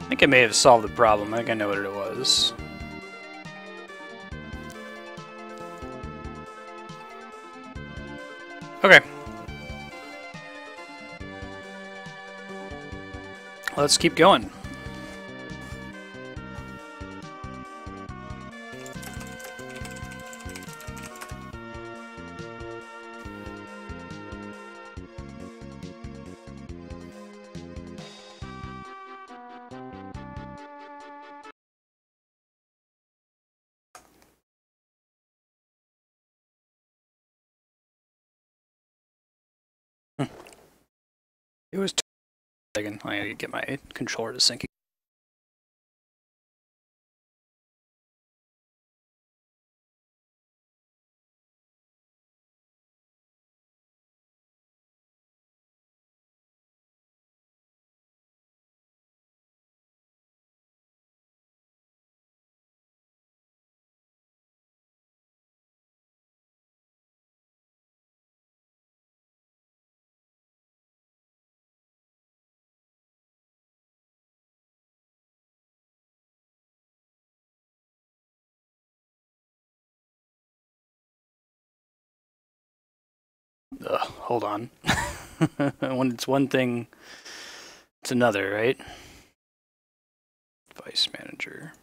I think I may have solved the problem. I think I know what it was. Okay. Let's keep going. It was second. I need to get my controller to sync. Ugh, hold on. When it's one thing, it's another, right? Device manager.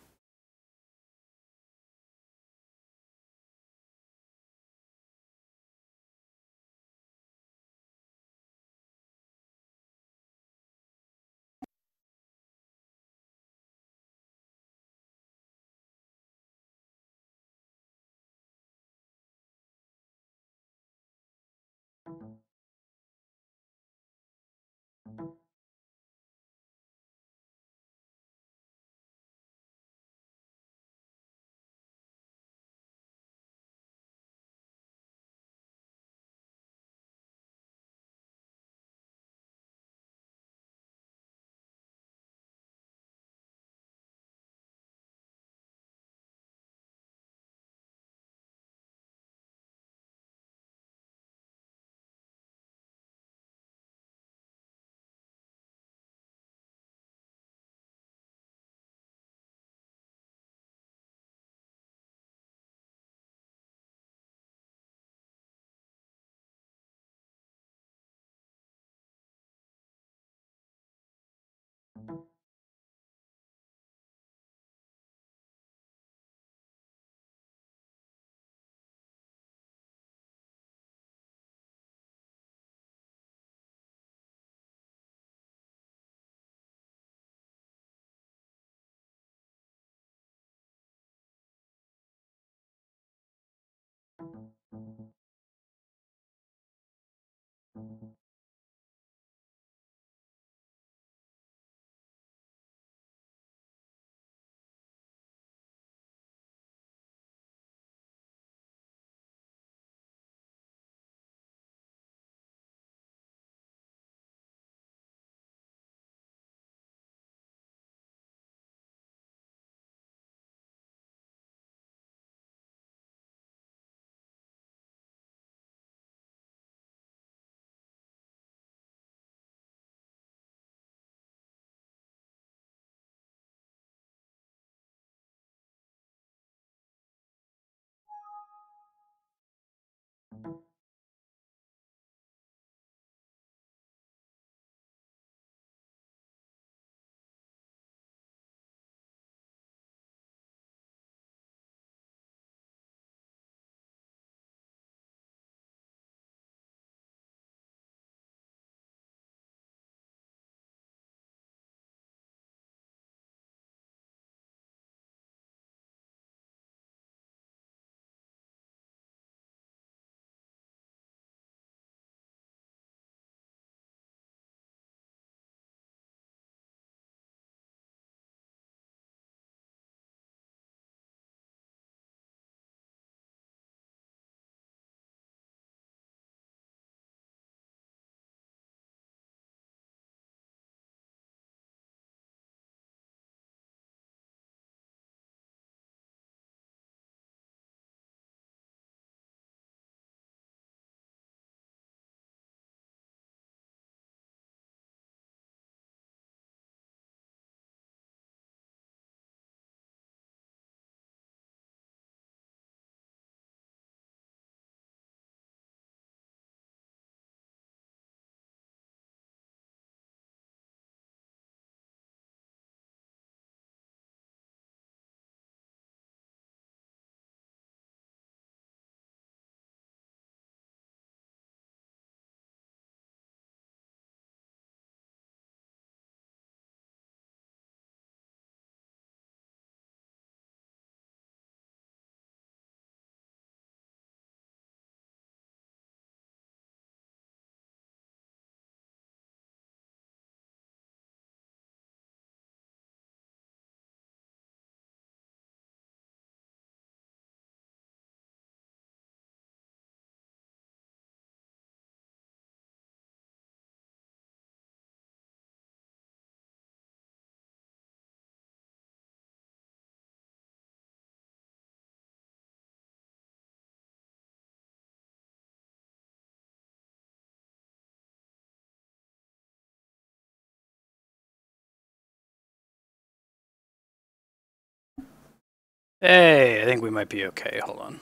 Hey, I think we might be okay. Hold on.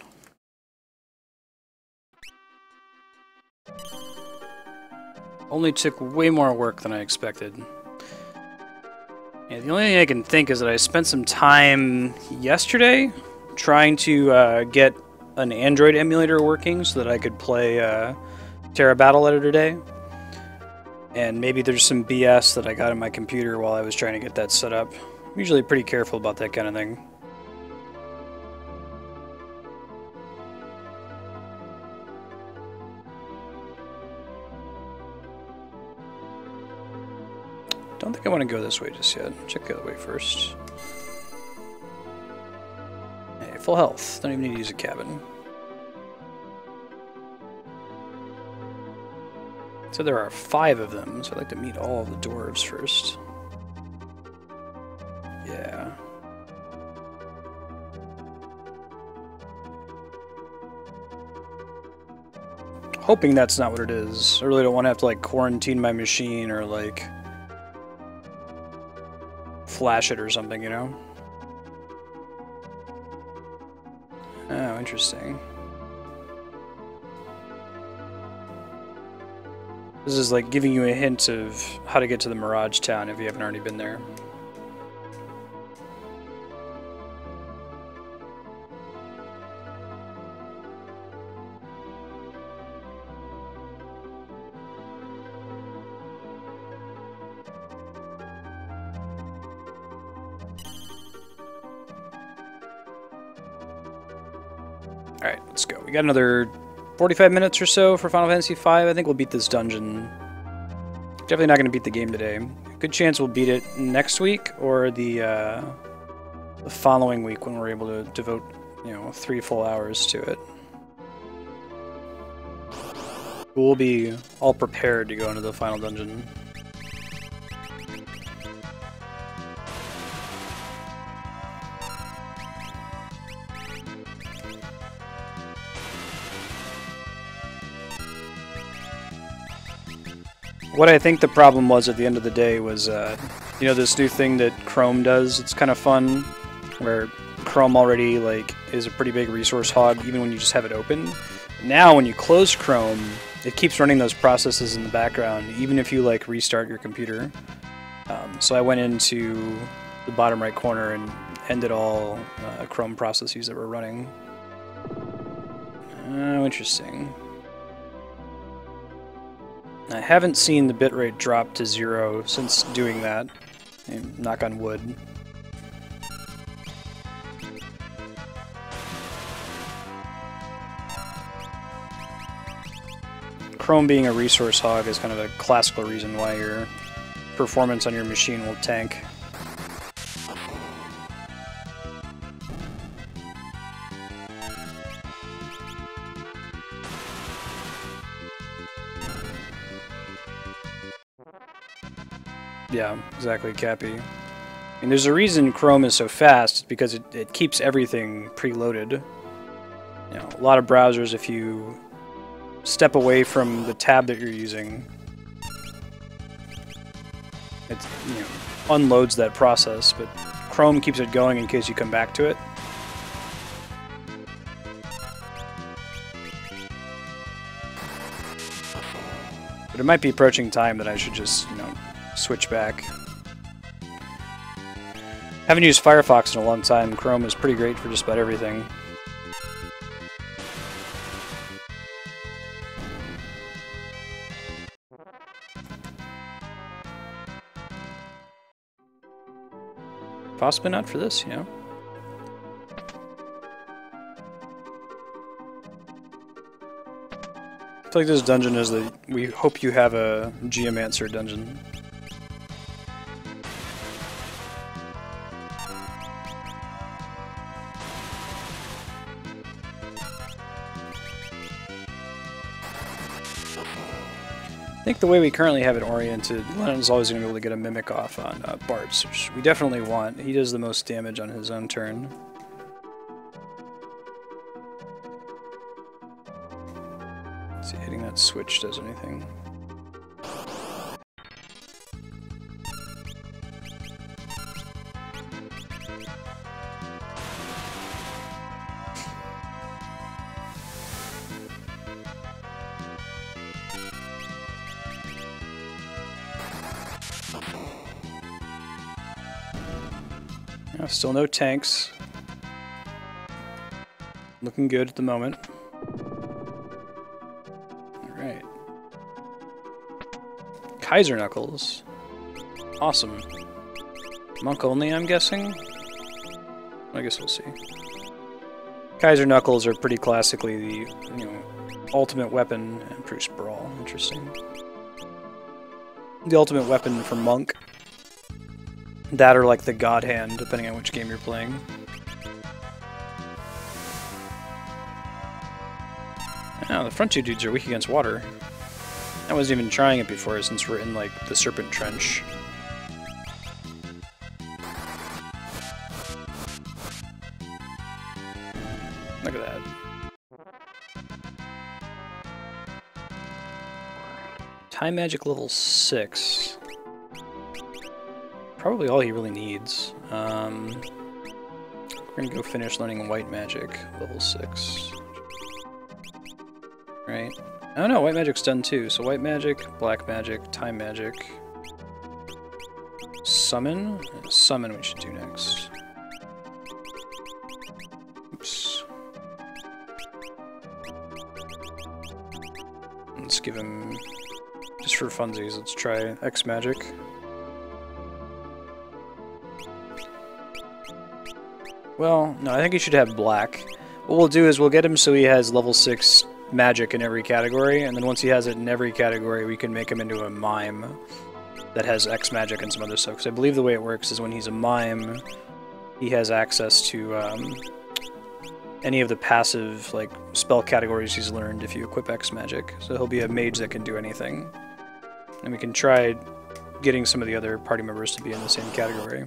Only took way more work than I expected. Yeah, the only thing I can think is that I spent some time yesterday trying to get an Android emulator working so that I could play Terra Battle Editor Day. And maybe there's some BS that I got in my computer while I was trying to get that set up. I'm usually pretty careful about that kind of thing. Don't think I want to go this way just yet. Check the other way first. Hey, full health. Don't even need to use a cabin. So there are 5 of them, so I'd like to meet all of the dwarves first. Yeah. Hoping that's not what it is. I really don't want to have to like quarantine my machine or like flash it or something, you know? Oh, interesting. This is like giving you a hint of how to get to the Mirage Town if you haven't already been there. Alright, let's go. We got another 45 minutes or so for Final Fantasy V. I think we'll beat this dungeon. Definitely not going to beat the game today. Good chance we'll beat it next week or the following week when we're able to devote, 3 full hours to it. We'll be all prepared to go into the final dungeon. What I think the problem was at the end of the day was, this new thing that Chrome does. It's kind of fun, where Chrome already is a pretty big resource hog, even when you just have it open. Now, when you close Chrome, it keeps running those processes in the background, even if you restart your computer. So I went into the bottom right corner and ended all Chrome processes that were running. Oh, interesting. I haven't seen the bitrate drop to 0 since doing that. Knock on wood. Chrome being a resource hog is kind of a classical reason why your performance on your machine will tank. Yeah, exactly, Cappy. And there's a reason Chrome is so fast, because it keeps everything preloaded. A lot of browsers, if you step away from the tab that you're using, it unloads that process, but Chrome keeps it going in case you come back to it. But it might be approaching time that I should just, switch back. Haven't used Firefox in a long time. Chrome is pretty great for just about everything. Possibly not for this, I feel like this dungeon is the we hope you have a Geomancer dungeon. I think the way we currently have it oriented, Lennon's always going to be able to get a Mimic off on Bartz, which we definitely want. He does the most damage on his own turn. Let's see, hitting that switch does anything. Yeah, still no tanks. Looking good at the moment. Alright. Kaiser Knuckles. Awesome. Monk only, I'm guessing? I guess we'll see. Kaiser Knuckles are pretty classically the, you know, ultimate weapon and Bruce Brawl. Interesting. The ultimate weapon for Monk. That or like the God Hand, depending on which game you're playing. Oh, the front two dudes are weak against water. I wasn't even trying it before since we're in like the Serpent Trench. Look at that. Time Magic level 6. Probably all he really needs. We're gonna go finish learning White Magic, level 6. Right? Oh no, White Magic's done too. So White Magic, Black Magic, Time Magic. Summon? Summon we should do next. Oops. Let's give him, just for funsies, let's try X Magic. Well, no, I think he should have black. What we'll do is we'll get him so he has level 6 magic in every category, and then once he has it in every category, we can make him into a mime that has X magic and some other stuff. Because I believe the way it works is when he's a mime, he has access to any of the passive like spell categories he's learned if you equip X magic. So he'll be a mage that can do anything. And we can try getting some of the other party members to be in the same category.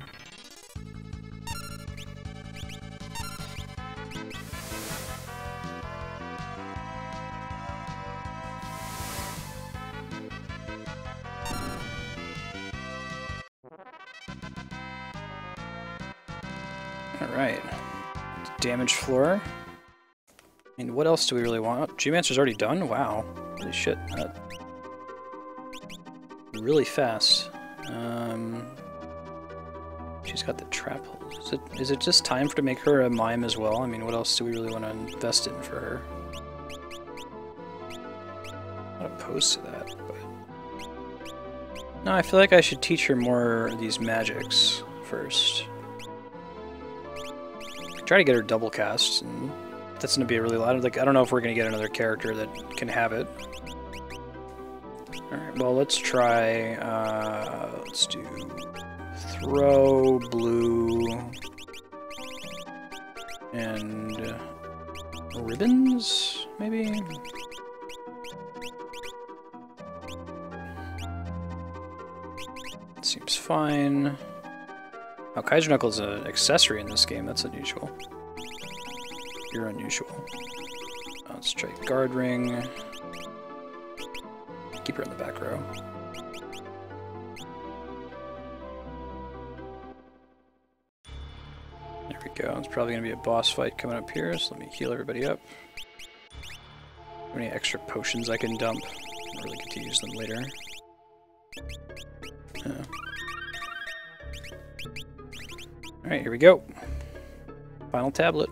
Alright. Damage floor. And what else do we really want? G-Mancer's already done? Wow. Holy shit. Really fast. She's got the trap holes. Is it just time to make her a mime as well? I mean, what else do we really want to invest in for her? I'm not opposed to that, but... No, I feel like I should teach her more of these magics first. Try to get her double cast, and that's going to be a really lot. I don't know if we're going to get another character that can have it. Alright, well, let's try, let's do throw, blue, and ribbons, maybe? Seems fine. Oh, Kaiser Knuckles is an accessory in this game. That's unusual. You're unusual. Let's try Guard Ring. Keep her in the back row. There we go. It's probably going to be a boss fight coming up here, so let me heal everybody up. How many extra potions I can dump? I really get to use them later. Alright, here we go. Final tablet.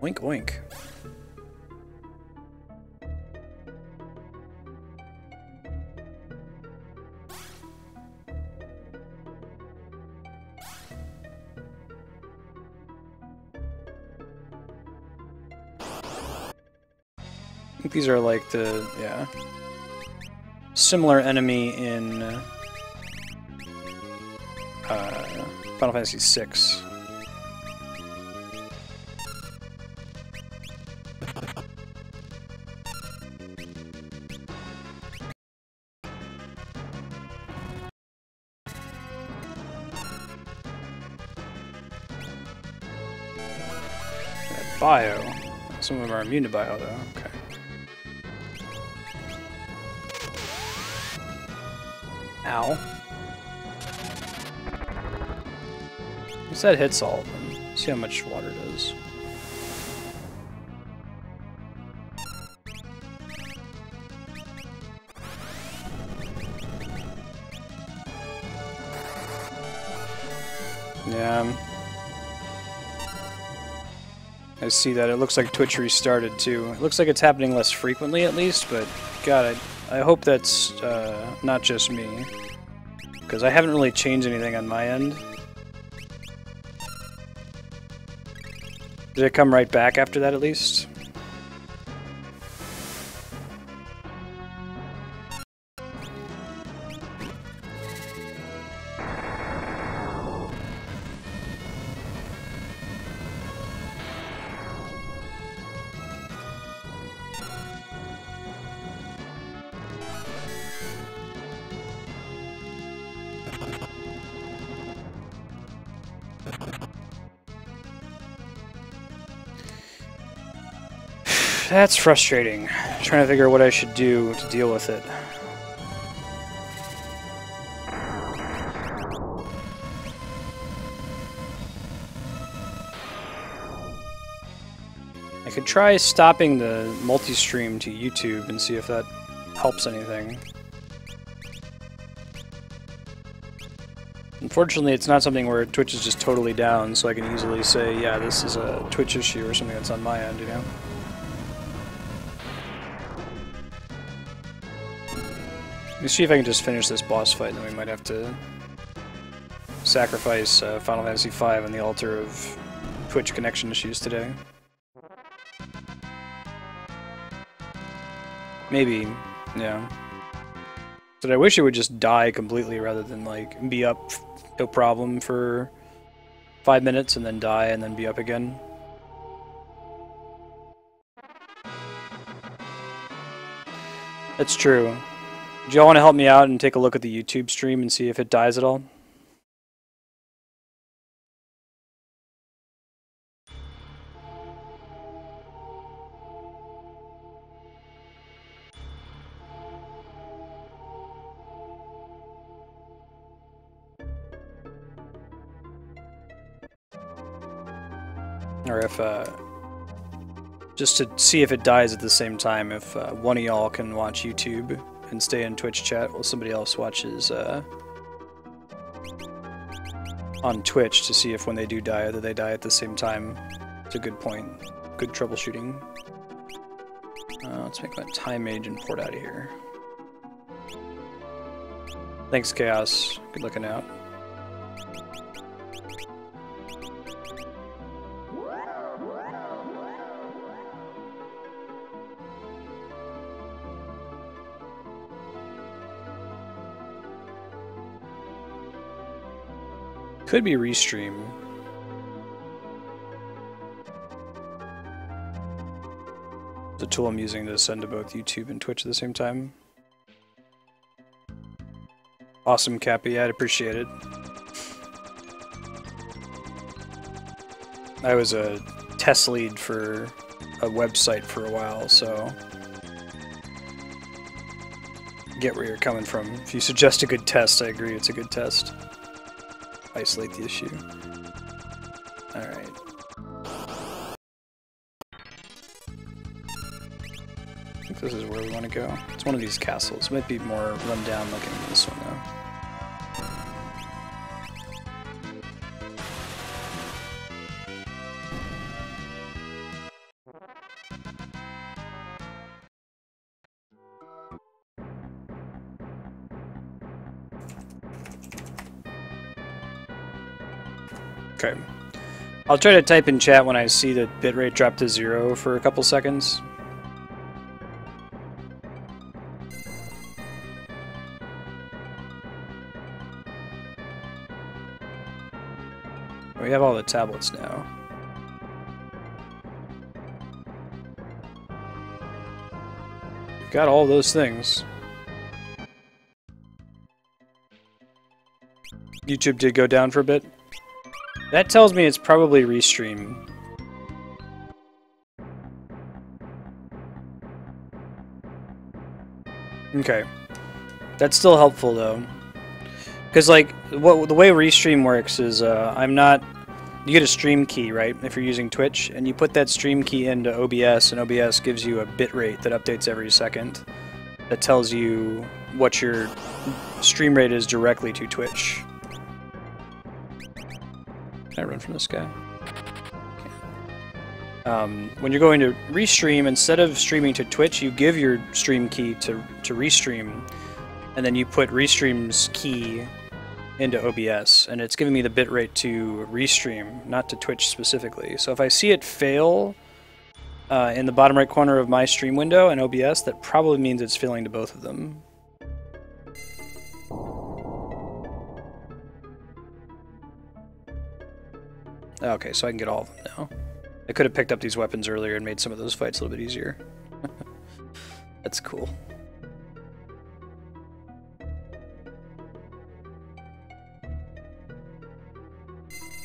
Wink, wink. I think these are like the, yeah, similar enemy in Final Fantasy VI. Bio. Some of them are immune to bio, though. Okay. Ow. What's that hits all of them? See how much water does. Yeah. I see that. It looks like Twitch restarted too. It looks like it's happening less frequently at least, but God, I hope that's not just me. Because I haven't really changed anything on my end. Did it come right back after that at least? That's frustrating. I'm trying to figure out what I should do to deal with it. I could try stopping the multi-stream to YouTube and see if that helps anything. Unfortunately, it's not something where Twitch is just totally down, so I can easily say, yeah, this is a Twitch issue or something that's on my end, you know? Let me see if I can just finish this boss fight, and then we might have to sacrifice Final Fantasy V on the altar of Twitch connection issues today. Maybe, yeah. But I wish it would just die completely rather than, like, be up no problem for 5 minutes and then die and then be up again. That's true. Do y'all want to help me out and take a look at the YouTube stream and see if it dies at all? Or if, just to see if it dies at the same time, if one of y'all can watch YouTube and stay in Twitch chat while somebody else watches on Twitch to see if when they do die, either they die at the same time. It's a good point. Good troubleshooting. Let's make my time mage and port out of here. Thanks, Chaos. Good looking out. Could be restream. The tool I'm using to send to both YouTube and Twitch at the same time. Awesome, Cappy. I'd appreciate it. I was a test lead for a website for a while, so get where you're coming from. If you suggest a good test, I agree it's a good test. Isolate the issue. Alright. I think this is where we want to go. It's one of these castles. It might be more run down looking than this one though. Okay. I'll try to type in chat when I see the bitrate drop to 0 for a couple seconds. We have all the tablets now. We've got all those things. YouTube did go down for a bit. That tells me it's probably restream. Okay. That's still helpful though. Because like, the way restream works is you get a stream key, right, if you're using Twitch, and you put that stream key into OBS, and OBS gives you a bitrate that updates every second. That tells you what your stream rate is directly to Twitch. Can I run from this guy? when you're going to restream, instead of streaming to Twitch, you give your stream key to restream, and then you put restream's key into OBS, and it's giving me the bitrate to restream, not to Twitch specifically. So if I see it fail in the bottom right corner of my stream window in OBS, that probably means it's failing to both of them. Okay, so I can get all of them now. I could have picked up these weapons earlier and made some of those fights a little bit easier. That's cool.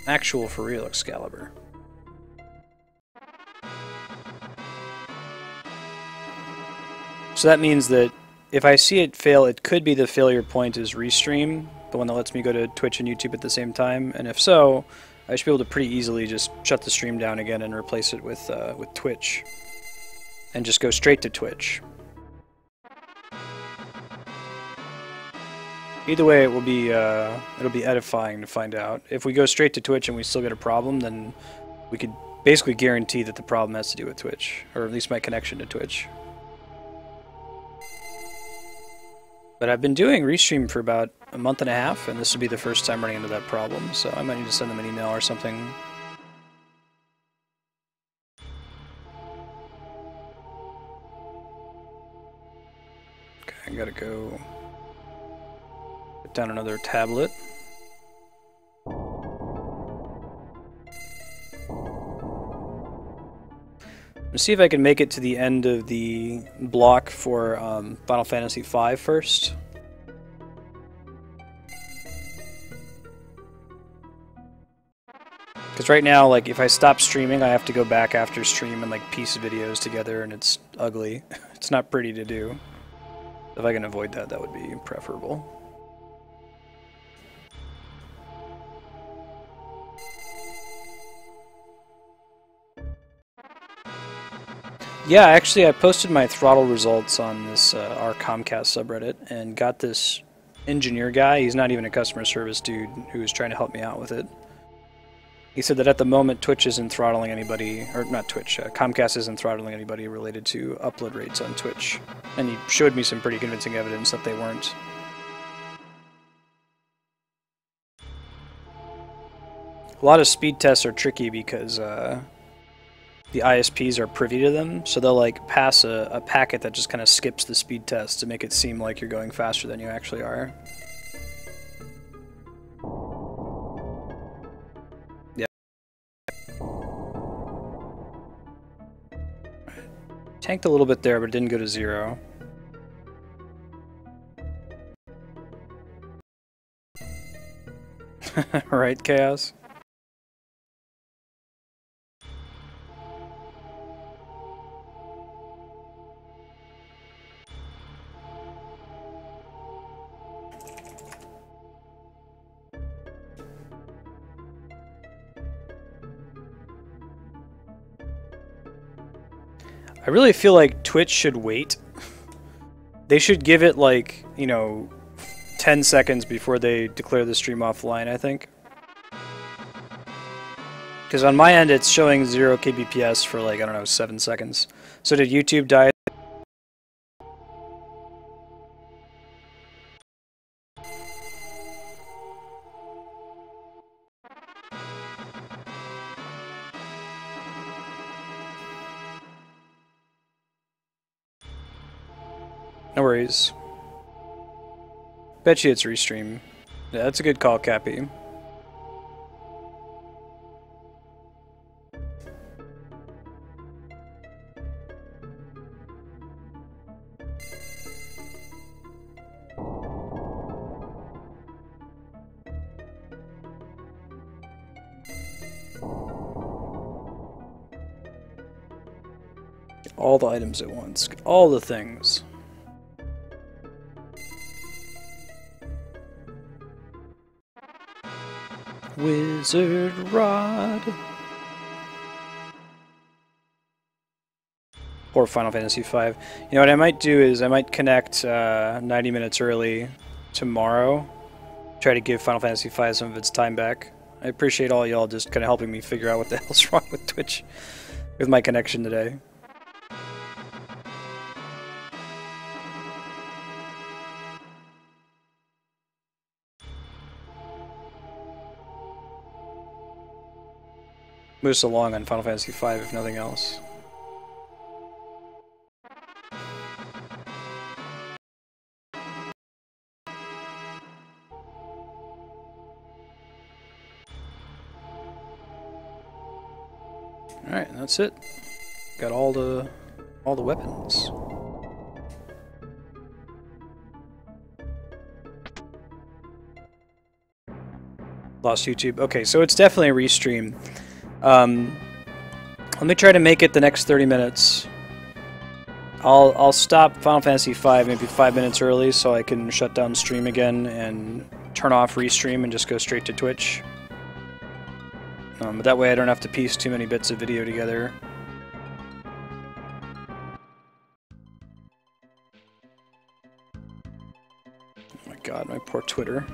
Actual for real Excalibur. So that means that if I see it fail, it could be the failure point is restream, the one that lets me go to Twitch and YouTube at the same time, and if so, I should be able to pretty easily just shut the stream down again and replace it with Twitch, and just go straight to Twitch. Either way, it'll be edifying to find out. If we go straight to Twitch and we still get a problem, then we could basically guarantee that the problem has to do with Twitch, or at least my connection to Twitch. But I've been doing Restream for about a month and a half, and this will be the first time running into that problem, so I might need to send them an email or something. Okay, I gotta go put down another tablet. Let's see if I can make it to the end of the block for Final Fantasy V first. Because right now, like, if I stop streaming, I have to go back after stream and, like, piece videos together, and it's ugly. It's not pretty to do. If I can avoid that, that would be preferable. Yeah, actually I posted my throttle results on this our Comcast subreddit and got this engineer guy, he's not even a customer service dude, who was trying to help me out with it. He said that at the moment Twitch isn't throttling anybody, or not Twitch, Comcast isn't throttling anybody related to upload rates on Twitch. And he showed me some pretty convincing evidence that they weren't. A lot of speed tests are tricky because the ISPs are privy to them, so they'll like pass a packet that just kind of skips the speed test to make it seem like you're going faster than you actually are. Yeah. Tanked a little bit there, but it didn't go to 0. Right, Chaos? I really feel like Twitch should wait. They should give it, like, you know, 10 seconds before they declare the stream offline, I think. Because on my end, it's showing 0 kbps for, like, I don't know, 7 seconds. So did YouTube die? No worries. Bet you it's restream. Yeah, that's a good call, Cappy. All the items at once. All the things. Wizard Rod. Or Final Fantasy V. You know what I might do is I might connect 90 minutes early tomorrow. Try to give Final Fantasy V some of its time back. I appreciate all y'all just kind of helping me figure out what the hell's wrong with Twitch. with my connection today. Moves along on Final Fantasy V, if nothing else. Alright, and that's it. Got all the weapons. Lost YouTube. Okay, so it's definitely a restream. Let me try to make it the next 30 minutes. I'll stop Final Fantasy V maybe 5 minutes early so I can shut down stream again and turn off restream and just go straight to Twitch. But that way I don't have to piece too many bits of video together. Oh my god, my poor Twitter.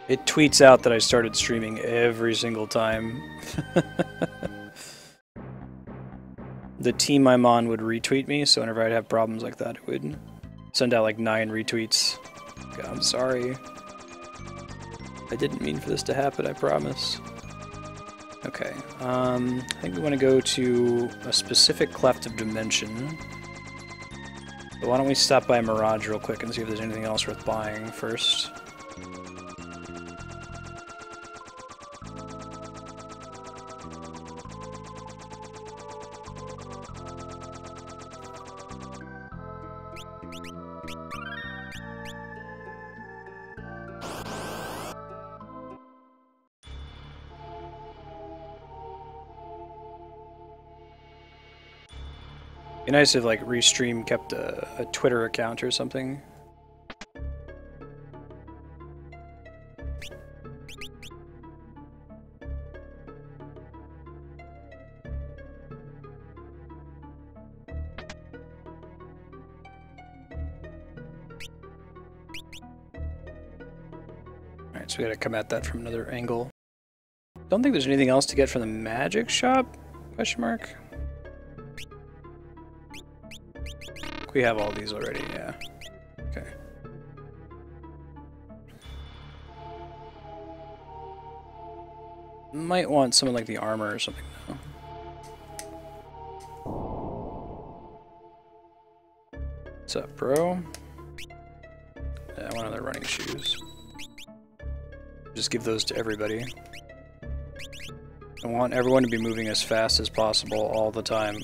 It tweets out that I started streaming every single time. The team I'm on would retweet me, so whenever I'd have problems like that, it would send out like 9 retweets. God, I'm sorry. I didn't mean for this to happen, I promise. Okay, I think we want to go to a specific cleft of dimension. But why don't we stop by Mirage real quick and see if there's anything else worth buying first. Be nice if like Restream kept a Twitter account or something. Alright, so we gotta come at that from another angle. Don't think there's anything else to get from the magic shop? Question mark? We have all these already, yeah. Okay. Might want something like the armor or something though. What's up, bro? Yeah, I want other running shoes. Just give those to everybody. I want everyone to be moving as fast as possible all the time.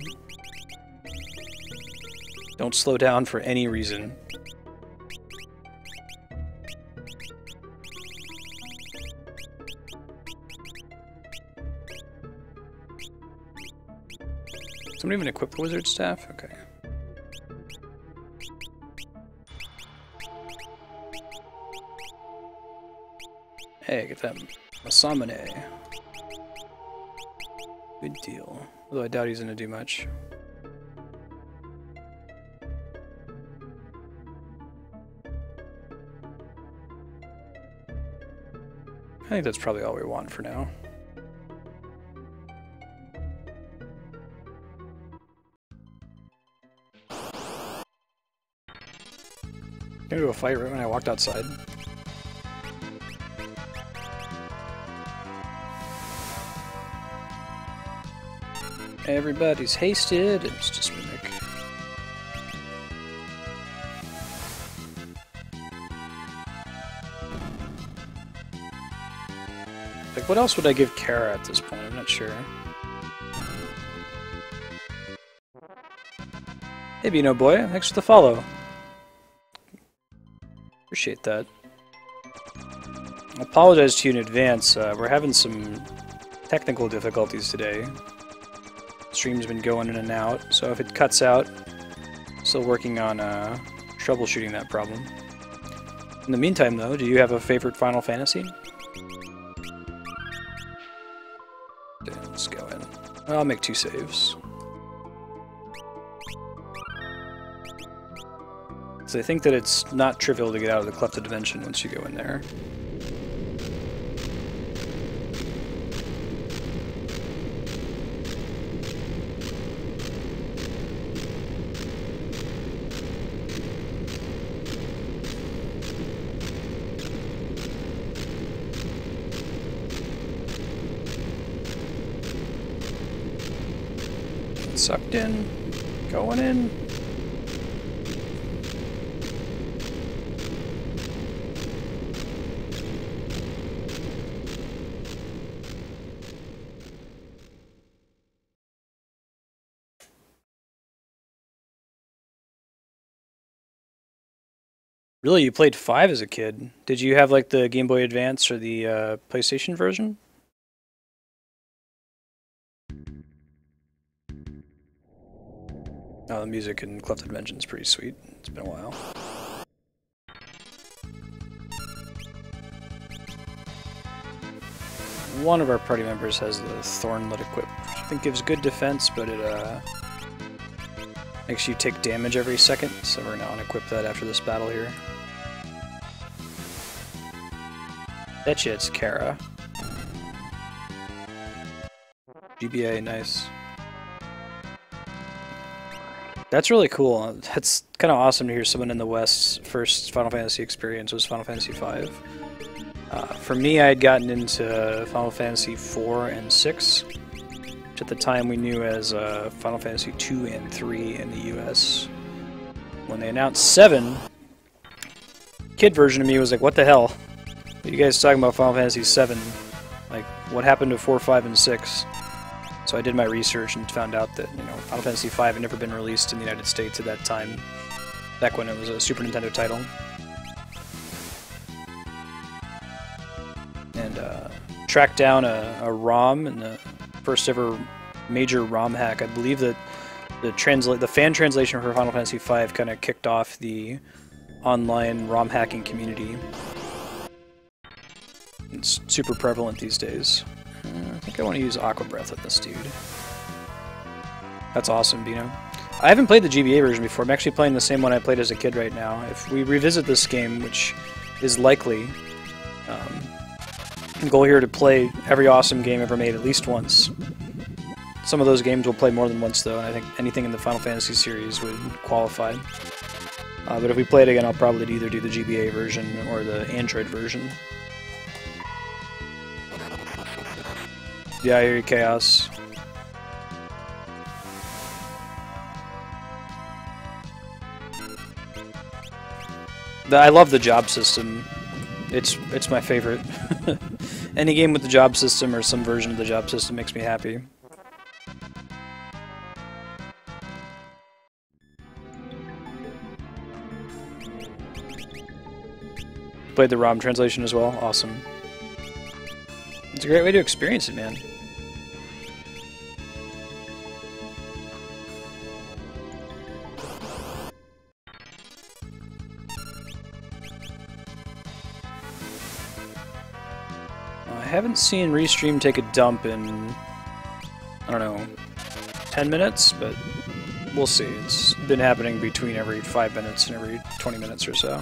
Don't slow down for any reason. Somebody even equip the wizard staff? Okay. Hey, get that Masamune. Good deal. Although I doubt he's gonna do much. I think that's probably all we want for now. Gonna do a fight right when I walked outside. Everybody's hasted. It's just Mimic. Like, what else would I give Kara at this point? I'm not sure. Hey, Beano Boy, thanks for the follow. Appreciate that. I apologize to you in advance. We're having some technical difficulties today. Stream's been going in and out, so if it cuts out, still working on troubleshooting that problem. In the meantime, though, do you have a favorite Final Fantasy? Okay, let's go in. I'll make 2 saves. So I think that it's not trivial to get out of the Cleft of Dimension once you go in there. Sucked in. Going in. Really, you played 5 as a kid. Did you have like the Game Boy Advance or the PlayStation version? Oh, the music in Cleft Dimension is pretty sweet. It's been a while. One of our party members has the Thornlet equipped, which I think gives good defense, but it makes you take damage every second, so we're gonna unequip that after this battle here. Betcha it's Terra. GBA, nice. That's really cool. That's kind of awesome to hear someone in the West's first Final Fantasy experience was Final Fantasy V. For me, I had gotten into Final Fantasy IV and VI, which at the time we knew as Final Fantasy II and III in the US. When they announced 7, kid version of me was like, what the hell? What are you guys talking about Final Fantasy VII? Like, what happened to 4, 5, and 6? So I did my research and found out that, you know, Final Fantasy V had never been released in the United States at that time, back when it was a Super Nintendo title. And tracked down a ROM in the first ever major ROM hack. I believe that the fan translation for Final Fantasy V kind of kicked off the online ROM hacking community. It's super prevalent these days. I think I want to use Aqua Breath with this dude. That's awesome, Bino. I haven't played the GBA version before. I'm actually playing the same one I played as a kid right now. If we revisit this game, which is likely, the goal here to play every awesome game ever made at least once. Some of those games we'll play more than once, though, and I think anything in the Final Fantasy series would qualify. But if we play it again, I'll probably either do the GBA version or the Android version. Yeah, I hear you, Chaos. I love the job system. It's my favorite. Any game with the job system or some version of the job system makes me happy. Played the ROM translation as well. Awesome. It's a great way to experience it, man. I haven't seen Restream take a dump in, I don't know, 10 minutes, but we'll see. It's been happening between every 5 minutes and every 20 minutes or so.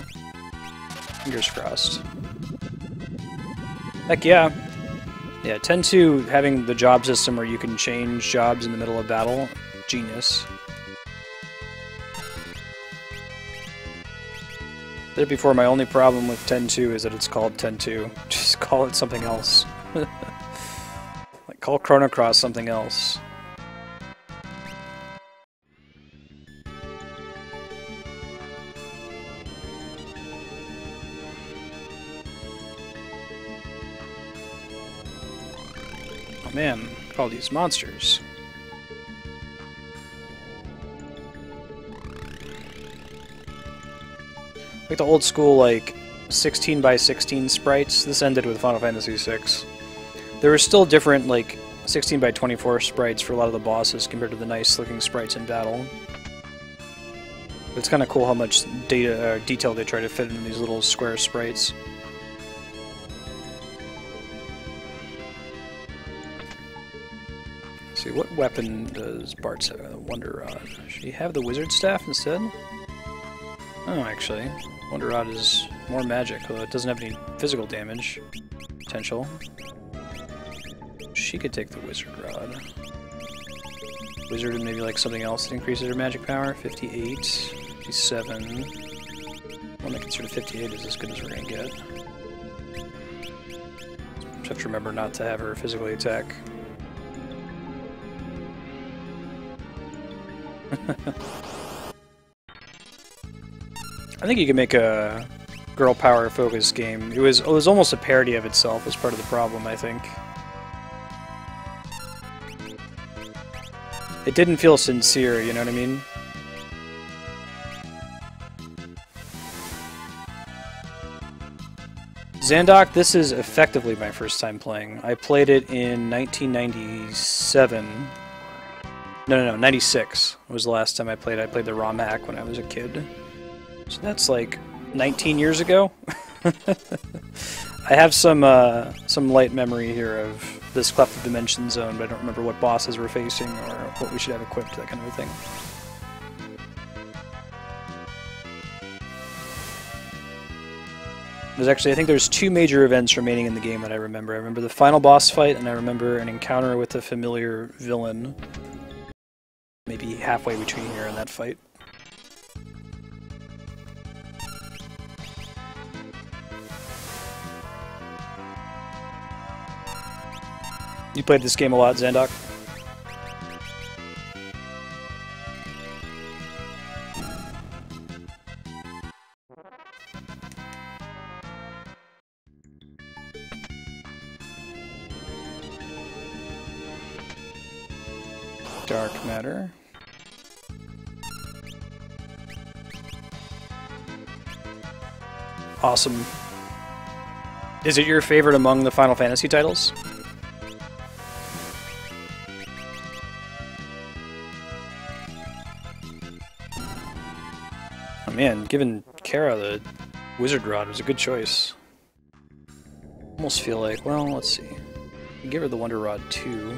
Fingers crossed. Heck yeah. Yeah, 10-2 having the job system where you can change jobs in the middle of battle, genius. Said it before, my only problem with 10-2 is that it's called 10-2. Just call it something else. Like, call Chronicles something else. Oh man, look at all these monsters. Like the old school, like, 16 by 16 sprites. This ended with Final Fantasy VI. There were still different, like, 16 by 24 sprites for a lot of the bosses compared to the nice looking sprites in battle. But it's kind of cool how much detail they try to fit into these little square sprites. Let's see, what weapon does Bart's have? The Wonder Rod. Should he have the Wizard Staff instead? Oh, actually. Wonder Rod is more magic, although it doesn't have any physical damage potential. She could take the Wizard Rod. Wizard and maybe like something else that increases her magic power. 58, 57. One that considered 58 is as good as we're gonna get. Just have to remember not to have her physically attack. I think you could make a girl power focused game. It was almost a parody of itself, was part of the problem, I think. It didn't feel sincere, you know what I mean? Xandok, this is effectively my first time playing. I played it in 1997. No, 96 was the last time I played it. I played the ROM hack when I was a kid. So that's like 19 years ago. I have some light memory here of this Cleft of Dimension zone, but I don't remember what bosses we're facing or what we should have equipped, that kind of a thing. There's actually, I think there's two major events remaining in the game that I remember. I remember the final boss fight, and I remember an encounter with a familiar villain. Maybe halfway between here and that fight. You played this game a lot, Xandok? Dark matter. Awesome. Is it your favorite among the Final Fantasy titles? Oh man, giving Terra the Wizard Rod was a good choice. Almost feel like, well, let's see. Give her the Wonder Rod too.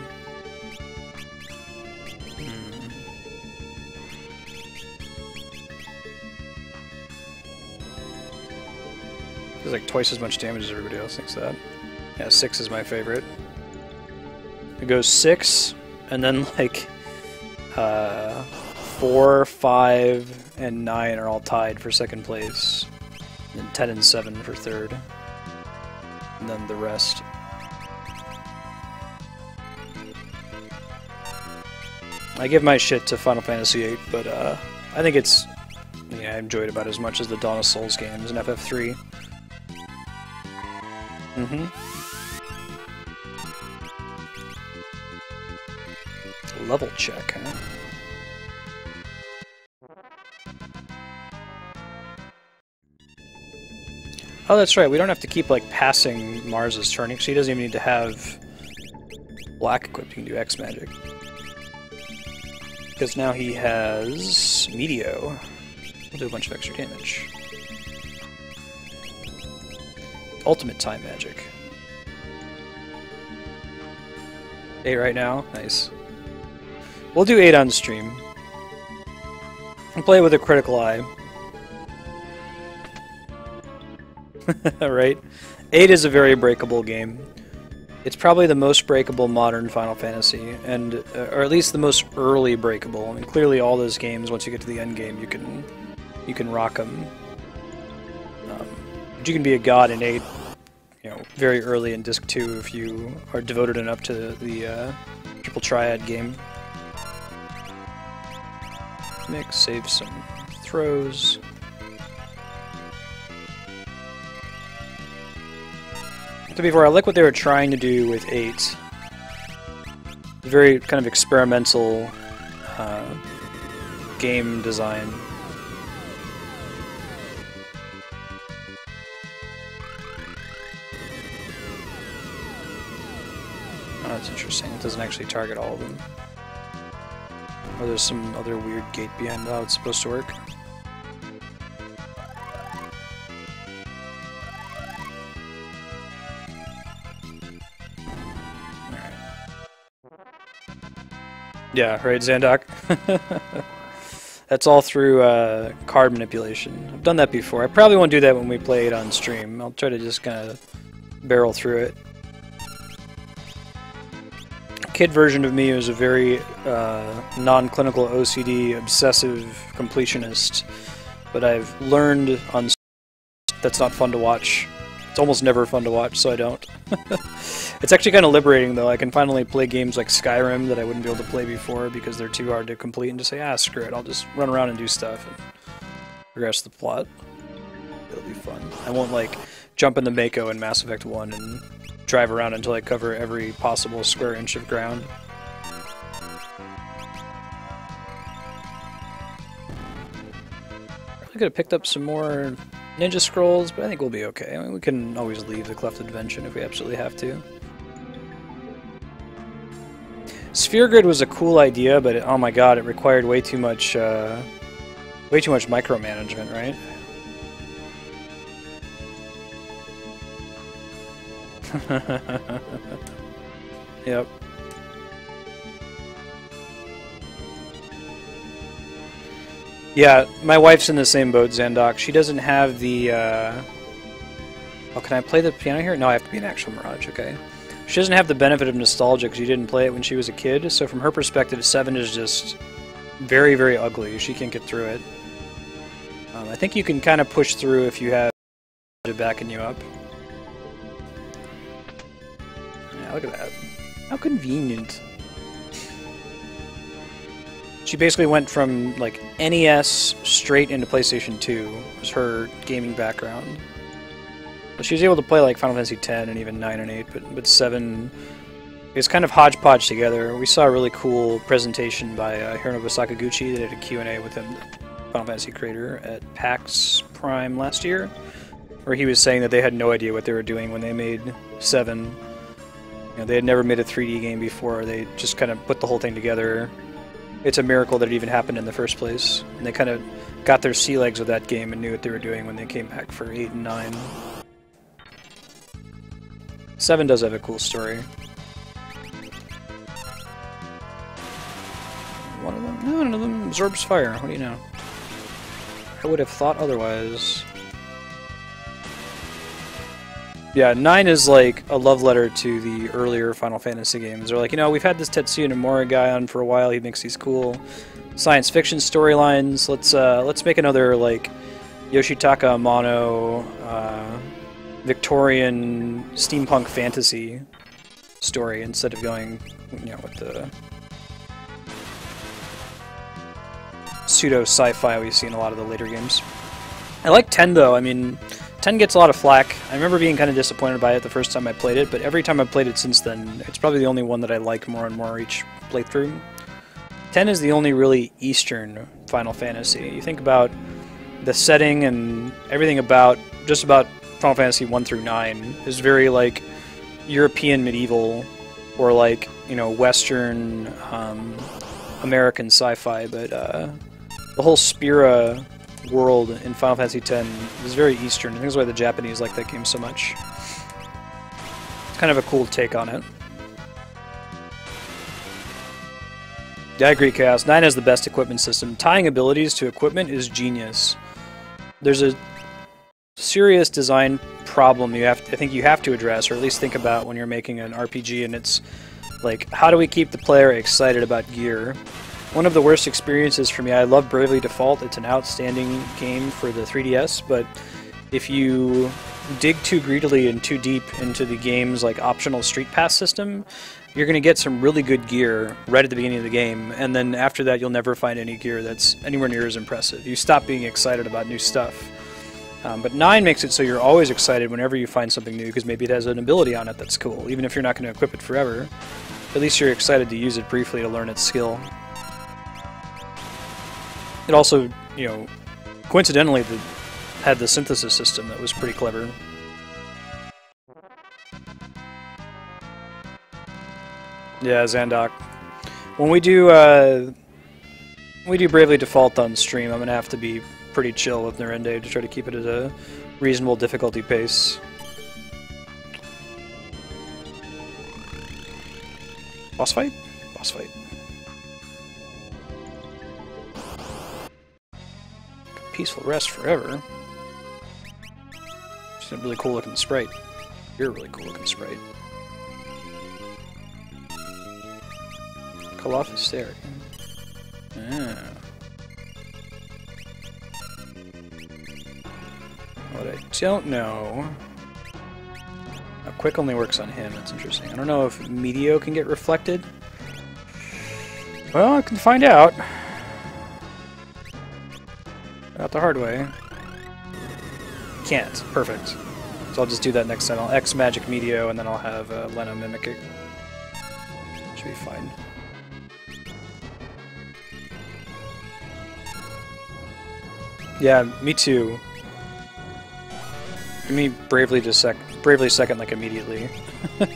Does like twice as much damage as everybody else thinks that. Yeah, 6 is my favorite. It goes 6, and then like 4, 5, and 9 are all tied for second place. And then 10 and 7 for third. And then the rest. I give my shit to Final Fantasy VIII, but I think it's... yeah, I enjoyed about as much as the Dawn of Souls games and FF3. Level check, huh? Oh, that's right. We don't have to keep, like, passing Mars's turn. Actually, he doesn't even need to have black equipped. He can do X magic. Because now he has Meteo. We'll do a bunch of extra damage. Ultimate time magic. 8 right now? Nice. We'll do 8 on stream. I'll play it with a critical eye. Right? 8 is a very breakable game. It's probably the most breakable modern Final Fantasy, and or at least the most early breakable. I mean, clearly all those games, once you get to the end game, you can rock them. But you can be a god in 8, you know, very early in Disc 2 if you are devoted enough to the Triple Triad game. Mix, save some throws. To be fair, I like what they were trying to do with 8. Very kind of experimental game design. Oh, that's interesting. It doesn't actually target all of them. Or there's some other weird gate behind how it's supposed to work. Yeah, right, Xandok? That's all through card manipulation. I've done that before. I probably won't do that when we play it on stream. I'll try to just kind of barrel through it. Kid version of me was a very non-clinical OCD, obsessive completionist, but I've learned on that's not fun to watch, It's almost never fun to watch, so I don't. It's actually kind of liberating, though. I can finally play games like Skyrim that I wouldn't be able to play before because they're too hard to complete, and just say, ah, screw it, I'll just run around and do stuff and progress the plot. It'll be fun. I won't, like, jump in the Mako in Mass Effect 1 and drive around until I cover every possible square inch of ground. Probably could have picked up some more Ninja Scrolls, but I think we'll be okay. I mean, we can always leave the Clefted Dimension if we absolutely have to. Sphere Grid was a cool idea, but oh my god, it required way too much micromanagement, right? Yep. Yeah, my wife's in the same boat, Zandok. She doesn't have the, Oh, can I play the piano here? No, I have to be an actual Mirage, okay. She doesn't have the benefit of nostalgia because she didn't play it when she was a kid, so from her perspective, 7 is just very, very ugly. She can't get through it. I think you can kind of push through if you have it backing you up. Yeah, look at that. How convenient. She basically went from, like, NES straight into PlayStation 2, was her gaming background. But she was able to play, like, Final Fantasy X and even 9 and 8, but 7 is kind of hodgepodge together. We saw a really cool presentation by Hironobu Sakaguchi that did a Q&A with him, Final Fantasy creator, at PAX Prime last year, where he was saying that they had no idea what they were doing when they made 7. You know, they had never made a 3D game before. They just kind of put the whole thing together. It's a miracle that it even happened in the first place. And they kind of got their sea legs with that game and knew what they were doing when they came back for 8 and 9. 7 does have a cool story. One of them? No, none of them absorbs fire. What do you know? I would have thought otherwise. Yeah, 9 is like a love letter to the earlier Final Fantasy games. They're like, you know, we've had this Tetsuya Nomura guy on for a while. He thinks he's cool. Science fiction storylines. Let's make another like Yoshitaka Amano Victorian steampunk fantasy story instead of going, you know, with the pseudo sci-fi we see in a lot of the later games. I like 10 though. I mean, 10 gets a lot of flack. I remember being kind of disappointed by it the first time I played it, but every time I've played it since then, it's probably the only one that I like more and more each playthrough. 10 is the only really Eastern Final Fantasy. You think about the setting and everything about, just about Final Fantasy 1 through 9 is very like European medieval or like, you know, Western American sci-fi, but the whole Spira world in Final Fantasy X is very Eastern. I think that's why the Japanese like that game so much. It's kind of a cool take on it. Yeah, I agree, Chaos. 9 has the best equipment system. Tying abilities to equipment is genius. There's a serious design problem I think you have to address, or at least think about when you're making an RPG, and it's like, how do we keep the player excited about gear? One of the worst experiences for me, I love Bravely Default. It's an outstanding game for the 3DS, but if you dig too greedily and too deep into the game's like optional Street Pass system, you're going to get some really good gear right at the beginning of the game, and then after that you'll never find any gear that's anywhere near as impressive. You stop being excited about new stuff. But 9 makes it so you're always excited whenever you find something new, because maybe it has an ability on it that's cool. Even if you're not going to equip it forever, at least you're excited to use it briefly to learn its skill. It also, you know, coincidentally had the synthesis system that was pretty clever. Yeah, Zandok. When we do Bravely Default on stream, I'm gonna have to be pretty chill with Narende to try to keep it at a reasonable difficulty pace. Boss fight? Boss fight. Peaceful rest forever. Just a really cool looking sprite. You're a really cool looking sprite. Call off hysteric. Yeah. What I don't know Now, quick only works on him. That's interesting. I don't know if Meteo can get reflected. Well, I can find out. Not the hard way. Can't. Perfect. So I'll just do that next time. I'll X Magic Meteo, and then I'll have Lena mimic it. Should be fine. Yeah, me too. Give me Bravely Second, like, immediately. I'm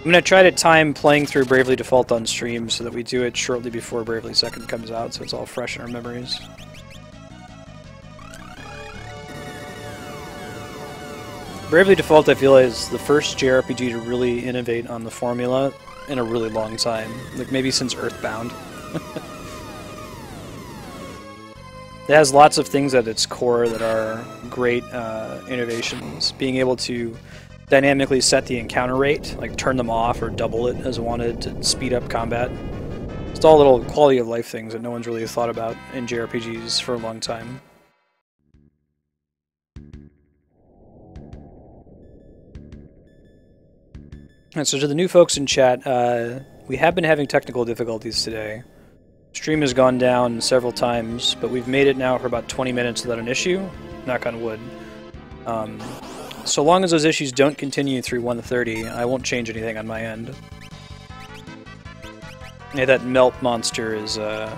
gonna try to time playing through Bravely Default on stream so that we do it shortly before Bravely Second comes out, so it's all fresh in our memories. Bravely Default, I feel, is the first JRPG to really innovate on the formula in a really long time. Like, maybe since Earthbound. It has lots of things at its core that are great innovations. Being able to dynamically set the encounter rate, like turn them off or double it as wanted to speed up combat. It's all little quality of life things that no one's really thought about in JRPGs for a long time. And so to the new folks in chat, we have been having technical difficulties today. Stream has gone down several times, but we've made it now for about 20 minutes without an issue. Knock on wood. So long as those issues don't continue through 1:30, I won't change anything on my end. Yeah, that melt monster is an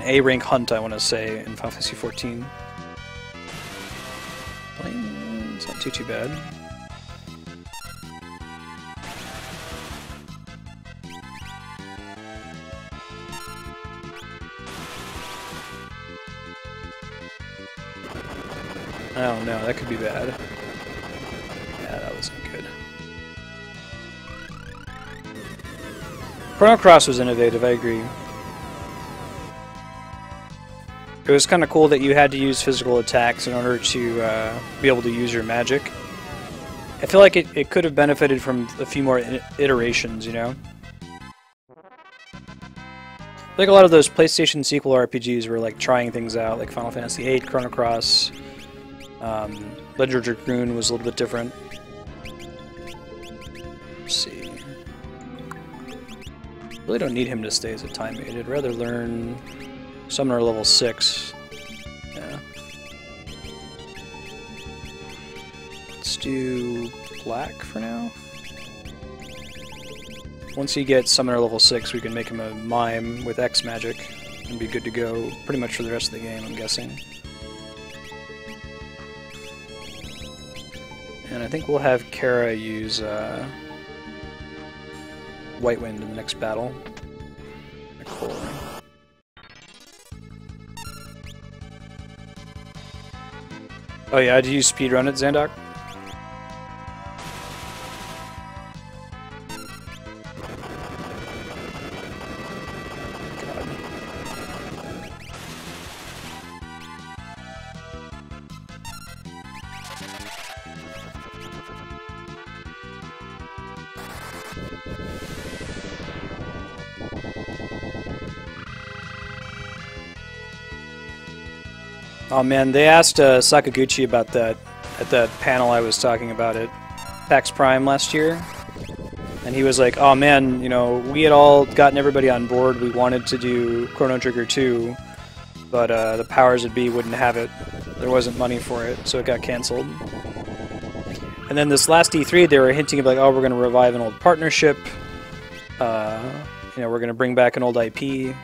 A-rank hunt, I want to say, in Final Fantasy XIV. It's not too bad. Oh no, that could be bad. Yeah, that wasn't good. Chrono Cross was innovative, I agree. It was kind of cool that you had to use physical attacks in order to be able to use your magic. I feel like it could have benefited from a few more iterations, you know? Like a lot of those PlayStation sequel RPGs were like trying things out, like Final Fantasy VIII, Chrono Cross. Legend of Dragoon was a little bit different. Let's see. Really don't need him to stay as a time aid. I'd rather learn Summoner level 6. Yeah. Let's do black for now. Once he gets Summoner level 6, we can make him a mime with X magic and be good to go pretty much for the rest of the game, I'm guessing. And I think we'll have Terra use White Wind in the next battle. Cool. Oh yeah, did you speedrun it, Zandok? Oh man, they asked Sakaguchi about that at that panel I was talking about at PAX Prime last year. And he was like, oh man, you know, we had all gotten everybody on board. We wanted to do Chrono Trigger 2, but the powers that be wouldn't have it. There wasn't money for it, so it got canceled. And then this last E3, they were hinting about, like, oh, we're going to revive an old partnership. You know, we're going to bring back an old IP.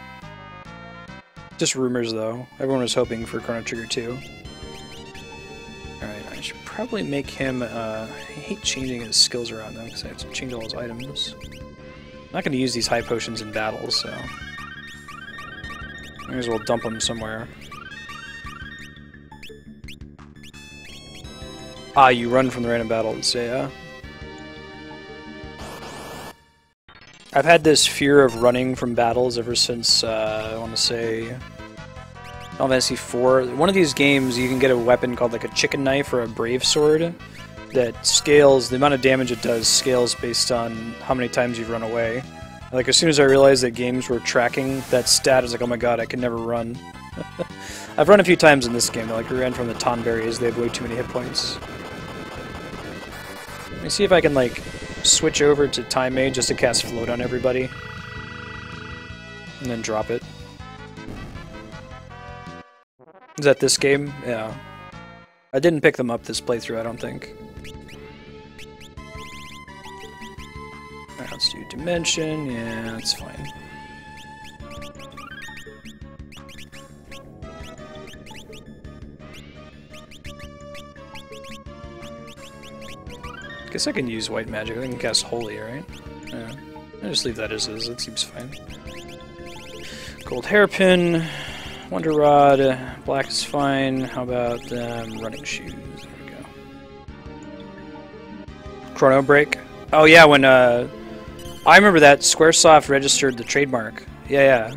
Just rumors, though. Everyone was hoping for Chrono Trigger 2. Alright, I should probably make him... I hate changing his skills around, though, because I have to change all his items. I'm not going to use these high potions in battles, so... Might as well dump them somewhere. Ah, you run from the random battles, yeah. I've had this fear of running from battles ever since, I want to say, Final Fantasy IV. One of these games, you can get a weapon called like a chicken knife or a brave sword that scales, the amount of damage it does scales based on how many times you've run away. Like, as soon as I realized that games were tracking that stat, I was like, oh my god, I can never run. I've run a few times in this game, like, I ran from the Tonberries, they have way too many hit points. Let me see if I can, like, switch over to Time Mage just to cast Float on everybody. And then drop it. Is that this game? Yeah. I didn't pick them up this playthrough, I don't think. Alright, let's do Dimension. Yeah, that's fine. Guess I can use white magic. I can cast Holy, right? Yeah. I'll just leave that as is. It seems fine. Gold Hairpin, Wonder Rod, black is fine. How about running shoes? There we go. Chrono Break. Oh yeah, when I remember that Squaresoft registered the trademark. Yeah, yeah.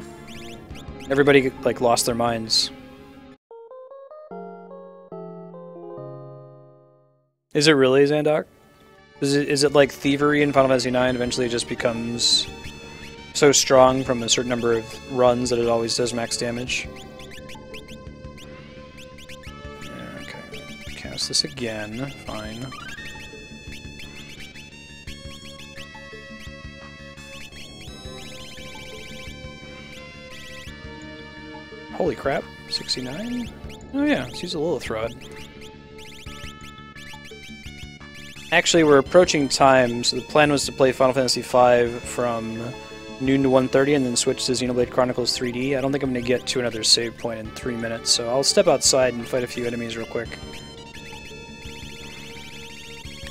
Everybody like lost their minds. Is it really, Zandok? Is it like Thievery in Final Fantasy IX eventually it just becomes so strong from a certain number of runs that it always does max damage? Okay, cast this again, fine. Holy crap, 69? Oh yeah, let's use a Lilith Rod. Actually, we're approaching time, so the plan was to play Final Fantasy V from noon to 1:30 and then switch to Xenoblade Chronicles 3D. I don't think I'm going to get to another save point in 3 minutes, so I'll step outside and fight a few enemies real quick.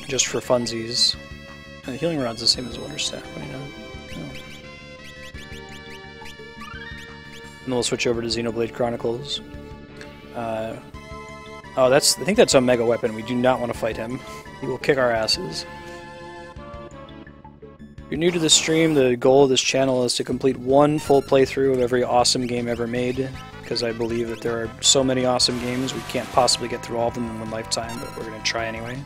Just for funsies. And the healing rod's the same as Wonder Staff, what do you know? Oh. And then we'll switch over to Xenoblade Chronicles. Oh, I think that's Omega Weapon. We do not want to fight him. He will kick our asses. If you're new to the stream, the goal of this channel is to complete one full playthrough of every awesome game ever made, because I believe that there are so many awesome games we can't possibly get through all of them in one lifetime, but we're going to try anyway.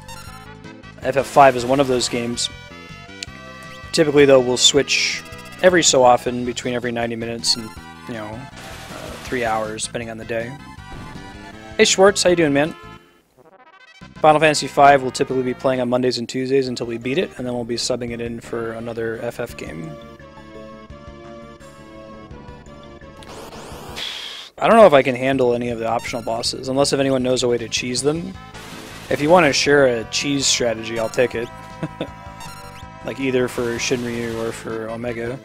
FF5 is one of those games. Typically, though, we'll switch every so often between every 90 minutes and, 3 hours, depending on the day. Hey Schwartz, how you doing, man? Final Fantasy V will typically be playing on Mondays and Tuesdays until we beat it, and then we'll be subbing it in for another FF game. I don't know if I can handle any of the optional bosses, unless if anyone knows a way to cheese them. If you want to share a cheese strategy, I'll take it. Like either for Shinryu or for Omega.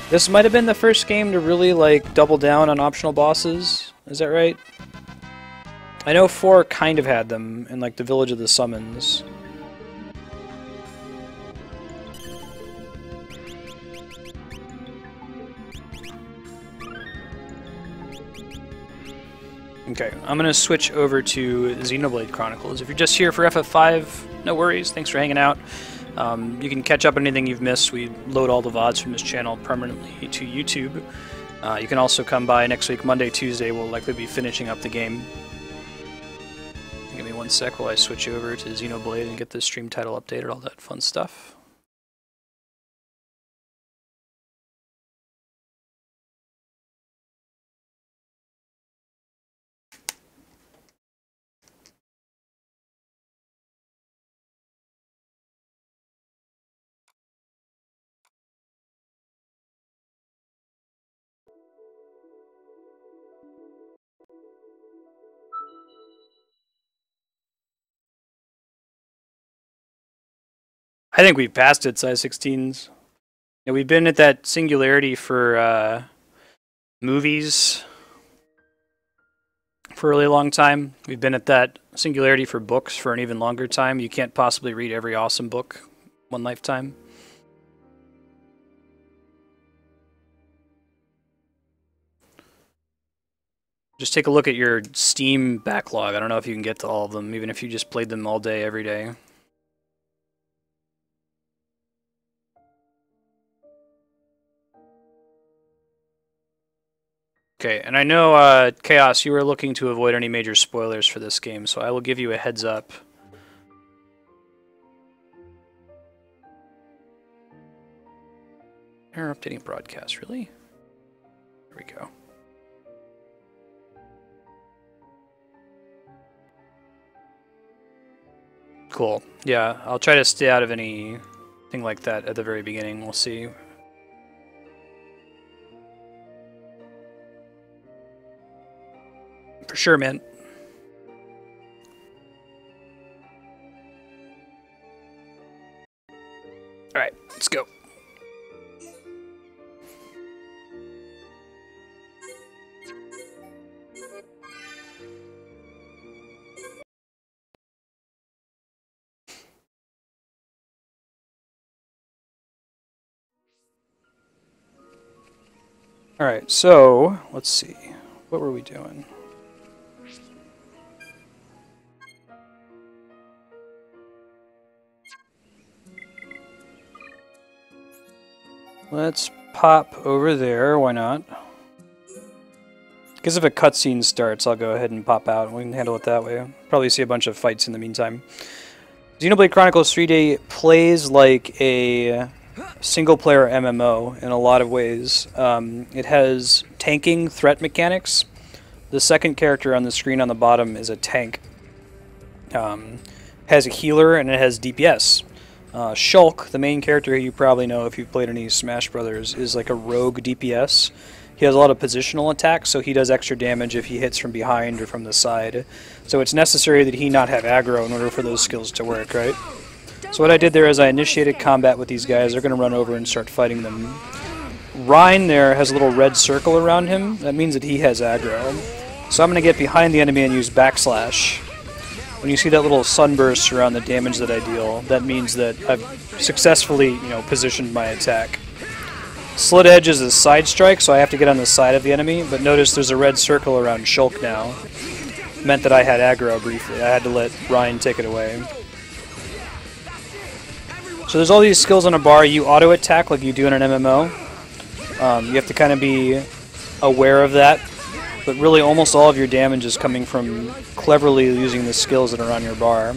This might have been the first game to really, like, double down on optional bosses. Is that right? I know 4 kind of had them in, like, the Village of the Summons. Okay, I'm gonna switch over to Xenoblade Chronicles. If you're just here for FF5, no worries, thanks for hanging out. You can catch up on anything you've missed. We load all the VODs from this channel permanently to YouTube. You can also come by next week, Monday, Tuesday. We'll likely be finishing up the game. Give me 1 sec while I switch over to Xenoblade and get the stream title updated, all that fun stuff. I think we've passed it, size 16s. Yeah, we've been at that singularity for movies for a really long time. We've been at that singularity for books for an even longer time. You can't possibly read every awesome book one lifetime. Just take a look at your Steam backlog. I don't know if you can get to all of them, even if you just played them all day, every day. Okay, and I know, Chaos, you were looking to avoid any major spoilers for this game, so I will give you a heads up. Error updating broadcast, really? There we go. Cool. Yeah, I'll try to stay out of anything like that at the very beginning. We'll see. For sure, man. Alright, let's go. Alright, so, let's see. What were we doing? Let's pop over there, why not? Because if a cutscene starts, I'll go ahead and pop out, and we can handle it that way. Probably see a bunch of fights in the meantime. Xenoblade Chronicles 3D plays like a single-player MMO in a lot of ways. It has tanking threat mechanics. The second character on the screen on the bottom is a tank. Has a healer, and it has DPS. Shulk, the main character you probably know if you've played any Smash Brothers, is like a rogue DPS. He has a lot of positional attacks, so he does extra damage if he hits from behind or from the side. So it's necessary that he not have aggro in order for those skills to work, right? So what I did there is I initiated combat with these guys. They're going to run over and start fighting them. Rhine there has a little red circle around him. That means that he has aggro. So I'm going to get behind the enemy and use backslash. When you see that little sunburst around the damage that I deal, that means that I've successfully, positioned my attack. Slit Edge is a side strike, so I have to get on the side of the enemy, but notice there's a red circle around Shulk now. Meant that I had aggro briefly. I had to let Ryan take it away. So there's all these skills on a bar. You auto-attack like you do in an MMO. You have to kind of be aware of that. But really almost all of your damage is coming from cleverly using the skills that are on your bar.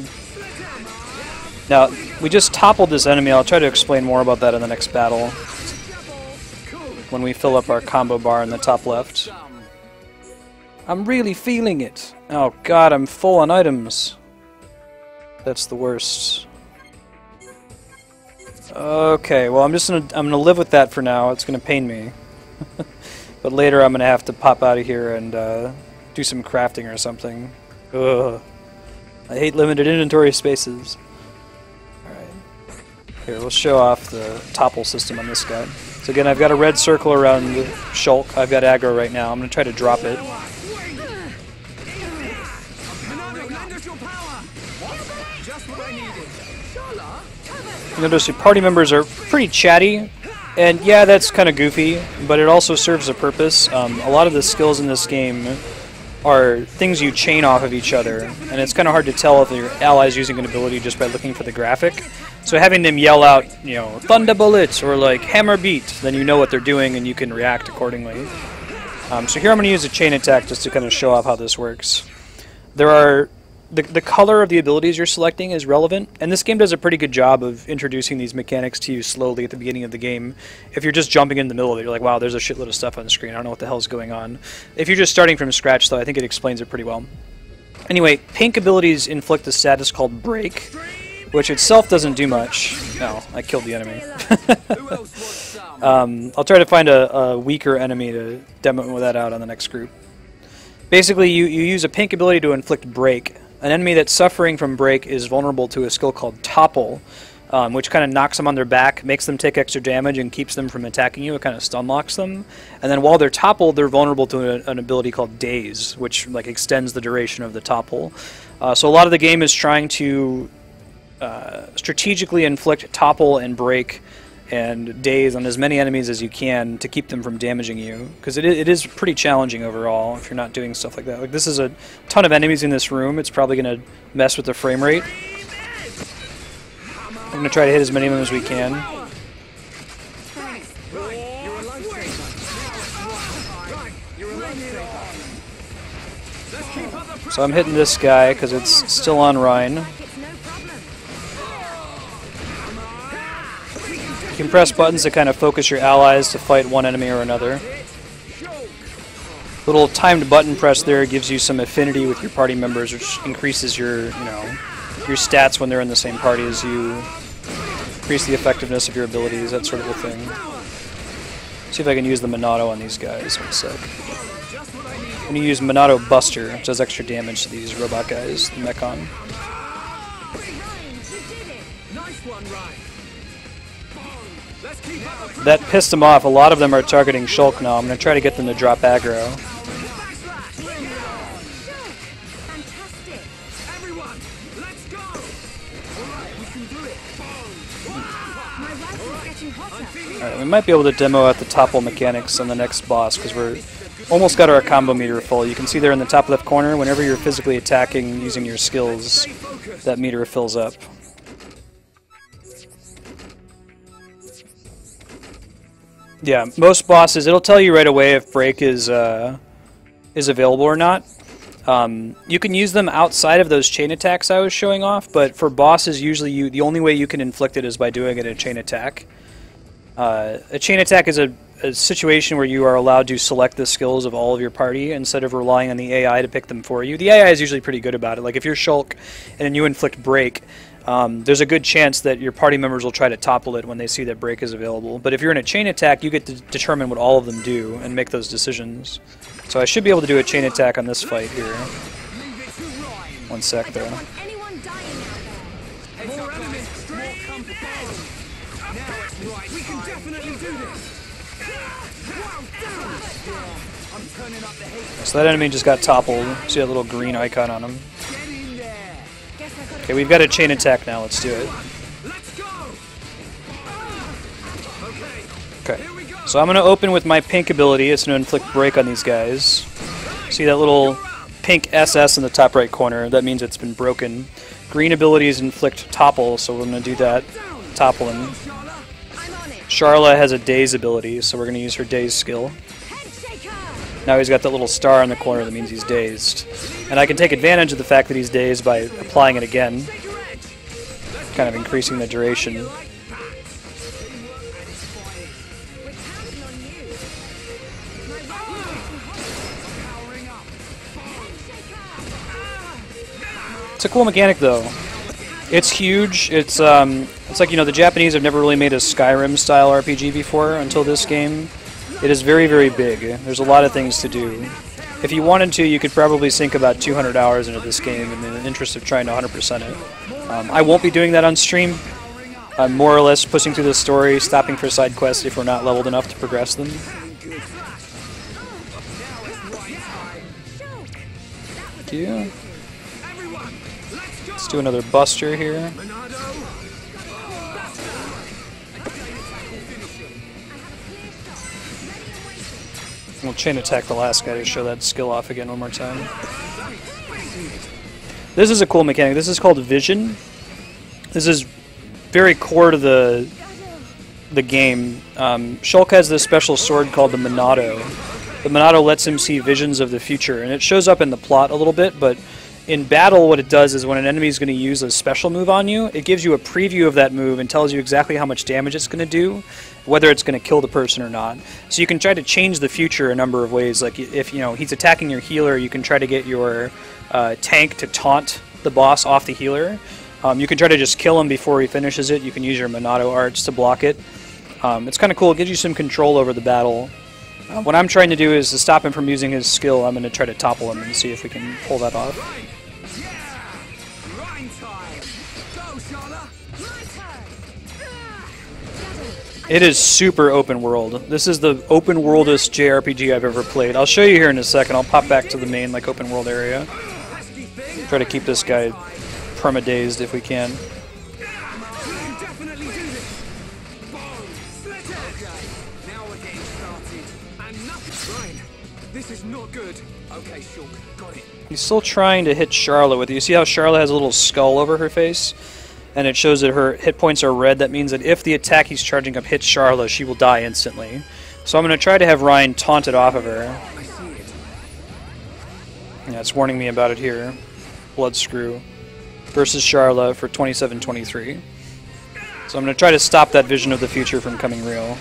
Now, we just toppled this enemy. I'll try to explain more about that in the next battle, when we fill up our combo bar in the top left. I'm really feeling it. Oh god, I'm full on items. That's the worst. Okay, well I'm gonna live with that for now. It's gonna pain me. But later I'm gonna have to pop out of here and do some crafting or something. Ugh. I hate limited inventory spaces. Alright. Here, we'll show off the topple system on this guy. So again, I've got a red circle around the Shulk. I've got aggro right now. I'm gonna try to drop it. Notice your party members are pretty chatty. And yeah, that's kind of goofy, but it also serves a purpose. A lot of the skills in this game are things you chain off of each other, and it's kind of hard to tell if your ally's using an ability just by looking for the graphic. So having them yell out, Thunder Bullets or like Hammer Beat, then you know what they're doing and you can react accordingly. So here I'm going to use a chain attack just to kind of show off how this works. There are the color of the abilities you're selecting is relevant, and this game does a pretty good job of introducing these mechanics to you slowly at the beginning of the game. If you're just jumping in the middle of it, you're like, wow, there's a shitload of stuff on the screen, I don't know what the hell's going on. If you're just starting from scratch, though, I think it explains it pretty well. Anyway, pink abilities inflict a status called Break, which itself doesn't do much. No, I killed the enemy. I'll try to find a weaker enemy to demo that out on the next group. Basically, you use a pink ability to inflict Break. An enemy that's suffering from Break is vulnerable to a skill called Topple, which kind of knocks them on their back, makes them take extra damage, and keeps them from attacking you. It kind of stun locks them. And then while they're toppled, they're vulnerable to an ability called Daze, which like extends the duration of the topple. So a lot of the game is trying to strategically inflict Topple and Break and Daze on as many enemies as you can to keep them from damaging you, because it is pretty challenging overall if you're not doing stuff like that. Like, this is a ton of enemies in this room. It's probably going to mess with the frame rate. I'm going to try to hit as many of them as we can. So I'm hitting this guy because it's still on Rhine. You can press buttons to kind of focus your allies to fight one enemy or another. Little timed button press there gives you some affinity with your party members, which increases your, your stats when they're in the same party as you, increase the effectiveness of your abilities, that sort of a thing. See if I can use the Monado on these guys. One sec. I'm going to use Monado Buster, which does extra damage to these robot guys, the Mechon. That pissed them off. A lot of them are targeting Shulk now. I'm going to try to get them to drop aggro. Alright, we might be able to demo out the topple mechanics on the next boss, because we're almost got our combo meter full. You can see there in the top left corner, whenever you're physically attacking using your skills, that meter fills up. Yeah, most bosses, it'll tell you right away if break is available or not. You can use them outside of those chain attacks I was showing off, but for bosses, usually the only way you can inflict it is by doing it in a chain attack. A chain attack is a situation where you are allowed to select the skills of all of your party instead of relying on the AI to pick them for you. The AI is usually pretty good about it. Like if you're Shulk and then you inflict break, there's a good chance that your party members will try to topple it when they see that break is available. But if you're in a chain attack, you get to determine what all of them do and make those decisions. So I should be able to do a chain attack on this fight here. One sec though. So that enemy just got toppled. See that little green icon on him. Okay, we've got a chain attack now. Let's do it. Okay, so I'm going to open with my pink ability. It's going to inflict break on these guys. See that little pink SS in the top right corner? That means it's been broken. Green ability is inflict topple, so we're going to do that. Topple him. Charla has a daze ability, so we're going to use her daze skill. Now he's got that little star in the corner that means he's dazed. And I can take advantage of the fact that he's dazed by applying it again. Kind of increasing the duration. It's a cool mechanic though. It's huge. It's like, you know, the Japanese have never really made a Skyrim style RPG before until this game. It is very, very big. There's a lot of things to do. If you wanted to, you could probably sink about 200 hours into this game in the interest of trying to 100% it. I won't be doing that on stream. I'm more or less pushing through the story, stopping for side quests if we're not leveled enough to progress them. Thank you. Let's do another Buster here. We'll chain attack the last guy to show that skill off again one more time. This is a cool mechanic. This is called Vision. This is very core to the game. Shulk has this special sword called the Monado. The Monado lets him see visions of the future, and it shows up in the plot a little bit, but in battle what it does is when an enemy is going to use a special move on you, it gives you a preview of that move and tells you exactly how much damage it's going to do, whether it's going to kill the person or not. So you can try to change the future a number of ways. Like if he's attacking your healer, you can try to get your tank to taunt the boss off the healer. You can try to just kill him before he finishes it. You can use your Monado arts to block it. It's kind of cool. It gives you some control over the battle. What I'm trying to do is to stop him from using his skill. I'm going to try to topple him and see if we can pull that off. It is super open world. This is the open worldest JRPG I've ever played. I'll show you here in a second. I'll pop back to the main open world area. Try to keep this guy perma-dazed if we can. He's still trying to hit Charla with it. You see how Charla has a little skull over her face? And it shows that her hit points are red. That means that if the attack he's charging up hits Charla, she will die instantly. So I'm going to try to have Ryan taunt it off of her. Yeah, it's warning me about it here. Blood Screw versus Charla for 27-23. So I'm going to try to stop that vision of the future from coming real.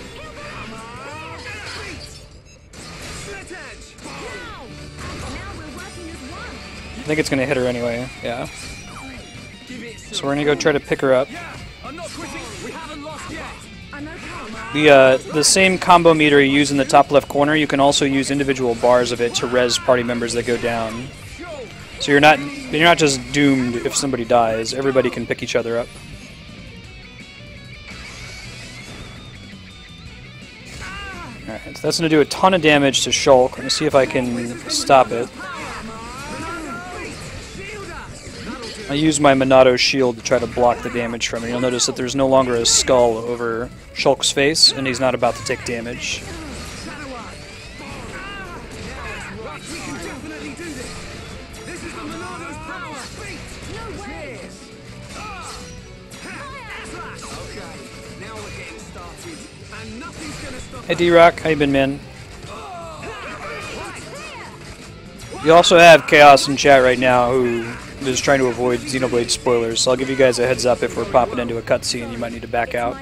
I think it's going to hit her anyway, yeah. So we're gonna go try to pick her up. The same combo meter you use in the top left corner, you can also use individual bars of it to res party members that go down. So you're not just doomed if somebody dies. Everybody can pick each other up. Alright, so that's going to do a ton of damage to Shulk. Let me see if I can stop it. I use my Monado shield to try to block the damage from it. You'll notice that there's no longer a skull over Shulk's face, and he's not about to take damage. Hey D-Rock, how you been, man? You also have Chaos in chat right now who is trying to avoid Xenoblade spoilers, so I'll give you guys a heads up if we're popping into a cutscene, you might need to back out.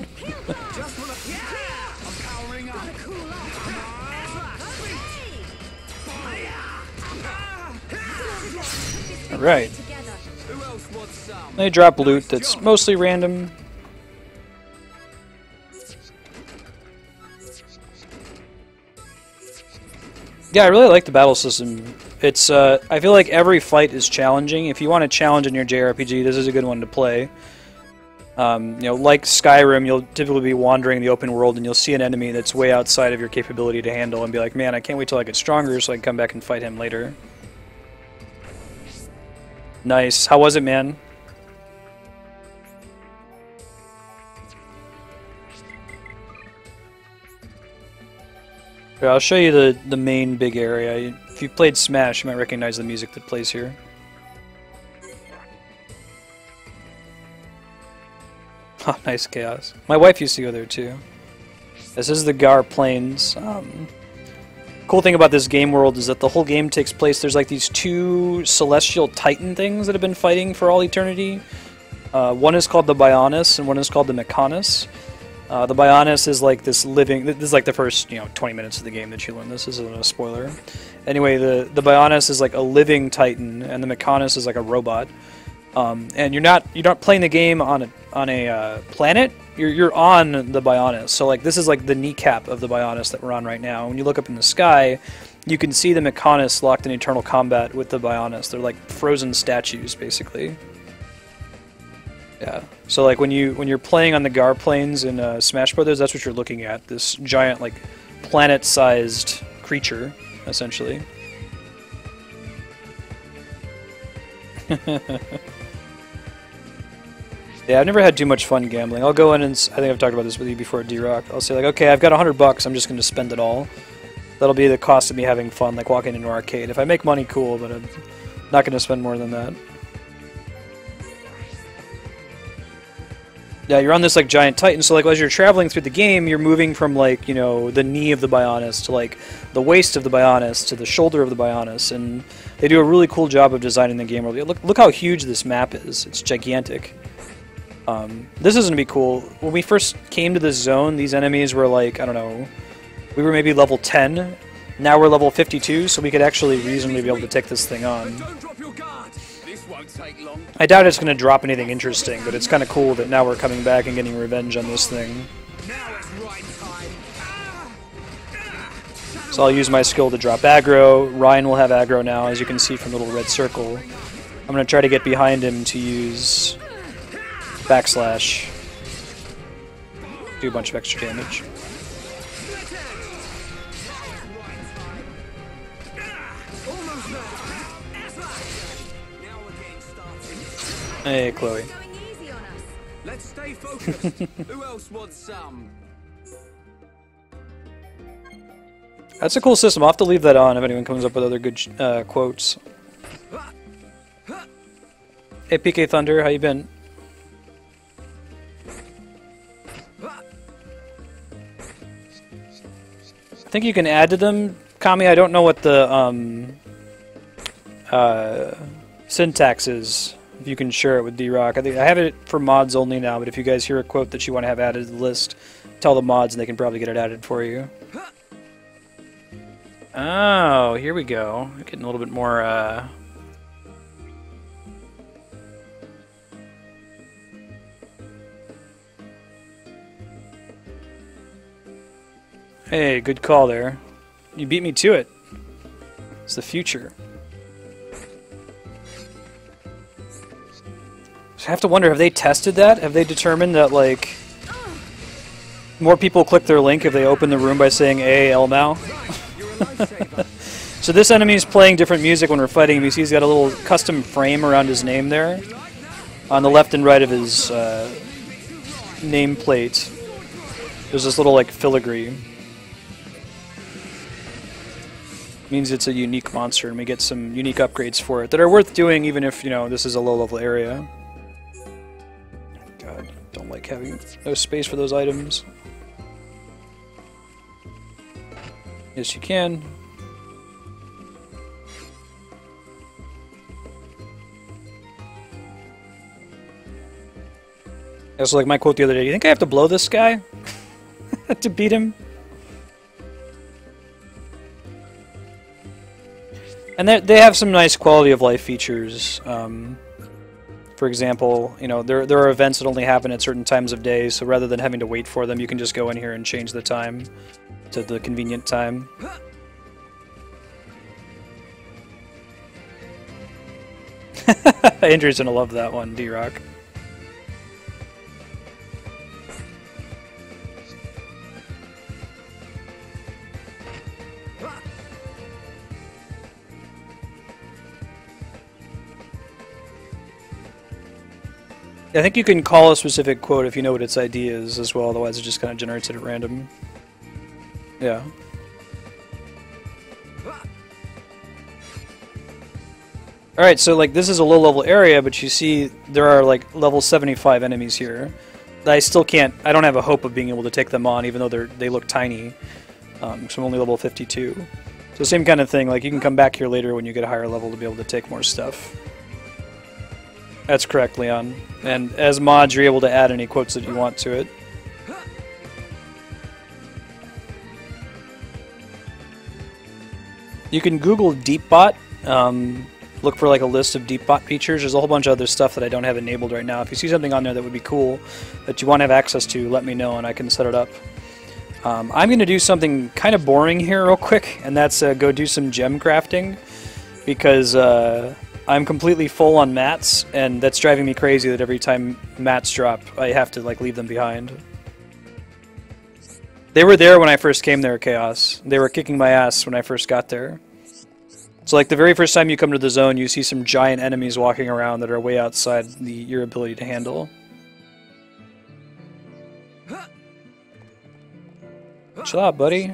Alright. They drop loot that's mostly random. Yeah, I really like the battle system. It's, I feel like every fight is challenging. If you want a challenge in your JRPG, this is a good one to play. You know, like Skyrim, you'll typically be wandering the open world and you'll see an enemy that's way outside of your capability to handle and be like, man, I can't wait till I get stronger so I can come back and fight him later. Nice. How was it, man? Here, I'll show you the main big area. If you've played Smash, you might recognize the music that plays here. Oh, nice Chaos. My wife used to go there too. This is the Gar Plains. Cool thing about this game world is that the whole game takes place, there's like these two celestial titan things that have been fighting for all eternity. One is called the Bionis and one is called the Mechanis. The Bionis is like this living... This is like the first, 20 minutes of the game that you learn. This isn't a spoiler. Anyway, the Bionis is like a living titan, and the Mechanis is like a robot. And you're not playing the game on a planet. You're on the Bionis. So like this is like the kneecap of the Bionis that we're on right now. When you look up in the sky, you can see the Mechanis locked in eternal combat with the Bionis. They're like frozen statues, basically. Yeah. So like when you're playing on the Gar Plains in Smash Brothers, that's what you're looking at. This giant like planet-sized creature, essentially. Yeah, I've never had too much fun gambling. I'll go in and I think I've talked about this with you before, D-Rock. I'll say like, okay, I've got $100. I'm just going to spend it all. That'll be the cost of me having fun, like walking into an arcade. If I make money, cool, but I'm not going to spend more than that. Yeah, you're on this like giant titan, so like as you're traveling through the game, you're moving from like, the knee of the Bionis to like the waist of the Bionis to the shoulder of the Bionis, and they do a really cool job of designing the game. Look how huge this map is. It's gigantic. This is going to be cool. When we first came to this zone, these enemies were like, I don't know, we were maybe level 10. Now we're level 52, so we could actually reasonably be able to take this thing on. I doubt it's going to drop anything interesting, but it's kind of cool that now we're coming back and getting revenge on this thing. So I'll use my skill to drop aggro. Ryan will have aggro now, as you can see from the little red circle. I'm going to try to get behind him to use backslash. Do a bunch of extra damage. Hey, Chloe. Let's stay focused. Who else wants some? That's a cool system. I'll have to leave that on if anyone comes up with other good quotes. Hey, PK Thunder, how you been? I think you can add to them. Kami, I don't know what the syntax is. If you can share it with D-Rock. I have it for mods only now, but if you guys hear a quote that you want to have added to the list, tell the mods and they can probably get it added for you. Oh, here we go. Getting a little bit more, Hey, good call there. You beat me to it. It's the future. So I have to wonder, have they tested that? Have they determined that, like, more people click their link if they open the room by saying AAL now? So this enemy is playing different music when we're fighting him. You see he's got a little custom frame around his name there. On the left and right of his nameplate, there's this little, like, filigree. Means it's a unique monster, and we get some unique upgrades for it that are worth doing even if, you know, this is a low-level area. God, don't like having no space for those items. Yes, you can. That's like my quote the other day. You think I have to blow this guy to beat him? And they have some nice quality of life features. For example, you know, there are events that only happen at certain times of day, so rather than having to wait for them, you can just go in here and change the time to the convenient time. Andrew's gonna love that one, D-Rock. I think you can call a specific quote if you know what its ID is as well, otherwise it just kind of generates it at random. Yeah. Alright, so like this is a low-level area, but you see there are like level 75 enemies here. I still can't, I don't have a hope of being able to take them on, even though they look tiny. So I'm only level 52. So same kind of thing, like you can come back here later when you get a higher level to be able to take more stuff. That's correct, Leon. And as mods, you're able to add any quotes that you want to it. You can Google Deepbot, look for like a list of Deepbot features. There's a whole bunch of other stuff that I don't have enabled right now. If you see something on there that would be cool, that you want to have access to, let me know and I can set it up. I'm going to do something kind of boring here real quick, and that's go do some gem crafting, because I'm completely full on mats, and that's driving me crazy that every time mats drop, I have to like leave them behind. They were there when I first came there, Chaos. They were kicking my ass when I first got there. So like the very first time you come to the zone, you see some giant enemies walking around that are way outside your ability to handle. Chill out, buddy.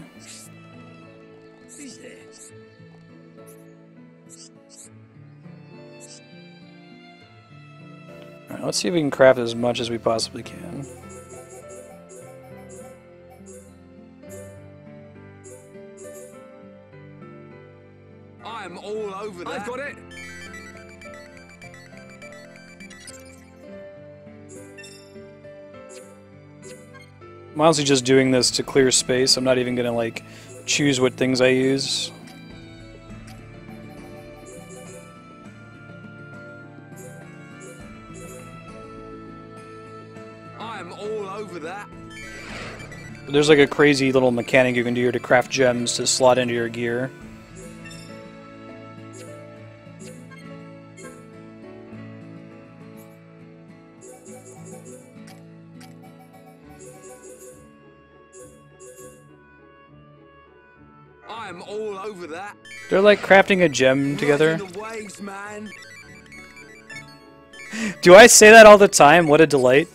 Alright, let's see if we can craft as much as we possibly can. I'm all over that. I've got it. I'm honestly just doing this to clear space. I'm not even gonna like choose what things I use. I'm all over that. There's like a crazy little mechanic you can do here to craft gems to slot into your gear. I'm all over that. They're like crafting a gem together. Riding the waves, man. Do I say that all the time? What a delight.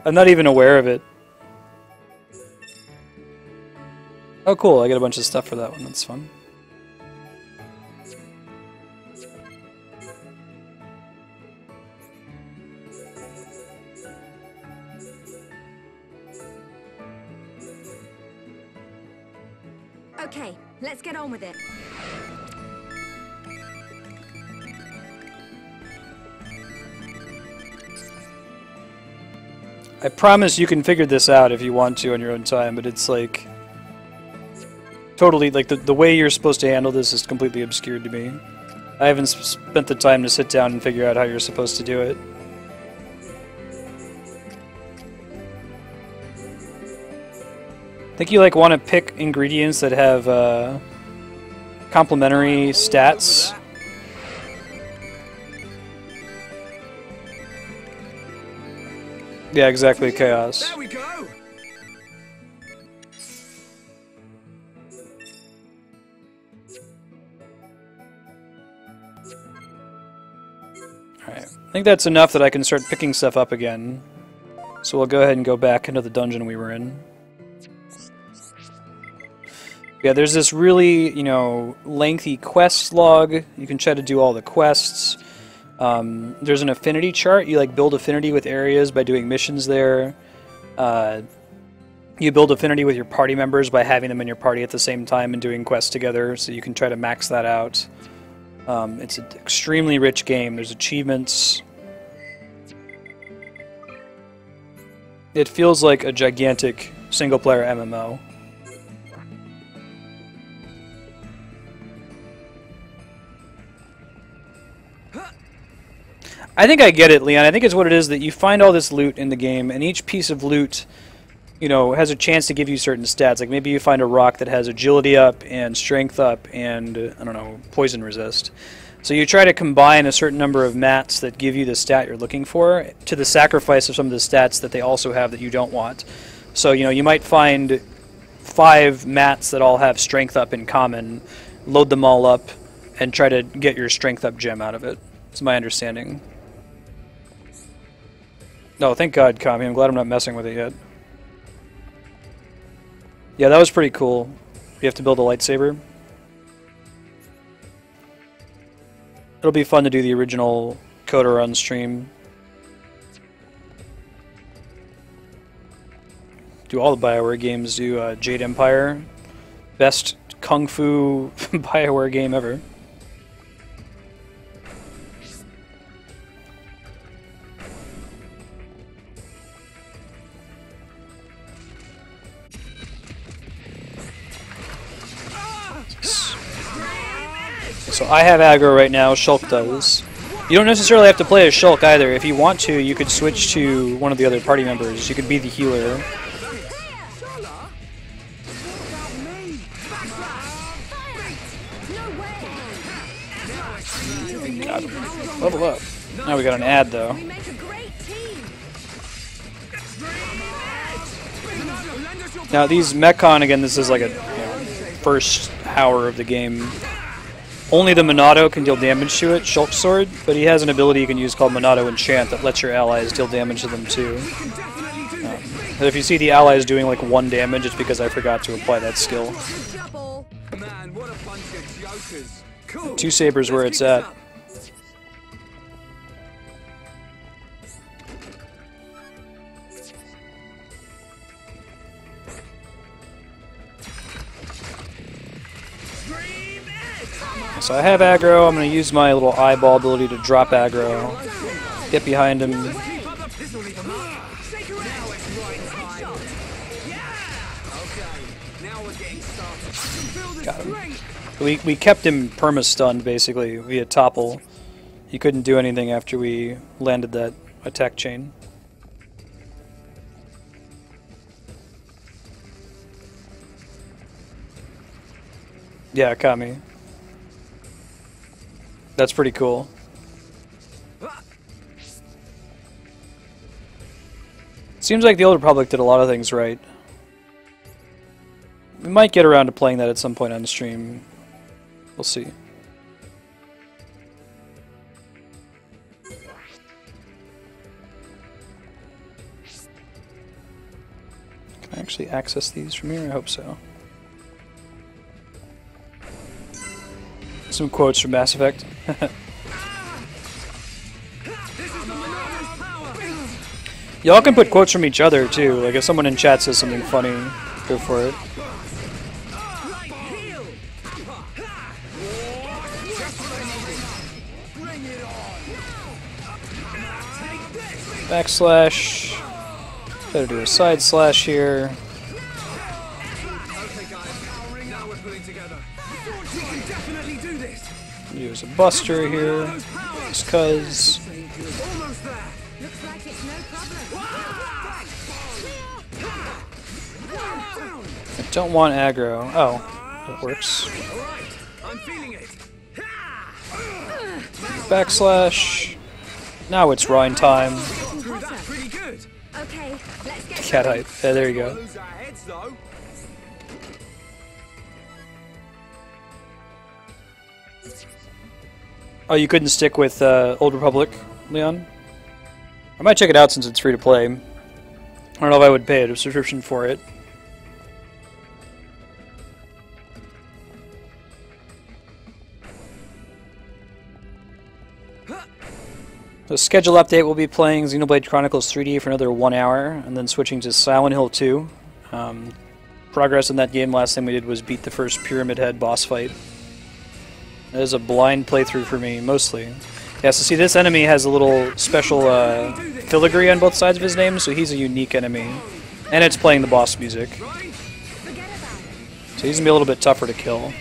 I'm not even aware of it. Oh cool, I get a bunch of stuff for that one, that's fun. Okay, let's get on with it. I promise you can figure this out if you want to on your own time, but it's like... totally, like, the way you're supposed to handle this is completely obscured to me. I haven't spent the time to sit down and figure out how you're supposed to do it. think you like want to pick ingredients that have complementary stats. Yeah, exactly, chaos. There we go. Alright, I think that's enough that I can start picking stuff up again. So we'll go ahead and go back into the dungeon we were in. Yeah, there's this really, you know, lengthy quest log. You can try to do all the quests. There's an affinity chart. You like build affinity with areas by doing missions there. You build affinity with your party members by having them in your party at the same time and doing quests together, so you can try to max that out. It's an extremely rich game. There's achievements. It feels like a gigantic single-player MMO. I think I get it, Leon. I think it's what it is that you find all this loot in the game, and each piece of loot, you know, has a chance to give you certain stats. Like maybe you find a rock that has agility up and strength up and, I don't know, poison resist. So you try to combine a certain number of mats that give you the stat you're looking for to the sacrifice of some of the stats that they also have that you don't want. So, you know, you might find 5 mats that all have strength up in common, load them all up, and try to get your strength up gem out of it. It's my understanding. No, thank God, Kami. I'm glad I'm not messing with it yet. Yeah, that was pretty cool. You have to build a lightsaber. It'll be fun to do the original Coda Run stream. Do all the BioWare games. Do Jade Empire. Best Kung Fu BioWare game ever. So I have aggro right now, Shulk does. You don't necessarily have to play as Shulk either. If you want to, you could switch to one of the other party members. You could be the healer. Got him. Level up. Now we got an ad though. Now these Mechon, again, this is like a first hour of the game. Only the Monado can deal damage to it, Shulk Sword, but he has an ability you can use called Monado Enchant that lets your allies deal damage to them too. But if you see the allies doing like 1 damage, it's because I forgot to apply that skill. 2 sabers where it's at. So I have aggro, I'm going to use my little eyeball ability to drop aggro. Get behind him. Got him. We kept him perma-stunned, basically, via topple. He couldn't do anything after we landed that attack chain. Yeah, Kami. That's pretty cool. Seems like the Old Republic did a lot of things right. We might get around to playing that at some point on stream. We'll see. Can I actually access these from here? I hope so. Some quotes from Mass Effect. Y'all can put quotes from each other too. Like if someone in chat says something funny, go for it. Backslash. Better do a side slash here. Use a buster here, just cuz. I don't want aggro. Oh, that works. Alright, I'm feeling it. Backslash. Now it's Rhine time. Through that pretty good. Okay, let's get Cat height. Yeah, there you go. Lose our heads though. Oh, you couldn't stick with Old Republic, Leon? I might check it out since it's free to play. I don't know if I would pay a subscription for it. The schedule update will be playing Xenoblade Chronicles 3D for another 1 hour, and then switching to Silent Hill 2. Progress in that game, last thing we did was beat the first Pyramid Head boss fight. That is a blind playthrough for me, mostly. Yeah, so see, this enemy has a little special filigree on both sides of his name, so he's a unique enemy. And it's playing the boss music. So he's going to be a little bit tougher to kill.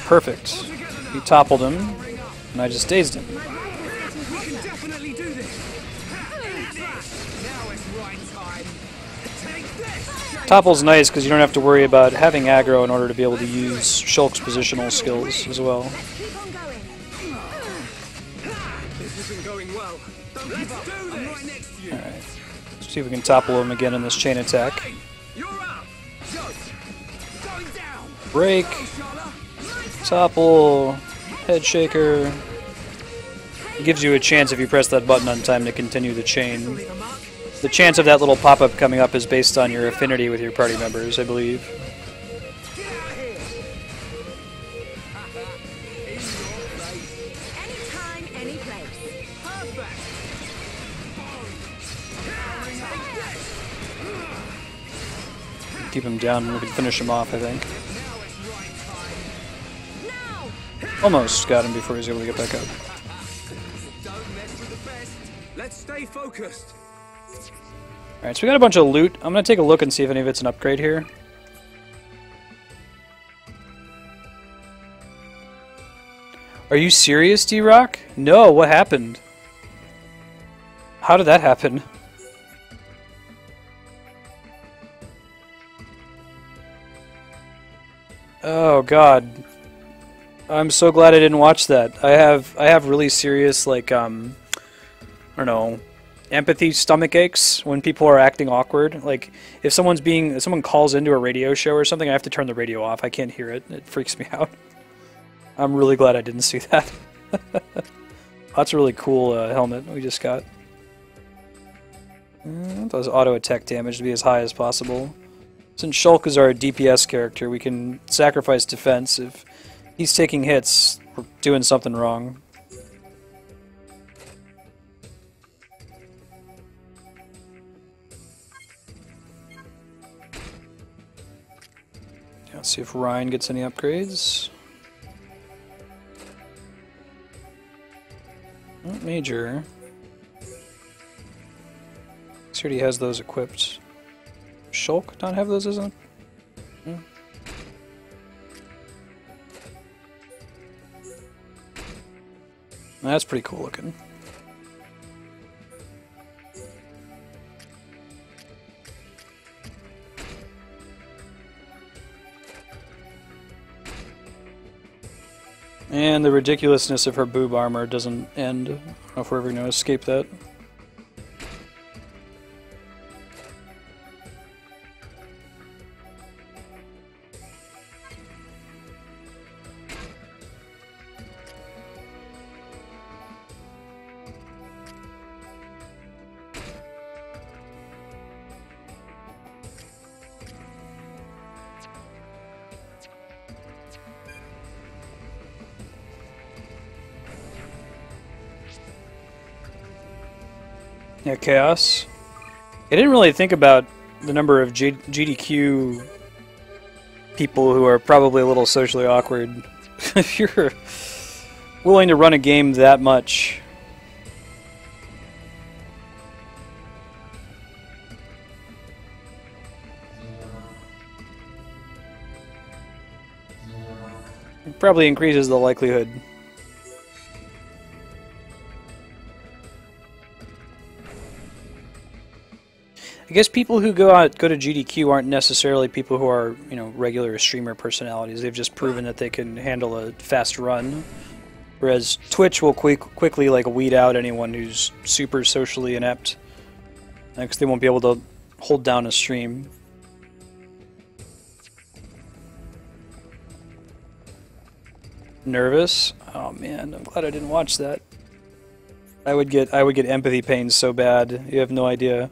Perfect. He toppled him, and I just dazed him. Topple's nice because you don't have to worry about having aggro in order to be able to use Shulk's positional skills as well. This isn't going well. Don't give up. I'm right next to you. Alright. Let's see if we can topple him again in this chain attack. Hey, you're up. Going down. Break. Topple. Head shaker. It gives you a chance if you press that button on time to continue the chain. The chance of that little pop-up coming up is based on your affinity with your party members, I believe. anytime, any place. Keep him down and we can finish him off, I think. Almost got him before he was able to get back up. Don't mess with the best. Let's stay focused. Alright, so we got a bunch of loot. I'm going to take a look and see if any of it's an upgrade here. Are you serious, D-Rock? No, what happened? How did that happen? Oh god. I'm so glad I didn't watch that. I have really serious, like, I don't know, empathy stomach aches when people are acting awkward. Like, if someone calls into a radio show or something, I have to turn the radio off. I can't hear it. It freaks me out. I'm really glad I didn't see that. That's a really cool helmet we just got. Those auto attack damage to be as high as possible. Since Shulk is our DPS character, we can sacrifice defense. If he's taking hits, we're doing something wrong. Let's see if Ryan gets any upgrades. Not major. He already has those equipped. Shulk not have those, isn't it? That's pretty cool looking. And the ridiculousness of her boob armor doesn't end. I don't know if we're ever going to escape that. Yeah, Chaos. I didn't really think about the number of GDQ people who are probably a little socially awkward. If you're willing to run a game that much. It probably increases the likelihood guess people who go to GDQ aren't necessarily people who are, you know, regular streamer personalities. They've just proven that they can handle a fast run. Whereas Twitch will quickly like weed out anyone who's super socially inept, because they won't be able to hold down a stream. Nervous? Oh man, I'm glad I didn't watch that. I would get empathy pains so bad. You have no idea.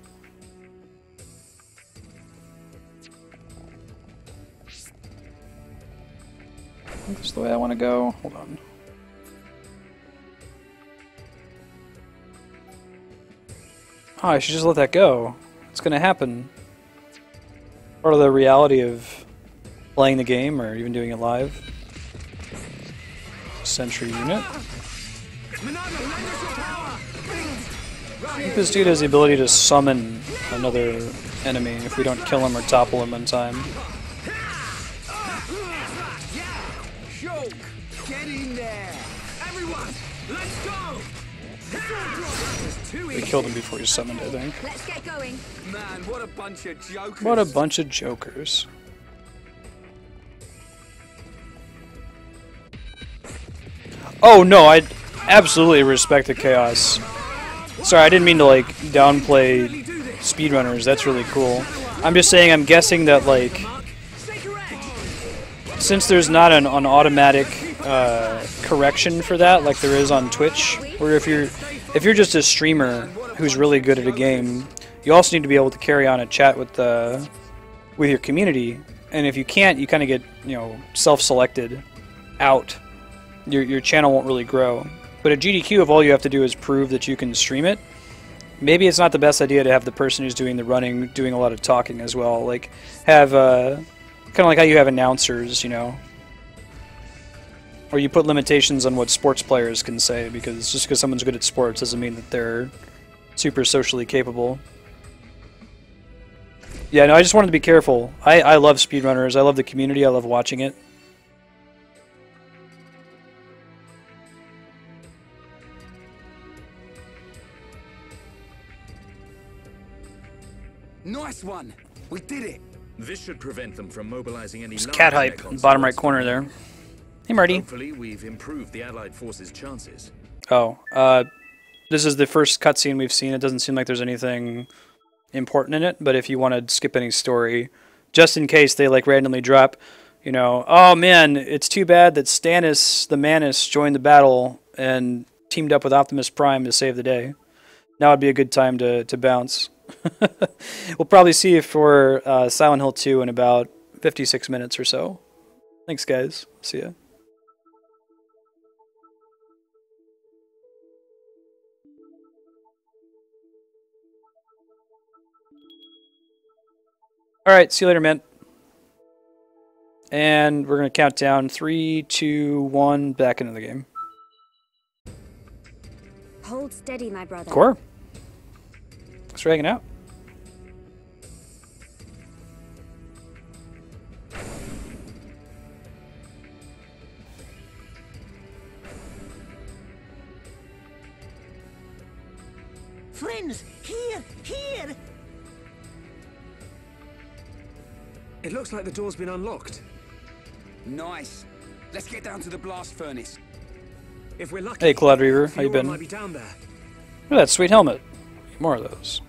This is the way I want to go. Hold on. Oh, I should just let that go. It's gonna happen. Part of the reality of playing the game or even doing it live. Sentry unit. I think this dude has the ability to summon another enemy if we don't kill him or topple him in time. Get in there! Everyone, let's go! We killed him before he summoned, I think. Let's get going. Man, what a bunch of jokers! What a bunch of jokers. Oh no, I absolutely respect the chaos. Sorry, I didn't mean to like downplay speedrunners. That's really cool. I'm just saying, I'm guessing that like, since there's not an automatic correction for that, like there is on Twitch, where if you're just a streamer who's really good at a game, you also need to be able to carry on a chat with your community. And if you can't, you kind of get, you know, self-selected out. Your channel won't really grow. But at GDQ, if all you have to do is prove that you can stream it, maybe it's not the best idea to have the person who's doing the running doing a lot of talking as well. Like, have kind of like how you have announcers, you know, or you put limitations on what sports players can say, because just because someone's good at sports doesn't mean that they're super socially capable. Yeah, no, I just wanted to be careful. I love speedrunners. I love the community. I love watching it. Nice one! We did it! This should prevent them from mobilizing any. There's cat hype in the bottom right corner there. Hey, Marty. Hopefully, we've improved the Allied forces' chances. Oh, this is the first cutscene we've seen. It doesn't seem like there's anything important in it, but if you want to skip any story, just in case they like randomly drop, you know, oh man, it's too bad that Stannis the Manus joined the battle and teamed up with Optimus Prime to save the day. Now would be a good time to bounce. We'll probably see you for Silent Hill 2 in about 56 minutes or so. Thanks, guys. See ya. Alright, see you later, man. And we're going to count down 3, 2, 1, back into the game. Hold steady, my brother. Core. Thanks for hanging out. Friends, here! It looks like the door's been unlocked. Nice. Let's get down to the blast furnace. If we're lucky. Hey, Cloud Reaver, how you been? Might be down there. Look at that sweet helmet. More of those.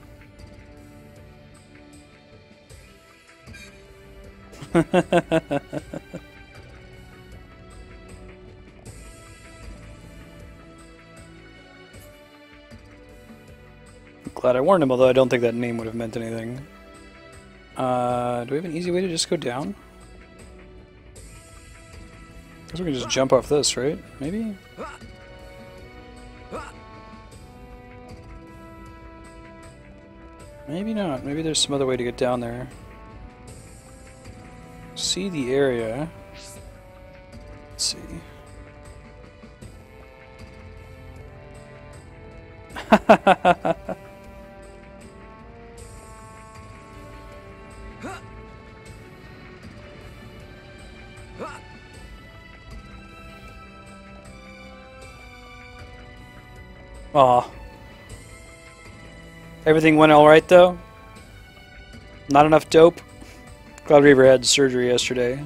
Glad I warned him, although I don't think that name would have meant anything. Do we have an easy way to just go down? I guess we can just jump off this, right? Maybe? Maybe not. Maybe there's some other way to get down there. See the area. Let's see. Aw. Everything went alright though? Not enough dope. Cloud Reaver had surgery yesterday.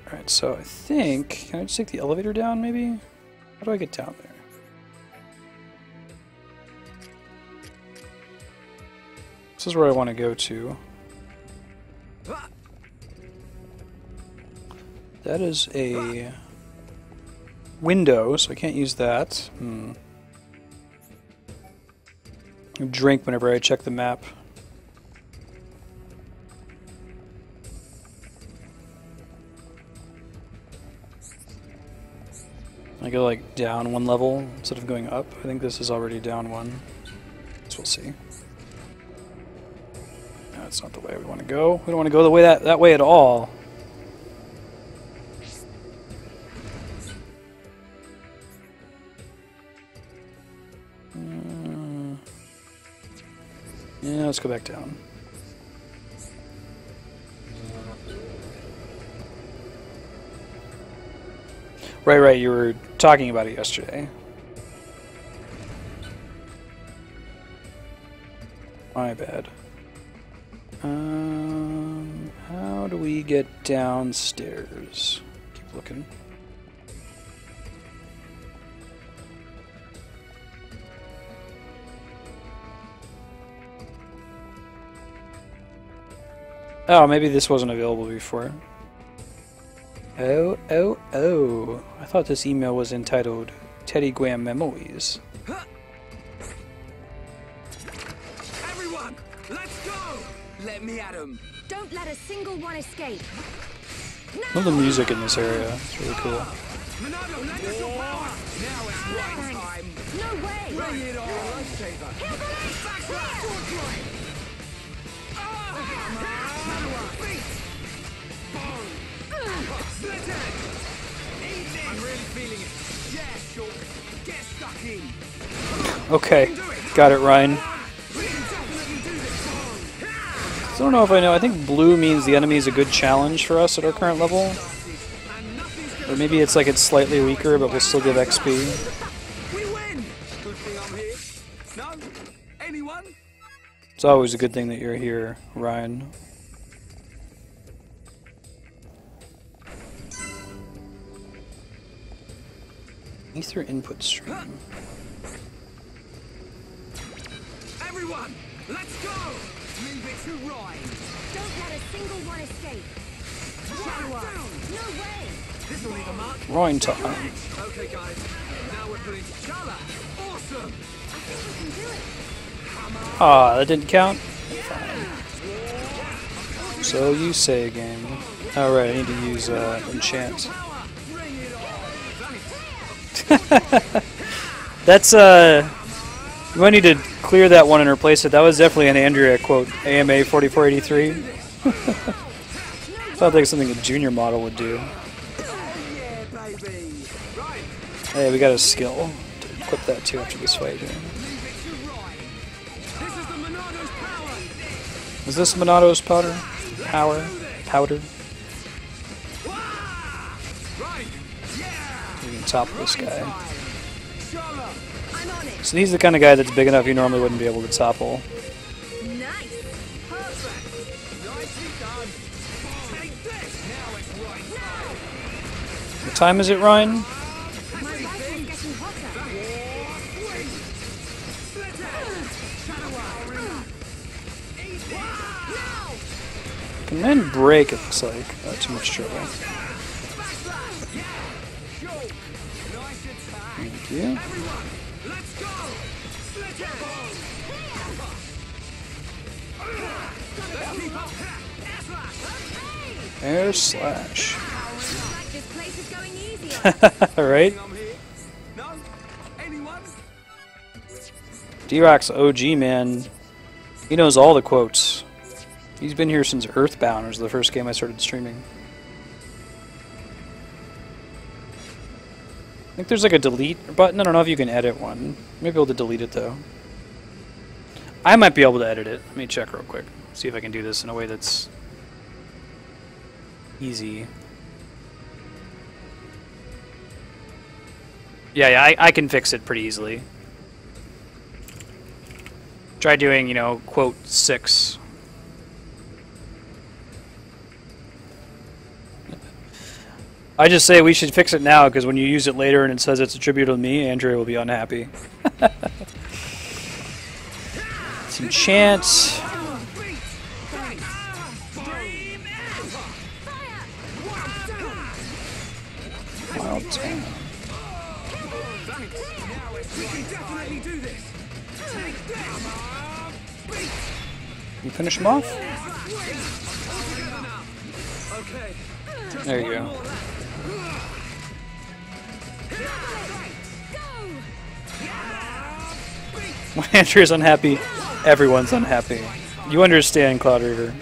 Alright, so I think... Can I just take the elevator down, maybe? How do I get down there? This is where I want to go to. That is a window, so I can't use that. I drink whenever I check the map. I go like down one level instead of going up. I think this is already down one. So we'll see. No, that's not the way we want to go. We don't want to go the way that way at all. Yeah, let's go back down. Right, you were talking about it yesterday. My bad. How do we get downstairs? Keep looking. Oh, maybe this wasn't available before. Oh. I thought this email was entitled Teddy Graham Memories. Everyone, let's go! Let me at him. Don't let a single one escape. I love the music in this area. It's really cool. Monado, lend us your power! Now it's right time. No way! Bring it on! Lifesaver. Backslash! I'm really feeling it. Yeah, sure. Get stuck in. Okay, got it, Ryan. So I don't know if I know. I think blue means the enemy is a good challenge for us at our current level. Or maybe it's like it's slightly weaker, but we'll still give XP. We win. Good thing I'm here. No? Anyone? It's always a good thing that you're here, Ryan. Ether input stream. Everyone, let's go! Leave it to Ryan. Don't let a single one escape. No way! This'll leave a mark. Ryan time. Okay, guys. Now we're putting T'Challa. Awesome! I think we can do it. Ah, that didn't count? Fine. So you say, game. Alright, I need to use enchant. That's you might need to clear that one and replace it. That was definitely an Andrea quote. AMA 4483. Sounds like something a junior model would do. Hey, we got a skill to equip that too after this fight here. Is this Monato's powder? Powder? We can topple this guy. So he's the kind of guy that's big enough you normally wouldn't be able to topple. What time is it, Ryan? Command break, it looks like. Too much trouble. Thank you. Air slash. Alright. D-Rock's OG, man. He knows all the quotes. He's been here since Earthbound, which was the first game I started streaming. I think there's like a delete button. I don't know if you can edit one. Maybe able to delete it though. I might be able to edit it. Let me check real quick. See if I can do this in a way that's Easy. Yeah, I can fix it pretty easily. Try doing, you know, quote 6. I just say we should fix it now because when you use it later and it says it's attributable to me, Andrea will be unhappy. Some chance. Wild time. You finish him off? There you go. When Andrea's unhappy, everyone's unhappy. You understand, Cloud Reaver.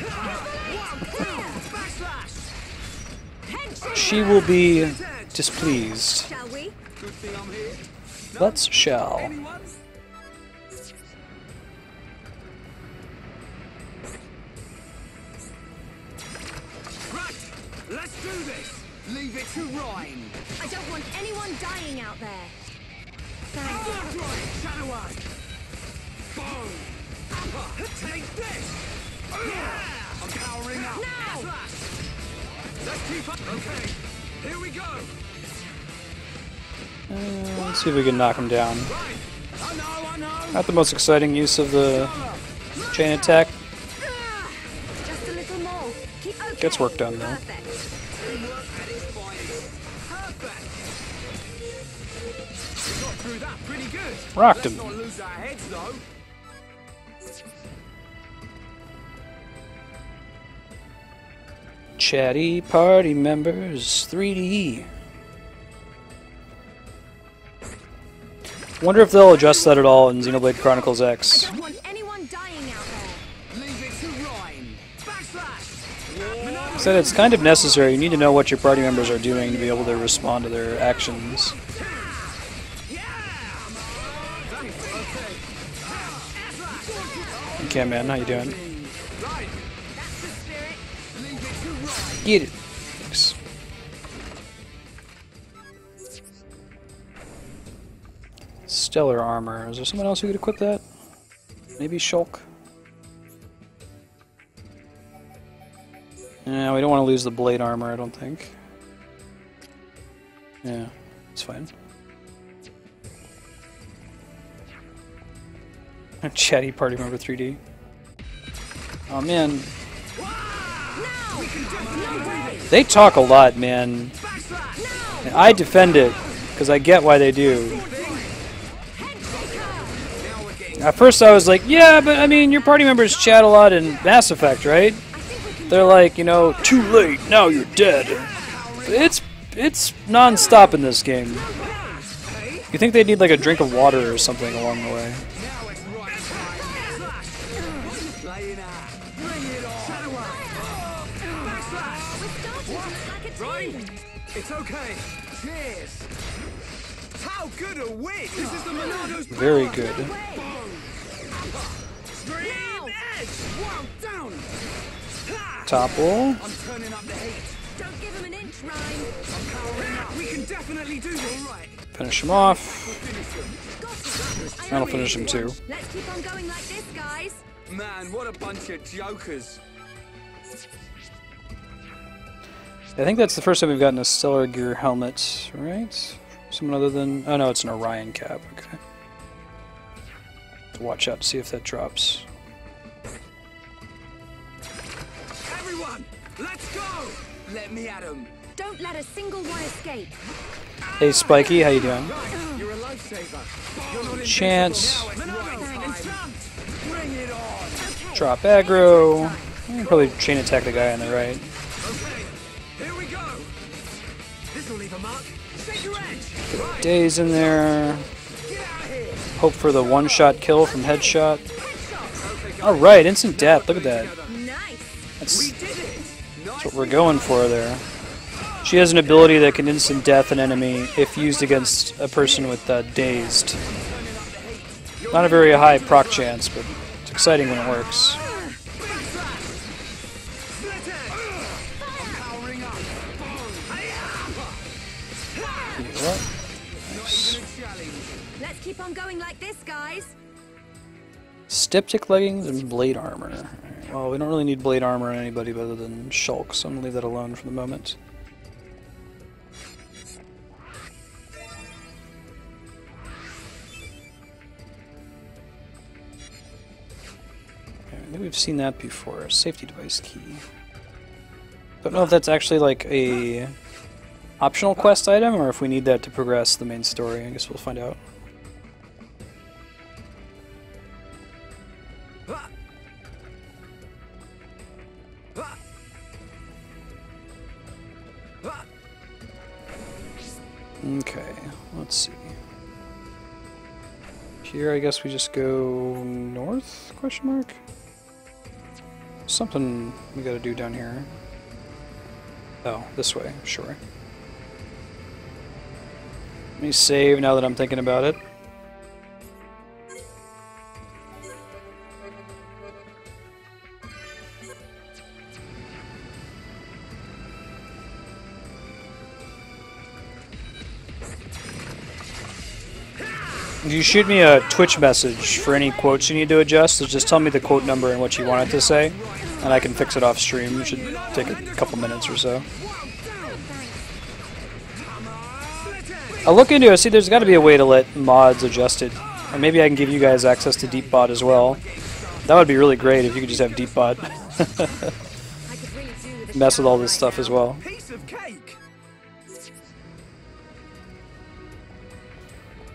She will be displeased. Shall we? Let's shall. Right, let's do this. Leave it to Ryan. I don't want anyone dying out there. Thanks. Shadow Eye. Boom. Take this. I'm powering up. Now! Let's keep up. Okay, here we go. Let's see if we can knock him down. Right. I know. Not the most exciting use of the chain attack. Just a little more. Keep okay. Gets work done, though. Perfect. Teamwork at its finest. Perfect. We got through that pretty good. Rocked him. Let's not lose our heads, though. Chatty party members 3D. Wonder if they'll adjust that at all in Xenoblade Chronicles I X. don't want anyone dying out there. Leave it to Ryan. Backslash. Said it's kind of necessary. You need to know what your party members are doing to be able to respond to their actions. Okay, man, how you doing? That's the spirit. Get it. Thanks. Stellar armor. Is there someone else who could equip that? Maybe Shulk? Yeah, we don't want to lose the blade armor, I don't think. Yeah, it's fine. Chatty party member 3D. Oh man. They talk a lot, man. And I defend it, because I get why they do. At first I was like, yeah, but I mean, your party members chat a lot in Mass Effect, right? They're like, you know, too late, now you're dead. It's non-stop in this game. You think they'd need like a drink of water or something along the way. It's okay. Cheers. How good a win! This is the Monado's Very good. Extreme edge. Wow, down. Topple. I'm turning up the heat. Don't give him an inch, Rhyme. I'm powering up. We can definitely do this. All right. Finish him off. Got it. That'll finish him too. Let's keep on going like this, guys. Man, what a bunch of jokers. I think that's the first time we've gotten a Stellar Gear helmet, right? Someone other than... Oh no, it's an Orion cap, okay. Watch out to see if that drops. Everyone, let's go. Let me at him. Don't let a single one escape. Hey Spiky, how you doing? You're a lifesaver. You're not Chance. Bring it on. Drop aggro. You can probably chain attack the guy on the right. Okay, here we go. This will leave a mark. Take your edge. Right. Daze in there. Get out of here. Hope for the one-shot kill from headshot. Alright, instant death. Look at that. Nice. That's We did it. Nice. what we're going for there. She has an ability that can instant death an enemy if used against a person with Dazed. Not a very high proc chance, but it's exciting when it works. I'm powering up. level up. Nice. Let's keep on going like this, guys. Styptic leggings and blade armor. Alright, well, we don't really need blade armor on anybody other than Shulk, so I'm gonna leave that alone for the moment. I think we've seen that before. Safety device key. Don't know if that's actually like a optional quest item or if we need that to progress the main story. I guess we'll find out. Okay, let's see. Here I guess we just go north, question mark? Something we gotta do down here. Oh, this way, sure. Let me save now that I'm thinking about it. If you shoot me a Twitch message for any quotes you need to adjust, so just tell me the quote number and what you want it to say, and I can fix it off stream. It should take a couple minutes or so. I'll look into it. See, there's got to be a way to let mods adjust it. Or maybe I can give you guys access to DeepBot as well. That would be really great if you could just have DeepBot mess with all this stuff as well.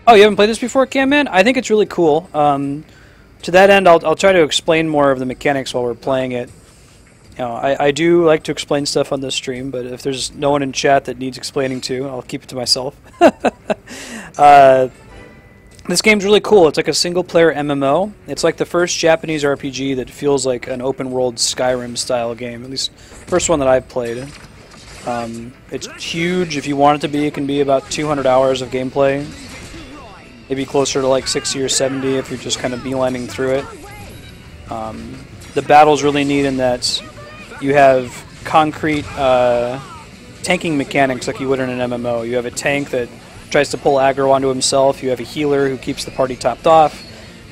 Oh, you haven't played this before, Cam Man? I think it's really cool. To that end, I'll try to explain more of the mechanics while we're playing it. You know, I do like to explain stuff on this stream, but if there's no one in chat that needs explaining to, I'll keep it to myself. This game's really cool. It's like a single-player MMO. It's like the first Japanese RPG that feels like an open-world Skyrim-style game, at least first one that I've played. It's huge. If you want it to be, it can be about 200 hours of gameplay. Maybe closer to like 60 or 70 if you're just kind of beelining through it. The battle's really neat in that you have concrete tanking mechanics like you would in an MMO. You have a tank that tries to pull aggro onto himself, you have a healer who keeps the party topped off,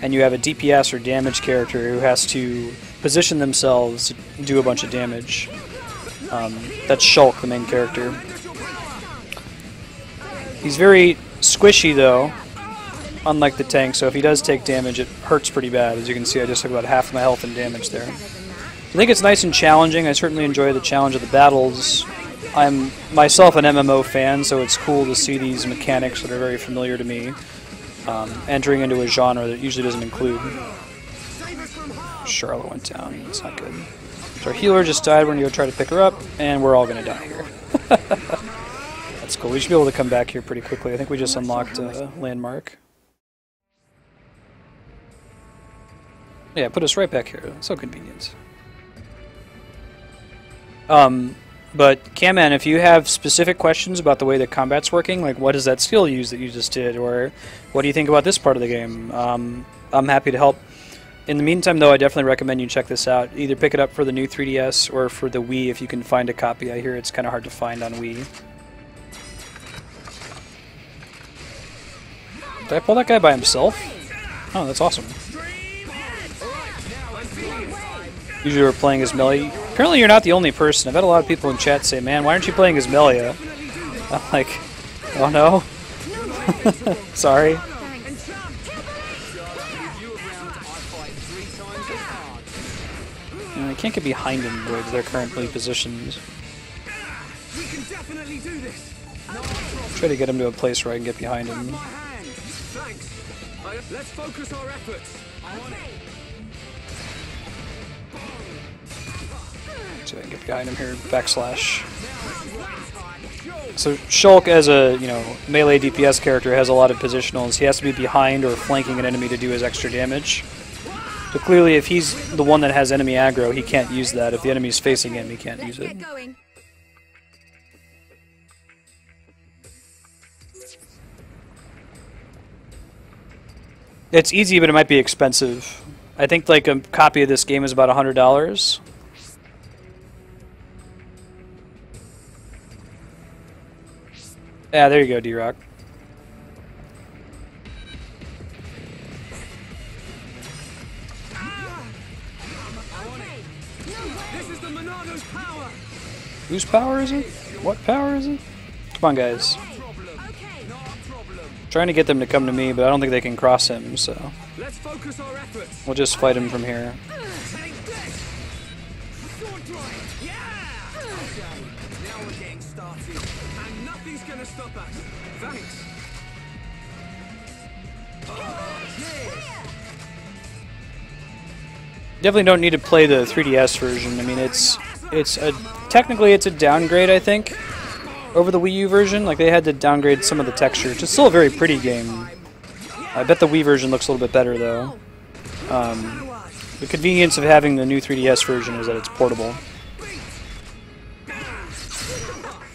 and you have a DPS or damage character who has to position themselves to do a bunch of damage. That's Shulk, the main character. He's very squishy though, unlike the tank, so if he does take damage, it hurts pretty bad. As you can see, I just took about half of my health and damage there. I think it's nice and challenging. I certainly enjoy the challenge of the battles. I'm myself an MMO fan, so it's cool to see these mechanics that are very familiar to me entering into a genre that usually doesn't include. Charlotte went down. That's not good. So our healer just died. We're going to go try to pick her up, and we're all going to die here. That's cool. We should be able to come back here pretty quickly. I think we just unlocked a landmark. Yeah, put us right back here. So convenient. But Camman, if you have specific questions about the way that combat's working, like what is that skill use that you just did, or what do you think about this part of the game, I'm happy to help. In the meantime, though, I definitely recommend you check this out. Either pick it up for the new 3DS or for the Wii if you can find a copy. I hear it's kind of hard to find on Wii. Did I pull that guy by himself? Oh, that's awesome. Usually we're playing as Melee. Apparently you're not the only person. I've had a lot of people in chat say, man, why aren't you playing as Melia? I'm like, oh no. Sorry. I can't get behind them where they're currently positioned. Try to get him to a place where I can get behind him. Let's focus our efforts. So I can get behind him here, backslash. So Shulk, as a melee DPS character, has a lot of positionals. He has to be behind or flanking an enemy to do his extra damage. So clearly, if he's the one that has enemy aggro, he can't use that. If the enemy's facing him, he can't use it. It's easy, but it might be expensive. I think like a copy of this game is about $100. Yeah, there you go, D-Rock. This is the Monado's power. Whose power is it? What power is it? Come on, guys. Trying to get them to come to me, but I don't think they can cross him, so Let's focus our efforts. we'll just fight him from here. Take this. Sword drive. Yeah. Okay. Now we're getting started, and nothing's gonna stop us. Thanks. Definitely don't need to play the 3DS version. I mean, technically it's a downgrade, I think, over the Wii U version. Like, they had to downgrade some of the texture. It's still a very pretty game. I bet the Wii version looks a little bit better, though. The convenience of having the new 3DS version is that it's portable.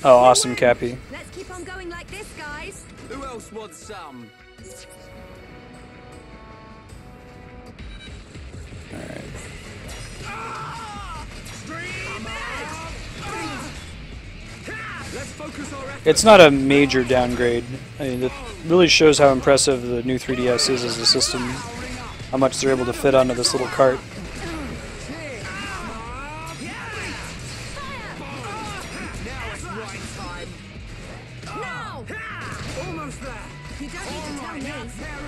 Oh, awesome, Cappy. Let's keep on going like this, guys. Who else wants some? Alright. Let's focus our efforts. It's not a major downgrade. I mean, it really shows how impressive the new 3DS is as a system. How much they're able to fit onto this little cart. Now! Almost there. You don't need to tell me. Tear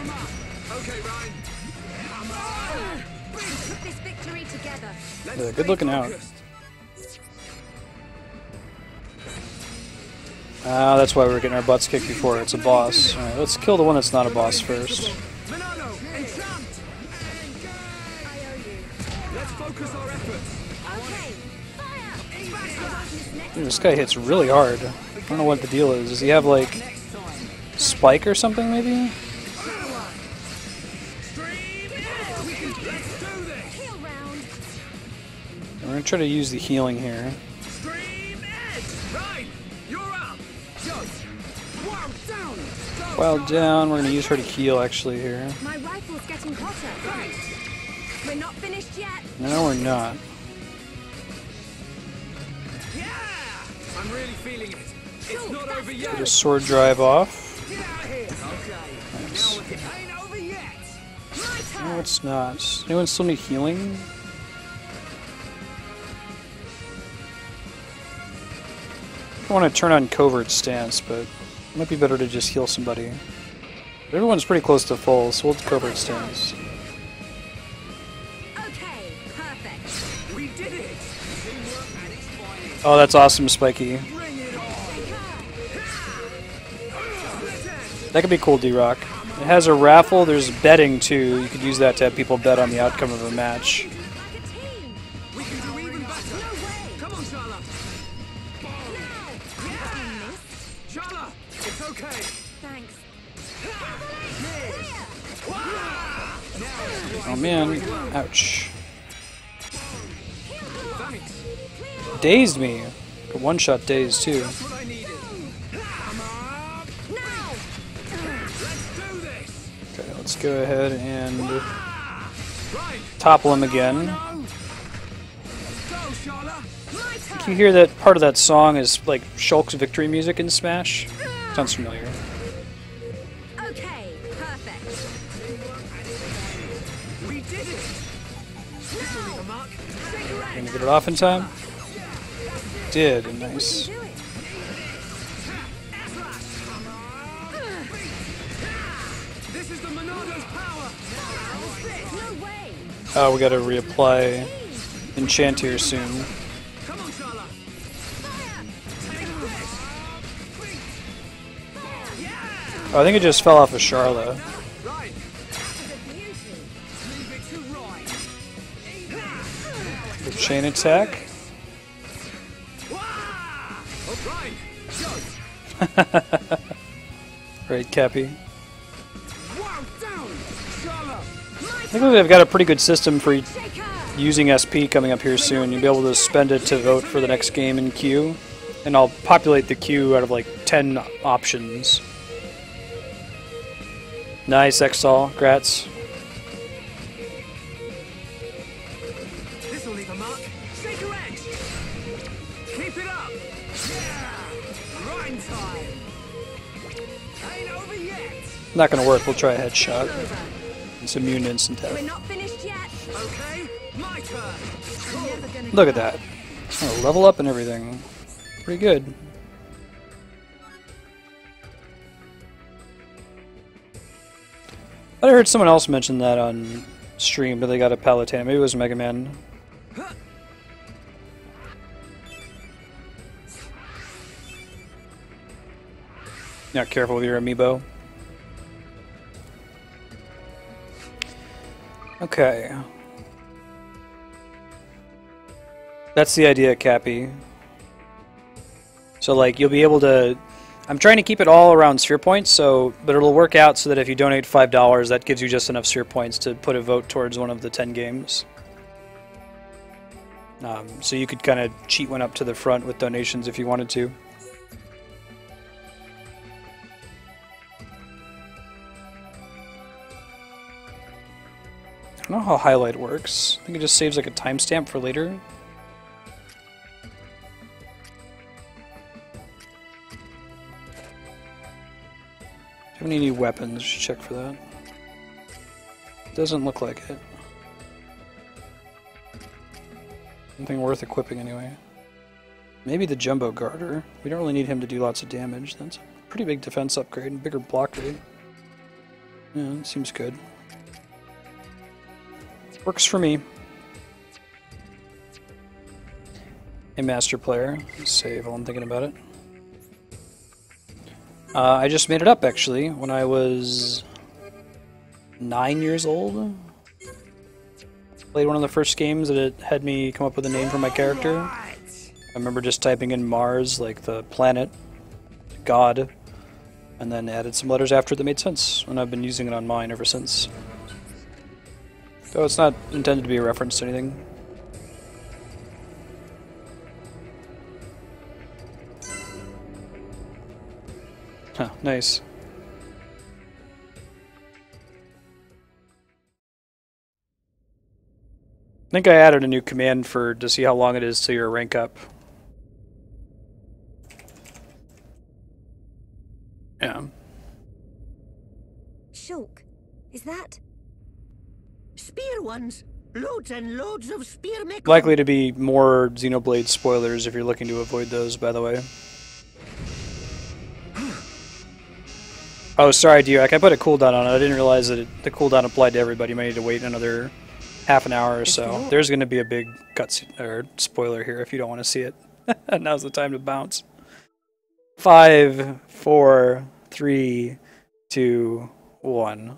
'em up. Okay, Ryan. Put this victory together. Let's Yeah, good stay looking out. focused. That's why we were getting our butts kicked before. It's a boss. Alright, let's kill the one that's not a boss first. Monado, entramped. I owe you. Let's focus our efforts. Okay, fire! Dude, this guy hits really hard. I don't know what the deal is. Does he have, like, spike or something, maybe? Heal round. We're gonna try to use the healing here. Stream edge. Right, you're up. Go. Wow, down. Go. While down, we're gonna use her to heal, actually, here. My rifle's getting hotter. We're not finished yet. No, we're not. Yeah. I'm really feeling it. It's not over yet. Get a sword drive off. Get out of here. Okay. Nice. Now it ain't over yet. My turn. No, it's not. Does anyone still need healing? I want to turn on covert stance, but it might be better to just heal somebody. Everyone's pretty close to full, so we'll covert stance. Okay, perfect. We did it. Teamwork at its finest. Oh, that's awesome, Spiky. Bring it on. That could be cool, D-Rock. It has a raffle, there's betting too. You could use that to have people bet on the outcome of a match. Like a team. We can do even better. No way. Come on, Shala. Now. Shala, it's okay. Thanks. Oh man, ouch. Thanks. Dazed me. One-shot dazed too. That's what I needed. Come on. Now. Let's do this. Okay, let's go ahead and Right. topple him again. Go, Shala. My turn. You hear that part of that song is like Shulk's victory music in Smash? Sounds familiar. Okay, perfect. We did it. This will leave a mark. Gonna get it off in time? Did, nice. Do it. This is the Monado's power. No way. Oh, we gotta reapply enchant here soon. Come on, Shala. Oh, I think it just fell off of Charla. Right. The beauty. Leave it to Ryan. The chain attack. Right. Go. Right, Cappy. Wow, down. Shala. I think they've got a pretty good system for Shaker. using SP coming up here soon. You'll be able to spend it to vote for the next game in queue. And I'll populate the queue out of like 10 options. Nice, Extol. Grats. This will leave a mark. Shake your edge. Keep it up. Yeah. Grind time. Ain't over yet. Not gonna work. We'll try a headshot. It's immune instant We're death. not finished yet. Okay, my turn. Never gonna Look at that. Oh, level up and everything. Pretty good. I heard someone else mention that on stream that they got a Palutena. Maybe it was Mega Man. Not careful with your amiibo. Okay. That's the idea, Cappy. So, like, you'll be able to... I'm trying to keep it all around sphere points, but it'll work out so that if you donate $5, that gives you just enough sphere points to put a vote towards one of the 10 games. So you could kind of cheat one up to the front with donations if you wanted to. I don't know how highlight works. I think it just saves like a timestamp for later. Do you have any new weapons? Should check for that. Doesn't look like it. Nothing worth equipping anyway. Maybe the Jumbo Garter. We don't really need him to do lots of damage. That's a pretty big defense upgrade and bigger block rate. Yeah, that seems good. Works for me. A master player. Save while I'm thinking about it. I just made it up, actually, when I was 9 years old. Played one of the first games that it had me come up with a name for my character. I remember just typing in Mars, like the planet, God, and then added some letters after it that made sense, and I've been using it on mine ever since. Though it's not intended to be a reference to anything. Huh, nice. I think I added a new command to see how long it is till your rank up. Yeah. Shulk, is that? Spear ones. Loads and loads of spear mech. Likely to be more Xenoblade spoilers if you're looking to avoid those, by the way. Oh, sorry, Dirac. I put a cooldown on it. I didn't realize that the cooldown applied to everybody. You might need to wait another half an hour or so. There's going to be a big or spoiler here if you don't want to see it. Now's the time to bounce. 5, 4, 3, 2, 1.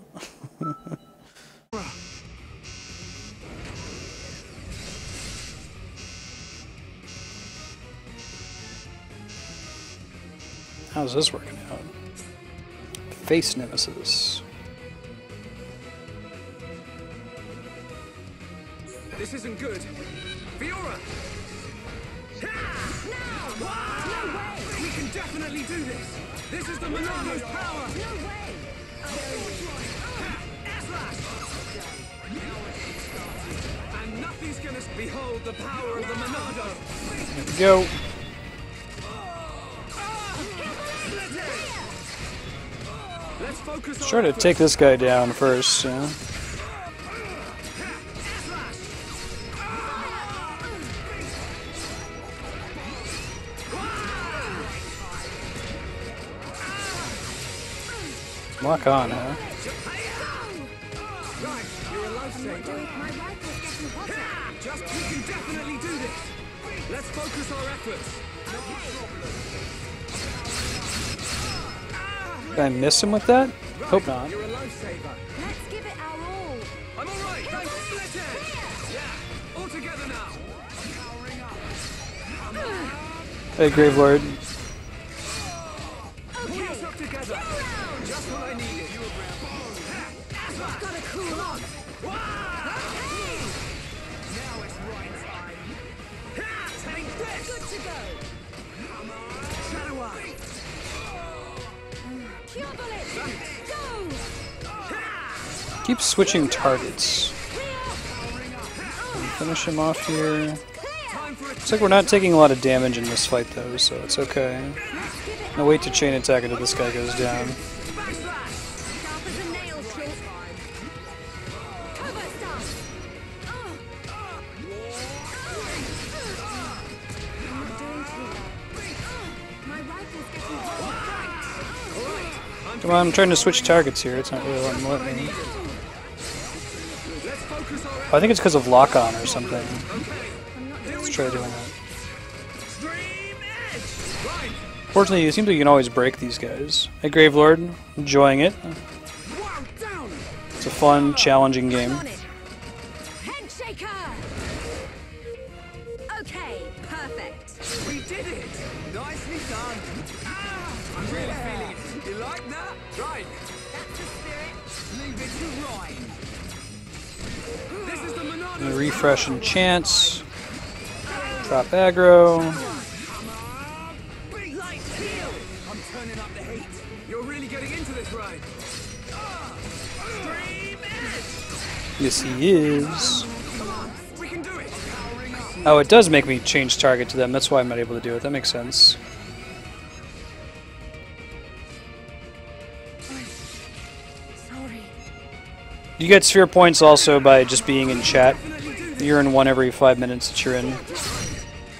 How's this working out? Face Nemesis. This isn't good. Fiora! No way! We can definitely do this! This is the Monado's power! No way! And nothing's gonna behold the power of the Monado! There we go. Let's focus Try to take this guy down first, yeah. Lock on, huh? Right, you're a lifesaver. My rifle's getting hotter. Just, we can definitely do this! Let's focus our efforts! Did I miss him with that? Hope not. You're a lifesaver. Let's give it our all. I'm alright, thanks, Split. Yeah, all together now. Hey, Gravelord. Pull yourself together. Just what I needed. Gotta cool off. Now it's right time. Take this. Good to go. Shadow Eye. Cure bullet. Go. Keep switching targets. Finish him off here. Looks like we're not taking a lot of damage in this fight though, so it's okay. Now wait to chain attack until this guy goes down. Come on, I'm trying to switch targets here. It's not really letting me. I think it's because of lock-on or something. Let's try doing that. Fortunately, it seems like you can always break these guys. Hey, Gravelord, enjoying it. It's a fun, challenging game. Handshaker. Okay, perfect. We did it! Nicely done! Ah, I'm really feeling it. You like that? Right. That's the spirit. Leave it to Ryan. This is the Monado. Refresh and chance. Drop aggro. Big light heal! I'm turning up the heat. You're really getting into this, Ryan. Stream edge! Yes, he is. Come on, we can do it. Powering up. Oh, it does make me change target to them. That's why I'm not able to do it. That makes sense. Sorry. You get sphere points also by just being in chat. You're in one every 5 minutes that you're in.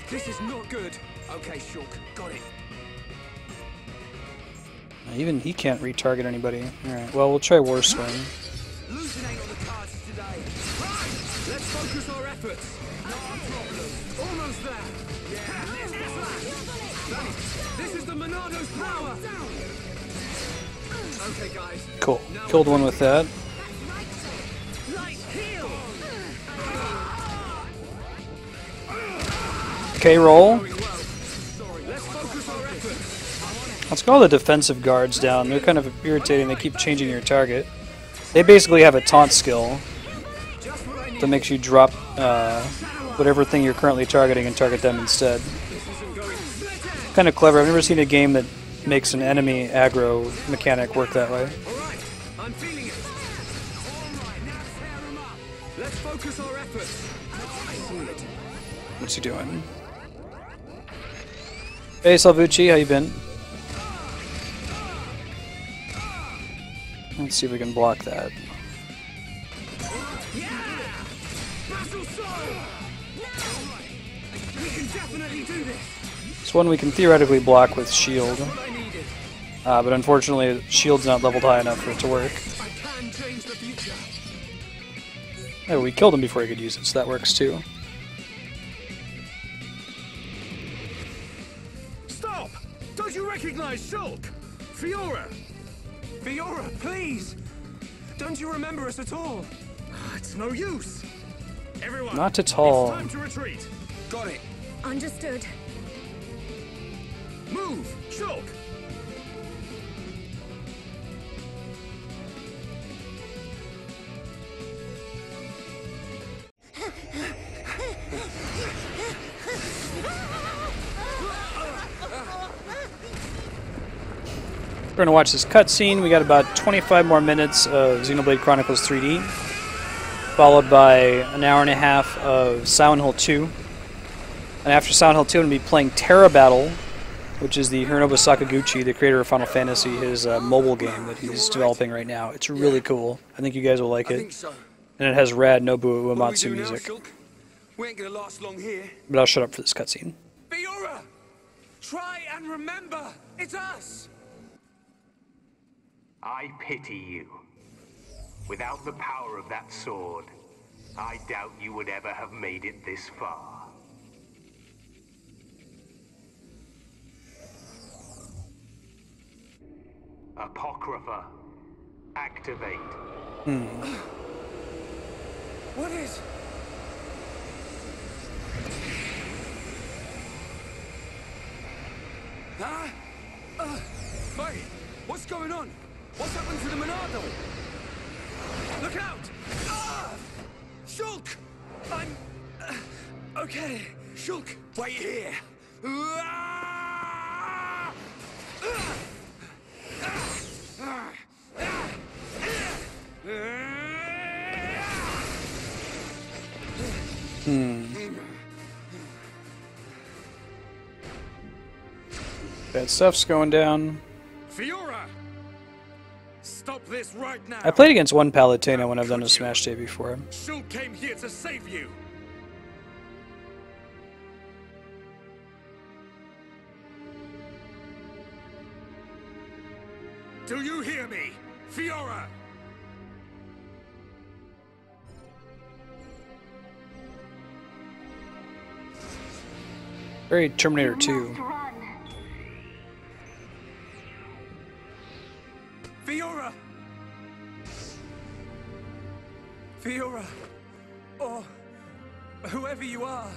This is not good. Okay, Shulk, got it. Even he can't retarget anybody. Alright, well, we'll try War Swing. Losing ain't on the cards today. Right, let's focus our efforts. No problem. Almost there. Yeah, this is the Monado's power. Okay, guys. Cool. Killed one with that. Light heal. K-roll. Going well. Sorry. Let's focus our efforts. Let's call the defensive guards down. They're kind of irritating. They keep changing your target. They basically have a taunt skill Just what I need. that makes you drop whatever thing you're currently targeting and target them instead. This isn't going. Kind of clever. I've never seen a game that makes an enemy aggro mechanic work that way. All right, I'm feeling it. All right, now tear him up. Let's focus our efforts. I see it. What's he doing? Hey, Salvucci, how you been? Let's see if we can block that. Yeah! Battle soul! We can definitely do this. It's one we can theoretically block with shield, What I needed. but unfortunately, shield's not leveled high enough for it to work. I can change the future. Oh, we killed him before he could use it, so that works too. Stop! Don't you recognize Shulk? Fiora! Fiora, please! Don't you remember us at all? It's no use. Everyone, Not at all. It's time to retreat. Got it. Understood. Move, Shulk. We're going to watch this cutscene. We got about 25 more minutes of Xenoblade Chronicles 3D, followed by an hour and a half of Silent Hill 2. And after Silent Hill 2, I'm going to be playing Terra Battle, which is the Hironobu Sakaguchi, the creator of Final Fantasy, his mobile game that he's developing right now. It's really cool. I think you guys will like it. So. And it has rad Nobuo What do we Uematsu do now, music. Shulk? We ain't gonna last long here. But I'll shut up for this cutscene. Fiora! Try and remember! It's us! I pity you. Without the power of that sword, I doubt you would ever have made it this far. Apocrypha, activate. What is... Huh? Wait, what's going on? What's happened to the Monado? Look out! Ah! Shulk! I'm... okay. Shulk, wait here. Ah! Ah! Ah! Bad stuff's going down. Fiora! Stop this right now! I played against one Palutena when I've done a Smash Day before. Shulk came here to save you! Do you hear me? Fiora! Very Terminator 2. Fiora! Fiora! Or whoever you are.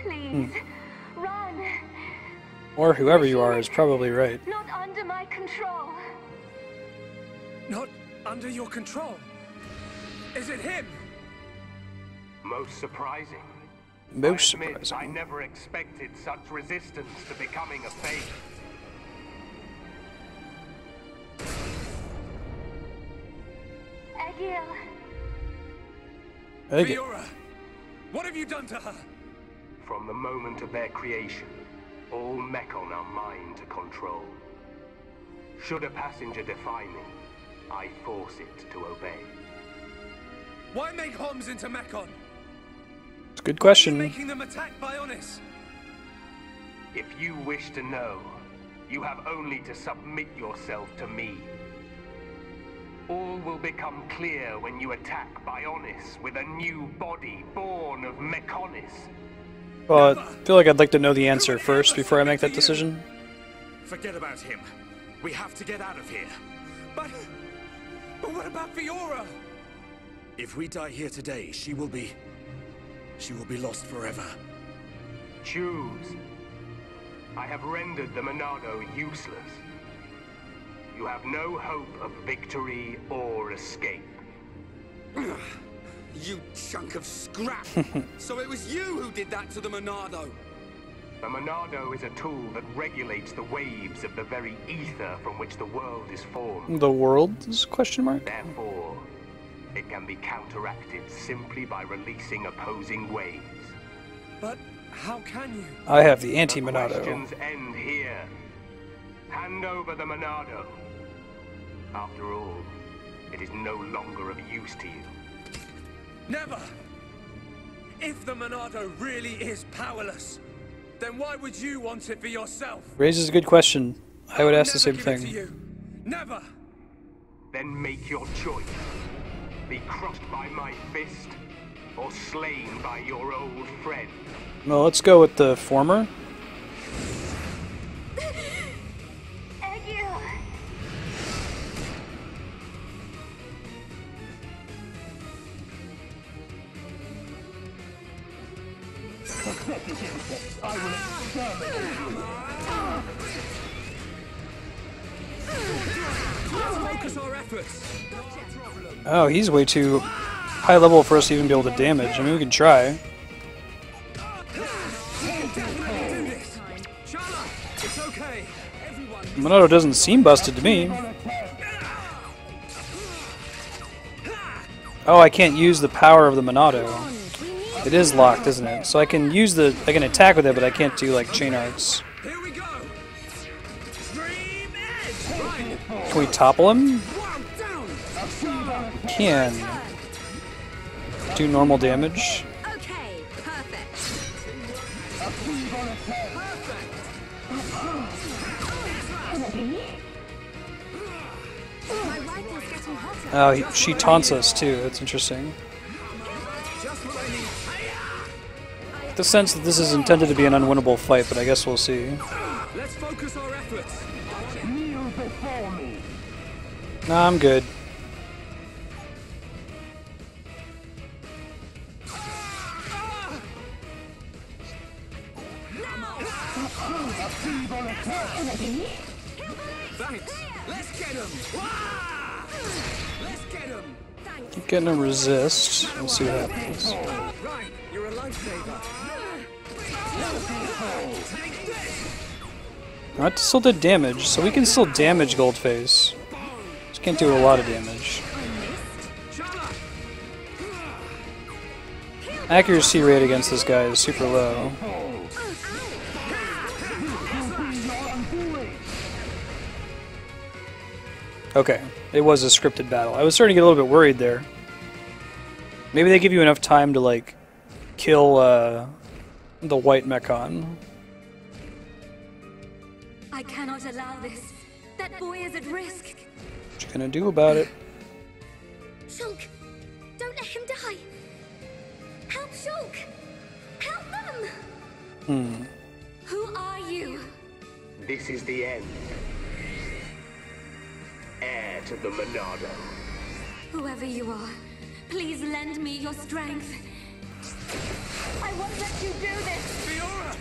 Please, run. Or whoever you are is probably right. Not under my control. Not under your control. Is it him? Most surprising. Most I admit, I surprising. never expected such resistance to becoming a faith. Egil. I think Fiora! What have you done to her? From the moment of their creation, all Mechon are mine to control. Should a passenger defy me, I force it to obey. Why make Homs into Mechon? it's a good question. Making them attack Bionis. If you wish to know, you have only to submit yourself to me. All will become clear when you attack Bionis with a new body born of Mechonis. Well, I feel like I'd like to know the answer first before I make that decision. Forget about him. We have to get out of here. But what about Fiora? If we die here today, she will be lost forever. Choose. I have rendered the Monado useless. You have no hope of victory or escape. You chunk of scrap! So it was you who did that to the Monado! The Monado is a tool that regulates the waves of the very ether from which the world is formed. The world's question mark? Therefore, it can be counteracted simply by releasing opposing waves. But how can you? I have the The anti-Monado. questions end here. Hand over the Monado. After all, it is no longer of use to you. Never! If the Monado really is powerless, then why would you want it for yourself? Raises a good question. I would ask the same Never give it to thing. you. Never! Then make your choice. Be crushed by my fist, or slain by your old friend. Well, let's go with the former. Egil. Let's focus our efforts! Oh, he's way too high level for us to even be able to damage. I mean, we can try. Do this! Shala! It's okay! Everyone... Monado doesn't seem busted to me. Oh, I can't use the power of the Monado. It is locked, isn't it? So I can attack with it, but I can't do like chain arcs. Here we go! Stream edge! Right! Can we topple him? One down! Can. Do normal damage. Okay, perfect. My rifle's getting hotter. Oh, she taunts us too. That's interesting. Just what I need. The sense that this is intended to be an unwinnable fight, but I guess we'll see. Let's focus our efforts. Nah, I'm good. Thanks. Let's get him. Wah! Let's get him. Keep getting him resist. We'll see what happens. Right, you're a lifesaver. Take this. That still did damage, so we can still damage Goldface. Just can't do a lot of damage. Shala! Accuracy rate against this guy is super low. Okay, it was a scripted battle. I was starting to get a little bit worried there. Maybe they give you enough time to, like, kill the white Mechon. I cannot allow this. That boy is at risk. What you gonna do about it? Shulk, don't let him die. Help Shulk. Help them. Who are you? This is the end. Heir to the Monado. Whoever you are, please lend me your strength. I won't let you do this.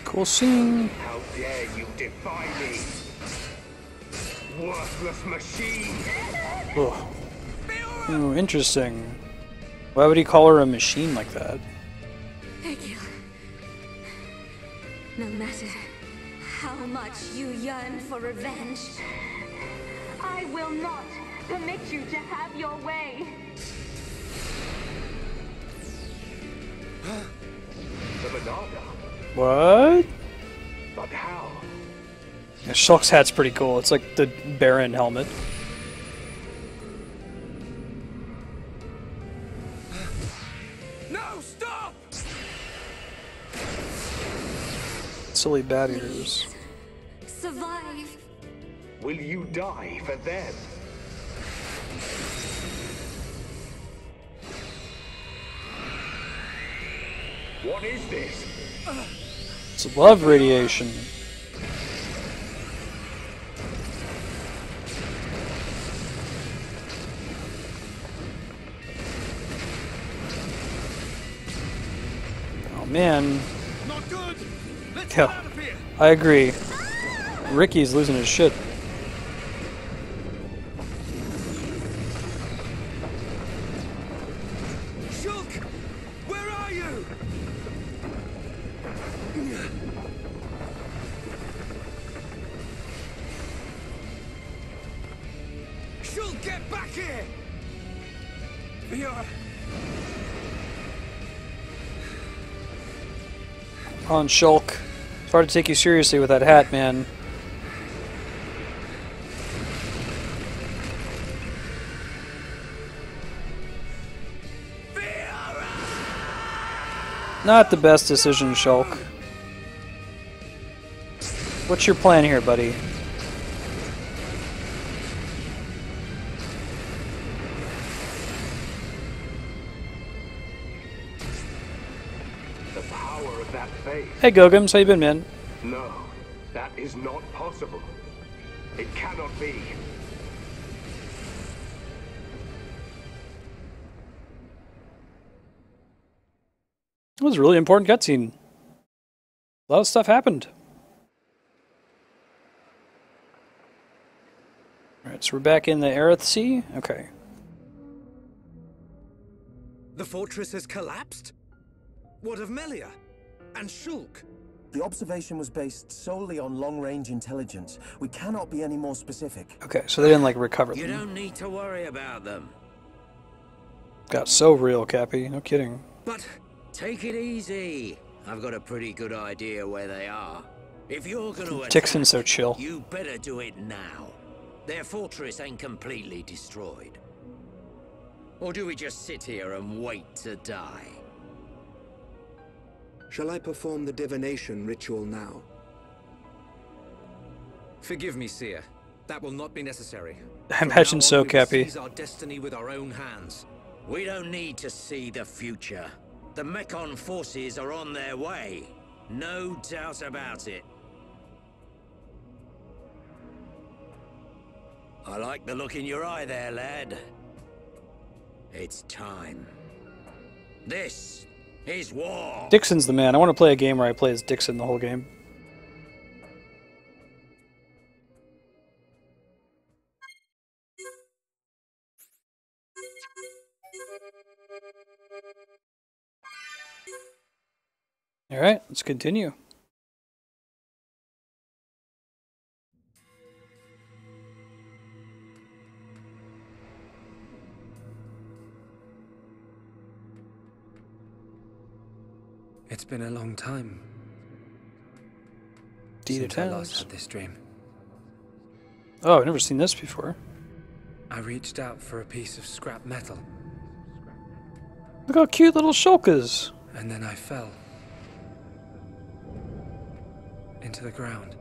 Cool scene. How dare you defy me? Worthless machine! Oh. Ooh, interesting. Why would he call her a machine like that? Egil, no matter how much you yearn for revenge, I will not permit you to have your way. The Monado? What? But how? Yeah, Shulk's hat's pretty cool. It's like the Baron helmet. No, stop! Silly bat ears. Survive. Will you die for them? What is this? It's love radiation. Oh man. Not good! Let's Yeah. get out of here! I agree. Ricky's losing his shit. Shulk! Where are you? Shulk, get back here! Fiora! On Shulk. It's hard to take you seriously with that hat, man. Not the best decision, Shulk. What's your plan here, buddy? The power of that faith. Hey, Gogums, how you been, man? No, that is not possible. It cannot be. It was a really important cutscene. A lot of stuff happened. Alright, so we're back in the Aerith Sea? Okay. The fortress has collapsed? What of Melia? And Shulk? The observation was based solely on long-range intelligence. We cannot be any more specific. Okay, so they didn't, like, recover You them. don't need to worry about them. Got so real, Cappy. No kidding. But Take it easy. I've got a pretty good idea where they are. If you're gonna attack, Dixon's so chill. you better do it now. Their fortress ain't completely destroyed. Or do we just sit here and wait to die? Shall I perform the divination ritual now? forgive me, Seer. That will not be necessary. I imagine so, Cappy. Seize our destiny with our own hands. We don't need to see the future. The Mechon forces are on their way. No doubt about it. I like the look in your eye there, lad. It's time. This is war. Dixon's the man. I want to play a game where I play as Dixon the whole game. Alright, let's continue. It's been a long time Indeed since it I last has. had this dream. Oh, I've never seen this before. I reached out for a piece of scrap metal, Look how cute little Shulk is. and then I fell into the ground.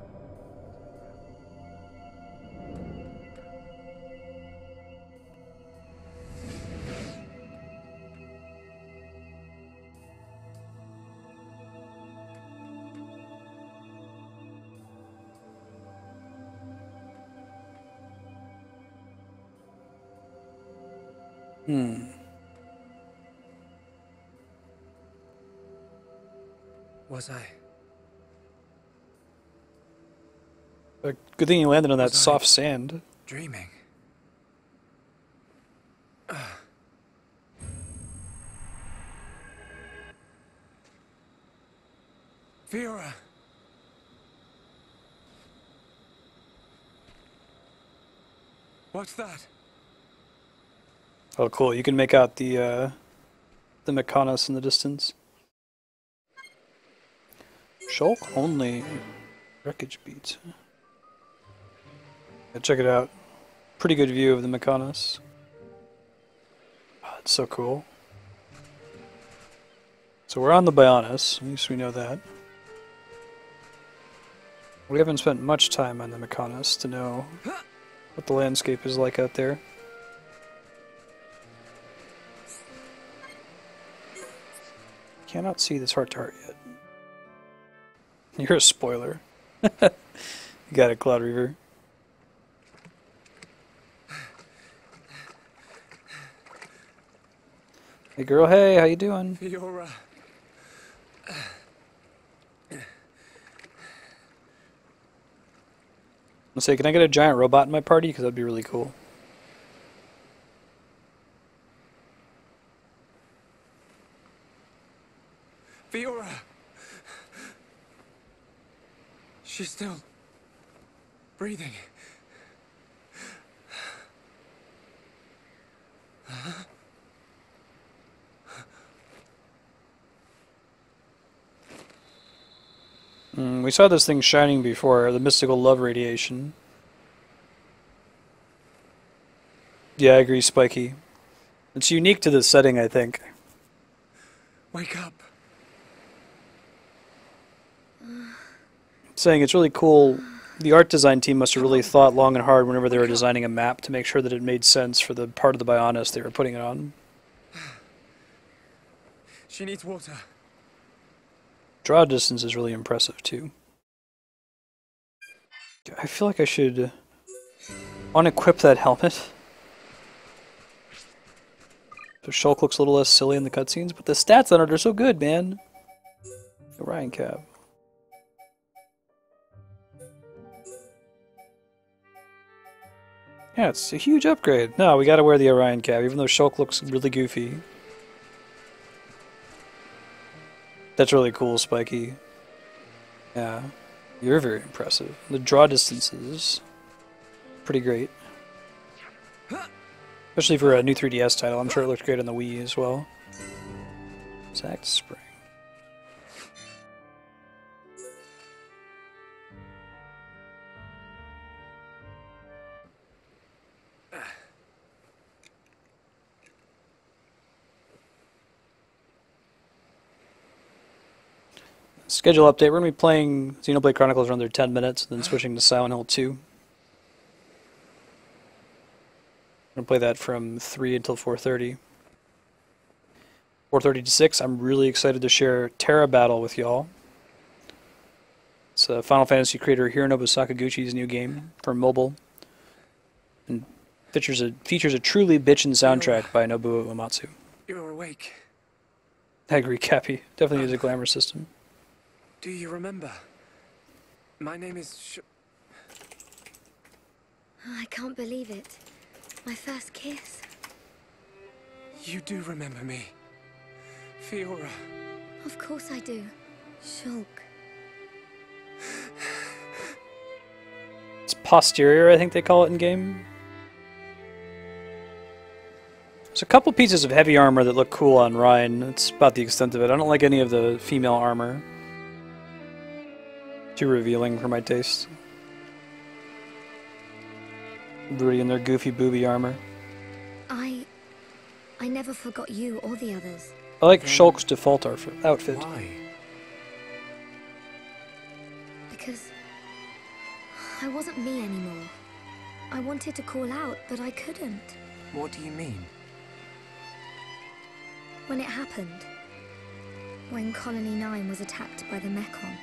Was I? Good thing you landed on that Was I soft sand. Dreaming. Fiora! What's that? Oh, cool. You can make out the Mechonis in the distance. Shulk only. Wreckage beats. Yeah, check it out. Pretty good view of the Mechonis. Oh, it's so cool. So we're on the Bionis. At least we know that. We haven't spent much time on the Mechonis to know what the landscape is like out there. Cannot see this heart-to-heart yet. You're a spoiler. You got it, Cloud Reaver. Hey girl, hey, how you doing? Fiora. Let's say, can I get a giant robot in my party? Because that'd be really cool. Fiora! She's still breathing. We saw this thing shining before, the mystical love radiation. Yeah, I agree, Spiky. It's unique to this setting, I think. Wake up. Saying it's really cool. The art design team must have really thought long and hard whenever they were designing a map to make sure that it made sense for the part of the Bionis they were putting it on. She needs water. Draw distance is really impressive too. I feel like I should unequip that helmet. So Shulk looks a little less silly in the cutscenes, but the stats on it are so good, man. Orion Cab. Yeah, it's a huge upgrade. No, we gotta wear the Orion Cab, even though Shulk looks really goofy. That's really cool, Spiky. Yeah, you're very impressive. The draw distances, pretty great. Especially for a new 3DS title. I'm sure it looked great on the Wii as well. Exact Spring. Schedule update. We're going to be playing Xenoblade Chronicles for another 10 minutes, then switching to Silent Hill 2. I'm going to play that from 3 until 4:30. 4:30 to 6, I'm really excited to share Terra Battle with y'all. It's a Final Fantasy creator Hironobu Sakaguchi's new game for mobile. And features a truly bitchin' soundtrack by Nobuo Uematsu. You're awake. I agree, Cappy. Definitely use a glamour system. Do you remember? My name is I can't believe it. My first kiss. You do remember me. Fiora. Of course I do. Shulk. It's posterior, I think they call it in game. There's a couple pieces of heavy armor that look cool on Ryan. That's about the extent of it. I don't like any of the female armor. Too revealing for my taste. Everybody in their goofy booby armor. I never forgot you or the others. I like Shulk's default outfit. Why? Because I wasn't me anymore. I wanted to call out, but I couldn't. What do you mean? When it happened. When Colony 9 was attacked by the Mechon.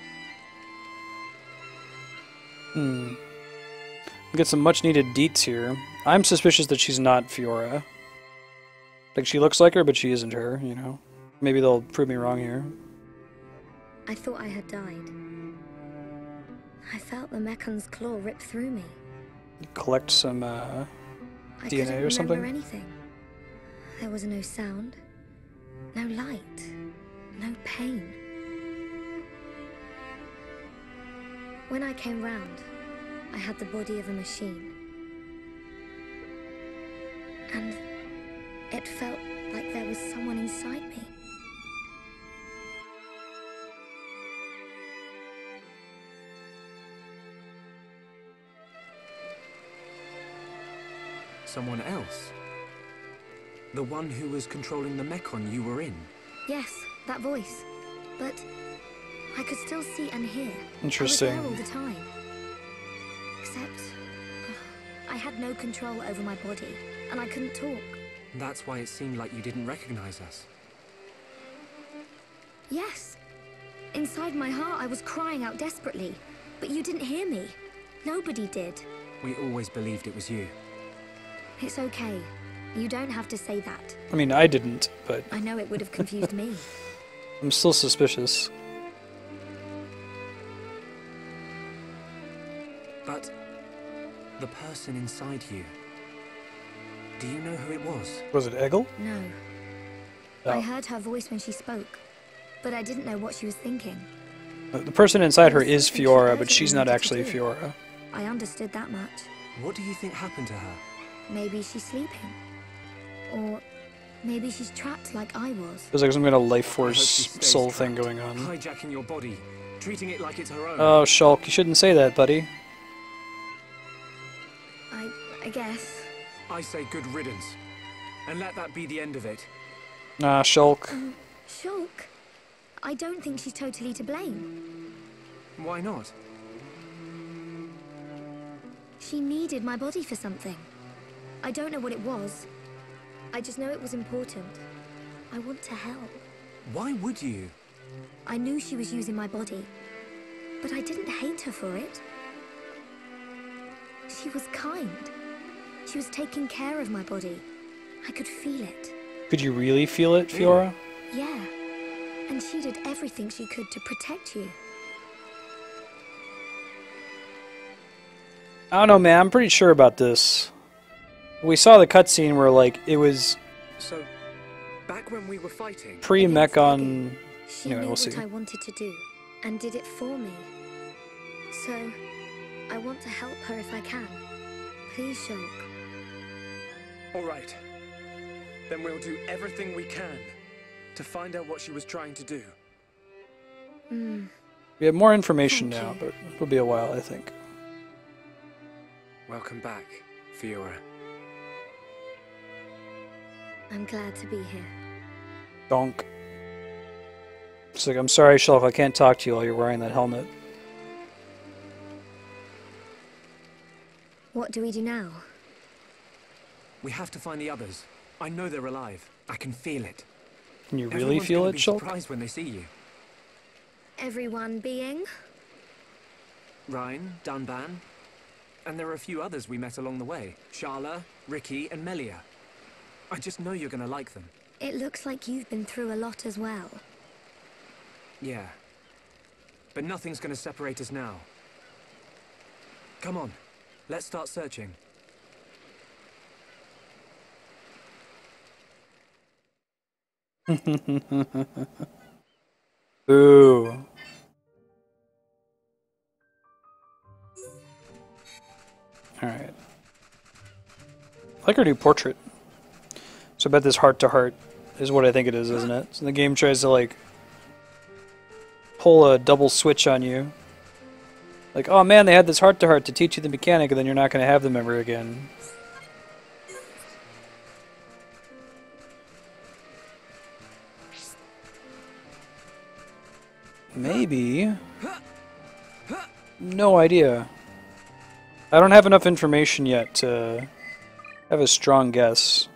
Get some much needed deets here. I'm suspicious that she's not Fiora. Like, she looks like her, but she isn't her, you know? Maybe they'll prove me wrong here. I thought I had died. I felt the Mechan's claw rip through me. Collect some, DNA or something? I couldn't remember anything. There was no sound, no light, no pain. When I came round, I had the body of a machine. And it felt like there was someone inside me. Someone else? The one who was controlling the Mechon you were in? Yes, that voice. But I could still see and hear. Interesting. I was there all the time. Except I had no control over my body, and I couldn't talk. That's why it seemed like you didn't recognize us. Yes. Inside my heart, I was crying out desperately. But you didn't hear me. Nobody did. We always believed it was you. It's okay. You don't have to say that. I mean, I didn't, but... I know it would have confused me. I'm still suspicious. But... the person inside you... do you know who it was? Was it Eggle? No. Oh. I heard her voice when she spoke, but I didn't know what she was thinking. The person inside her is Fiora, but she's not actually Fiora. I understood that much. What do you think happened to her? Maybe she's sleeping. Or maybe she's trapped like I was. There's like some kind of life force soul thing going on. Hijacking your body, treating it like it's her own. Oh, Shulk, you shouldn't say that, buddy. I guess. I say good riddance. And let that be the end of it. Nah, Shulk. Shulk? I don't think she's totally to blame. Why not? She needed my body for something. I don't know what it was. I just know it was important. I want to help. Why would you? I knew she was using my body, but I didn't hate her for it. She was kind. She was taking care of my body. I could feel it. Could you really feel it, Fiora? Yeah. And she did everything she could to protect you. I don't know, man. I'm pretty sure about this. We saw the cutscene where, like, it was... So, back when we were fighting... Pre-Mechon... She Anyway, knew we'll see. what I wanted to do, and did it for me. So, I want to help her if I can. Please, Shulk. Alright. Then we'll do everything we can to find out what she was trying to do. We have more information now, but it'll be a while, I think. Welcome back, Fiora. I'm glad to be here. Donk. It's like, I'm sorry, Shulk, I can't talk to you while you're wearing that helmet. What do we do now? We have to find the others. I know they're alive. I can feel it. Can you really feel it, Shulk? Surprised when they see you. Everyone being? Ryan, Dunban, and there are a few others we met along the way. Sharla, Ricky, and Melia. I just know you're gonna like them. It looks like you've been through a lot as well. Yeah. But nothing's gonna separate us now. Come on, let's start searching. Ooh. Alright. I like her new portrait. So I bet this heart-to-heart is what I think it is, isn't it? So the game tries to, like, pull a double switch on you. Like, oh man, they had this heart-to-heart to teach you the mechanic, and then you're not going to have them ever again. Maybe. No idea. I don't have enough information yet to have a strong guess.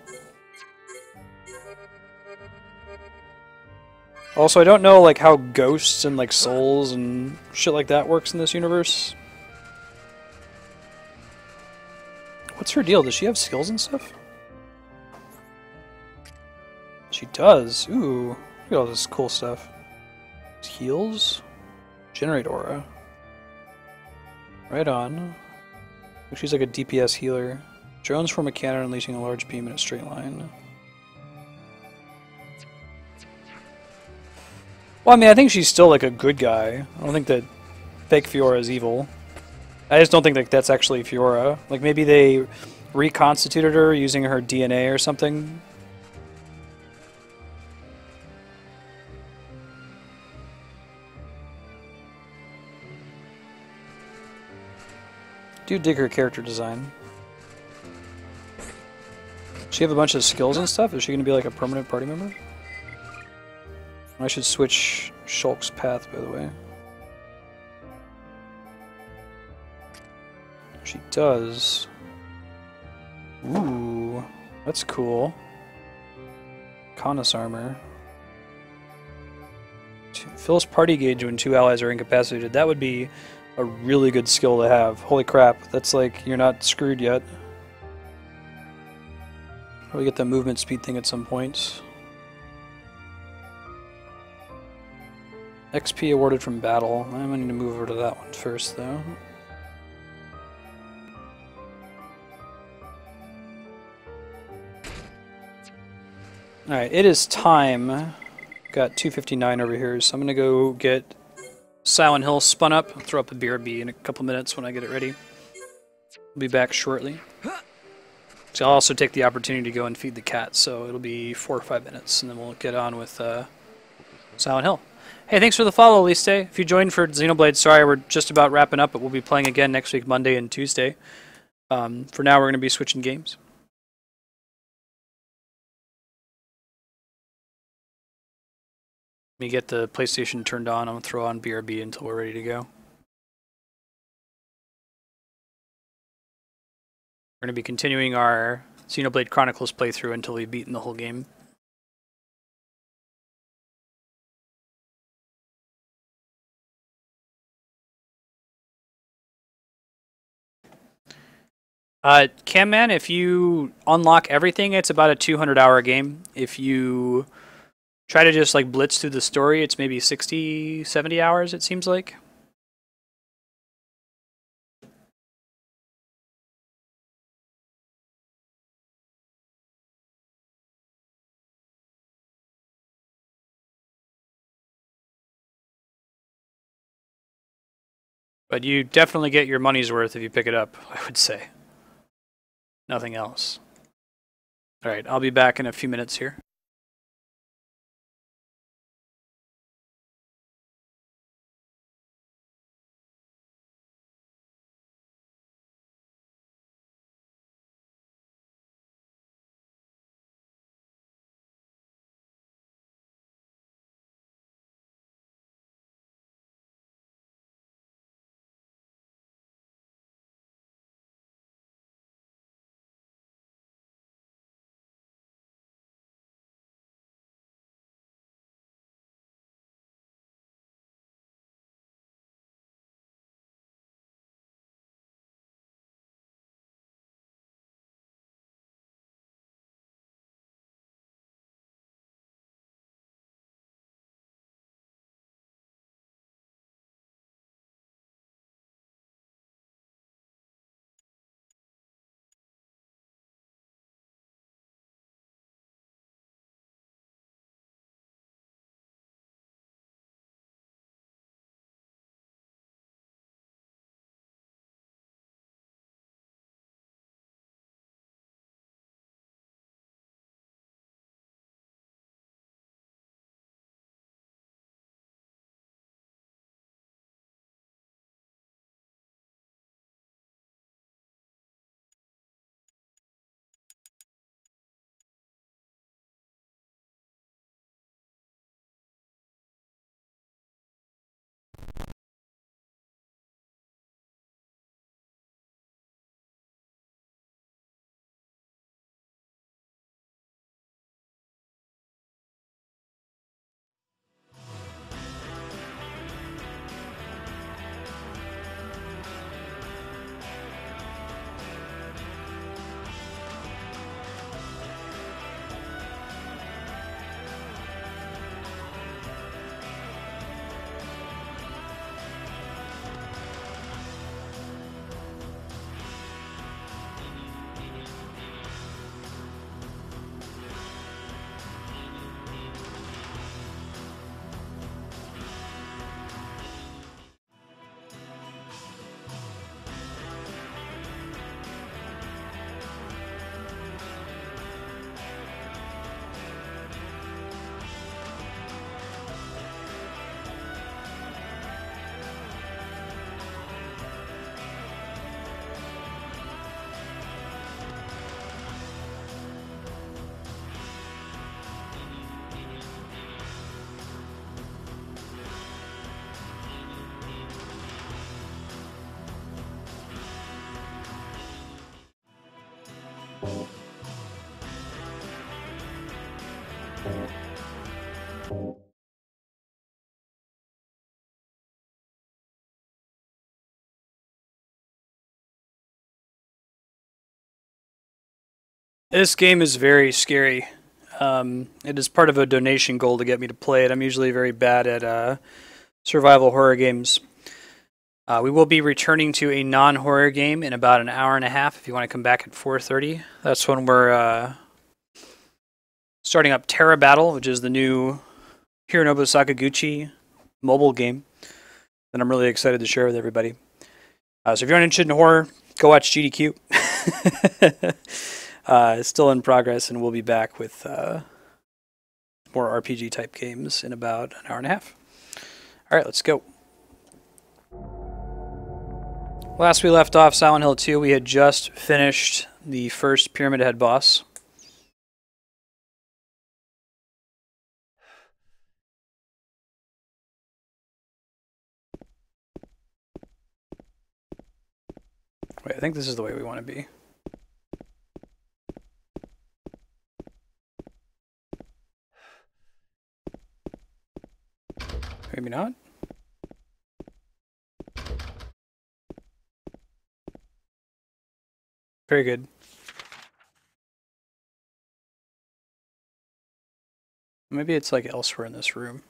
Also, I don't know like how ghosts and like souls and shit like that works in this universe. What's her deal? Does she have skills and stuff? does. Ooh, look at all this cool stuff. Heals, generate aura. Right on. She's like a DPS healer. Drones form a cannon, unleashing a large beam in a straight line. Well, I mean, I think she's still like a good guy. I don't think that fake Fiora is evil. I just don't think that that's actually Fiora. Like maybe they reconstituted her using her DNA or something. Do dig her character design. Does she have a bunch of skills and stuff? Is she going to be like a permanent party member? I should switch Shulk's path, by the way. She does. Ooh, that's cool. Canis armor. Fills party gauge when 2 allies are incapacitated. That would be a really good skill to have. Holy crap, that's like, you're not screwed yet. Probably get the movement speed thing at some point. XP awarded from battle. I'm going to need to move over to that one first, though. Alright, it is time. Got 2:59 over here, so I'm going to go get Silent Hill spun up. I'll throw up a BRB in a couple minutes when I get it ready. I'll be back shortly. So I'll also take the opportunity to go and feed the cat, so it'll be 4 or 5 minutes, and then we'll get on with Silent Hill. Hey, thanks for the follow, Liste. If you joined for Xenoblade, sorry, we're just about wrapping up, but we'll be playing again next week, Monday and Tuesday. For now, we're going to be switching games. Let me get the PlayStation turned on. I'm going to throw on BRB until we're ready to go. We're going to be continuing our Xenoblade Chronicles playthrough until we've beaten the whole game. Camman, if you unlock everything, it's about a 200-hour game. If you try to just like blitz through the story, it's maybe 60, 70 hours, it seems like. But you definitely get your money's worth if you pick it up, I would say. Nothing else. Alright, I'll be back in a few minutes here. This game is very scary. It is part of a donation goal to get me to play it. I'm usually very bad at survival horror games. We will be returning to a non-horror game in about an hour and a half. If you want to come back at 4:30, that's when we're starting up Terra Battle, which is the new Hironobu Sakaguchi mobile game that I'm really excited to share with everybody. So if you're interested in horror, go watch GDQ. It's still in progress, and we'll be back with more RPG type games in about an hour and a half. All right, let's go. Last we left off, Silent Hill 2, we had just finished the first Pyramid Head boss. Wait, I think this is the way we want to be. Maybe not. Very good. Maybe it's like elsewhere in this room.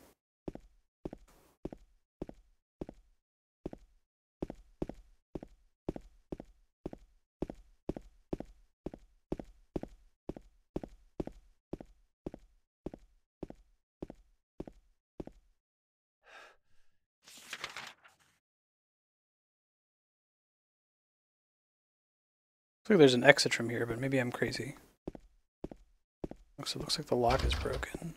Looks like there's an exit from here, but maybe I'm crazy. It looks like the lock is broken.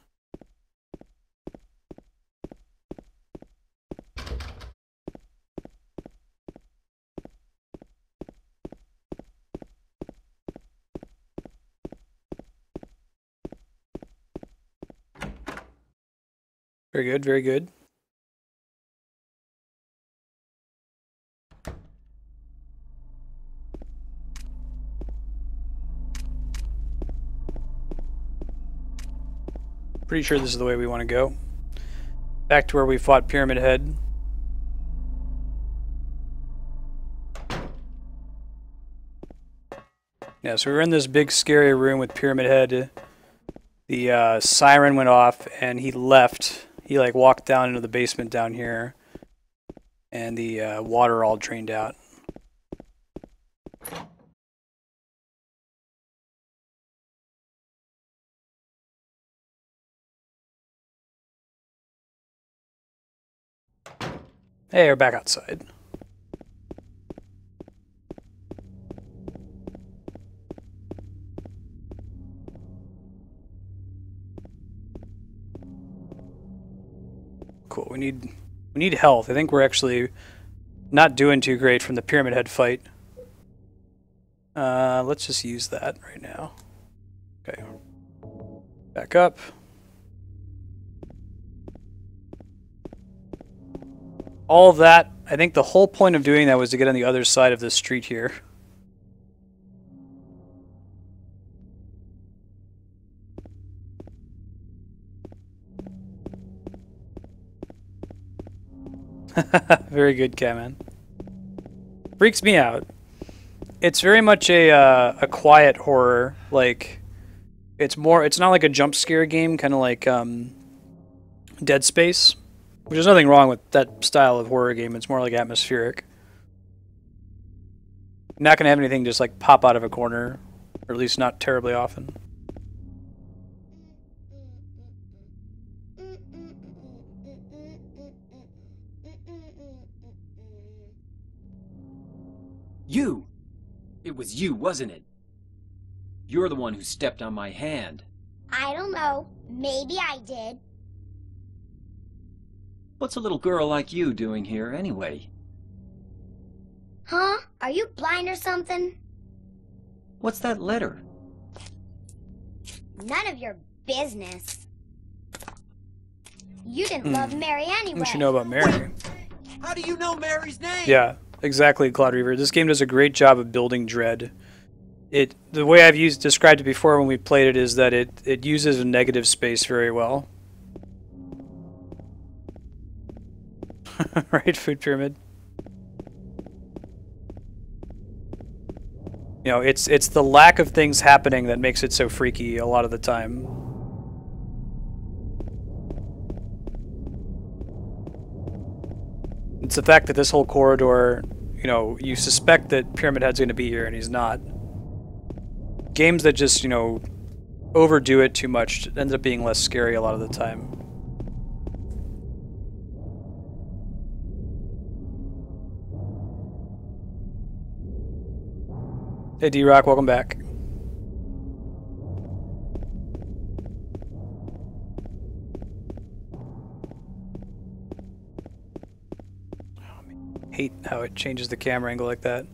Very good, very good. Pretty sure this is the way we want to go. Back to where we fought Pyramid Head. Yeah, so we were in this big scary room with Pyramid Head. The siren went off and he left. He like walked down into the basement down here. And the water all drained out. Hey, we're back outside. Cool. We need health. I think we're actually not doing too great from the Pyramid Head fight. Let's just use that right now. Okay. Back up. All of that, I think the whole point of doing that was to get on the other side of this street here. Very good, Catman. Freaks me out. It's very much a quiet horror. Like, it's not like a jump scare game, kind of like Dead Space. Which is nothing wrong with that style of horror game. It's more like atmospheric. You're not going to have anything just like pop out of a corner, or at least not terribly often. You! It was you, wasn't it? You're the one who stepped on my hand. I don't know. Maybe I did. What's a little girl like you doing here, anyway? Huh? Are you blind or something? What's that letter? None of your business. You didn't love Mary anyway. What you know about Mary? How do you know Mary's name? Yeah, exactly, Cloud Reaver. This game does a great job of building dread. The way I've described it before when we played it is that it uses a negative space very well. Right, Food Pyramid? You know, it's the lack of things happening that makes it so freaky a lot of the time. It's the fact that this whole corridor, you know, you suspect that Pyramid Head's going to be here and he's not. Games that just, you know, overdo it too much ends up being less scary a lot of the time. Hey D-Rock, welcome back. Hate how it changes the camera angle like that.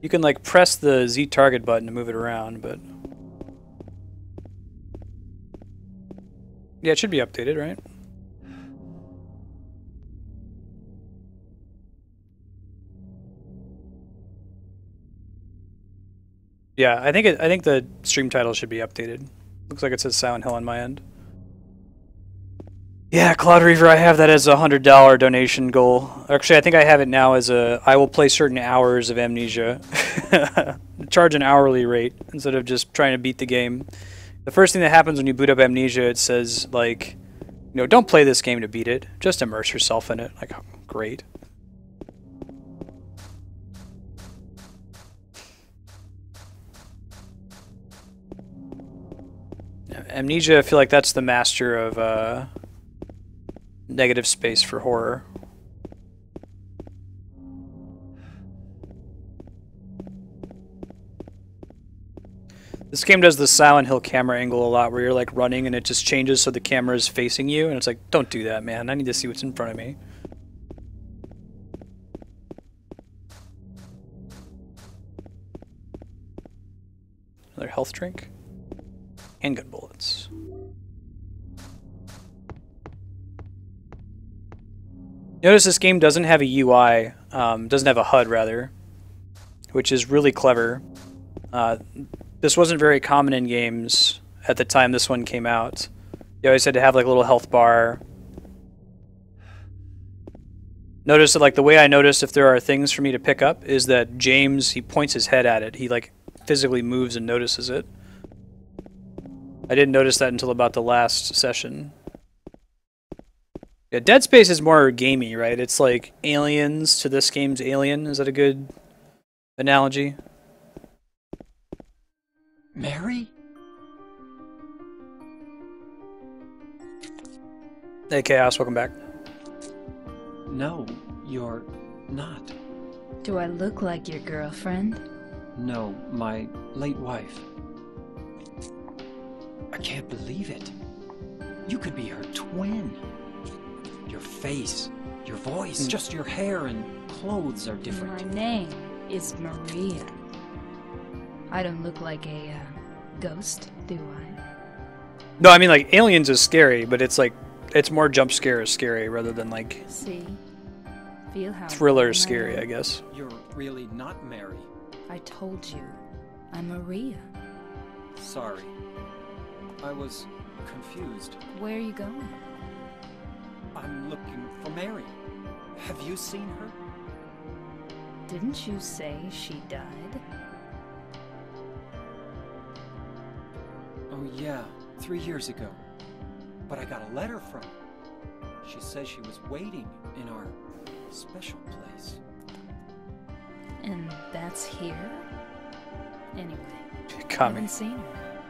You can like press the Z target button to move it around, but yeah, it should be updated, right? Yeah, I think the stream title should be updated. Looks like it says Silent Hill on my end. Yeah, Cloud Reaver, I have that as a $100 donation goal. Actually, I think I have it now as I will play certain hours of Amnesia. Charge an hourly rate instead of just trying to beat the game. The first thing that happens when you boot up Amnesia, it says, like, you know, don't play this game to beat it. Just immerse yourself in it. Like, oh, great. Amnesia, I feel like that's the master of negative space for horror. This game does the Silent Hill camera angle a lot, where you're like running and it just changes so the camera is facing you, and it's like, don't do that, man. I need to see what's in front of me. Another health drink. Handgun bullets. Notice this game doesn't have a UI, doesn't have a HUD rather, which is really clever. This wasn't very common in games at the time this one came out. You always had to have like a little health bar. Notice that, like, the way I notice if there are things for me to pick up is that James, he points his head at it. He like physically moves and notices it. I didn't notice that until about the last session. Yeah, Dead Space is more gamey, right? It's like Aliens to this game's Alien. Is that a good analogy? Mary? Hey, Chaos, welcome back. No, you're not. Do I look like your girlfriend? No, my late wife. I can't believe it. You could be her twin. Your face, your voice, just your hair and clothes are different. My name is Maria. I don't look like a ghost, do I? No, I mean, like, Aliens is scary, but it's like, it's more jump scare scary rather than like See? Feel how thriller scary, I guess. You're really not Mary. I told you, I'm Maria. Sorry. I was confused. Where are you going? I'm looking for Mary. Have you seen her? Didn't you say she died? Oh yeah, 3 years ago. But I got a letter from her. She says she was waiting in our special place. And that's here? Anyway, I Kami, haven't seen her.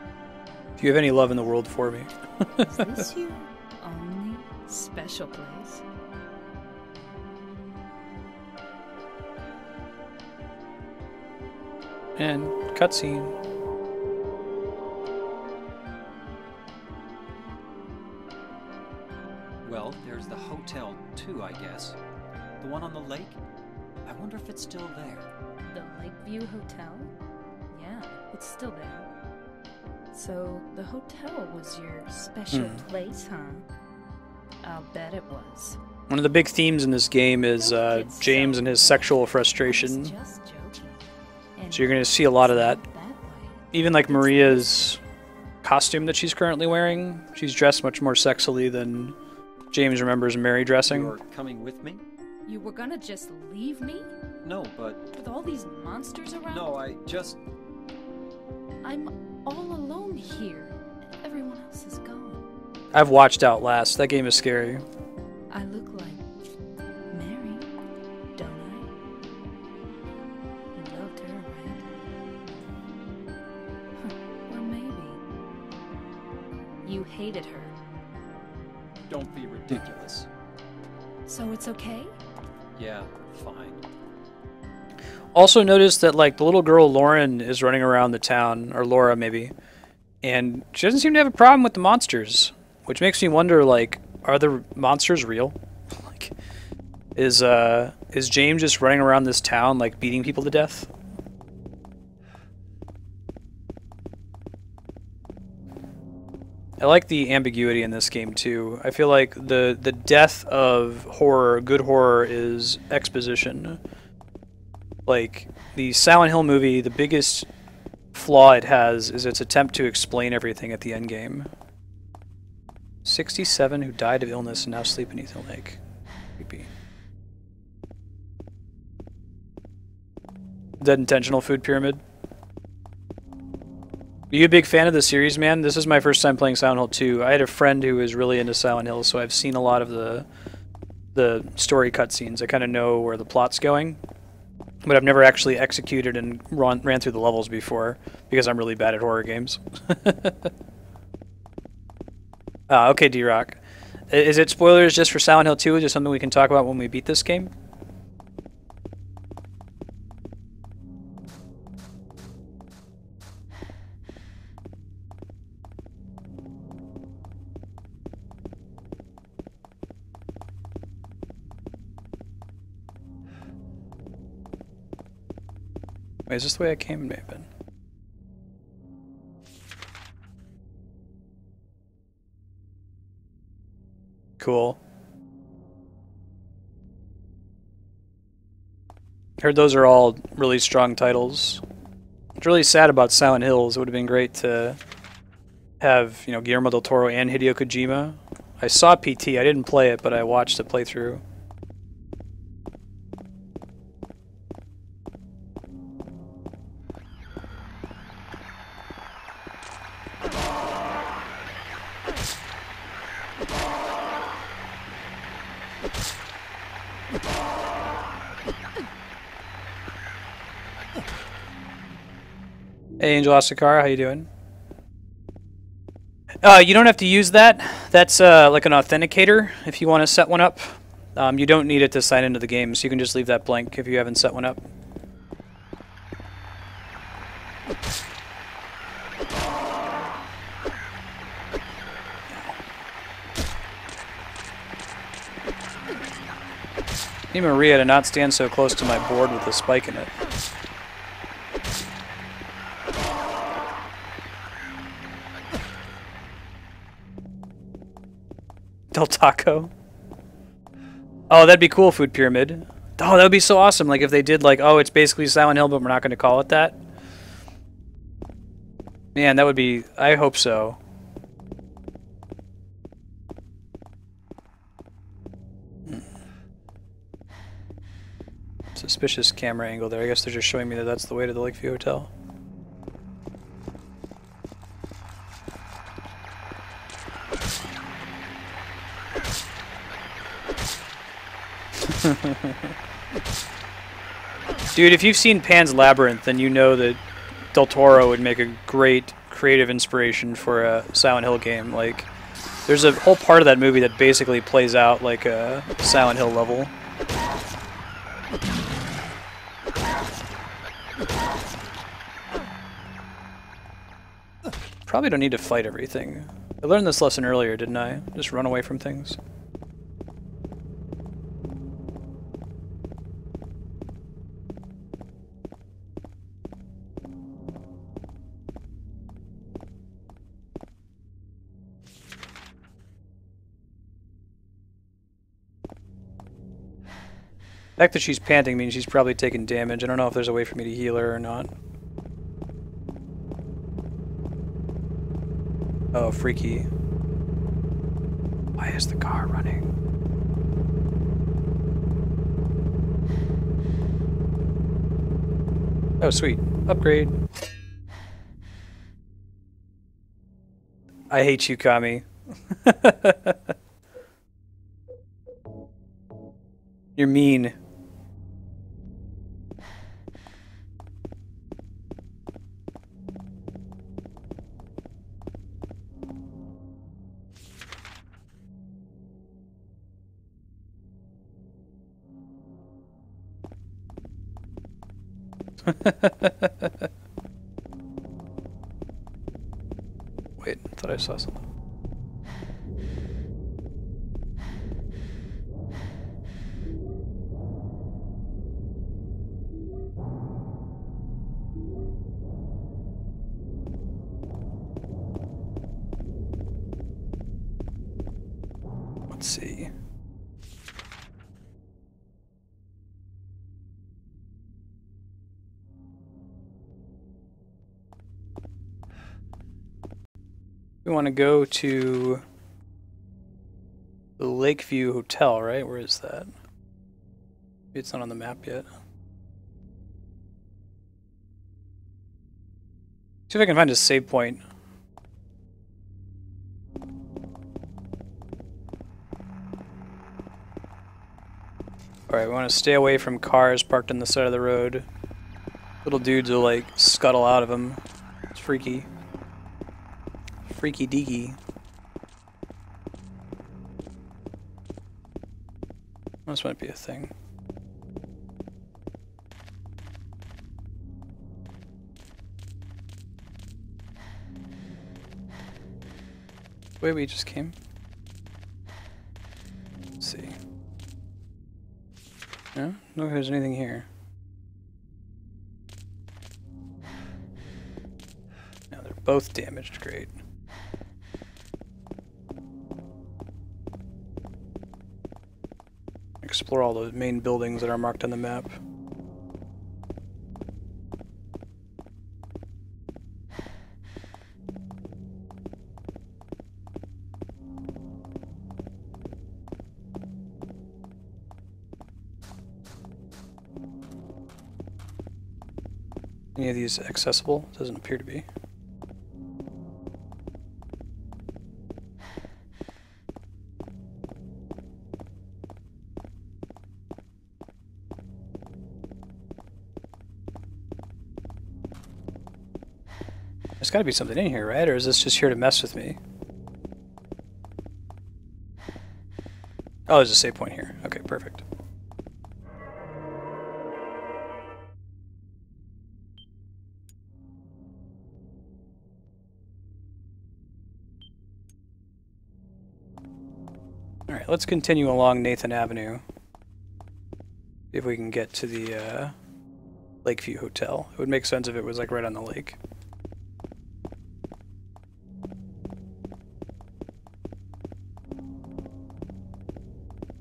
if you have any love in the world for me. Is this your only special place? And cutscene. Well, there's the hotel too, I guess. The one on the lake? I wonder if it's still there. The Lakeview Hotel? Yeah, it's still there. So, the hotel was your special place, huh? I'll bet it was. One of the big themes in this game is James and his sexual frustration. Just joking. So you're going to see a lot of that. That even like Maria's costume that she's currently wearing, she's dressed much more sexily than James remembers Mary dressing. You're coming with me? You were gonna just leave me? No, but... With all these monsters around? No, I just... I'm all alone here. Everyone else is gone. I've watched Outlast. That game is scary. I look like Mary, don't I? You loved her, right? Or maybe you hated her. Don't be ridiculous. So it's okay? Yeah, fine. Also noticed that like the little girl Lauren is running around the town, or Laura maybe, and she doesn't seem to have a problem with the monsters, which makes me wonder, like, are the monsters real? Like, is James just running around this town like beating people to death? I like the ambiguity in this game too. I feel like the death of horror, good horror, is exposition. Like, the Silent Hill movie, the biggest flaw it has is its attempt to explain everything at the end game. 67 who died of illness and now sleep beneath a lake. Creepy. Is that intentional food pyramid? Are you a big fan of the series, man? This is my first time playing Silent Hill 2. I had a friend who was really into Silent Hill, so I've seen a lot of the story cutscenes. I kind of know where the plot's going. But I've never actually executed and ran through the levels before, because I'm really bad at horror games. Okay, D-Rock. Is it spoilers just for Silent Hill 2? Is it something we can talk about when we beat this game? Wait, is this the way I came? It may have been. Cool. Heard those are all really strong titles. What's really sad about Silent Hills, it would have been great to have, you know, Guillermo del Toro and Hideo Kojima. I saw PT, I didn't play it, but I watched the playthrough. Hey, Angel Asakara, how you doing? You don't have to use that. That's like an authenticator if you want to set one up. You don't need it to sign into the game, so you can just leave that blank if you haven't set one up. Hey Maria, to not stand so close to my board with a spike in it. Del Taco. Oh, that'd be cool, Food Pyramid. Oh, that would be so awesome. Like if they did like, oh, it's basically Silent Hill, but we're not going to call it that. Man, that would be... I hope so. Suspicious camera angle there. I guess they're just showing me that that's the way to the Lakeview Hotel. Dude, if you've seen Pan's Labyrinth, then you know that Del Toro would make a great creative inspiration for a Silent Hill game. Like, there's a whole part of that movie that basically plays out like a Silent Hill level. Probably don't need to fight everything. I learned this lesson earlier, didn't I? Just run away from things. The fact that she's panting means she's probably taking damage. I don't know if there's a way for me to heal her or not. Oh, freaky. Why is the car running? Oh, sweet. Upgrade. I hate you, Kami. You're mean. Wait, I thought I saw something. Let's see. We want to go to the Lakeview Hotel, right? Where is that? Maybe it's not on the map yet. See if I can find a save point. Alright, we want to stay away from cars parked on the side of the road. Little dudes will like scuttle out of them. It's freaky. Freaky deaky. This might be a thing. Wait, we just came? Let's see. No? No, there's anything here. No, they're both damaged. Great. Explore all the main buildings that are marked on the map. Any of these accessible? Doesn't appear to be. There's got to be something in here, right? Or is this just here to mess with me? Oh, there's a save point here. Okay, perfect. Alright, let's continue along Nathan Avenue. See if we can get to the Lakeview Hotel. It would make sense if it was like right on the lake.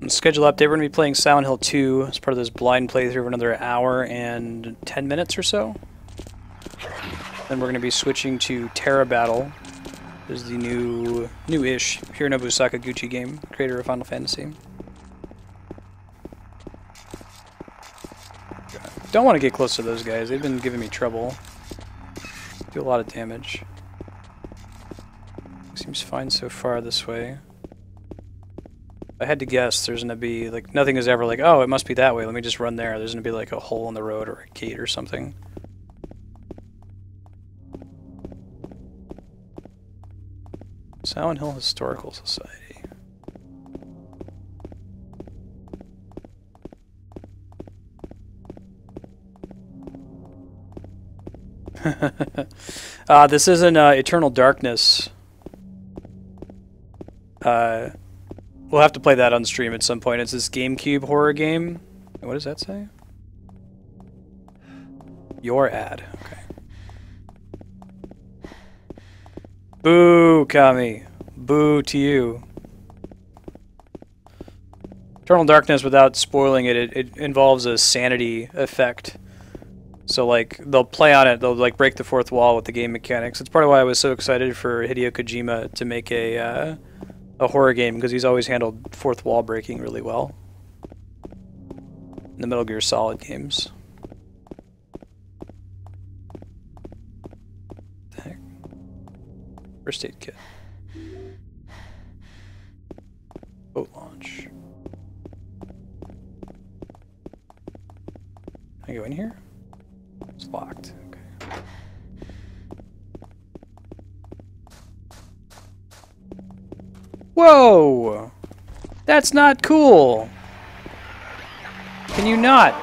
Schedule update, we're going to be playing Silent Hill 2 as part of this blind playthrough for another hour and 10 minutes or so. Then we're going to be switching to Terra Battle. This is the new-ish Hironobu Sakaguchi game, creator of Final Fantasy. Don't want to get close to those guys, they've been giving me trouble. Do a lot of damage. Seems fine so far this way. I had to guess there's going to be, like, nothing is ever like, oh, it must be that way, let me just run there. There's going to be like a hole in the road or a gate or something. Silent Hill Historical Society. This isn't Eternal Darkness. We'll have to play that on stream at some point. It's this GameCube horror game. What does that say? Your ad. Okay. Boo, Kami. Boo to you. Eternal Darkness, without spoiling it, it involves a sanity effect. So like they'll play on it, they'll like break the fourth wall with the game mechanics. It's part of why I was so excited for Hideo Kojima to make a horror game, because he's always handled fourth wall breaking really well in the Metal Gear Solid games. What the heck? First aid kit. Boat launch. Can I go in here? It's locked. Okay. Whoa! That's not cool! Can you not?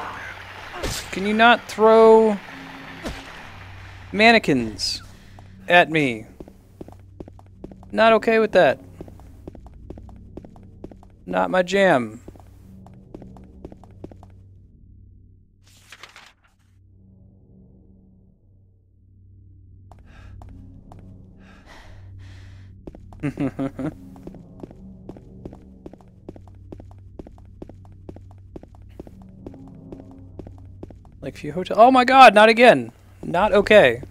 Can you not throw mannequins at me? Not okay with that. Not my jam. Like few hotel. Oh my god, not again. Not okay.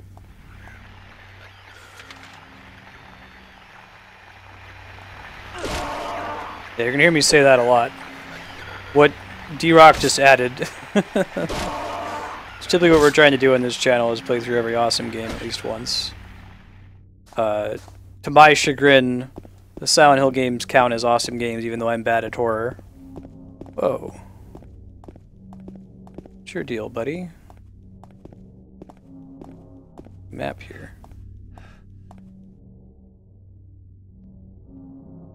Yeah, you're gonna hear me say that a lot. What D-Rock just added. It's typically what we're trying to do on this channel, is play through every awesome game at least once. To my chagrin, the Silent Hill games count as awesome games, even though I'm bad at horror. Whoa. What's your deal, buddy? Map here.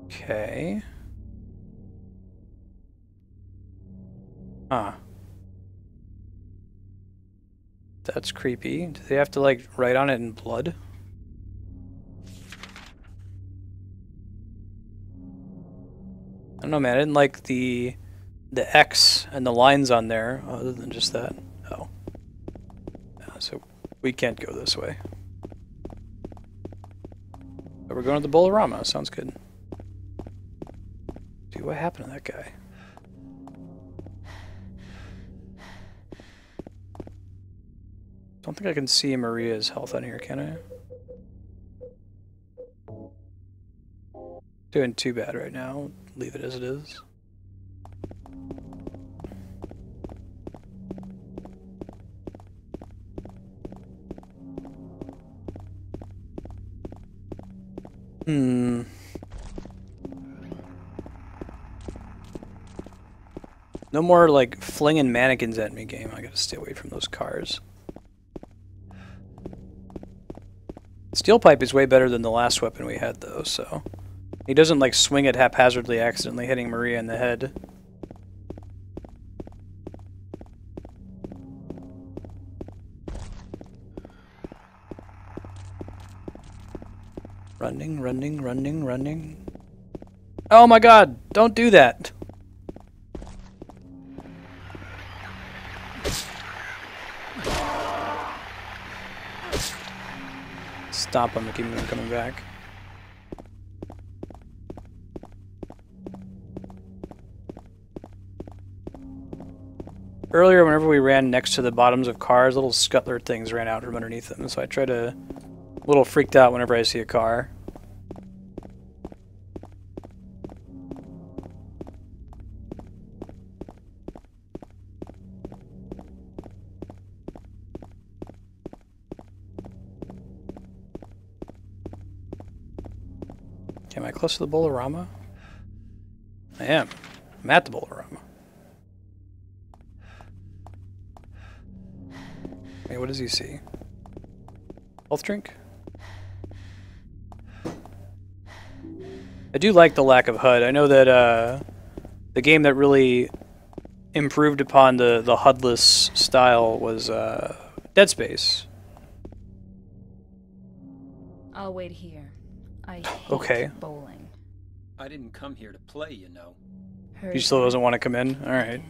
Okay. Huh. That's creepy. Do they have to, like, write on it in blood? I don't know, man. I didn't like the X and the lines on there, other than just that. Oh. So we can't go this way. But we're going to the Bolorama. Sounds good. Dude, what happened to that guy? Don't think I can see Maria's health on here, can I? Doing too bad right now. Leave it as it is. No more, like, flinging mannequins at me, game. I gotta stay away from those cars. Steel pipe is way better than the last weapon we had, though, so... He doesn't, like, swing it haphazardly, accidentally hitting Maria in the head. Running, running, running, running. Oh my god! Don't do that! Stop him to keep him from coming back. Earlier, whenever we ran next to the bottoms of cars, little scuttler things ran out from underneath them, so I try to... a little freaked out whenever I see a car. Okay, am I close to the Bolorama? I am. I'm at the Bolorama. Hey, what does he see? Health drink? I do like the lack of HUD. I know that the game that really improved upon the HUD-less style was Dead Space. I'll wait here. I hate Okay. bowling. I didn't come here to play, you know. He still doesn't want to come in? Alright.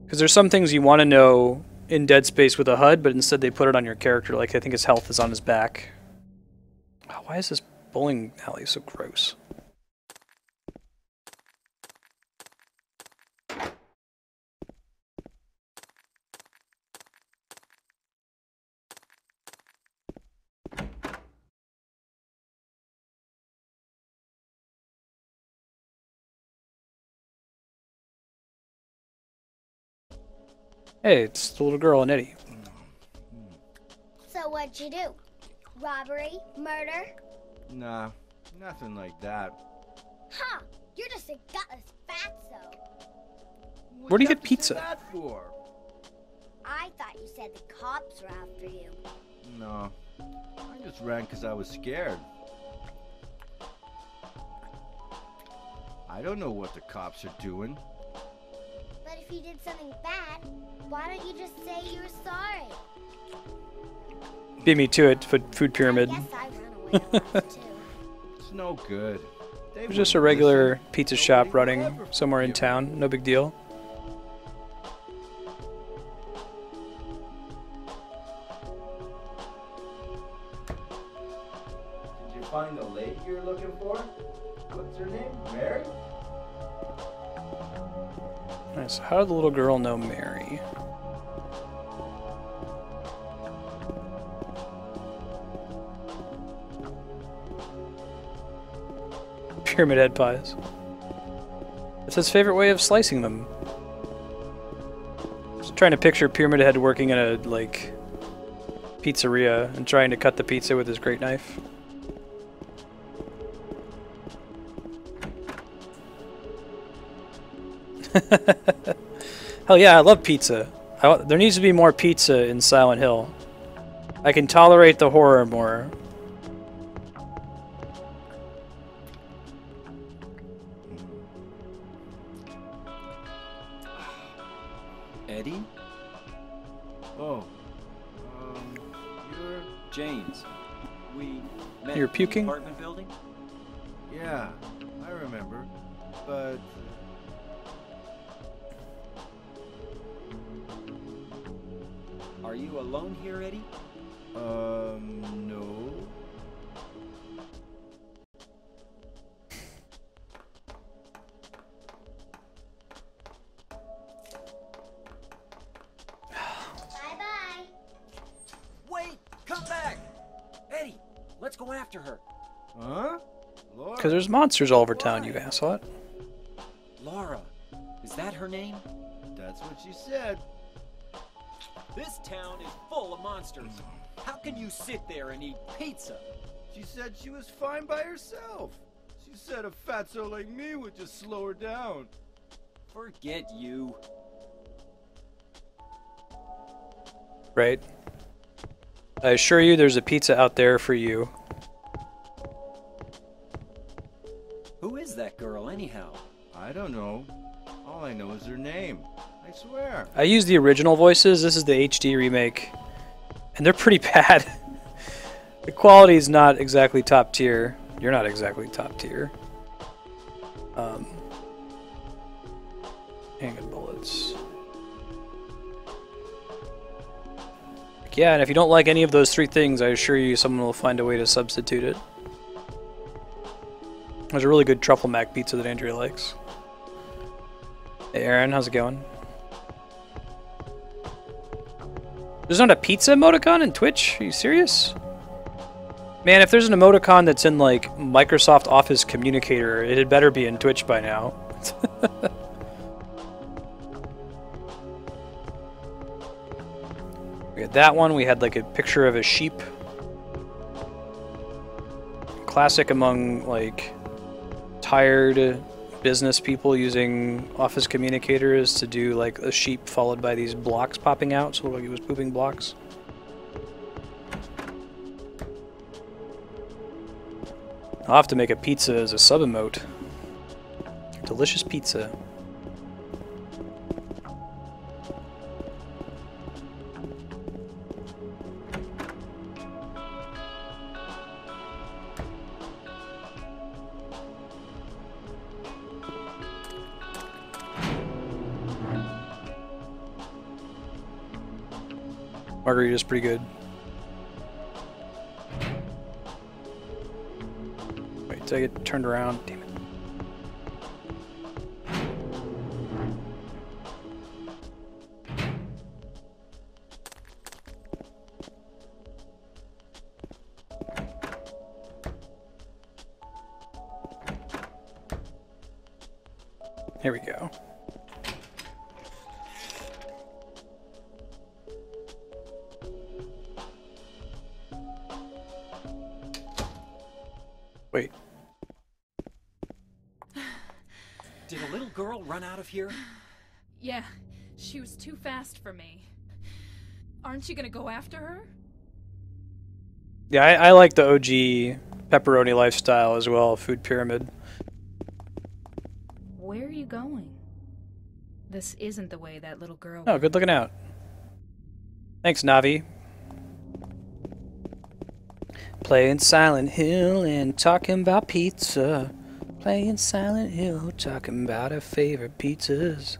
Because there's some things you want to know in Dead Space with a HUD, but instead they put it on your character. Like, I think his health is on his back. Oh, why is this bowling alley so gross? Hey, it's the little girl and Eddie. So what'd you do? Robbery? Murder? Nah, nothing like that. Huh, you're just a gutless fatso. Where do you get pizza? That for? I thought you said the cops were after you. No, I just ran because I was scared. I don't know what the cops are doing. But if you did something bad, why don't you just say you were sorry? Beat me to it, food pyramid. I guess I ran away a lot too. It's no good. It was just a regular pizza shop running somewhere in town. No big deal. Did you find the lady you're looking for? What's her name? Mary? Alright, so how did the little girl know Mary? Pyramid head pies. It's his favorite way of slicing them. Just trying to picture Pyramid Head working in a, like, pizzeria and trying to cut the pizza with his great knife. Hell yeah, I love pizza. There needs to be more pizza in Silent Hill. I can tolerate the horror more. Eddie? Oh. You're... James. We met You're in the puking? apartment building? Yeah, I remember. But... Are you alone here, Eddie? No. Bye-bye. Wait! Come back! Eddie, let's go after her. Huh? Because there's monsters all over town, you asshat. Laura. Is that her name? That's what she said. This town is full of monsters. How can you sit there and eat pizza? She said she was fine by herself. She said a fatso like me would just slow her down. Forget you. Right? I assure you there's a pizza out there for you. Who is that girl, anyhow? I don't know. All I know is her name. I swear. I used the original voices. This is the HD remake. And they're pretty bad. The quality is not exactly top tier. You're not exactly top tier. Handgun bullets. Yeah, and if you don't like any of those three things, I assure you someone will find a way to substitute it. There's a really good truffle mac pizza that Andrea likes. Hey Aaron, how's it going? There's not a pizza emoticon in Twitch? Are you serious? Man, if there's an emoticon that's in like Microsoft Office Communicator, it had better be in Twitch by now. We had that one, we had like a picture of a sheep. Classic among like tired business people using Office Communicators to do like a sheep followed by these blocks popping out, so like he was pooping blocks. I'll have to make a pizza as a sub-emote. Delicious pizza. Margarita's pretty good. Wait, did I get turned around? Damn it. Here we go. Wait. Did a little girl run out of here? Yeah, she was too fast for me. Aren't you gonna go after her? Yeah, I like the OG pepperoni lifestyle as well, food pyramid. Where are you going? This isn't the way that little girl... Oh, good looking out. Thanks, Navi. Playing Silent Hill and talking about pizza. Playing Silent Hill, talking about our favorite pizzas.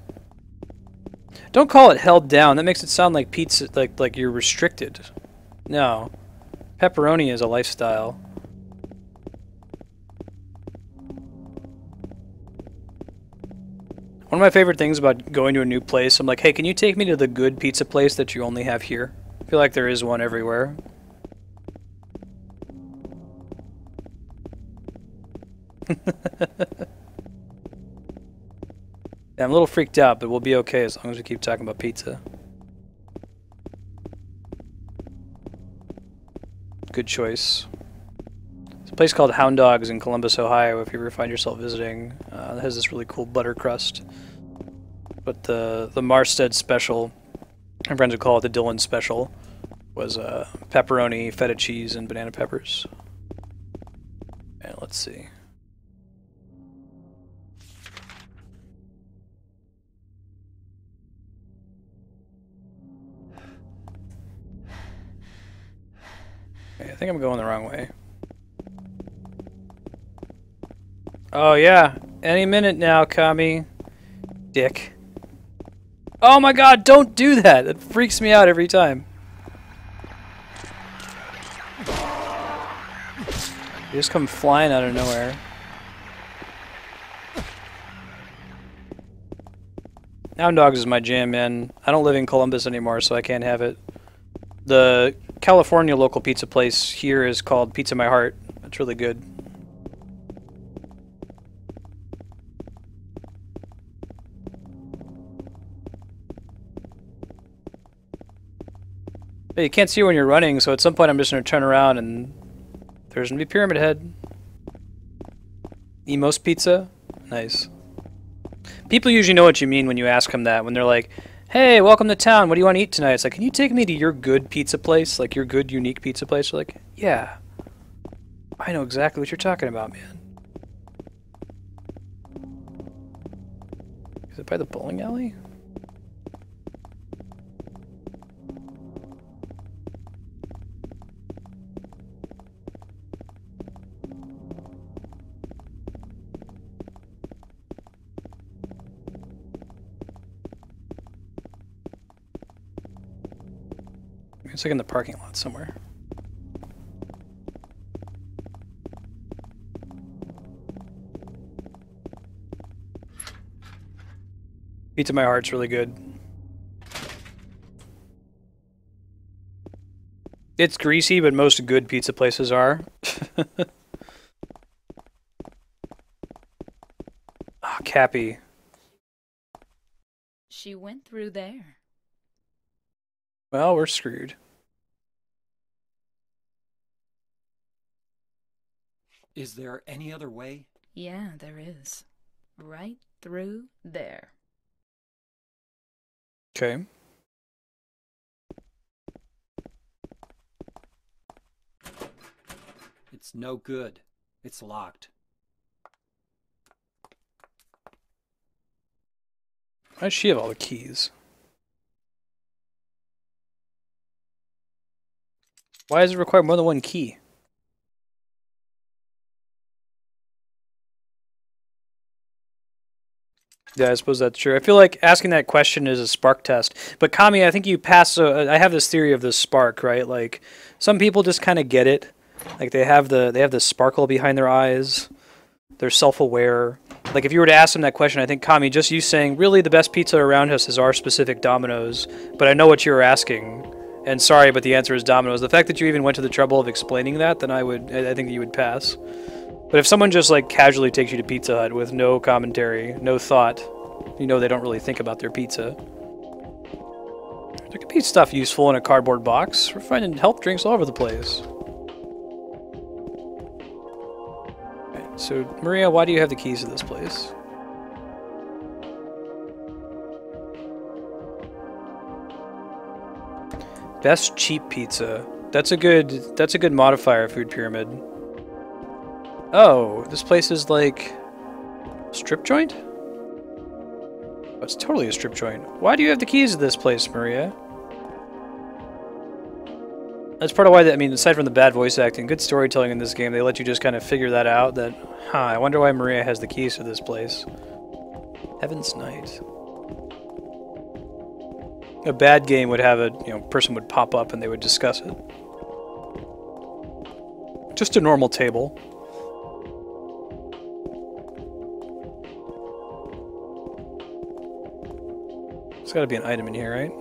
Don't call it held down. That makes it sound like pizza, like you're restricted. No. Pepperoni is a lifestyle. One of my favorite things about going to a new place, I'm like, hey, can you take me to the good pizza place that you only have here? I feel like there is one everywhere. Yeah, I'm a little freaked out, but we'll be okay as long as we keep talking about pizza. Good choice. There's a place called Hound Dogs in Columbus, Ohio, if you ever find yourself visiting. It has this really cool butter crust. But the Marstead special, my friends would call it the Dylan special, was pepperoni, feta cheese, and banana peppers. And let's see. Okay, I think I'm going the wrong way. Oh yeah, any minute now, Kami. Dick. Oh my god, don't do that! That freaks me out every time. You just come flying out of nowhere. Hound Dogs is my jam, man. I don't live in Columbus anymore, so I can't have it. The California local pizza place here is called Pizza My Heart. It's really good. But you can't see when you're running, so at some point I'm just going to turn around and there's going to be Pyramid Head. Emos Pizza? Nice. People usually know what you mean when you ask them that, when they're like, hey, welcome to town, what do you want to eat tonight? It's like, can you take me to your good pizza place? Like, your good, unique pizza place? They're like, yeah. I know exactly what you're talking about, man. Is it by the bowling alley? It's like in the parking lot somewhere. Pizza My Heart's really good. It's greasy, but most good pizza places are. Oh, Cappy. She went through there. Well, we're screwed. Is there any other way? Yeah, there is. Right through there. Okay. It's no good. It's locked. Why does she have all the keys? Why does it require more than one key? Yeah, I suppose that's true. I feel like asking that question is a spark test. But Kami, I think you pass. I have this theory of the spark, right? Like some people just kind of get it. Like they have the sparkle behind their eyes. They're self-aware. Like if you were to ask them that question, I think Kami, just you saying, really the best pizza around us is our specific Domino's. But I know what you were asking, and sorry, but the answer is Domino's. The fact that you even went to the trouble of explaining that, then I think you would pass. But if someone just like casually takes you to Pizza Hut with no commentary, no thought, you know they don't really think about their pizza. There could be stuff useful in a cardboard box. We're finding health drinks all over the place. So, Maria, why do you have the keys to this place? Best cheap pizza. That's a good modifier, food pyramid. Oh, this place is like strip joint? Oh, it's totally a strip joint. Why do you have the keys to this place, Maria? That's part of why, I mean, aside from the bad voice acting, good storytelling in this game, they let you just kind of figure that out, that, huh, I wonder why Maria has the keys to this place. Heaven's Night. A bad game would have a, person would pop up and they would discuss it. Just a normal table. There's gotta be an item in here, right?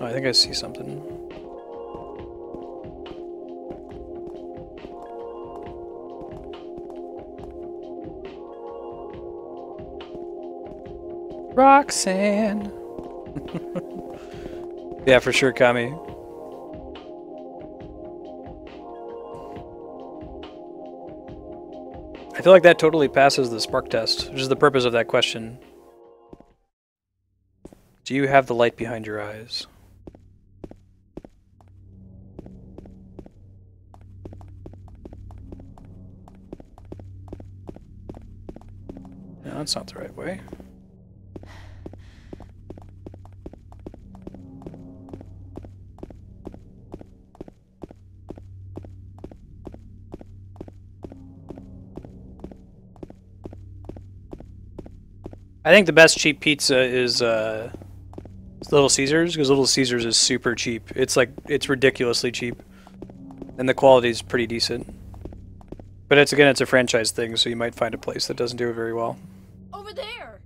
Oh, I think I see something. Roxanne! Yeah, for sure, Kami. I feel like that totally passes the spark test, which is the purpose of that question. Do you have the light behind your eyes? No, that's not the right way. I think the best cheap pizza is Little Caesars, because Little Caesars is super cheap. It's ridiculously cheap. And the quality is pretty decent. But it's a franchise thing, so you might find a place that doesn't do it very well. Over there.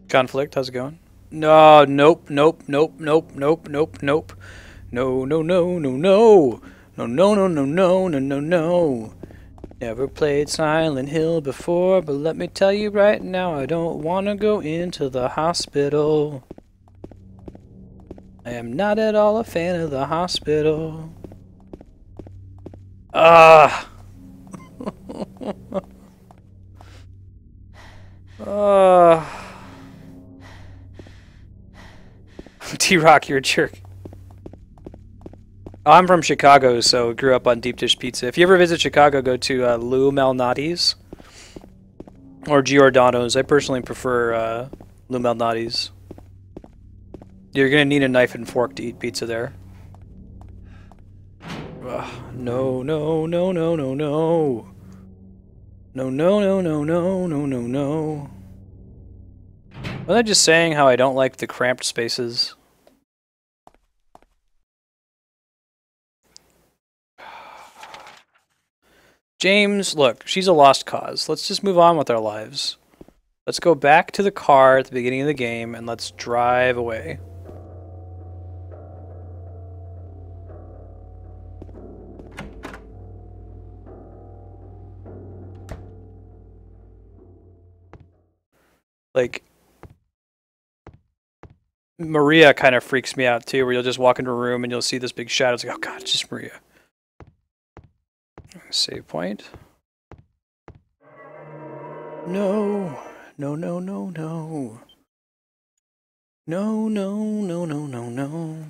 Conflict, how's it going? No, nope, nope, nope, nope, nope, nope, nope. No, no, no, no, no. No, no, no, no, no, no, no, no. Never played Silent Hill before, but let me tell you right now, I don't want to go into the hospital. I am not at all a fan of the hospital. Ah! T-Rock, you're a jerk. Oh, I'm from Chicago, so grew up on deep dish pizza. If you ever visit Chicago, go to Lou Malnati's or Giordano's. I personally prefer Lou Malnati's. You're gonna need a knife and fork to eat pizza there. Ugh, no, no, no, no, no, no. No, no, no, no, no, no, no, no. Was I just saying how I don't like the cramped spaces? James, look, she's a lost cause. Let's just move on with our lives. Let's go back to the car at the beginning of the game and let's drive away. Like, Maria kind of freaks me out too, where you'll just walk into a room and you'll see this big shadow. It's like, oh god, it's just Maria. Save point. No. No, no, no, no. No, no, no, no, no, no.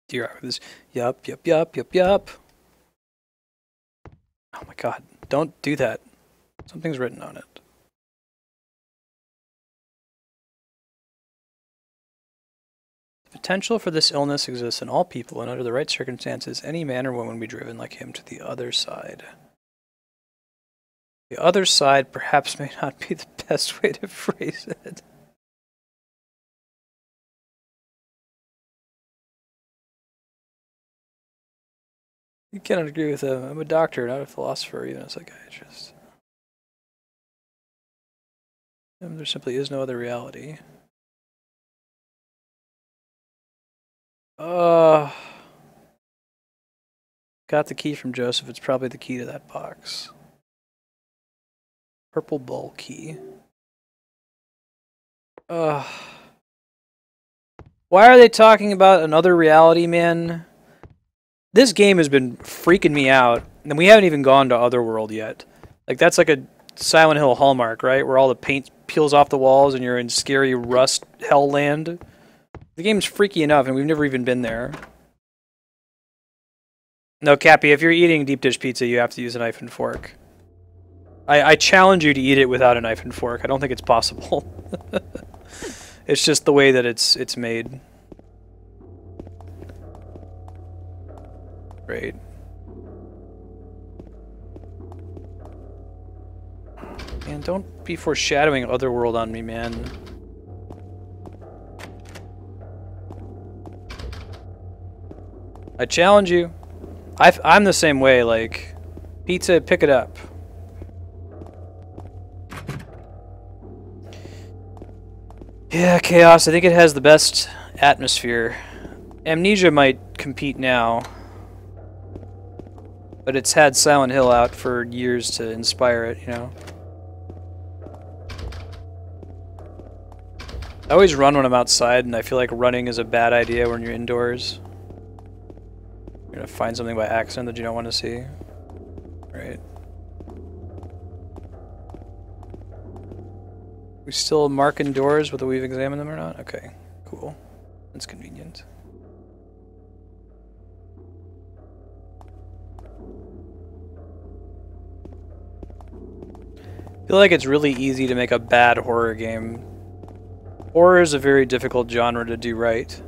Dear, this. Yup, yup, yup, yup, yup. Oh my god, don't do that. Something's written on it. The potential for this illness exists in all people, and under the right circumstances, any man or woman would be driven like him to the other side. The other side perhaps may not be the best way to phrase it. You cannot agree with him. I'm a doctor, not a philosopher, or even a psychiatrist. There simply is no other reality. God got the key from Joseph. It's probably the key to that box. Purple bowl key. Ugh. Why are they talking about another reality, man? This game has been freaking me out, and we haven't even gone to Otherworld yet. Like, that's like a Silent Hill hallmark, right? Where all the paint peels off the walls and you're in scary rust hell land. The game's freaky enough, and we've never even been there. No, Cappy, if you're eating deep dish pizza, you have to use a knife and fork. I challenge you to eat it without a knife and fork. I don't think it's possible. It's just the way that it's made. Great. Man, don't be foreshadowing Otherworld on me, man. I challenge you. I'm the same way, like, pizza, pick it up. Yeah, Chaos, I think it has the best atmosphere. Amnesia might compete now, but it's had Silent Hill out for years to inspire it, you know? I always run when I'm outside, and I feel like running is a bad idea when you're indoors. You're gonna find something by accident that you don't want to see. Right. We still marking doors whether we've examined them or not? Okay, cool. That's convenient. I feel like it's really easy to make a bad horror game. Horror is a very difficult genre to do right.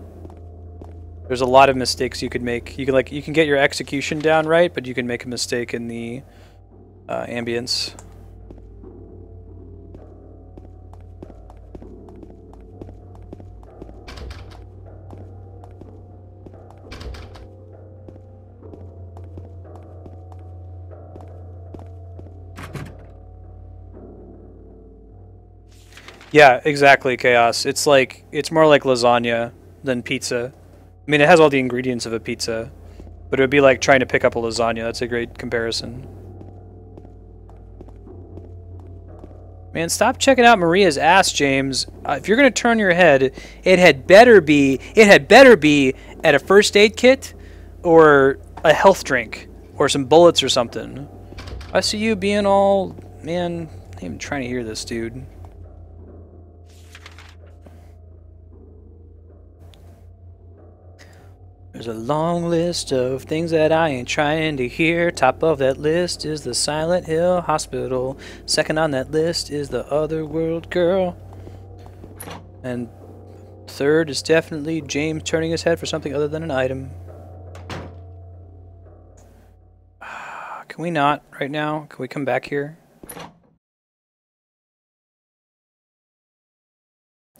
There's a lot of mistakes you could make. You can get your execution down right, but you can make a mistake in the ambience. Yeah, exactly, Chaos. It's more like lasagna than pizza. I mean, it has all the ingredients of a pizza, but it would be like trying to pick up a lasagna. That's a great comparison. Man, stop checking out Maria's ass, James. If you're gonna turn your head, it had better be at a first aid kit, or a health drink, or some bullets or something. I see you being all, man. I'm even trying to hear this, dude. There's a long list of things that I ain't trying to hear. Top of that list is the Silent Hill Hospital. Second on that list is the Otherworld girl. And third is definitely James turning his head for something other than an item. Can we not right now? Can we come back here?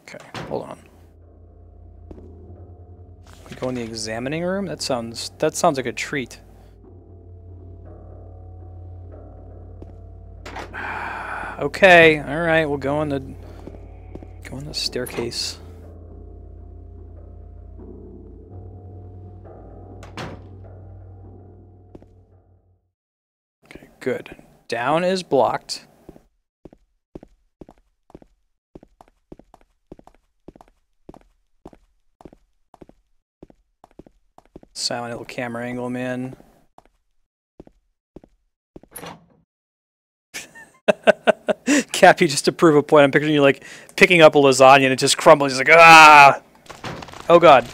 Okay, hold on. We go in the examining room? That sounds like a treat. Okay, alright, we'll go in the staircase. Okay, good. Down is blocked. Silent little camera angle, man. Cappy, just to prove a point, I'm picturing you like picking up a lasagna and it just crumbles. He's like, ah! Oh god.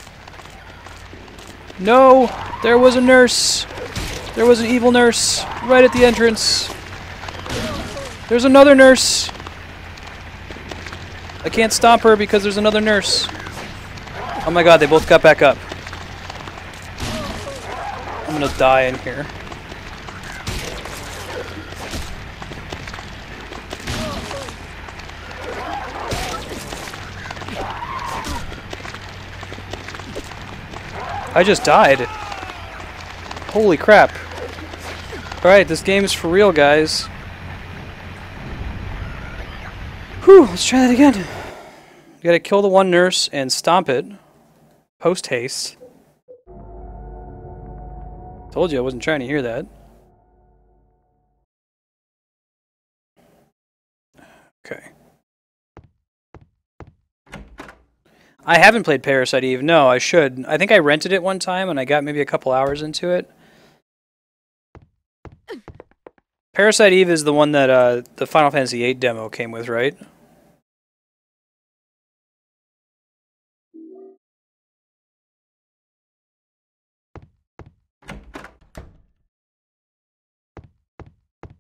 No! There was a nurse! There was an evil nurse right at the entrance. There's another nurse! I can't stop her because there's another nurse. Oh my god, they both got back up. I'm gonna die in here. I just died. Holy crap. Alright, this game is for real, guys. Whew, let's try that again. You gotta kill the one nurse and stomp it. Post haste. Told you I wasn't trying to hear that. Okay. I haven't played Parasite Eve. No, I should. I think I rented it one time and I got maybe a couple hours into it. Parasite Eve is the one that the Final Fantasy VIII demo came with, right?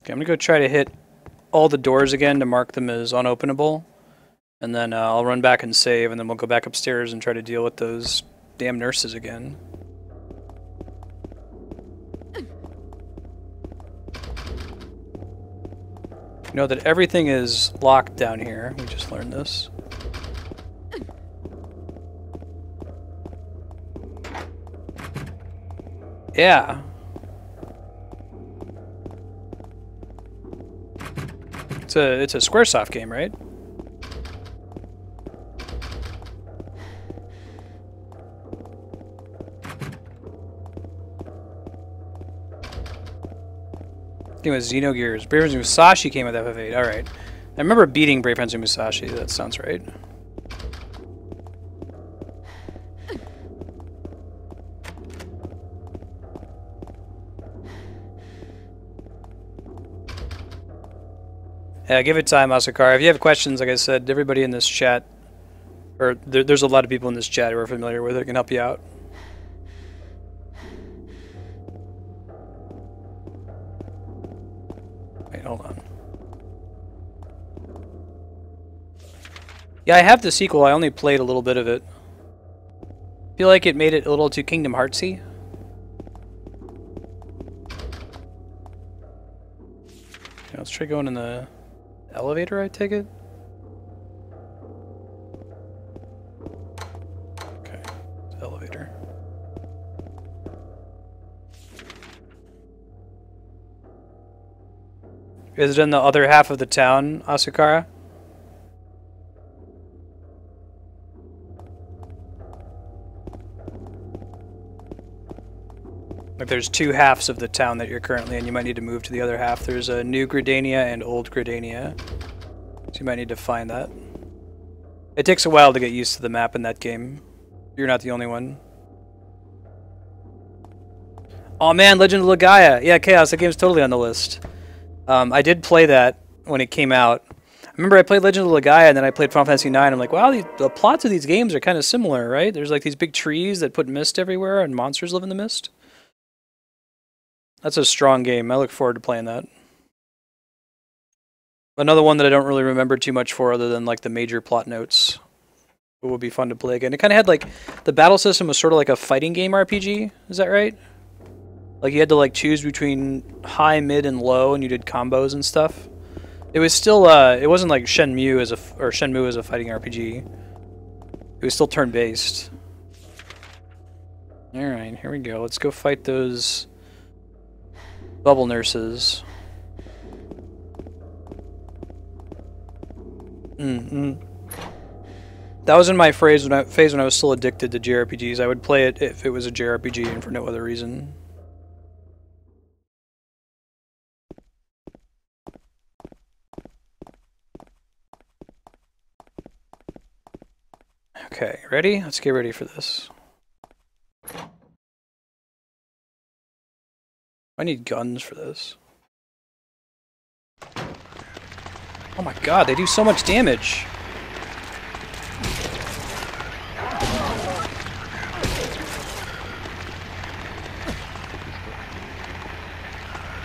Okay, I'm gonna go try to hit all the doors again to mark them as unopenable. And then I'll run back and save, and then we'll go back upstairs and try to deal with those damn nurses again. You know that everything is locked down here. We just learned this. Yeah. It's a Squaresoft game, right? Game with Xenogears. Brave Friends Musashi came with FF8. Alright. I remember beating Brave Friends Musashi. That sounds right. Yeah, give it time, Asakar. If you have questions, like I said, everybody in this chat, or there's a lot of people in this chat who are familiar with it, can help you out. Wait, hold on. Yeah, I have the sequel. I only played a little bit of it. Feel like it made it a little too Kingdom Heartsy. Okay, let's try going in the elevator, I take it? Okay, elevator. Is it in the other half of the town, Asukara? Like there's two halves of the town that you're currently in. You might need to move to the other half. There's a new Gridania and old Gridania. So you might need to find that. It takes a while to get used to the map in that game. You're not the only one. Oh man, Legend of Legaia. Yeah, Chaos, that game's totally on the list. I did play that when it came out. I remember I played Legend of Legaia and then I played Final Fantasy IX. I'm like, wow, the plots of these games are kind of similar, right? There's like these big trees that put mist everywhere and monsters live in the mist. That's a strong game. I look forward to playing that. Another one that I don't really remember too much for other than like the major plot notes. It would be fun to play again. It kind of had like, the battle system was sort of like a fighting game RPG. Is that right? Like you had to like choose between high, mid, and low, and you did combos and stuff. It was still, it wasn't like Shenmue as a fighting RPG. It was still turn-based. Alright, here we go. Let's go fight those bubble nurses. That was in my phase when I was still addicted to JRPGs. I would play it if it was a JRPG and for no other reason. Okay, ready? Let's get ready for this. I need guns for this. Oh my god, they do so much damage.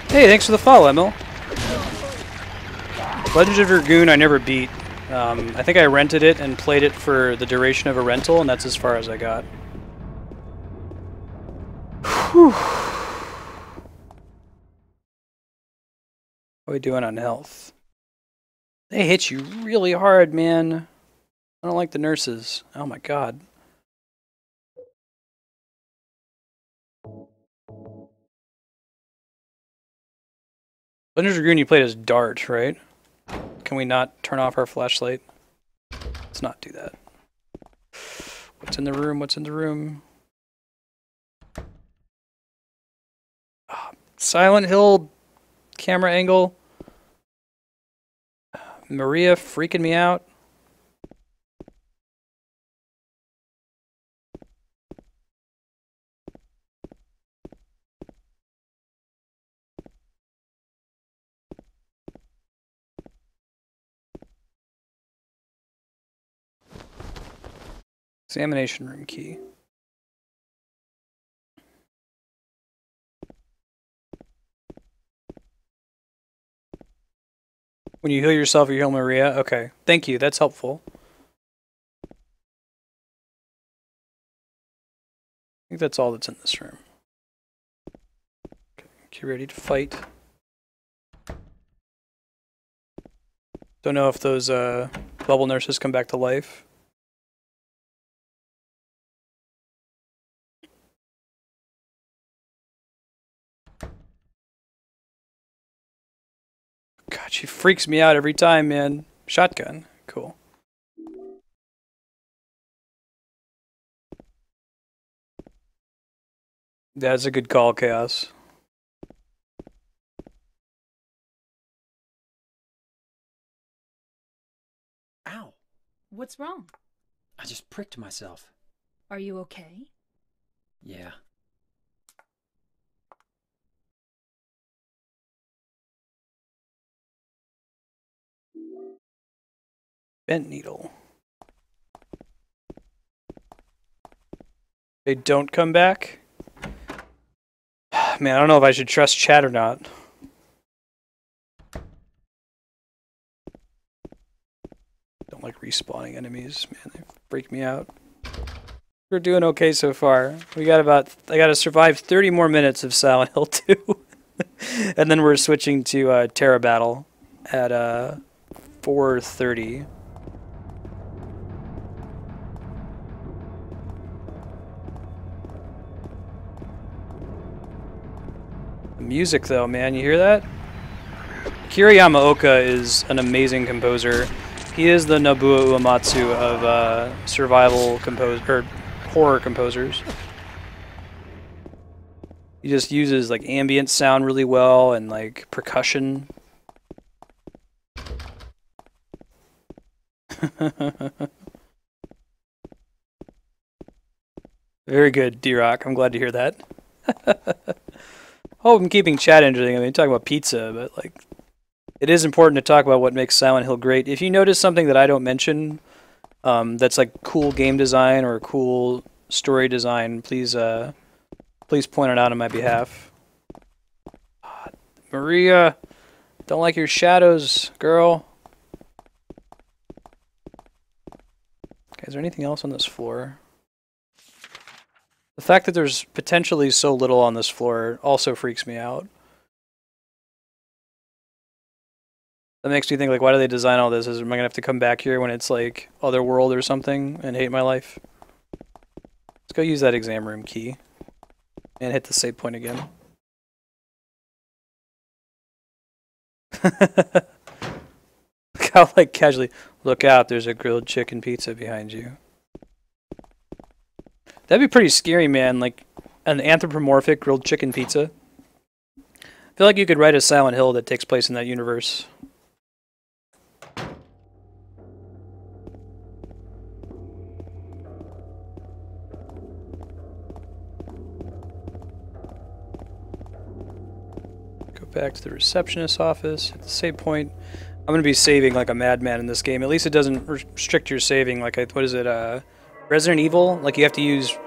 Hey, thanks for the follow, Emil. Legend of Dragoon I never beat. I think I rented it and played it for the duration of a rental, and that's as far as I got. Whew. How are we doing on health? They hit you really hard, man. I don't like the nurses. Oh my god. Legend of Dragoon you played as Dart, right? Can we not turn off our flashlight? Let's not do that. What's in the room? What's in the room? Silent Hill camera angle. Maria freaking me out. Examination room key. When you heal yourself, you heal Maria. Okay, thank you. That's helpful. I think that's all that's in this room. Okay, get ready to fight. Don't know if those bubble nurses come back to life. God, she freaks me out every time, man. Shotgun. Cool. That's a good call, Chaos. Ow. What's wrong? I just pricked myself. Are you okay? Yeah. Bent needle. They don't come back? Man, I don't know if I should trust chat or not. Don't like respawning enemies, man. They freak me out. We're doing okay so far. I gotta survive 30 more minutes of Silent Hill 2. And then we're switching to Terra Battle at 4:30. The music though, man, you hear that? Akira Yamaoka is an amazing composer. He is the Nobuo Uematsu of horror composers. He just uses like ambient sound really well and like percussion. Very good, D-Rock. I'm glad to hear that. Hope I'm keeping chat interesting. I mean, talking about pizza, but like, it is important to talk about what makes Silent Hill great. If you notice something that I don't mention, that's like cool game design or cool story design, please point it out on my behalf. Maria, don't like your shadows, girl. Okay, is there anything else on this floor? The fact that there's potentially so little on this floor also freaks me out. That makes me think, like, why do they design all this? Am I going to have to come back here when it's, like, Otherworld or something and hate my life? Let's go use that exam room key. And hit the save point again. How, like, casually, look out, there's a grilled chicken pizza behind you. That'd be pretty scary, man, like, an anthropomorphic grilled chicken pizza. I feel like you could write a Silent Hill that takes place in that universe. Back to the receptionist's office at the save point. I'm gonna be saving like a madman in this game. At least it doesn't restrict your saving. Like, what is it? Resident Evil? Like, you have to use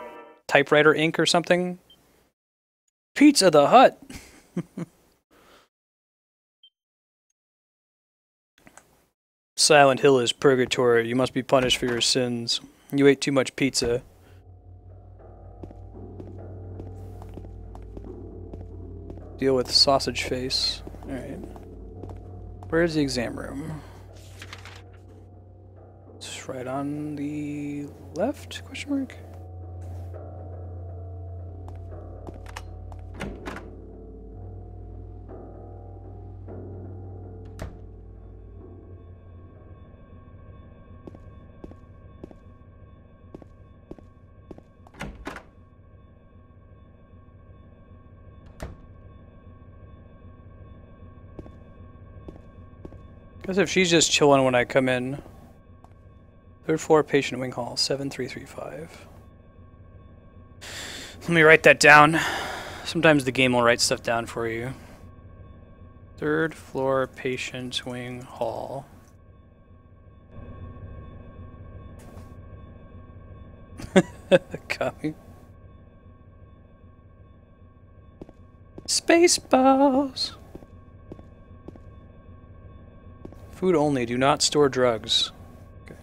typewriter ink or something? Pizza the Hut! Silent Hill is purgatory. You must be punished for your sins. You ate too much pizza. Deal with sausage face. Alright. Where's the exam room? It's right on the left? Question mark? Because if she's just chilling when I come in. 3rd floor, patient wing hall, 7335. Let me write that down. Sometimes the game will write stuff down for you. 3rd floor, patient wing hall. Copy. Spaceballs. Food only. Do not store drugs. Okay.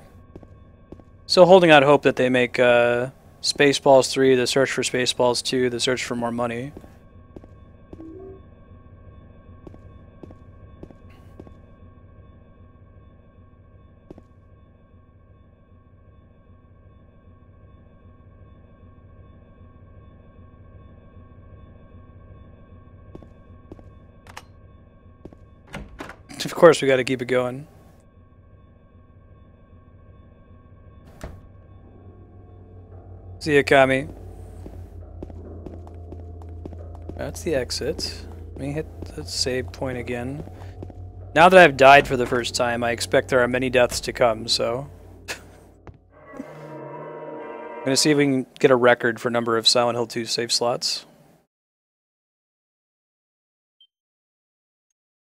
Still holding out hope that they make Spaceballs 3, the search for Spaceballs 2, the search for more money. Of course, we got to keep it going. See ya, Kami. That's the exit. Let me hit the save point again. Now that I've died for the first time, I expect there are many deaths to come, so... I'm gonna see if we can get a record for number of Silent Hill 2 save slots.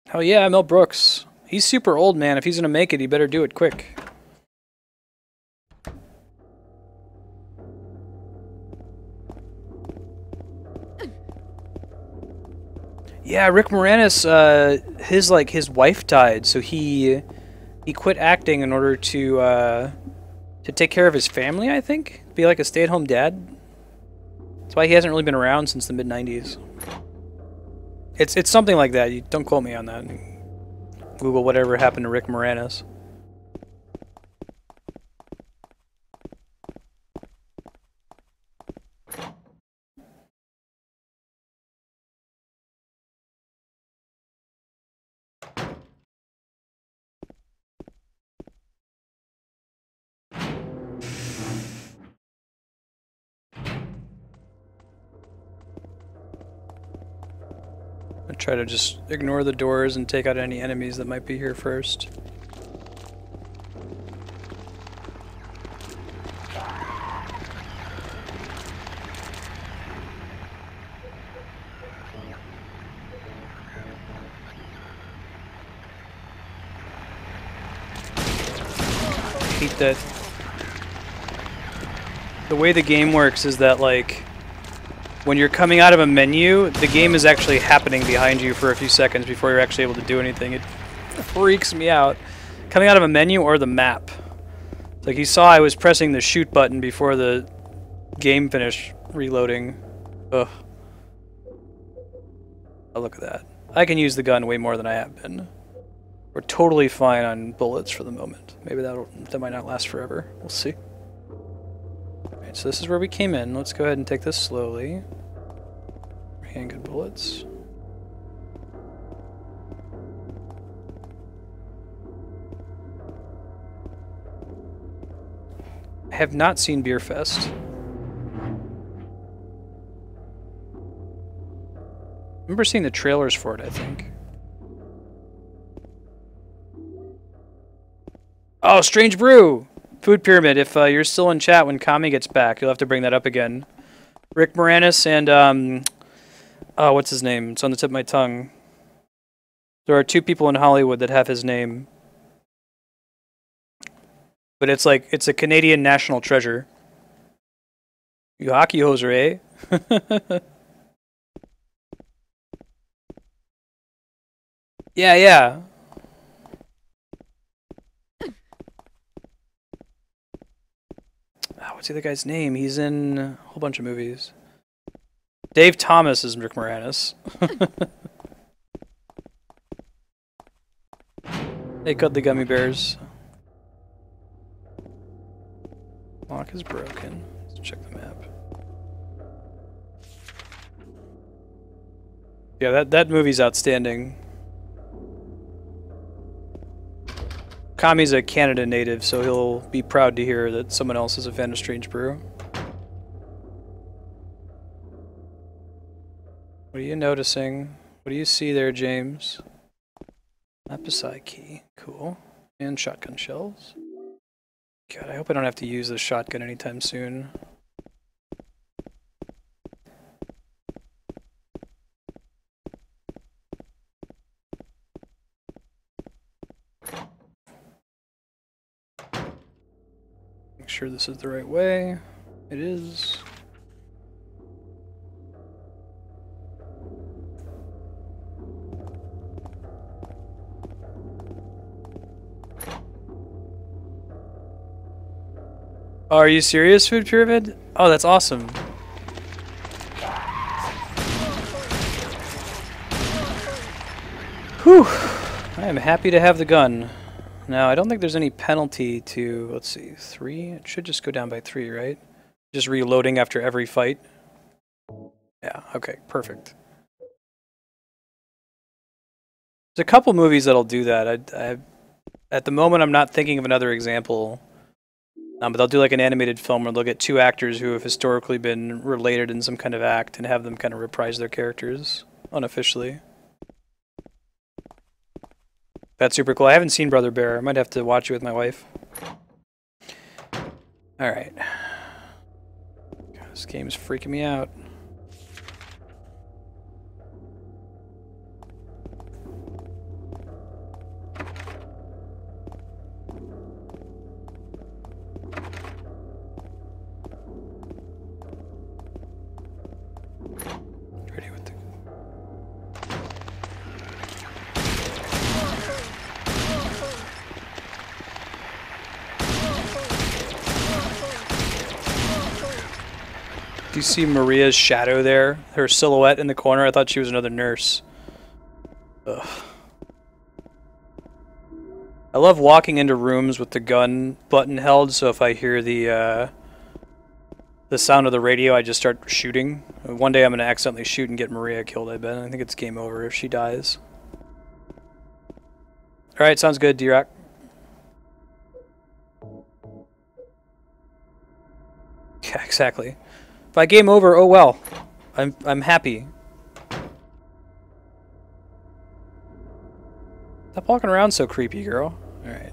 Hell yeah, Mel Brooks. He's super old, man. If he's gonna make it, he better do it quick. Yeah, Rick Moranis, his wife died, so he quit acting in order to take care of his family, I think? Be like a stay-at-home dad? That's why he hasn't really been around since the mid-90s. It's something like that. You don't quote me on that. Google whatever happened to Rick Moranis. I try to just ignore the doors and take out any enemies that might be here first. I hate that. The way the game works is that, like, when you're coming out of a menu, the game is actually happening behind you for a few seconds before you're actually able to do anything. It freaks me out. Coming out of a menu or the map. It's like you saw I was pressing the shoot button before the game finished reloading. Ugh. Oh, look at that. I can use the gun way more than I have been. We're totally fine on bullets for the moment. Maybe that might not last forever. We'll see. Alright, so this is where we came in. Let's go ahead and take this slowly. Handgun bullets. I have not seen Beer Fest. I remember seeing the trailers for it, I think. Oh, Strange Brew! Food Pyramid. If you're still in chat when Kami gets back, you'll have to bring that up again. Rick Moranis and, oh, what's his name? It's on the tip of my tongue. There are 2 people in Hollywood that have his name. But it's like, it's a Canadian national treasure. You hockey hoser, eh? Yeah. Oh, what's the other guy's name? He's in a whole bunch of movies. Dave Thomas is Rick Moranis. They cut the gummy bears. Lock is broken. Let's check the map. Yeah, that movie's outstanding. Kami's a Canada native, so he'll be proud to hear that someone else is a fan of Strange Brew. What are you noticing? What do you see there, James? Apicai key. Cool. And shotgun shells. God, I hope I don't have to use the shotgun anytime soon. Make sure this is the right way. It is. Oh, are you serious, Food Pyramid? Oh, that's awesome. Whew. I am happy to have the gun. Now, I don't think there's any penalty to, let's see, 3? It should just go down by 3, right? Just reloading after every fight. Yeah, okay, perfect. There's a couple movies that'll do that. At the moment, I'm not thinking of another example. But they'll do like an animated film where they'll get 2 actors who have historically been related in some kind of act and have them kind of reprise their characters unofficially. That's super cool. I haven't seen Brother Bear. I might have to watch it with my wife. Alright. This game is freaking me out. Do you see Maria's shadow there? Her silhouette in the corner? I thought she was another nurse. Ugh. I love walking into rooms with the gun button held, so if I hear the sound of the radio, I just start shooting. One day I'm going to accidentally shoot and get Maria killed, I bet. I think it's game over if she dies. Alright, sounds good, D-Rock. Yeah, exactly. If I game over, oh well. I'm happy. Stop walking around so creepy, girl. Alright.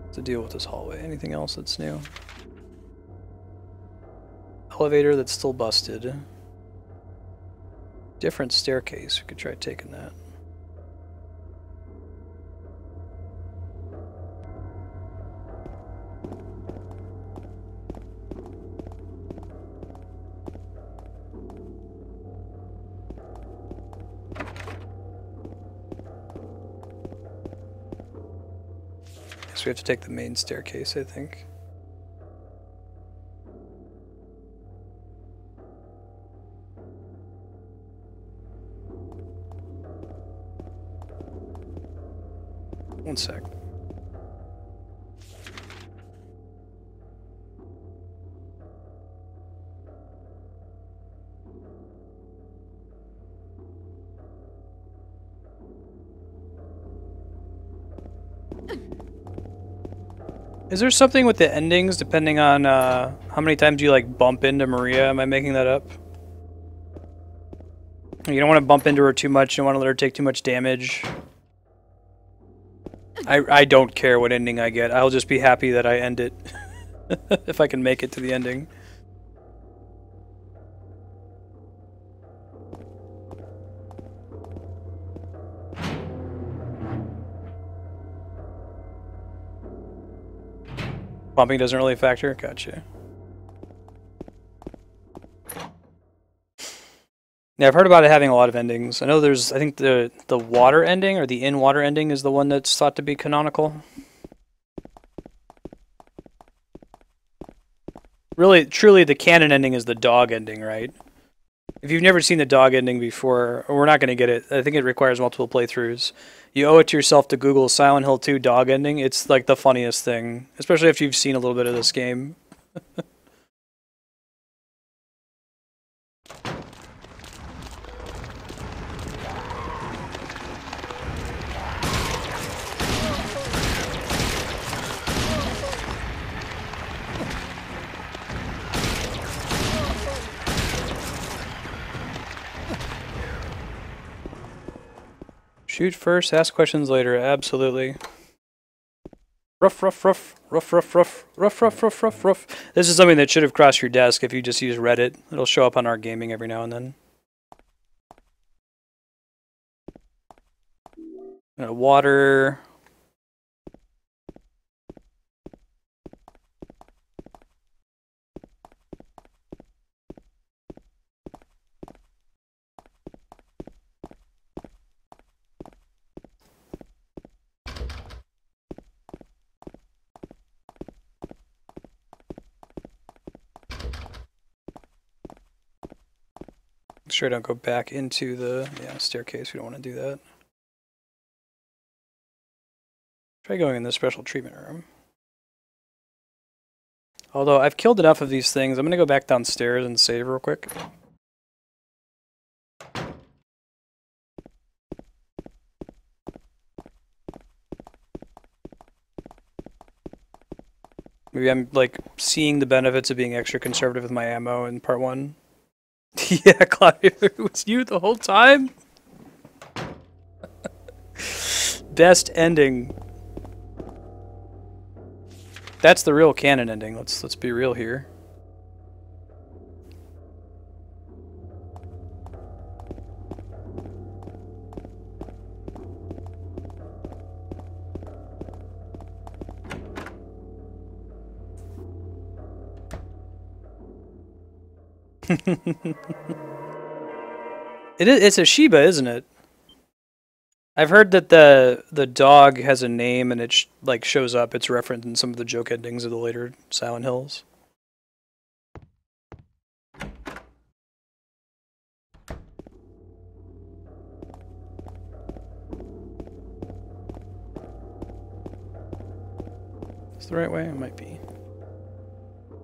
What's the deal with this hallway? Anything else that's new? Elevator that's still busted. Different staircase. We could try taking that. We have to take the main staircase, I think. One sec. Is there something with the endings depending on how many times you like bump into Maria? Am I making that up? You don't want to bump into her too much. You don't want to let her take too much damage. I don't care what ending I get. I'll just be happy that I end it. If I can make it to the ending. Bumping doesn't really factor? Gotcha. Yeah, I've heard about it having a lot of endings. I know there's, I think the water ending, or the in-water ending, is the one that's thought to be canonical. Really, truly, the canon ending is the dog ending, right? If you've never seen the dog ending before, we're not going to get it. I think it requires multiple playthroughs. You owe it to yourself to Google Silent Hill 2 dog ending. It's like the funniest thing, especially if you've seen a little bit of this game. Shoot first, ask questions later. Absolutely. Rough, rough, rough, rough, rough, rough, rough, rough, rough, rough, rough. This is something that should have crossed your desk if you just use Reddit. It'll show up on our gaming every now and then. Water. Make sure I don't go back into the staircase. We don't want to do that. Try going in the special treatment room. Although I've killed enough of these things, I'm going to go back downstairs and save real quick. Maybe I'm like seeing the benefits of being extra conservative with my ammo in part 1. Yeah, Claudia, it was you the whole time? Best ending. That's the real canon ending. Let's be real here. It's a Shiba, isn't it? I've heard that the dog has a name and it like shows up. It's referenced in some of the joke endings of the later Silent Hills. Is the right way? It might be.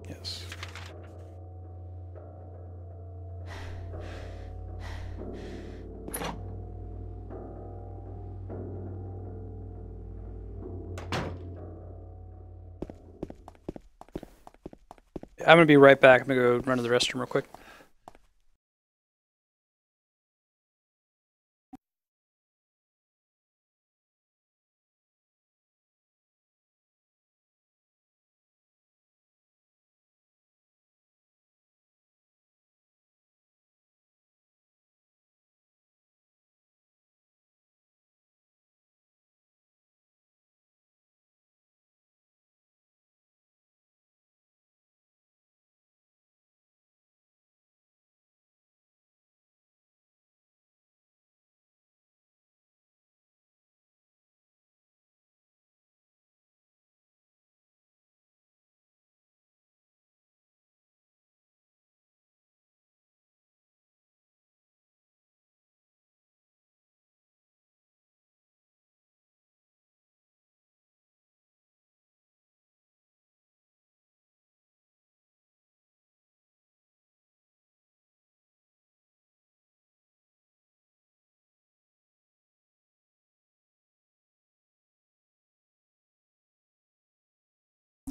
Yes. I'm going to be right back. I'm going to go run to the restroom real quick.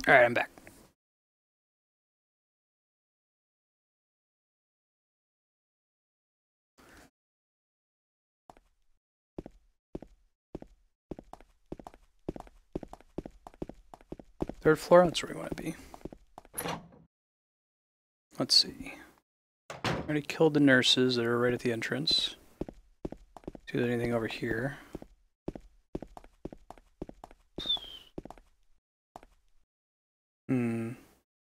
All right, I'm back. Third floor, that's where we want to be. Let's see. Already killed the nurses that are right at the entrance. See if there's anything over here.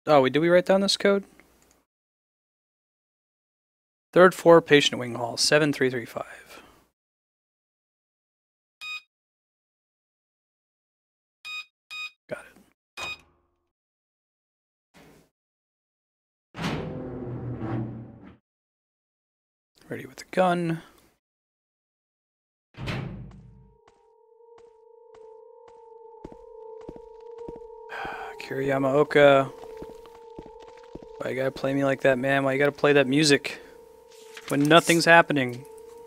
Oh, did we write down this code? Third floor, patient wing hall, 7335. Got it. Ready with the gun. Kiriyama Oka. Why you gotta play me like that, man? Why you gotta play that music? When nothing's happening,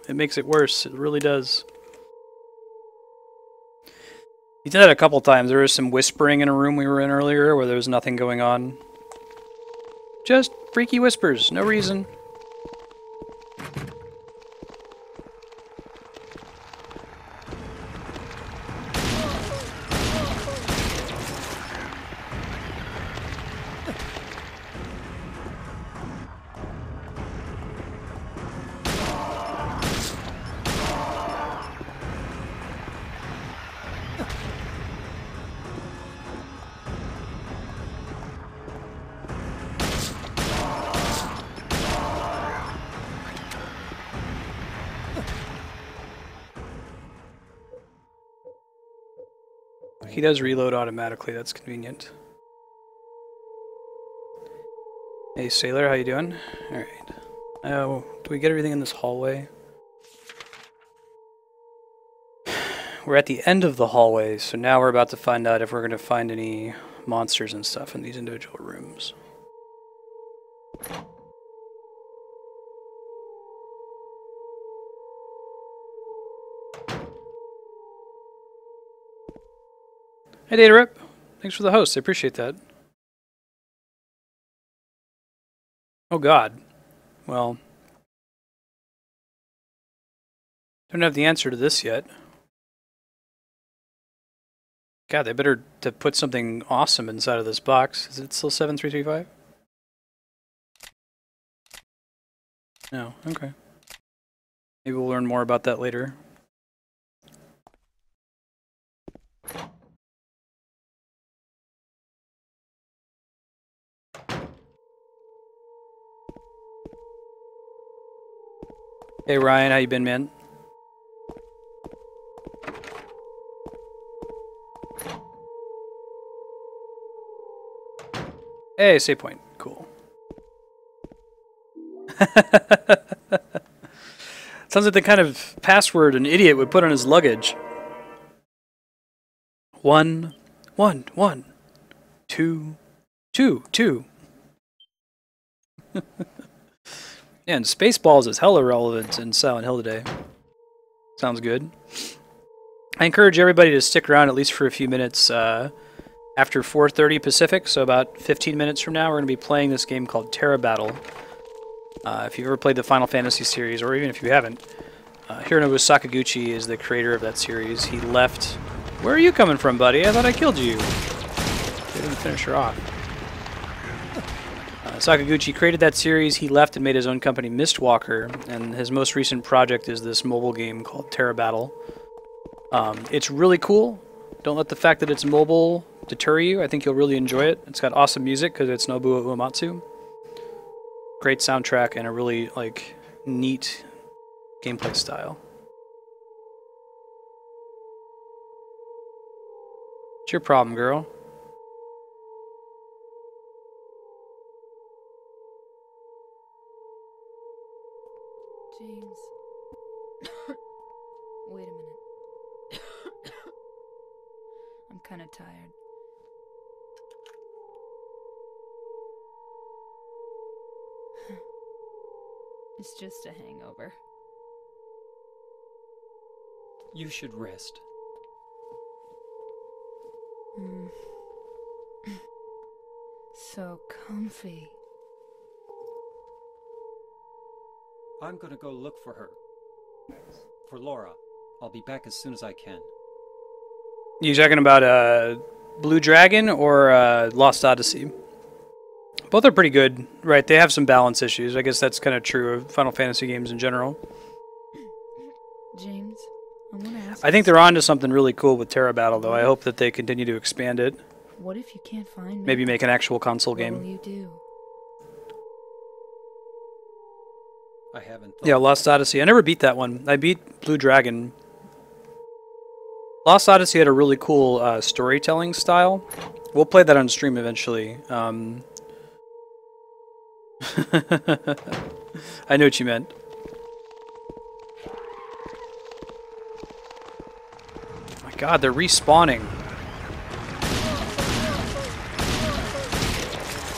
it makes it worse. It really does. He did that a couple times. There was some whispering in a room we were in earlier where there was nothing going on. Just freaky whispers, no reason. he does reload automatically. That's convenient. Hey, Sailor, how you doing? Alright. Oh, do we get everything in this hallway? We're at the end of the hallway, so now we're about to find out if we're going to find any monsters and stuff in these individual rooms. Hey, Data Rip. Thanks for the host. I appreciate that. Oh, God. Well, don't have the answer to this yet. God, they better to put something awesome inside of this box. Is it still 7335? No, okay. Maybe we'll learn more about that later. Hey Ryan, how you been, man? Hey, save point. Cool. Sounds like the kind of password an idiot would put on his luggage. 1, 1, 1, 2, 2, 2. Yeah, and Spaceballs is hella relevant in Silent Hill today. Sounds good. I encourage everybody to stick around at least for a few minutes after 4:30 Pacific, so about 15 minutes from now, we're going to be playing this game called Terra Battle. If you've ever played the Final Fantasy series, or even if you haven't, Hironobu Sakaguchi is the creator of that series. He left... Where are you coming from, buddy? I thought I killed you. Didn't finish her off. Sakaguchi created that series. He left and made his own company, Mistwalker, and his most recent project is this mobile game called Terra Battle. It's really cool. Don't let the fact that it's mobile deter you. I think you'll really enjoy it. It's got awesome music because it's Nobuo Uematsu. Great soundtrack and a really like neat gameplay style. What's your problem, girl? James. Wait a minute. I'm kind of tired. It's just a hangover. You should rest. So comfy. I'm gonna go look for her. For Laura. I'll be back as soon as I can. You talking about Blue Dragon or Lost Odyssey? Both are pretty good, right? They have some balance issues. I guess that's kind of true of Final Fantasy games in general. James, I want to ask. I think they're onto something really cool with Terra Battle, though. I hope that they continue to expand it. What if you can't find me? Maybe make an actual console game. What will you do? I haven't thought. Yeah, Lost Odyssey. I never beat that one. I beat Blue Dragon. Lost Odyssey had a really cool storytelling style. We'll play that on stream eventually. I know what you meant. Oh my god, they're respawning.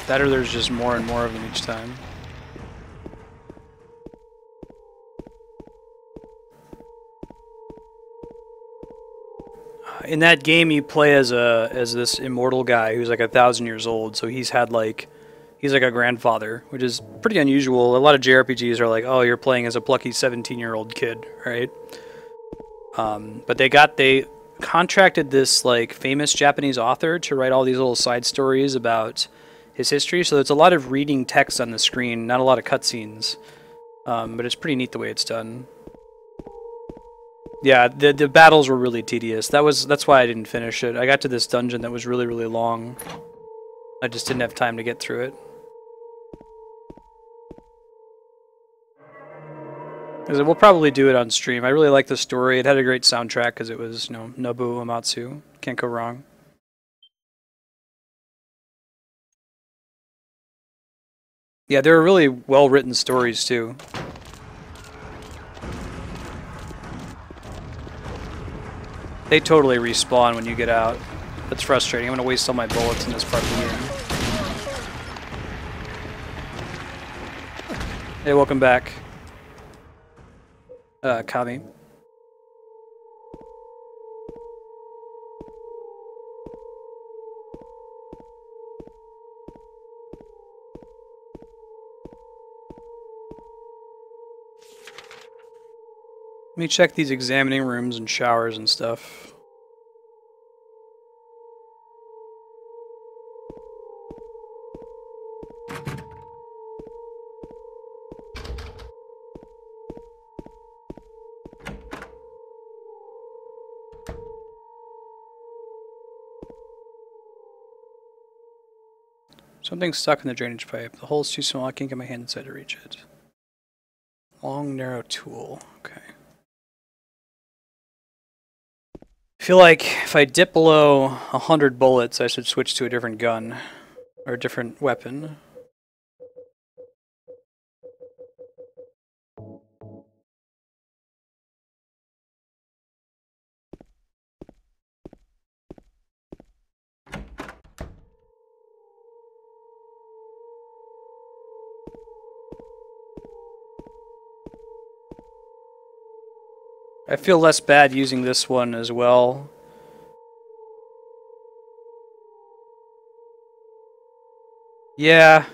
That or there's just more and more of them each time. In that game, you play as this immortal guy who's like 1,000 years old. So he's like a grandfather, which is pretty unusual. A lot of JRPGs are like, oh, you're playing as a plucky 17-year-old kid, right? But they contracted this like famous Japanese author to write all these little side stories about his history. So there's a lot of reading text on the screen, not a lot of cutscenes. But it's pretty neat the way it's done. Yeah, the battles were really tedious. That's why I didn't finish it. I got to this dungeon that was really, really long. I just didn't have time to get through it. Because we'll probably do it on stream. I really like the story. It had a great soundtrack because it was, you know, Nobuo Uematsu. Can't go wrong. Yeah, they're really well-written stories, too. They totally respawn when you get out. That's frustrating. I'm gonna waste all my bullets in this part of the game. Hey, welcome back. Kami. Let me check these examining rooms and showers and stuff. Something's stuck in the drainage pipe. The hole's too small, I can't get my hand inside to reach it. Long, narrow tool. Okay. I feel like if I dip below 100 bullets, I should switch to a different gun. Or a different weapon. I feel less bad using this one as well. Yeah.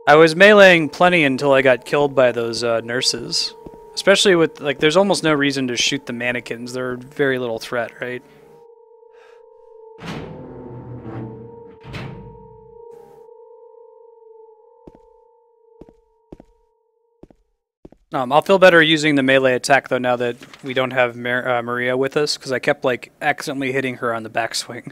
I was meleeing plenty until I got killed by those nurses. Especially with, like, there's almost no reason to shoot the mannequins. They're very little threat, right? I'll feel better using the melee attack, though, now that we don't have Maria with us, because I kept, like, accidentally hitting her on the backswing.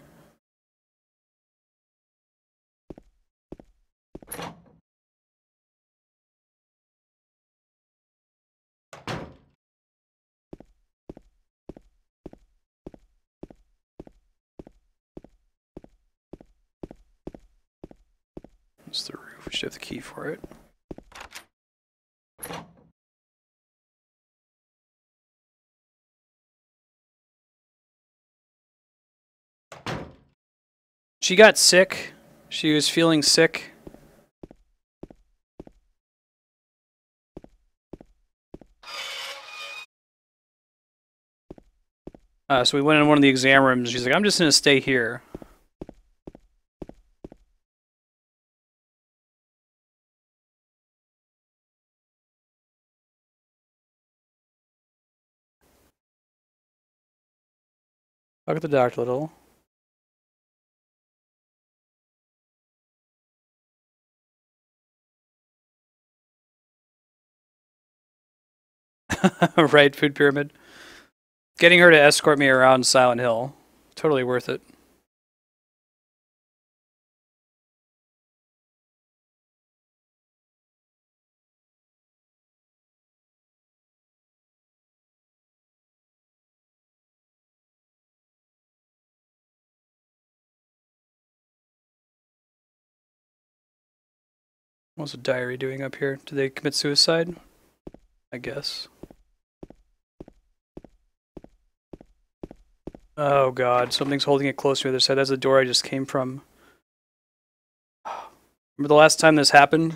It's the roof. We should have the key for it. She got sick. She was feeling sick. So we went in one of the exam rooms. She's like, I'm just going to stay here. Talk at the doctor a little. Right, food pyramid. Getting her to escort me around Silent Hill. Totally worth it. What's a diary doing up here? Did they commit suicide? I guess. Oh god, something's holding it close to the other side. That's the door I just came from. Remember the last time this happened?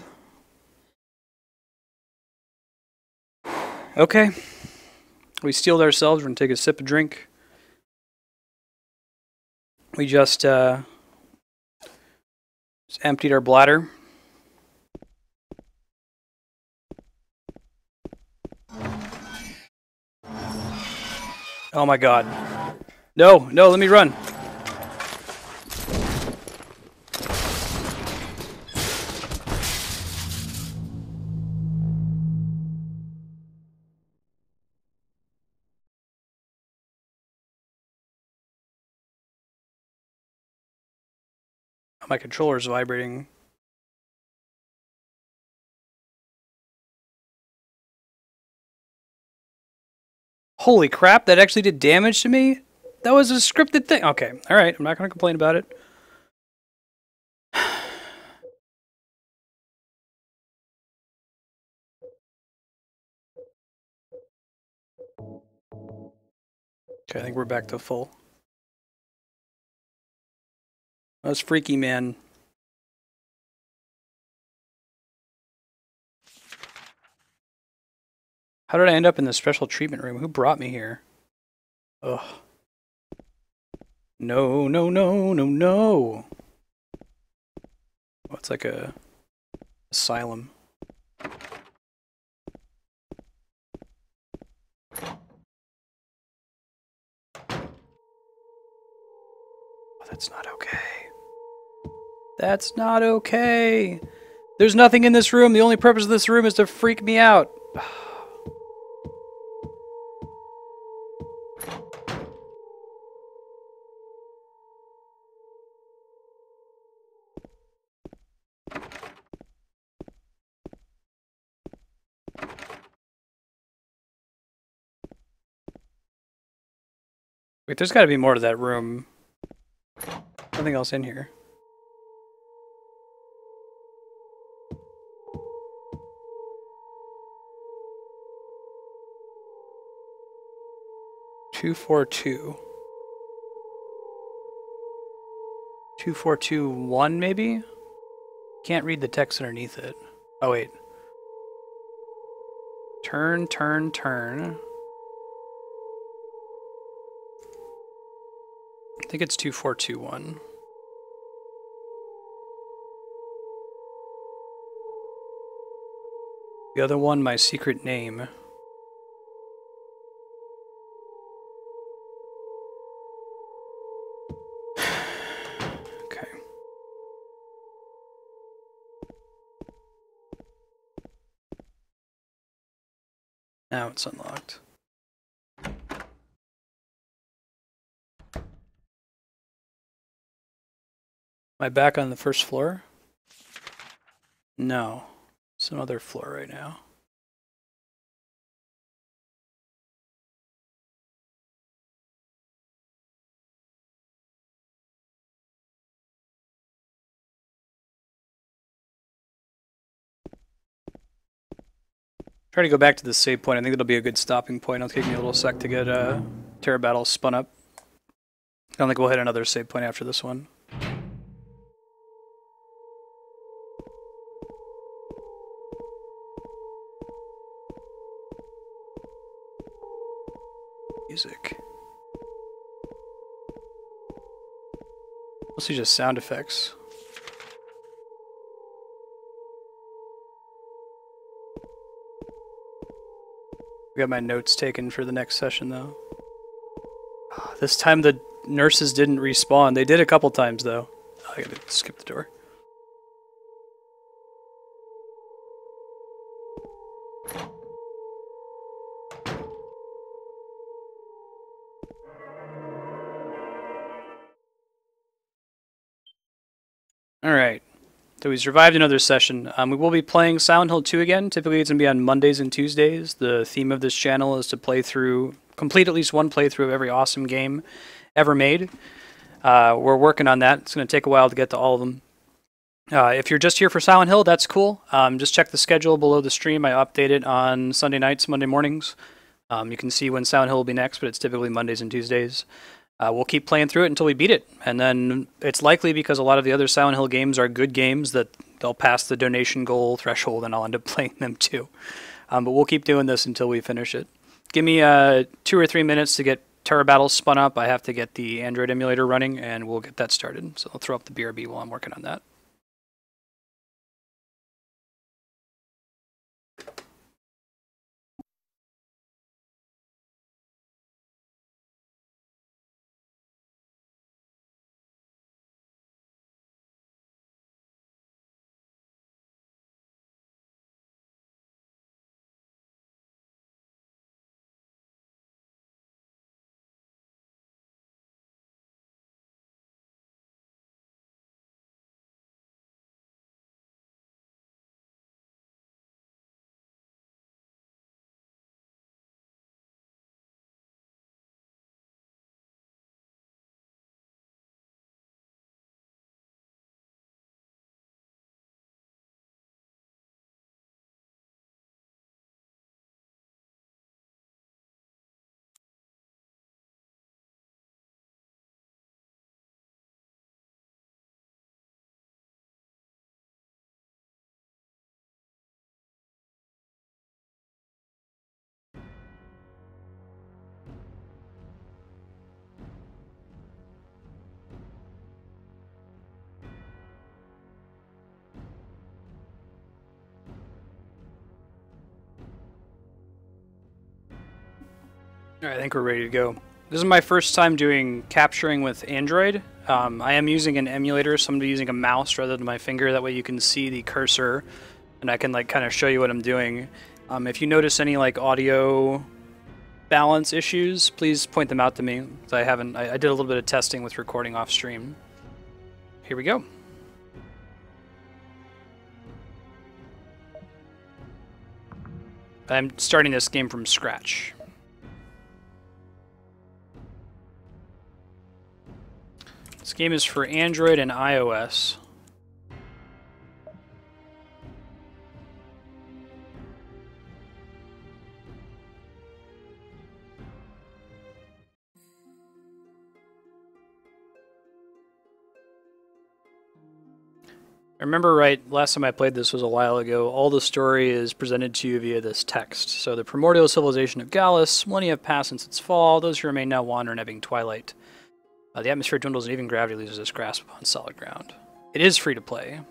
Okay. We steeled ourselves. We're gonna take a sip of drink. We just emptied our bladder. Oh my god. No, no, let me run. My controller's vibrating. Holy crap, that actually did damage to me? That was a scripted thing. Okay, all right. I'm not going to complain about it. Okay, I think we're back to full. That was freaky, man. How did I end up in the special treatment room? Who brought me here? Ugh. No, no, no, no, no. Oh, it's like a asylum. Oh, that's not okay. That's not okay. There's nothing in this room. The only purpose of this room is to freak me out. Wait, there's got to be more to that room. Nothing else in here. Two, 2421 maybe? Can't read the text underneath it. Oh wait. Turn, turn, turn. I think it's 2421. The other one, my secret name. Okay. Now it's unlocked. Am I back on the first floor? No. Some other floor right now. Try to go back to the save point. I think it'll be a good stopping point. It'll take me a little sec to get Terra Battle spun up. I don't think we'll hit another save point after this one. Music. Mostly just sound effects. We got my notes taken for the next session though. This time the nurses didn't respawn. They did a couple times though. I gotta skip the door. Alright. So we survived another session. We will be playing Silent Hill 2 again. Typically it's going to be on Mondays and Tuesdays. The theme of this channel is to complete at least one playthrough of every awesome game ever made. We're working on that. It's going to take a while to get to all of them. If you're just here for Silent Hill, that's cool. Just check the schedule below the stream. I update it on Sunday nights, Monday mornings. You can see when Silent Hill will be next, but it's typically Mondays and Tuesdays. We'll keep playing through it until we beat it, and then it's likely, because a lot of the other Silent Hill games are good games, that they'll pass the donation goal threshold and I'll end up playing them too. But we'll keep doing this until we finish it. Give me 2 or 3 minutes to get Terra Battle spun up. I have to get the Android emulator running, and we'll get that started. So I'll throw up the BRB while I'm working on that. Alright, I think we're ready to go. This is my first time doing capturing with Android. I am using an emulator, so I'm using a mouse rather than my finger. That way you can see the cursor, and I can like kind of show you what I'm doing. If you notice any like audio balance issues, please point them out to me. I did a little bit of testing with recording off stream. Here we go. I'm starting this game from scratch. This game is for Android and iOS. I remember right, last time I played this was a while ago, all the story is presented to you via this text. So the primordial civilization of Gallus, millennia have passed since its fall, those who remain now wander in ebbing twilight. The atmosphere dwindles and even gravity loses its grasp on solid ground. It is free to play.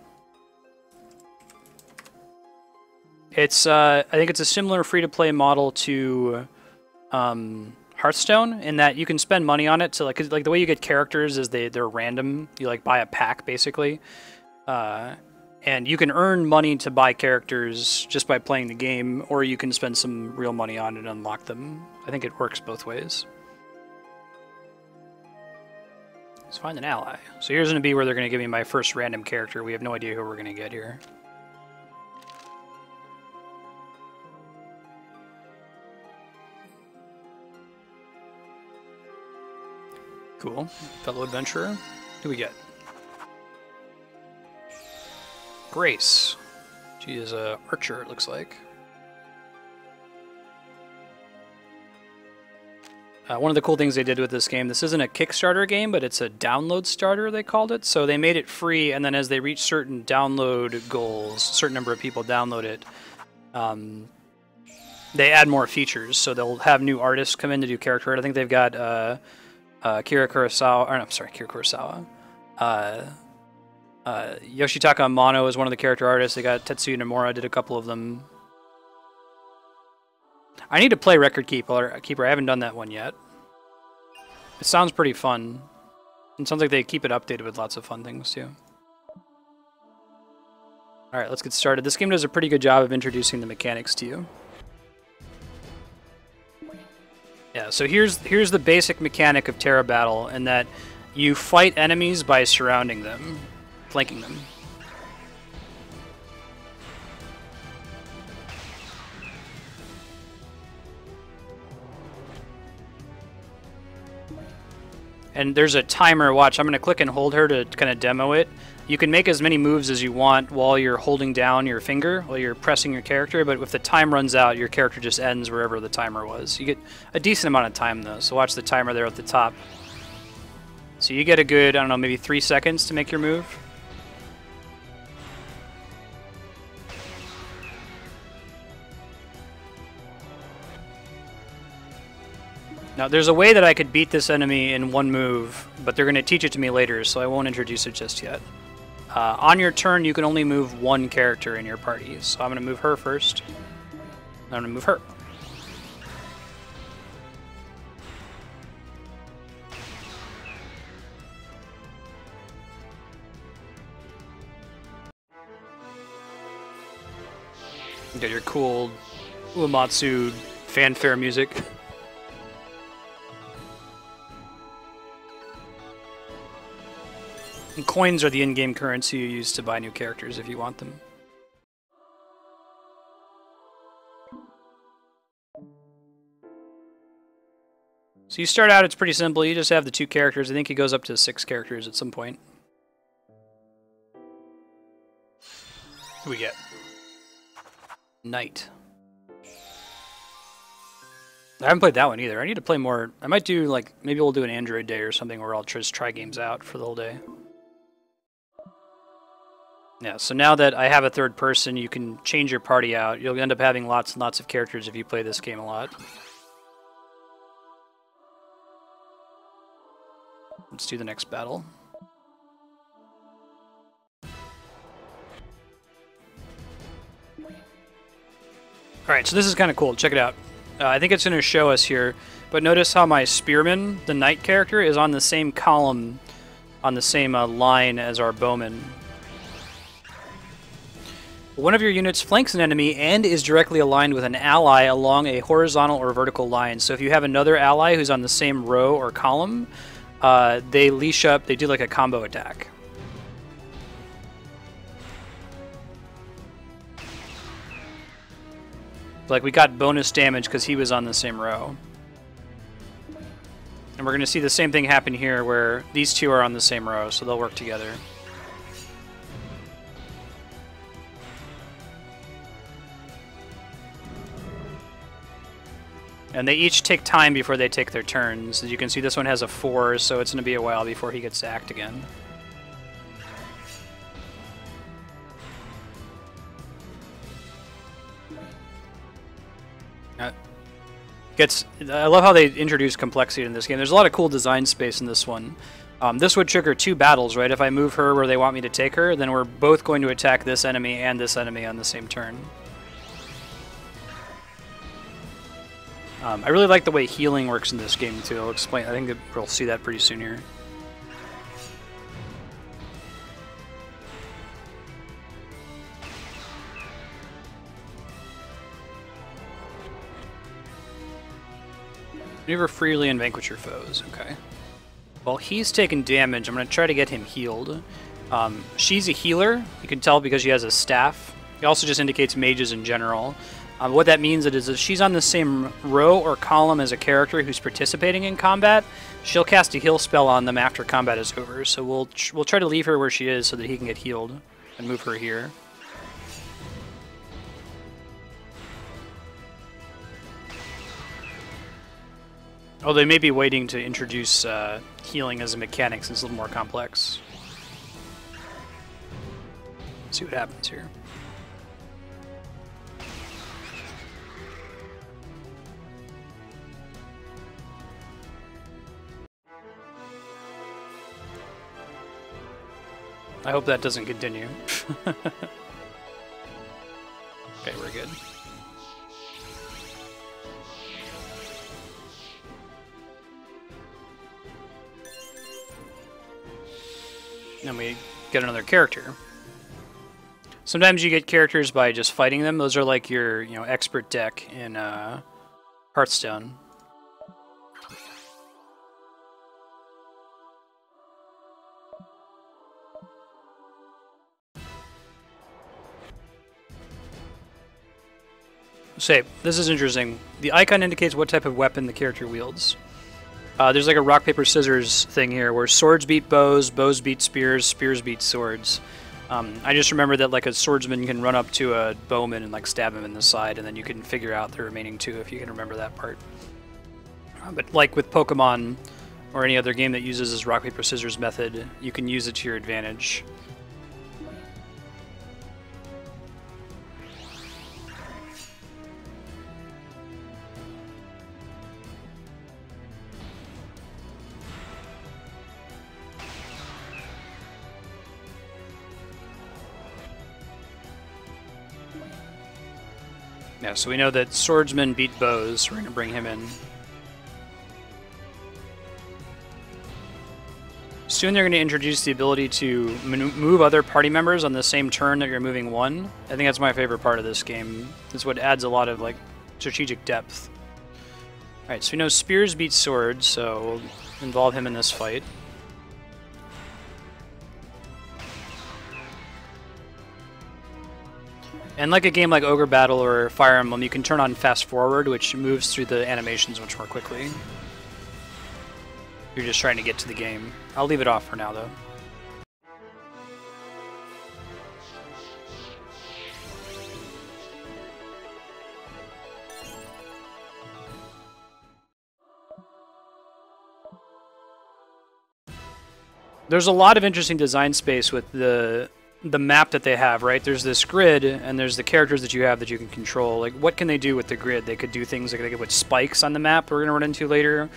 It's, I think it's a similar free to play model to Hearthstone in that you can spend money on it. So like the way you get characters is they're random. You like buy a pack basically. And you can earn money to buy characters just by playing the game, or you can spend some real money on it and unlock them. I think it works both ways. Let's find an ally. So here's going to be where they're going to give me my first random character. We have no idea who we're going to get here. Cool. Fellow adventurer. Who do we get? Grace. She is a archer, it looks like. One of the cool things they did with this game, this isn't a Kickstarter game, but it's a download starter, they called it. So they made it free, and then as they reach certain download goals, a certain number of people download it, they add more features. So they'll have new artists come in to do character art. I think they've got Kira Kurosawa, or no, I'm sorry, Kira Kurosawa. Yoshitaka Amano is one of the character artists. They got Tetsuya Nomura, did a couple of them. I need to play Record Keeper. I haven't done that one yet. It sounds pretty fun. It sounds like they keep it updated with lots of fun things too. Alright, let's get started. This game does a pretty good job of introducing the mechanics to you. Yeah, so here's the basic mechanic of Terra Battle, in that you fight enemies by surrounding them, flanking them. And there's a timer. Watch, I'm going to click and hold her to kind of demo it. You can make as many moves as you want while you're holding down your finger, while you're pressing your character, but if the time runs out, your character just ends wherever the timer was. You get a decent amount of time, though, so watch the timer there at the top. So you get a good, I don't know, maybe 3 seconds to make your move. Now, there's a way that I could beat this enemy in one move, but they're going to teach it to me later, so I won't introduce it just yet. On your turn, you can only move one character in your party, so I'm going to move her first. I'm going to move her. You got your cool Uematsu fanfare music. And coins are the in-game currency you use to buy new characters if you want them. So you start out, it's pretty simple. You just have the 2 characters. I think it goes up to 6 characters at some point. Who do we get? Knight. I haven't played that one either. I need to play more. I might do, like, maybe we'll do an Android day or something where I'll just try games out for the whole day. Yeah, so now that I have a third person, you can change your party out. You'll end up having lots and lots of characters if you play this game a lot. Let's do the next battle. Alright, so this is kind of cool. Check it out. I think it's going to show us here. But notice how my spearman, the knight character, is on the same column, on the same line as our bowman. One of your units flanks an enemy and is directly aligned with an ally along a horizontal or vertical line. So if you have another ally who's on the same row or column, they leash up, they do like a combo attack. Like we got bonus damage because he was on the same row. And we're going to see the same thing happen here where these two are on the same row, so they'll work together. And they each take time before they take their turns. As you can see, this one has a 4, so it's going to be a while before he gets to act again. I love how they introduce complexity in this game. There's a lot of cool design space in this one. This would trigger 2 battles, right? If I move her where they want me to take her, then we're both going to attack this enemy and this enemy on the same turn. I really like the way healing works in this game too. I'll explain. I think we'll see that pretty soon here. Maneuver freely and vanquish your foes. Okay. Well, he's taking damage. I'm going to try to get him healed. She's a healer. You can tell because she has a staff. It also just indicates mages in general. What that means is if she's on the same row or column as a character who's participating in combat, she'll cast a heal spell on them after combat is over. So we'll try to leave her where she is so that he can get healed and move her here. Oh, they may be waiting to introduce healing as a mechanic since it's a little more complex. Let's see what happens here. I hope that doesn't continue. Okay, we're good. And we get another character. Sometimes you get characters by just fighting them. Those are like your, expert deck in Hearthstone. Say, this is interesting. The icon indicates what type of weapon the character wields. There's like a rock, paper, scissors thing here where swords beat bows, bows beat spears, spears beat swords. I just remember that like a swordsman can run up to a bowman and like stab him in the side, and then you can figure out the remaining 2 if you can remember that part. But like with Pokemon or any other game that uses this rock, paper, scissors method, you can use it to your advantage. Yeah, so we know that swordsmen beat bows. We're going to bring him in. Soon they're going to introduce the ability to move other party members on the same turn that you're moving one. I think that's my favorite part of this game. It's what adds a lot of like strategic depth. Alright, so we know spears beat swords, so we'll involve him in this fight. And like a game like Ogre Battle or Fire Emblem, you can turn on Fast Forward, which moves through the animations much more quickly. You're just trying to get to the game. I'll leave it off for now, though. There's a lot of interesting design space with the map that they have, right? There's this grid, and there's the characters that you have that you can control. Like, what can they do with the grid? They could do things like they could put spikes on the map we're going to run into later.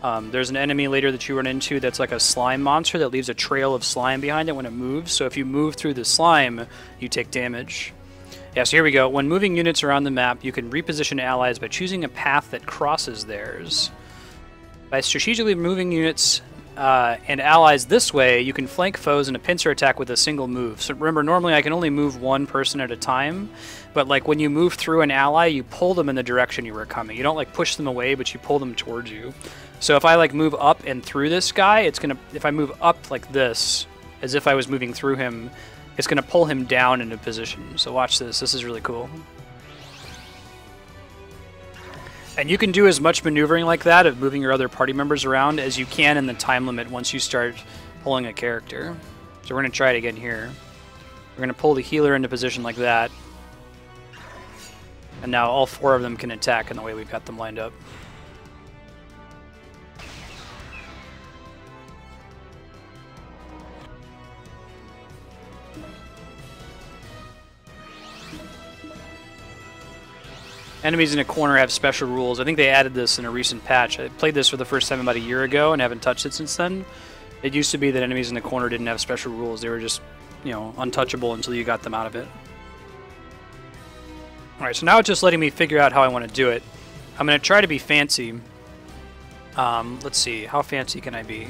There's an enemy later that you run into that's like a slime monster that leaves a trail of slime behind it when it moves. So if you move through the slime, you take damage. Yeah, so here we go. When moving units around the map, you can reposition allies by choosing a path that crosses theirs. By strategically moving units and allies this way, you can flank foes in a pincer attack with a single move. So remember, normally I can only move one person at a time, but like when you move through an ally, you pull them in the direction you were coming. You don't like push them away, but you pull them towards you. So if I like move up and through this guy, it's gonna, if I move up like this, as if I was moving through him, it's gonna pull him down into position. So watch this, this is really cool. And you can do as much maneuvering like that of moving your other party members around as you can in the time limit once you start pulling a character. So we're going to try it again here. We're going to pull the healer into position like that. And now all 4 of them can attack in the way we've got them lined up. Enemies in a corner have special rules. I think they added this in a recent patch. I played this for the first time about a year ago and haven't touched it since then. It used to be that enemies in the corner didn't have special rules. They were just, you know, untouchable until you got them out of it. Alright, so now it's just letting me figure out how I want to do it. I'm going to try to be fancy. Let's see, how fancy can I be?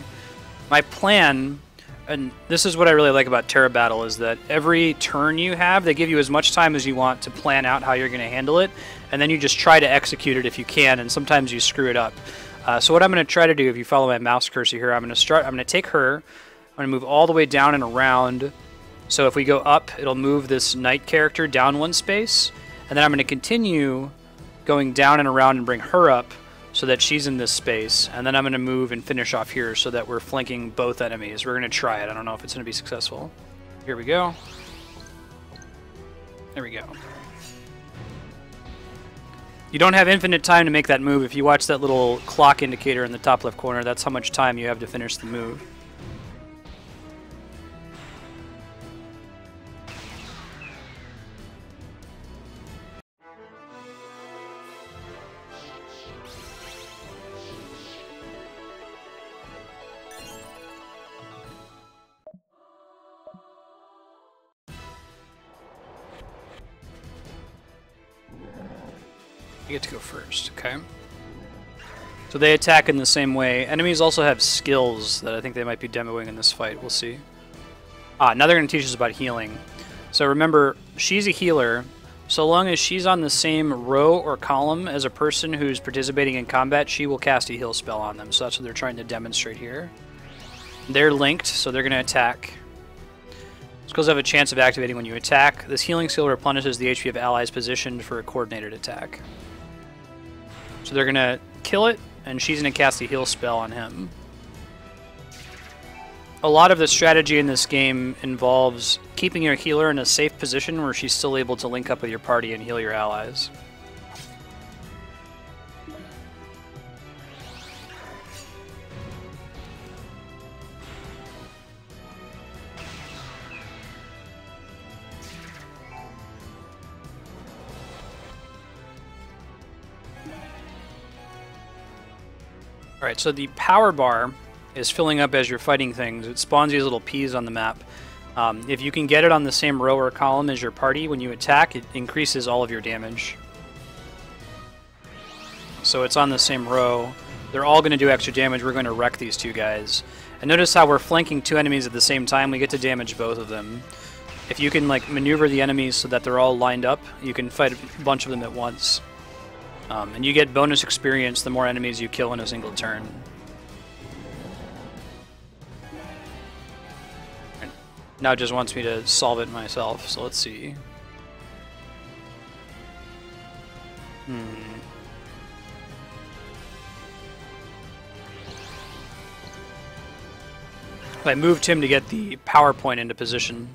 My plan, and this is what I really like about Terra Battle, is that every turn you have, they give you as much time as you want to plan out how you're going to handle it, and then you just try to execute it if you can, and sometimes you screw it up. So what I'm going to try to do, if you follow my mouse cursor here, I'm going to take her, I'm going to move all the way down and around, so if we go up, it'll move this knight character down 1 space, and then I'm going to continue going down and around and bring her up, so that she's in this space, and then I'm going to move and finish off here so that we're flanking both enemies. We're going to try it. I don't know if it's going to be successful. Here we go. There we go. You don't have infinite time to make that move. If you watch that little clock indicator in the top left corner, that's how much time you have to finish the move. You get to go first, okay? So they attack in the same way. Enemies also have skills that I think they might be demoing in this fight. We'll see. Now they're going to teach us about healing. So remember, she's a healer. So long as she's on the same row or column as a person who's participating in combat, she will cast a heal spell on them. So that's what they're trying to demonstrate here. They're linked, so they're going to attack. Skills have a chance of activating when you attack. This healing skill replenishes the HP of allies positioned for a coordinated attack. So they're going to kill it, and she's going to cast a heal spell on him. A lot of the strategy in this game involves keeping your healer in a safe position where she's still able to link up with your party and heal your allies. Alright, so the power bar is filling up as you're fighting things. It spawns these little P's on the map. If you can get it on the same row or column as your party when you attack, it increases all of your damage. So it's on the same row. They're all going to do extra damage. We're going to wreck these 2 guys. And notice how we're flanking 2 enemies at the same time. We get to damage both of them. If you can like maneuver the enemies so that they're all lined up, you can fight a bunch of them at once. And you get bonus experience the more enemies you kill in a single turn. And now it just wants me to solve it myself, so let's see. I moved him to get the power point into position.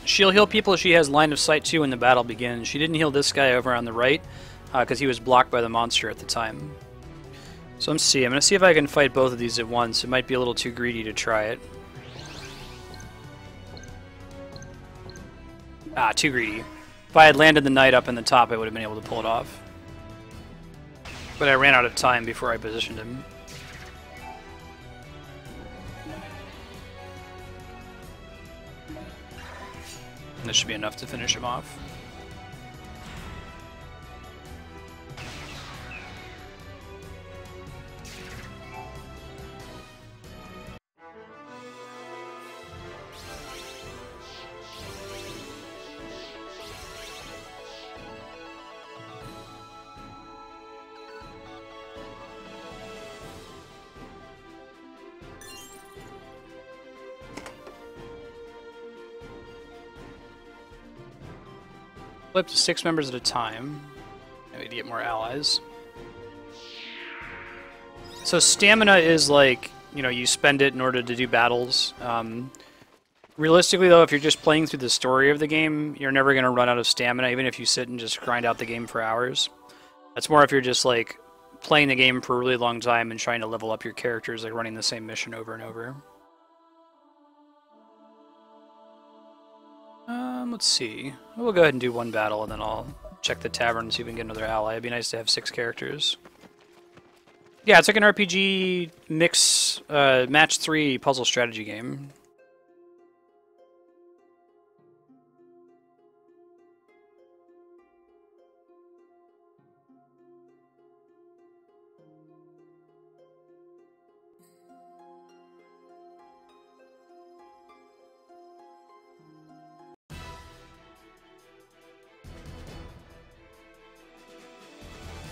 She'll heal people she has line of sight to when the battle begins. She didn't heal this guy over on the right because he was blocked by the monster at the time. So let's see. I'm going to see if I can fight both of these at once. It might be a little too greedy to try it. Too greedy. If I had landed the knight up in the top, I would have been able to pull it off. But I ran out of time before I positioned him. And this should be enough to finish him off. Flip to 6 members at a time. Maybe to get more allies. So stamina is like, you know, you spend it in order to do battles. Realistically though, if you're just playing through the story of the game, you're never going to run out of stamina, even if you sit and just grind out the game for hours. That's more if you're just like playing the game for a really long time and trying to level up your characters, like running the same mission over and over. Let's see. We'll go ahead and do one battle, and then I'll check the tavern and see if we can get another ally. It'd be nice to have 6 characters. Yeah, it's like an RPG mix, match 3 puzzle strategy game.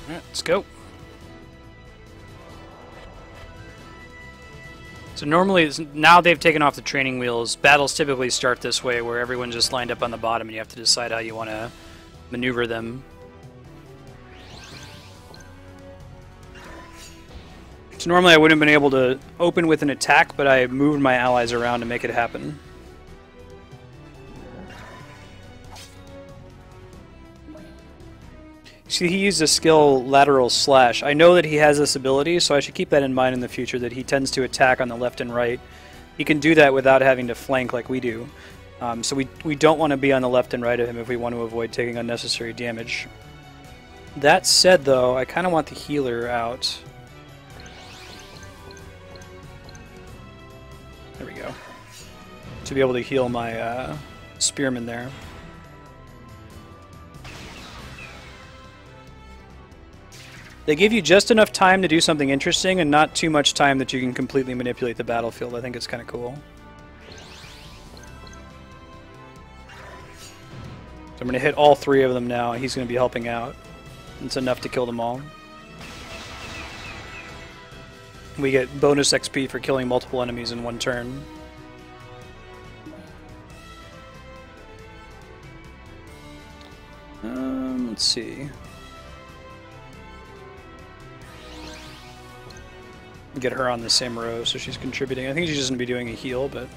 Alright, let's go. So normally, now they've taken off the training wheels, battles typically start this way, where everyone's just lined up on the bottom and you have to decide how you want to maneuver them. So normally I wouldn't have been able to open with an attack, but I moved my allies around to make it happen. See, he used a skill lateral slash. I know that he has this ability, so I should keep that in mind in the future, that he tends to attack on the left and right. He can do that without having to flank like we do. So we don't want to be on the left and right of him if we want to avoid taking unnecessary damage. That said, though, I kind of want the healer out. There we go. To be able to heal my spearman there. They give you just enough time to do something interesting and not too much time that you can completely manipulate the battlefield. I think it's kind of cool. So I'm going to hit all 3 of them now, and he's going to be helping out. It's enough to kill them all. We get bonus XP for killing multiple enemies in one turn. Let's see. Get her on the same row so she's contributing. I think she's just going to be doing a heal, but...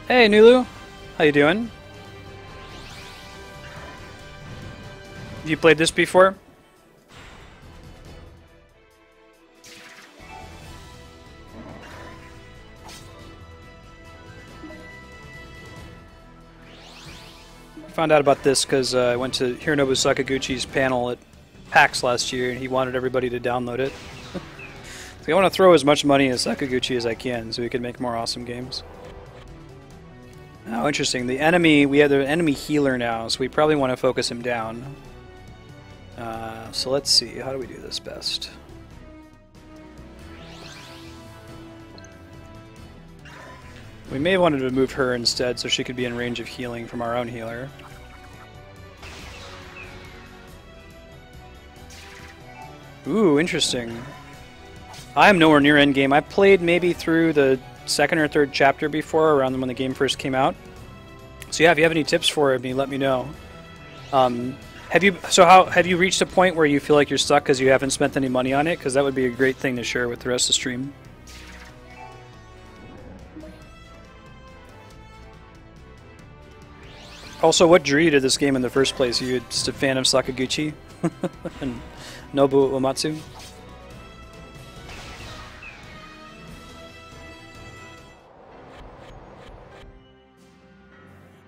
Hey, Nulu! How you doing? Have you played this before? Found out about this because I went to Hironobu Sakaguchi's panel at PAX last year, and he wanted everybody to download it. So I want to throw as much money at Sakaguchi as I can so we can make more awesome games. Oh, interesting. The enemy, we have the enemy healer now, so we probably want to focus him down. So let's see, how do we do this best? We may have wanted to move her instead so she could be in range of healing from our own healer. Ooh, interesting. I am nowhere near endgame. I played maybe through the 2nd or 3rd chapter before, around when the game first came out. So yeah, if you have any tips for me, let me know. Have you reached a point where you feel like you're stuck because you haven't spent any money on it? Because that would be a great thing to share with the rest of the stream. Also, what drew you to this game in the first place? Are you just a fan of Sakaguchi and Nobuo Uematsu?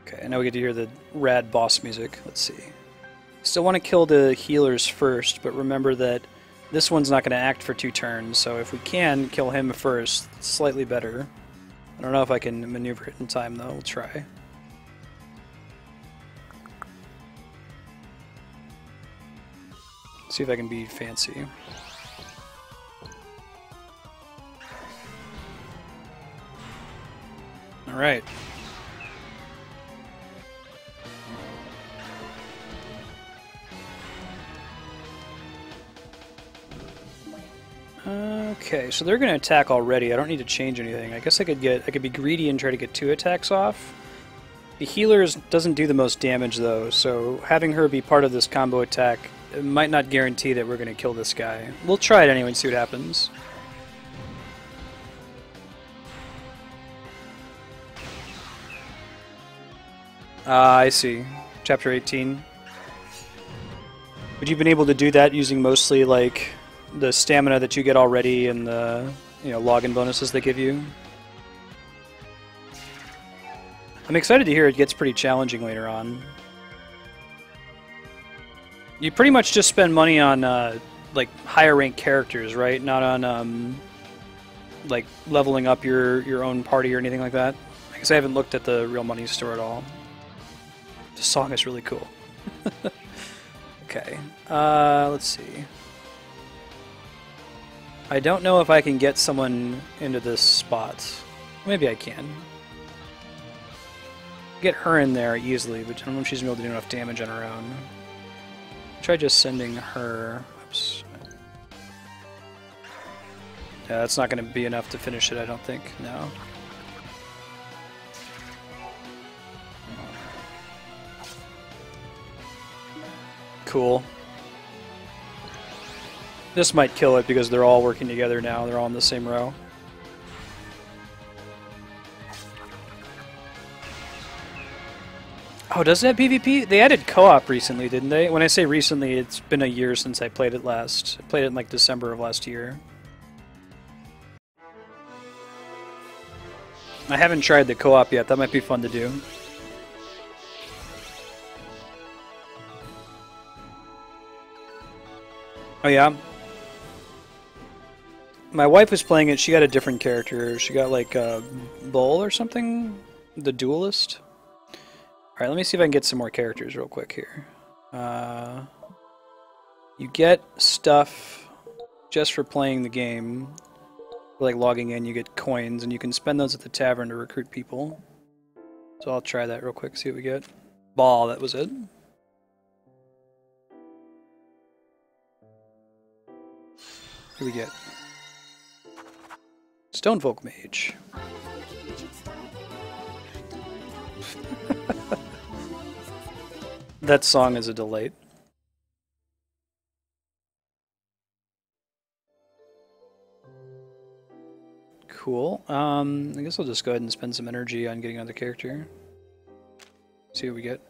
Okay, now we get to hear the rad boss music. Let's see. Still want to kill the healers first, but remember that This one's not going to act for 2 turns, so if we can kill him first, it's slightly better. I don't know if I can maneuver it in time, though. We'll try. See if I can be fancy. Alright. Okay, so they're going to attack already. I don't need to change anything. I guess I could be greedy and try to get 2 attacks off. The healer doesn't do the most damage though, so having her be part of this combo attack might not guarantee that we're going to kill this guy. We'll try it anyway and see what happens. I see. Chapter 18. Would you have been able to do that using mostly like the stamina that you get already and the login bonuses they give you? I'm excited to hear it gets pretty challenging later on. You pretty much just spend money on like higher ranked characters, right? Not on like leveling up your own party or anything like that. I guess I haven't looked at the real money store at all. The song is really cool. Okay, let's see. I don't know if I can get someone into this spot. Maybe I can. Get her in there easily, but I don't know if she's going to be able to do enough damage on her own. Try just sending her... Oops. Yeah, that's not going to be enough to finish it, I don't think. No. Cool. This might kill it because they're all working together now. They're all in the same row. Oh, does it have PvP? They added co-op recently, didn't they? When I say recently, it's been a year since I played it last. I played it in like December of last year. I haven't tried the co-op yet. That might be fun to do. Oh yeah? My wife was playing it. She got a different character. She got like a Bull or something? The Duelist? Alright, let me see if I can get some more characters real quick here. You get stuff just for playing the game. Like logging in, you get coins, and you can spend those at the tavern to recruit people. So I'll try that real quick, see what we get. Ball, that was it. What do we get? Stonefolk Mage. That song is a delight. Cool. I guess I'll just go ahead and spend some energy on getting another character. See what we get.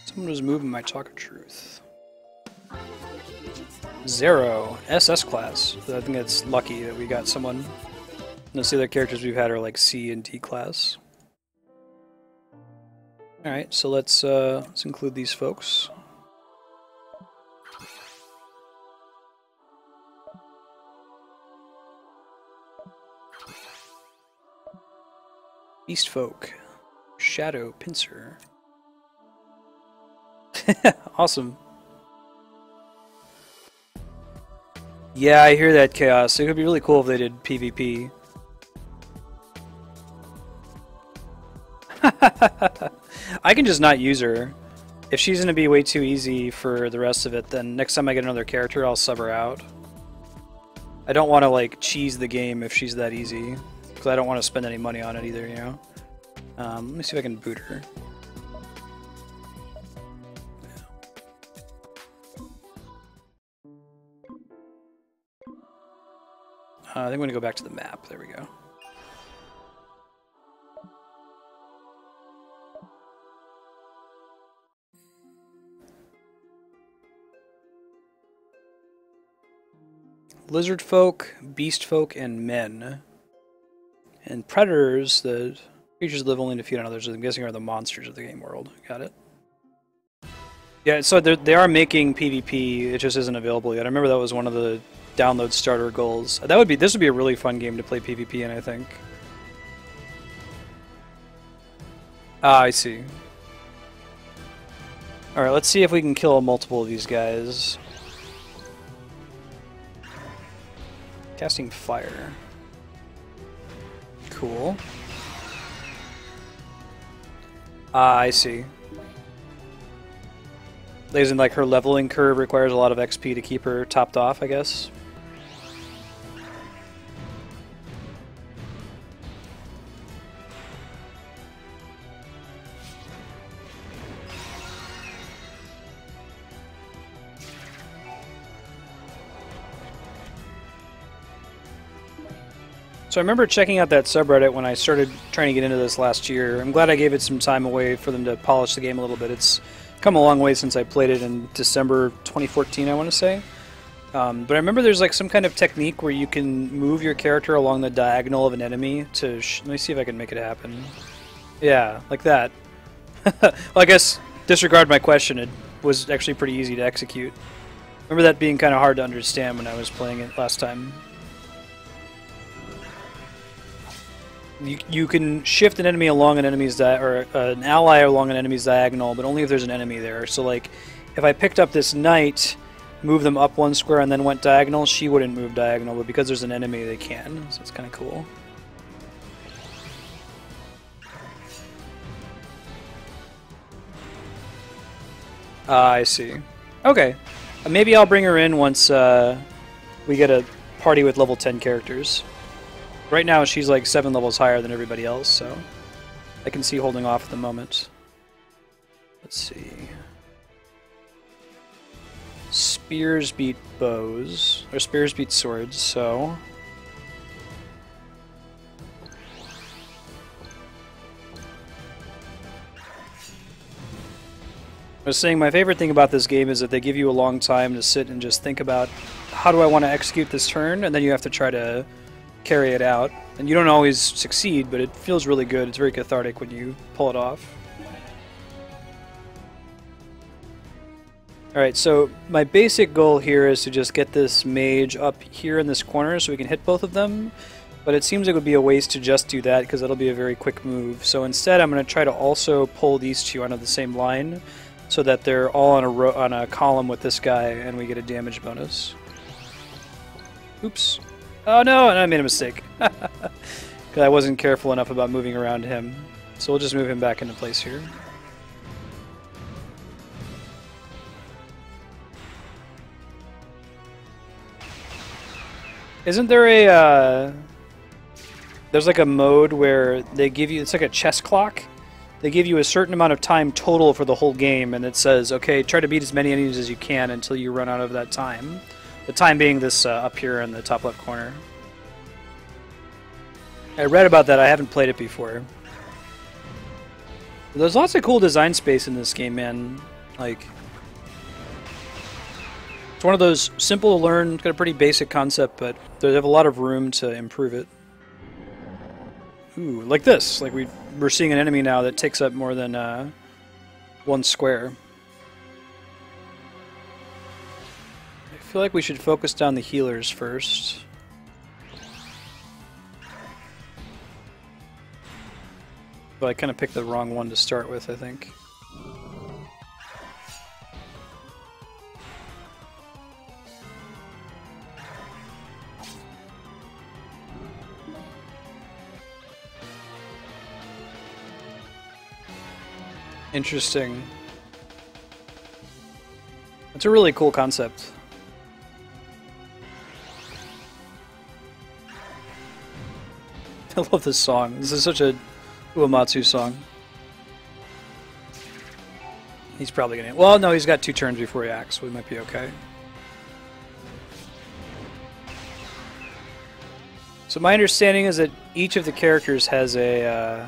Someone was moving my Talk of Truth. Zero. SS class. I think it's lucky that we got someone. Most of the other characters we've had are like C and D class. Alright, so let's include these folks. Beast folk. Shadow Pincer. Awesome. Yeah, I hear that, Chaos. It could be really cool if they did PvP. I can just not use her. If she's going to be way too easy for the rest of it, then next time I get another character, I'll sub her out. I don't want to, like, cheese the game if she's that easy. Because I don't want to spend any money on it either, you know? Let me see if I can boot her. I think I'm going to go back to the map. There we go. Lizard folk, beast folk, and men. And predators, the creatures live only to feed on others, I'm guessing are the monsters of the game world. Got it? Yeah, so they are making PvP. It just isn't available yet. I remember that was one of the download starter goals. This would be a really fun game to play PvP in, I think. Ah, I see. Alright, let's see if we can kill multiple of these guys. Casting fire. Cool. Ah, I see. Isn't like her leveling curve requires a lot of XP to keep her topped off, I guess. So I remember checking out that subreddit when I started trying to get into this last year. I'm glad I gave it some time away for them to polish the game a little bit. It's come a long way since I played it in December 2014, I want to say. But I remember there's like some kind of technique where you can move your character along the diagonal of an enemy to... let me see if I can make it happen. Yeah, like that. Well, I guess, disregard my question, it was actually pretty easy to execute. Remember that being kind of hard to understand when I was playing it last time. You can shift an enemy along an enemy's or an ally along an enemy's diagonal, but only if there's an enemy there. So like, if I picked up this knight, moved them up one square, and then went diagonal, she wouldn't move diagonal, but because there's an enemy, they can. So it's kind of cool. I see. Okay. Maybe I'll bring her in once we get a party with level 10 characters. Right now, she's like 7 levels higher than everybody else, so I can see holding off at the moment. Let's see. Spears beat bows, or spears beat swords, so... I was saying my favorite thing about this game is that they give you a long time to sit and just think about how do I want to execute this turn, and then you have to try to carry it out. And you don't always succeed, but it feels really good. It's very cathartic when you pull it off. Alright, so my basic goal here is to just get this mage up here in this corner so we can hit both of them. But it seems like it would be a waste to just do that because that'll be a very quick move. So instead I'm going to try to also pull these two onto the same line so that they're all on a column with this guy and we get a damage bonus. Oops. Oh no, and I made a mistake. Because I wasn't careful enough about moving around him. So we'll just move him back into place here. Isn't there a... there's like a mode where they give you... it's like a chess clock. They give you a certain amount of time total for the whole game, and it says, okay, try to beat as many enemies as you can until you run out of that time. The time being this up here in the top left corner. I read about that, I haven't played it before. There's lots of cool design space in this game, man. Like, it's one of those simple to learn, it's got a pretty basic concept, but they have a lot of room to improve it. Ooh, like this. Like we're seeing an enemy now that takes up more than one square. I feel like we should focus down the healers first. But I kind of picked the wrong one to start with, I think. Interesting. It's a really cool concept. I love this song. This is such a Uematsu song. He's probably gonna... well, no, he's got 2 turns before he acts, so we might be okay. So my understanding is that each of the characters has a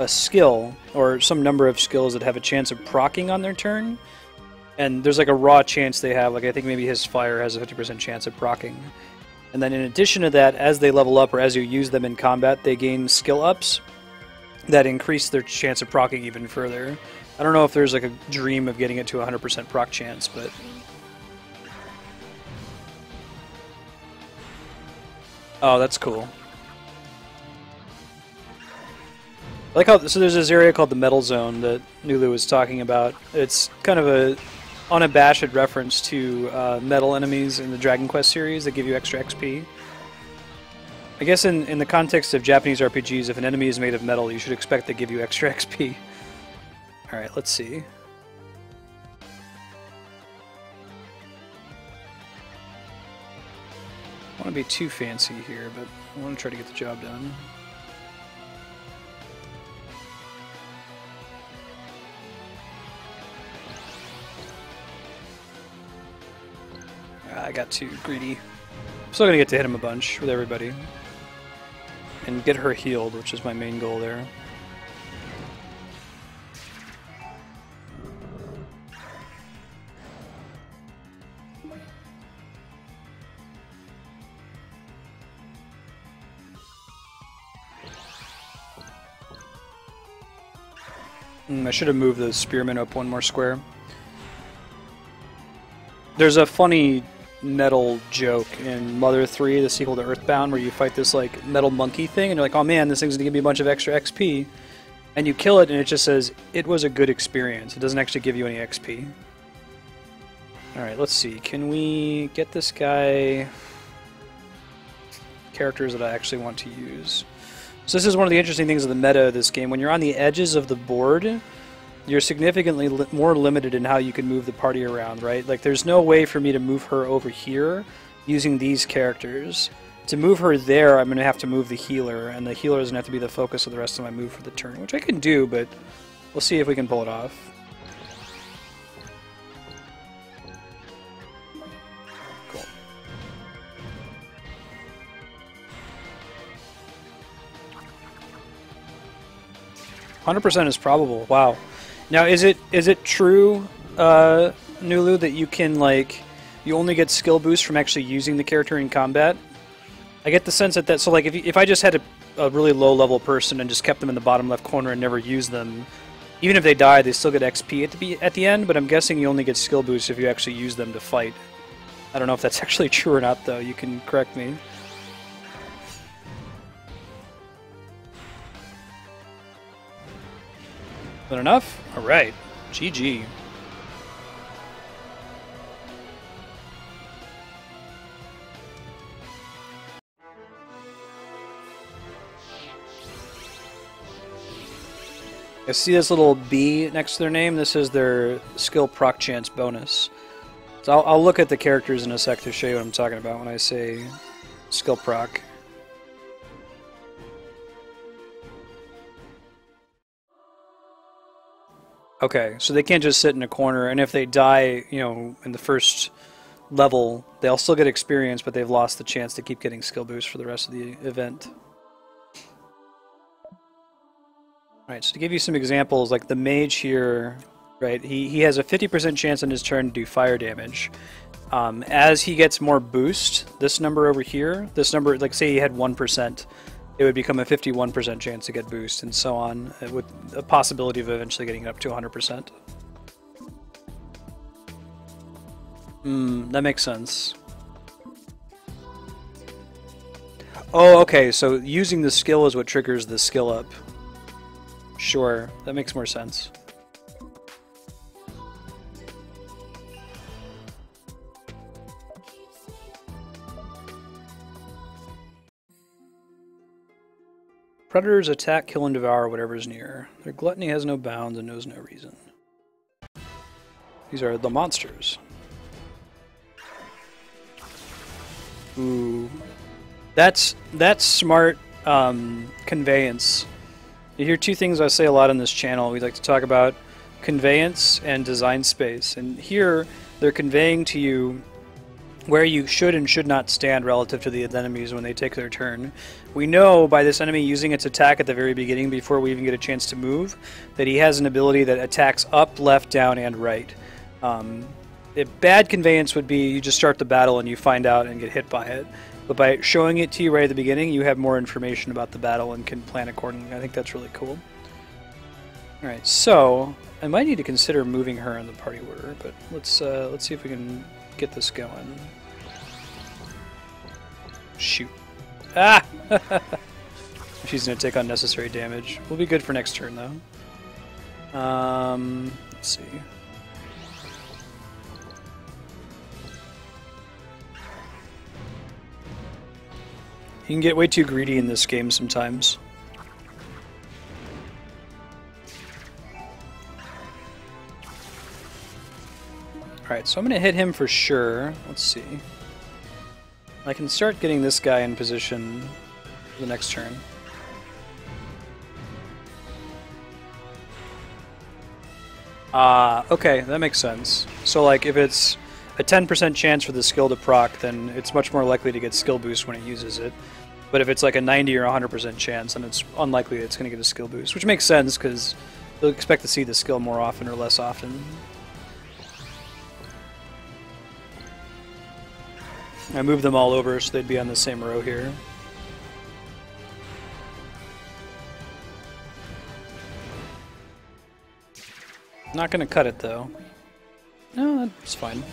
skill, or some number of skills that have a chance of proccing on their turn. And there's like a raw chance they have, like I think maybe his fire has a 50% chance of proccing. And then in addition to that, as they level up or as you use them in combat, they gain skill ups that increase their chance of proccing even further. I don't know if there's like a dream of getting it to 100% proc chance, but... Oh, that's cool. I like how, so there's this area called the Metal Zone that Nulu was talking about. It's kind of a unabashed reference to metal enemies in the Dragon Quest series that give you extra XP. I guess in the context of Japanese RPGs, if an enemy is made of metal, you should expect they give you extra XP. Alright, let's see. I don't want to be too fancy here, but I want to try to get the job done. I got too greedy. I'm still gonna get to hit him a bunch with everybody. And get her healed, which is my main goal there. I should have moved the spearmen up one more square. There's a funny metal joke in Mother 3, the sequel to Earthbound, where you fight this like metal monkey thing, and you're like, oh man, this thing's gonna give me a bunch of extra XP. And you kill it, and it just says, it was a good experience. It doesn't actually give you any XP. Alright, let's see. Can we get this guy characters that I actually want to use? So this is one of the interesting things of the meta of this game. When you're on the edges of the board, you're significantly more limited in how you can move the party around, right? Like, there's no way for me to move her over here using these characters. To move her there, I'm going to have to move the healer, and the healer doesn't have to be the focus of the rest of my move for the turn, which I can do, but we'll see if we can pull it off. Cool. 100% is probable. Wow. Now, is it true, Nulu, that you can, like, you only get skill boost from actually using the character in combat? I get the sense that so, like, if I just had a really low-level person and just kept them in the bottom left corner and never used them, even if they die, they still get XP at the end, but I'm guessing you only get skill boost if you actually use them to fight. I don't know if that's actually true or not, though. You can correct me. Is that enough? Alright. GG. I see this little B next to their name. This is their skill proc chance bonus. So I'll look at the characters in a sec to show you what I'm talking about when I say skill proc. Okay, so they can't just sit in a corner, and if they die, you know, in the first level, they'll still get experience, but they've lost the chance to keep getting skill boost for the rest of the event. Alright, so to give you some examples, like the mage here, right, he has a 50% chance on his turn to do fire damage. As he gets more boost, this number over here, this number, like say he had 1%, it would become a 51% chance to get boost, and so on, with a possibility of eventually getting it up to 100%. That makes sense. Oh, okay, so using the skill is what triggers the skill up. Sure, that makes more sense. Predators attack, kill, and devour whatever is near. Their gluttony has no bounds and knows no reason. These are the monsters. Ooh. That's smart conveyance. You hear two things I say a lot on this channel. We like to talk about conveyance and design space. And here, they're conveying to you where you should and should not stand relative to the enemies when they take their turn. We know by this enemy using its attack at the very beginning before we even get a chance to move that he has an ability that attacks up, left, down, and right. A bad conveyance would be you just start the battle and you find out and get hit by it. But by showing it to you right at the beginning, you have more information about the battle and can plan accordingly. I think that's really cool. Alright, so I might need to consider moving her in the party order, but let's see if we can get this going. Shoot. Ah! She's gonna take unnecessary damage. Will be good for next turn though. Let's see. You can get way too greedy in this game sometimes. Alright, so I'm gonna hit him for sure. Let's see. I can start getting this guy in position for the next turn. Okay, that makes sense. So like if it's a 10% chance for the skill to proc, then it's much more likely to get skill boost when it uses it. But if it's like a 90 or 100% chance, then it's unlikely it's going to get a skill boost, which makes sense because you'll expect to see the skill more often or less often. I moved them all over so they'd be on the same row here. Not going to cut it though. No, that's fine.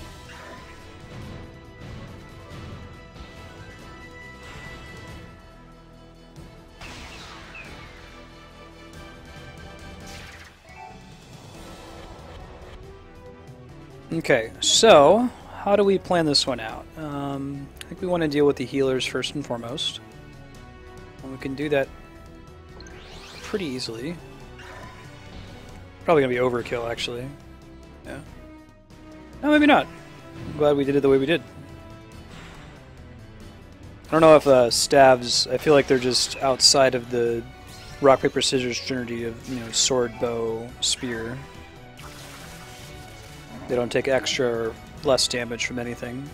Okay, so how do we plan this one out? I think we want to deal with the healers first and foremost. And we can do that pretty easily. Probably gonna be overkill, actually. Yeah. No, maybe not. I'm glad we did it the way we did. I don't know if staves, I feel like they're just outside of the rock, paper, scissors trinity of, you know, sword, bow, spear. They don't take extra or less damage from anything.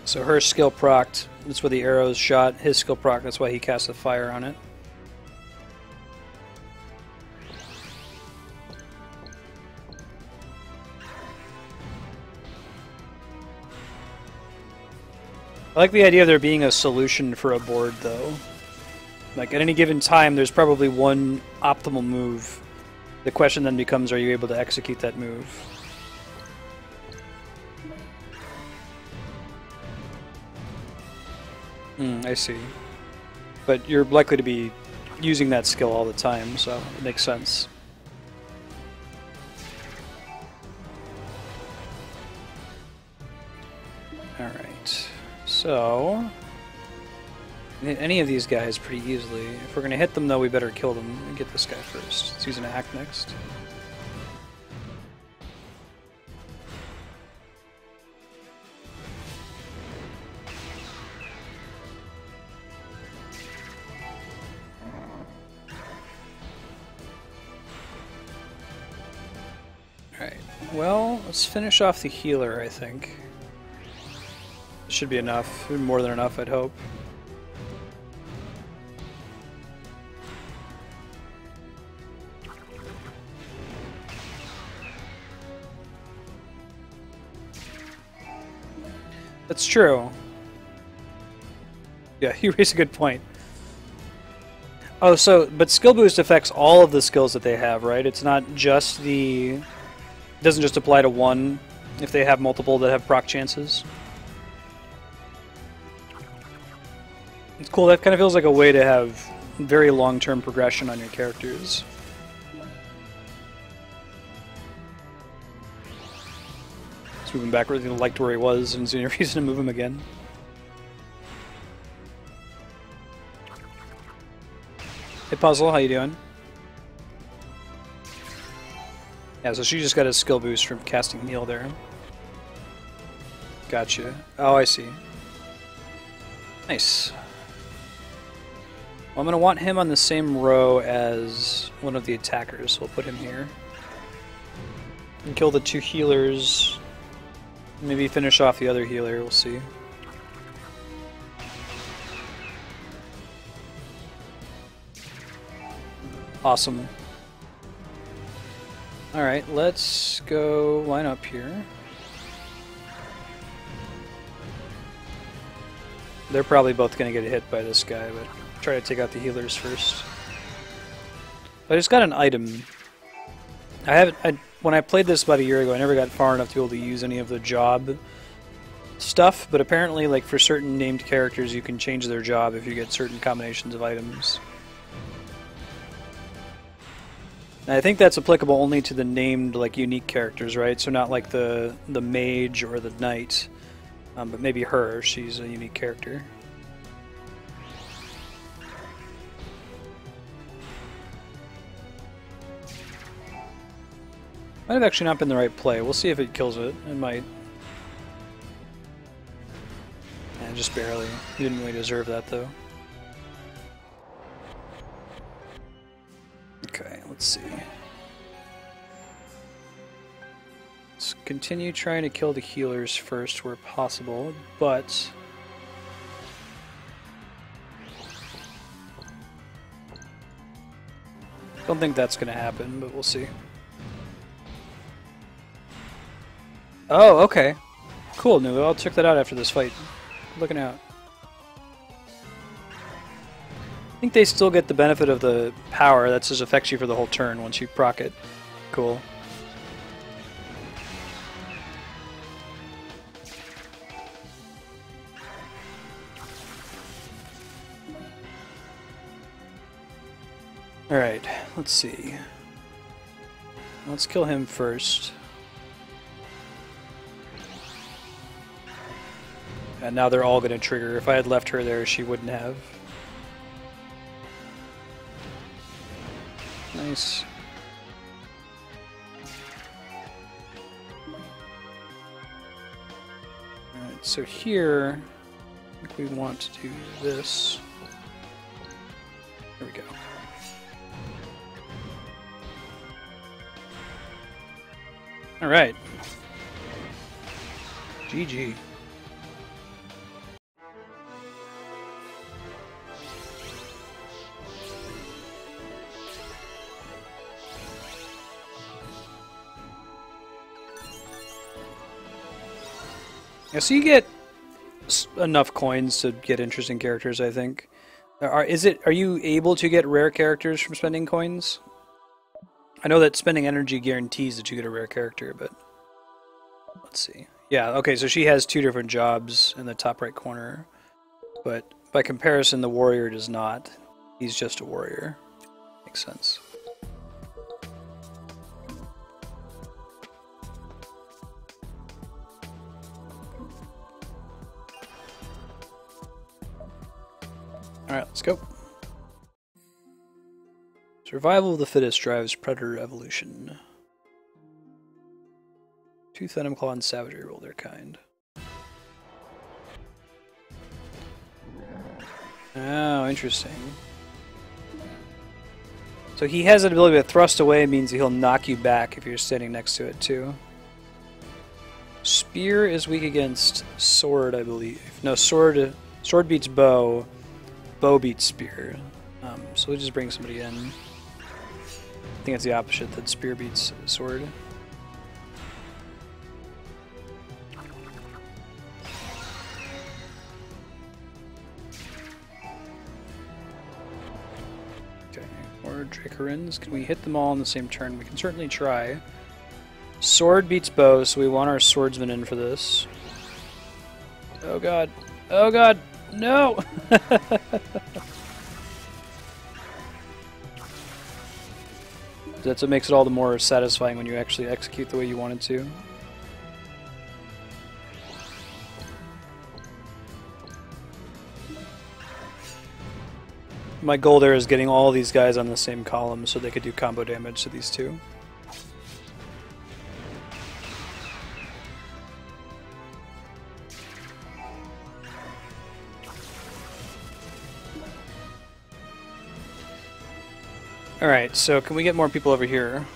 So her skill procced, that's where the arrows shot. His skill proc, that's why he cast a fire on it. I like the idea of there being a solution for a board, though. Like, at any given time, there's probably one optimal move. The question then becomes, are you able to execute that move? I see. But you're likely to be using that skill all the time, so it makes sense. Alright, so any of these guys pretty easily. If we're going to hit them, though, we better kill them and get this guy first. Let's use an act next. Alright, well, let's finish off the healer, I think. Should be enough. More than enough, I'd hope. That's true. Yeah, you raise a good point. Oh, so, but skill boost affects all of the skills that they have, right? It's not just the... It doesn't just apply to one if they have multiple that have proc chances. It's cool, that kind of feels like a way to have very long-term progression on your characters. Let's move him backwards, he liked where he was, and see any reason to move him again. Hey Puzzle, how you doing? Yeah, so she just got a skill boost from casting heal there. Gotcha. Oh, I see. Nice. Well, I'm going to want him on the same row as one of the attackers, so we'll put him here. And kill the two healers. Maybe finish off the other healer, we'll see. Awesome. Alright, let's go line up here. they're probably both going to get hit by this guy, but try to take out the healers first. I just got an item. When I played this about a year ago, I never got far enough to be able to use any of the job stuff, but apparently, like, for certain named characters, you can change their job if you get certain combinations of items. And I think that's applicable only to the named, like, unique characters, right? So not like the mage or the knight, but maybe her. She's a unique character. Might have actually not been the right play. We'll see if it kills it. It might. Yeah, just barely. You didn't really deserve that, though. Okay, let's see. Let's continue trying to kill the healers first where possible, but... don't think that's going to happen, but we'll see. Oh, okay. Cool, Nulu. I'll check that out after this fight. Looking out. I think they still get the benefit of the power. That just affects you for the whole turn once you proc it. Cool. Alright, let's see. Let's kill him first. And now they're all going to trigger. If I had left her there, she wouldn't have. Nice. Alright, so here, I think we want to do this. There we go. Alright. GG. Yeah, so you get enough coins to get interesting characters, I think. Are you able to get rare characters from spending coins? I know that spending energy guarantees that you get a rare character, but let's see. Yeah, okay, so she has 2 different jobs in the top right corner, but by comparison, the warrior does not. He's just a warrior. Makes sense. Alright, let's go. Survival of the fittest drives predator evolution. Tooth, Venom, Claw, and Savagery roll their kind. Oh, interesting. So he has an ability to thrust away, means he'll knock you back if you're standing next to it too. Spear is weak against sword, I believe. No, sword beats bow. Bow beats spear. So we'll just bring somebody in. I think it's the opposite, that spear beats sword. Okay, or Dracarins. Can we hit them all in the same turn? We can certainly try. Sword beats bow, so we want our swordsman in for this. Oh god. Oh god! No! That's what makes it all the more satisfying when you actually execute the way you wanted to. My goal there is getting all these guys on the same column so they could do combo damage to these two. Alright, so can we get more people over here?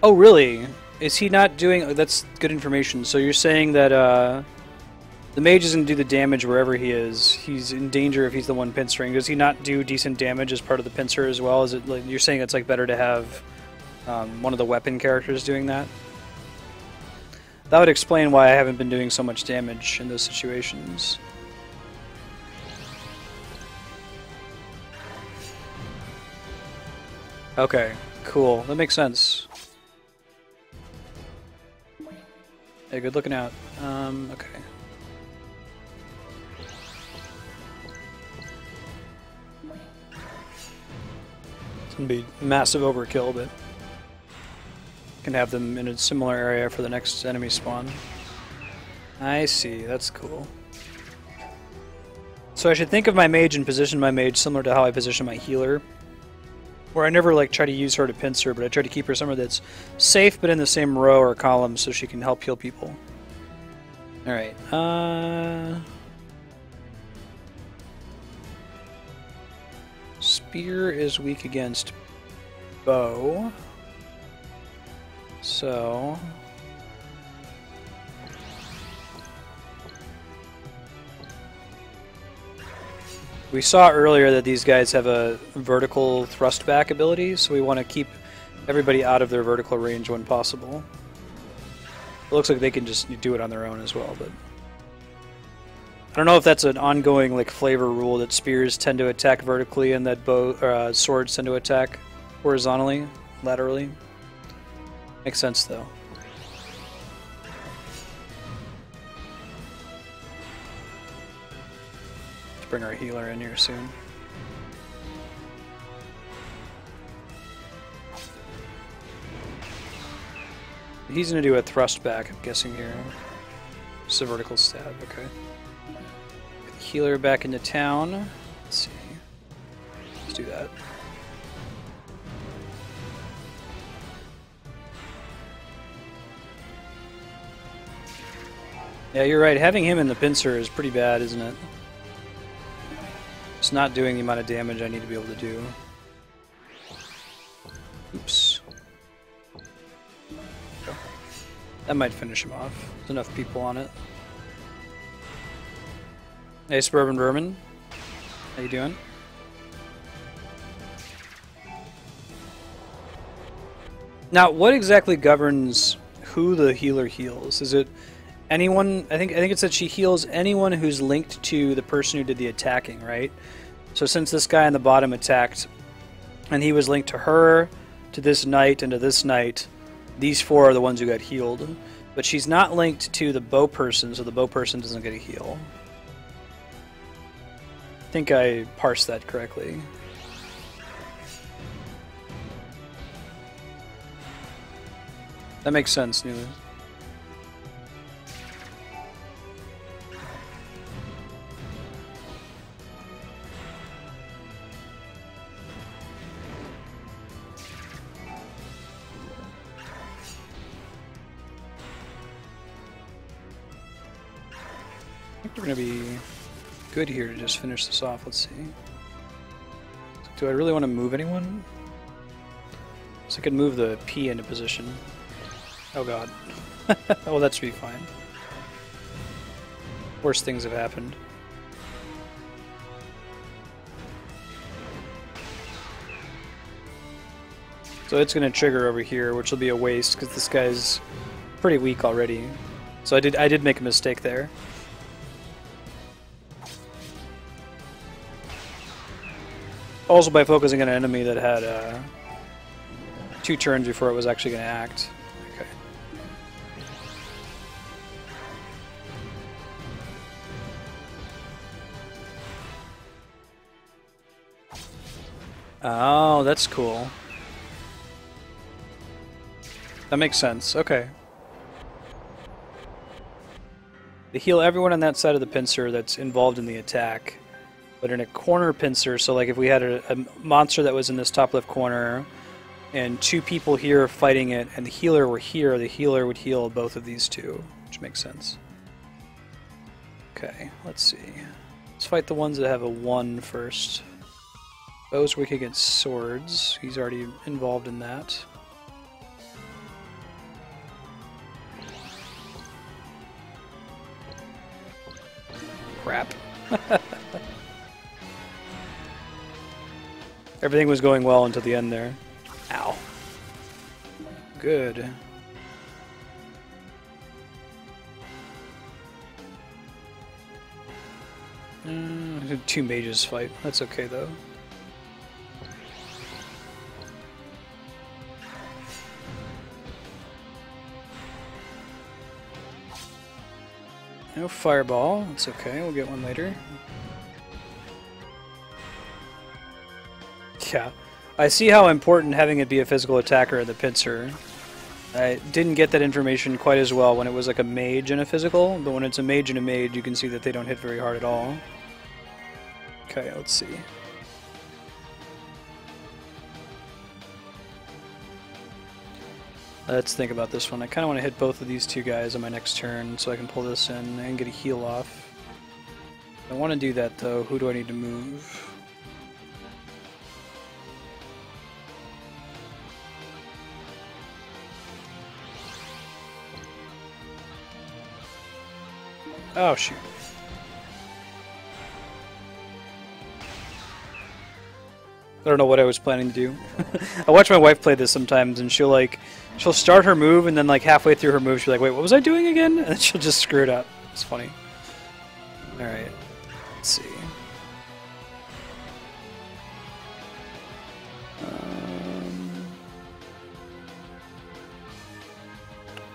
Oh, really? Is he not doing... Oh, that's good information. So you're saying that the mage is going to do the damage wherever he is. He's in danger if he's the one pincering. Does he not do decent damage as part of the pincer as well? Is it like you're saying it's like better to have one of the weapon characters doing that? That would explain why I haven't been doing so much damage in those situations. Okay, cool. That makes sense. Hey, good looking out. Okay. It's gonna be massive overkill, but can have them in a similar area for the next enemy spawn. I see, that's cool. So I should think of my mage and position my mage similar to how I position my healer. Where I never like try to use her to pincer, but I try to keep her somewhere that's safe but in the same row or column so she can help heal people. Alright, Spear is weak against bow. So we saw earlier that these guys have a vertical thrust back ability, so we want to keep everybody out of their vertical range when possible. It looks like they can just do it on their own as well, but I don't know if that's an ongoing like flavor rule that spears tend to attack vertically and that swords tend to attack horizontally, laterally. Makes sense though. Let's bring our healer in here soon. He's gonna do a thrust back, I'm guessing here. Just a vertical stab, okay. Get the healer back into town. Let's see. Let's do that. Yeah, you're right. Having him in the pincer is pretty bad, isn't it? It's not doing the amount of damage I need to be able to do. Oops. That might finish him off. There's enough people on it. Hey, Suburban Vermin. How you doing? Now, what exactly governs who the healer heals? Is it anyone? I think it said she heals anyone who's linked to the person who did the attacking, right? So since this guy on the bottom attacked, and he was linked to her, to this knight, and to this knight, these four are the ones who got healed. But she's not linked to the bow person, so the bow person doesn't get a heal. I think I parsed that correctly. That makes sense, Newland. We're going to be good here to just finish this off. Let's see. Do I really want to move anyone? So I could move the P into position. Oh god. Oh, that should be fine. Worse things have happened. So it's going to trigger over here, which will be a waste because this guy's pretty weak already. So I did make a mistake there. Also by focusing on an enemy that had 2 turns before it was actually going to act. Okay. Oh, that's cool. That makes sense. Okay. They heal everyone on that side of the pincer that's involved in the attack. But in a corner pincer, so like if we had a monster that was in this top left corner and 2 people here fighting it and the healer were here, the healer would heal both of these 2, which makes sense. Okay, let's see. Let's fight the ones that have a 1 first. Bow's weak against swords. He's already involved in that. Crap. Everything was going well until the end there. Ow. Good. Two mages fight. That's okay though. No fireball. That's okay. We'll get one later. Yeah. I see how important having it be a physical attacker in the pincer. I didn't get that information quite as well when it was like a mage and a physical, but when it's a mage and a mage, you can see that they don't hit very hard at all. Okay, let's see. Let's think about this one. I kind of want to hit both of these two guys on my next turn so I can pull this in and get a heal off. I want to do that though. Who do I need to move? Oh, shoot. I don't know what I was planning to do. I watch my wife play this sometimes, and she'll start her move, and then like halfway through her move, she'll be like, wait, what was I doing again? And then she'll just screw it up. It's funny. Alright. Let's see.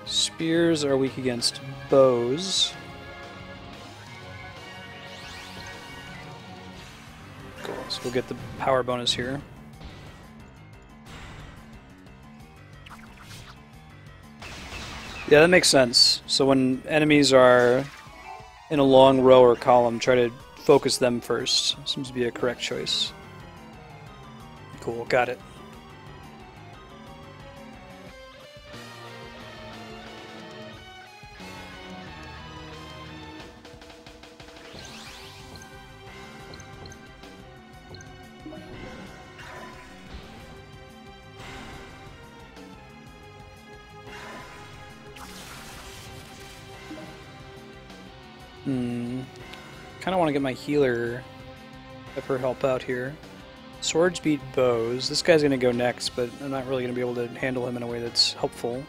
Spears are weak against bows. Cool, so we'll get the power bonus here. Yeah, that makes sense. So when enemies are in a long row or column, try to focus them first. Seems to be a correct choice. Cool, got it. Kind of want to get my healer, have her help out here. Swords beat bows. This guy's going to go next, but I'm not really going to be able to handle him in a way that's helpful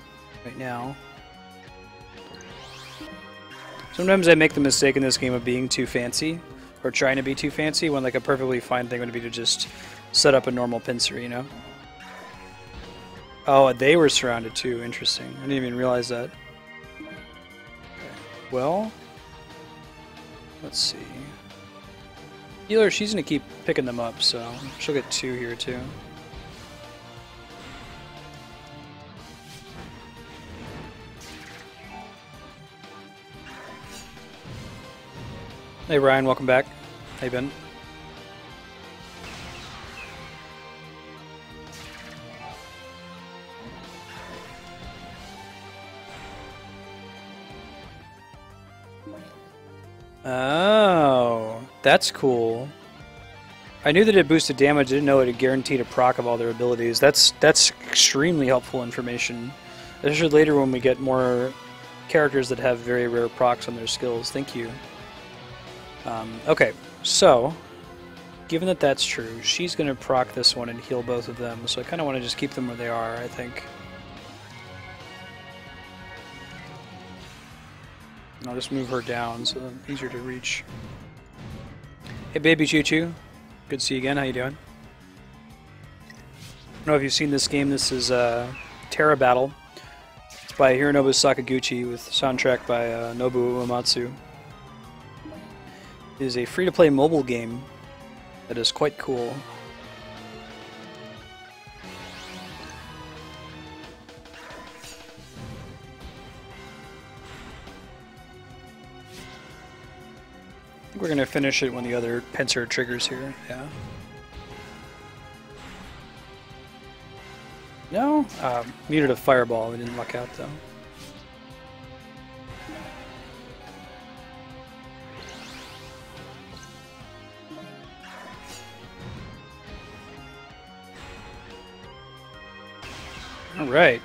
right now. Sometimes I make the mistake in this game of being too fancy, or trying to be too fancy, when like a perfectly fine thing would be to just set up a normal pincer, you know? Oh, they were surrounded too. Interesting. I didn't even realize that. Okay. Well... let's see. Healer, she's going to keep picking them up, so she'll get 2 here too. Hey Ryan, welcome back. How you been? Oh, that's cool. I knew that it boosted damage, I didn't know it had guaranteed a proc of all their abilities. That's extremely helpful information. Especially later when we get more characters that have very rare procs on their skills. Thank you. Okay, so, given that that's true, she's going to proc this one and heal both of them, so I kind of want to just keep them where they are, I think. I'll just move her down so it's easier to reach. Hey baby Choo Choo, good to see you again, how you doing? I don't know if you've seen this game, this is Terra Battle. It's by Hironobu Sakaguchi with soundtrack by Nobuo Uematsu. It is a free-to-play mobile game that is quite cool. We're going to finish it when the other pincer triggers here, yeah. No? Needed a fireball, we didn't luck out though. Alright.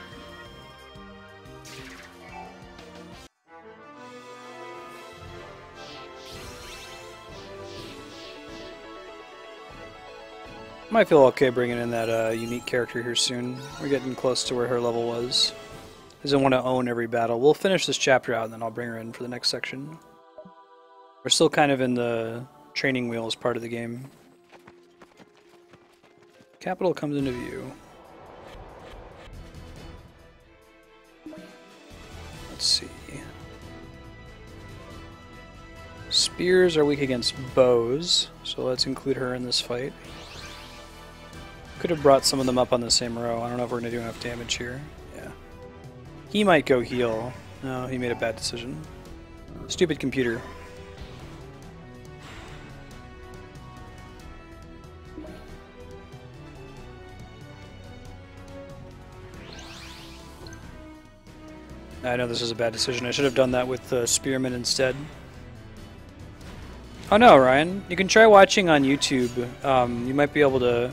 Might feel okay bringing in that unique character here soon. We're getting close to where her level was. Doesn't want to own every battle. We'll finish this chapter out and then I'll bring her in for the next section. We're still kind of in the training wheel is part of the game. Capital comes into view. Let's see. Spears are weak against bows, so let's include her in this fight. Could have brought some of them up on the same row. I don't know if we're going to do enough damage here. Yeah. He might go heal. No, he made a bad decision. Stupid computer. I know this is a bad decision. I should have done that with Spearman instead. Oh no, Ryan. You can try watching on YouTube. You might be able to...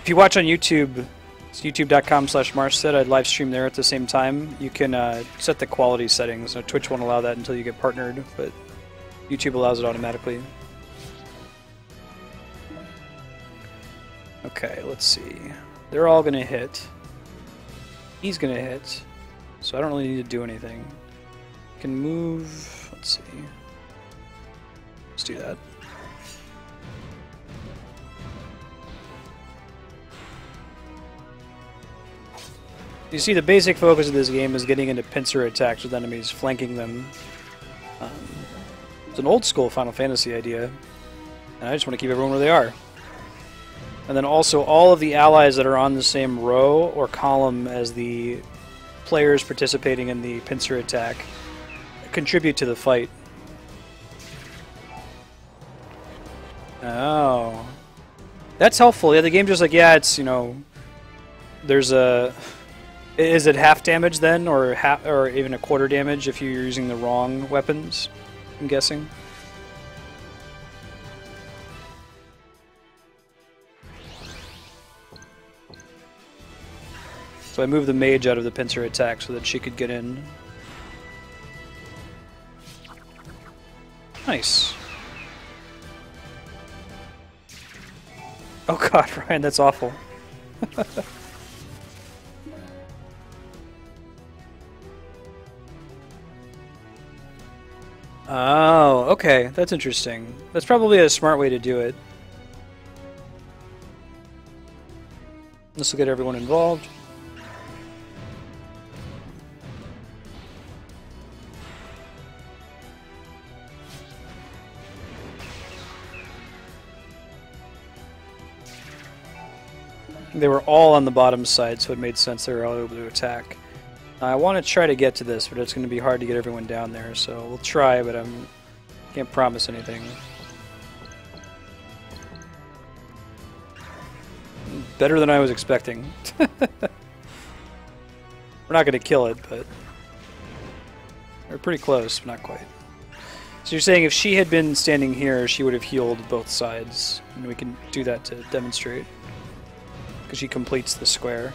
If you watch on YouTube, it's youtube.com/Marstead. I'd live stream there at the same time. You can set the quality settings. Now, Twitch won't allow that until you get partnered, but YouTube allows it automatically. Okay, let's see. They're all going to hit. He's going to hit. So I don't really need to do anything. Can move... Let's see. Let's do that. You see, the basic focus of this game is getting into pincer attacks with enemies, flanking them. It's an old school Final Fantasy idea, and I just want to keep everyone where they are. And then also all of the allies that are on the same row or column as the players participating in the pincer attack contribute to the fight. Oh. That's helpful. Yeah, the game just like, yeah, it's, you know, there's a... Is it half damage then, or or even a quarter damage if you're using the wrong weapons, I'm guessing? So I moved the mage out of the pincer attack so that she could get in. Nice. Oh god, Ryan, that's awful. Oh, okay, that's interesting. That's probably a smart way to do it. This will get everyone involved. They were all on the bottom side, so it made sense they were all able to attack. I want to try to get to this, but it's going to be hard to get everyone down there, so we'll try, but I can't promise anything. Better than I was expecting. We're not going to kill it, but we're pretty close, but not quite. So you're saying if she had been standing here, she would have healed both sides, and we can do that to demonstrate, because she completes the square.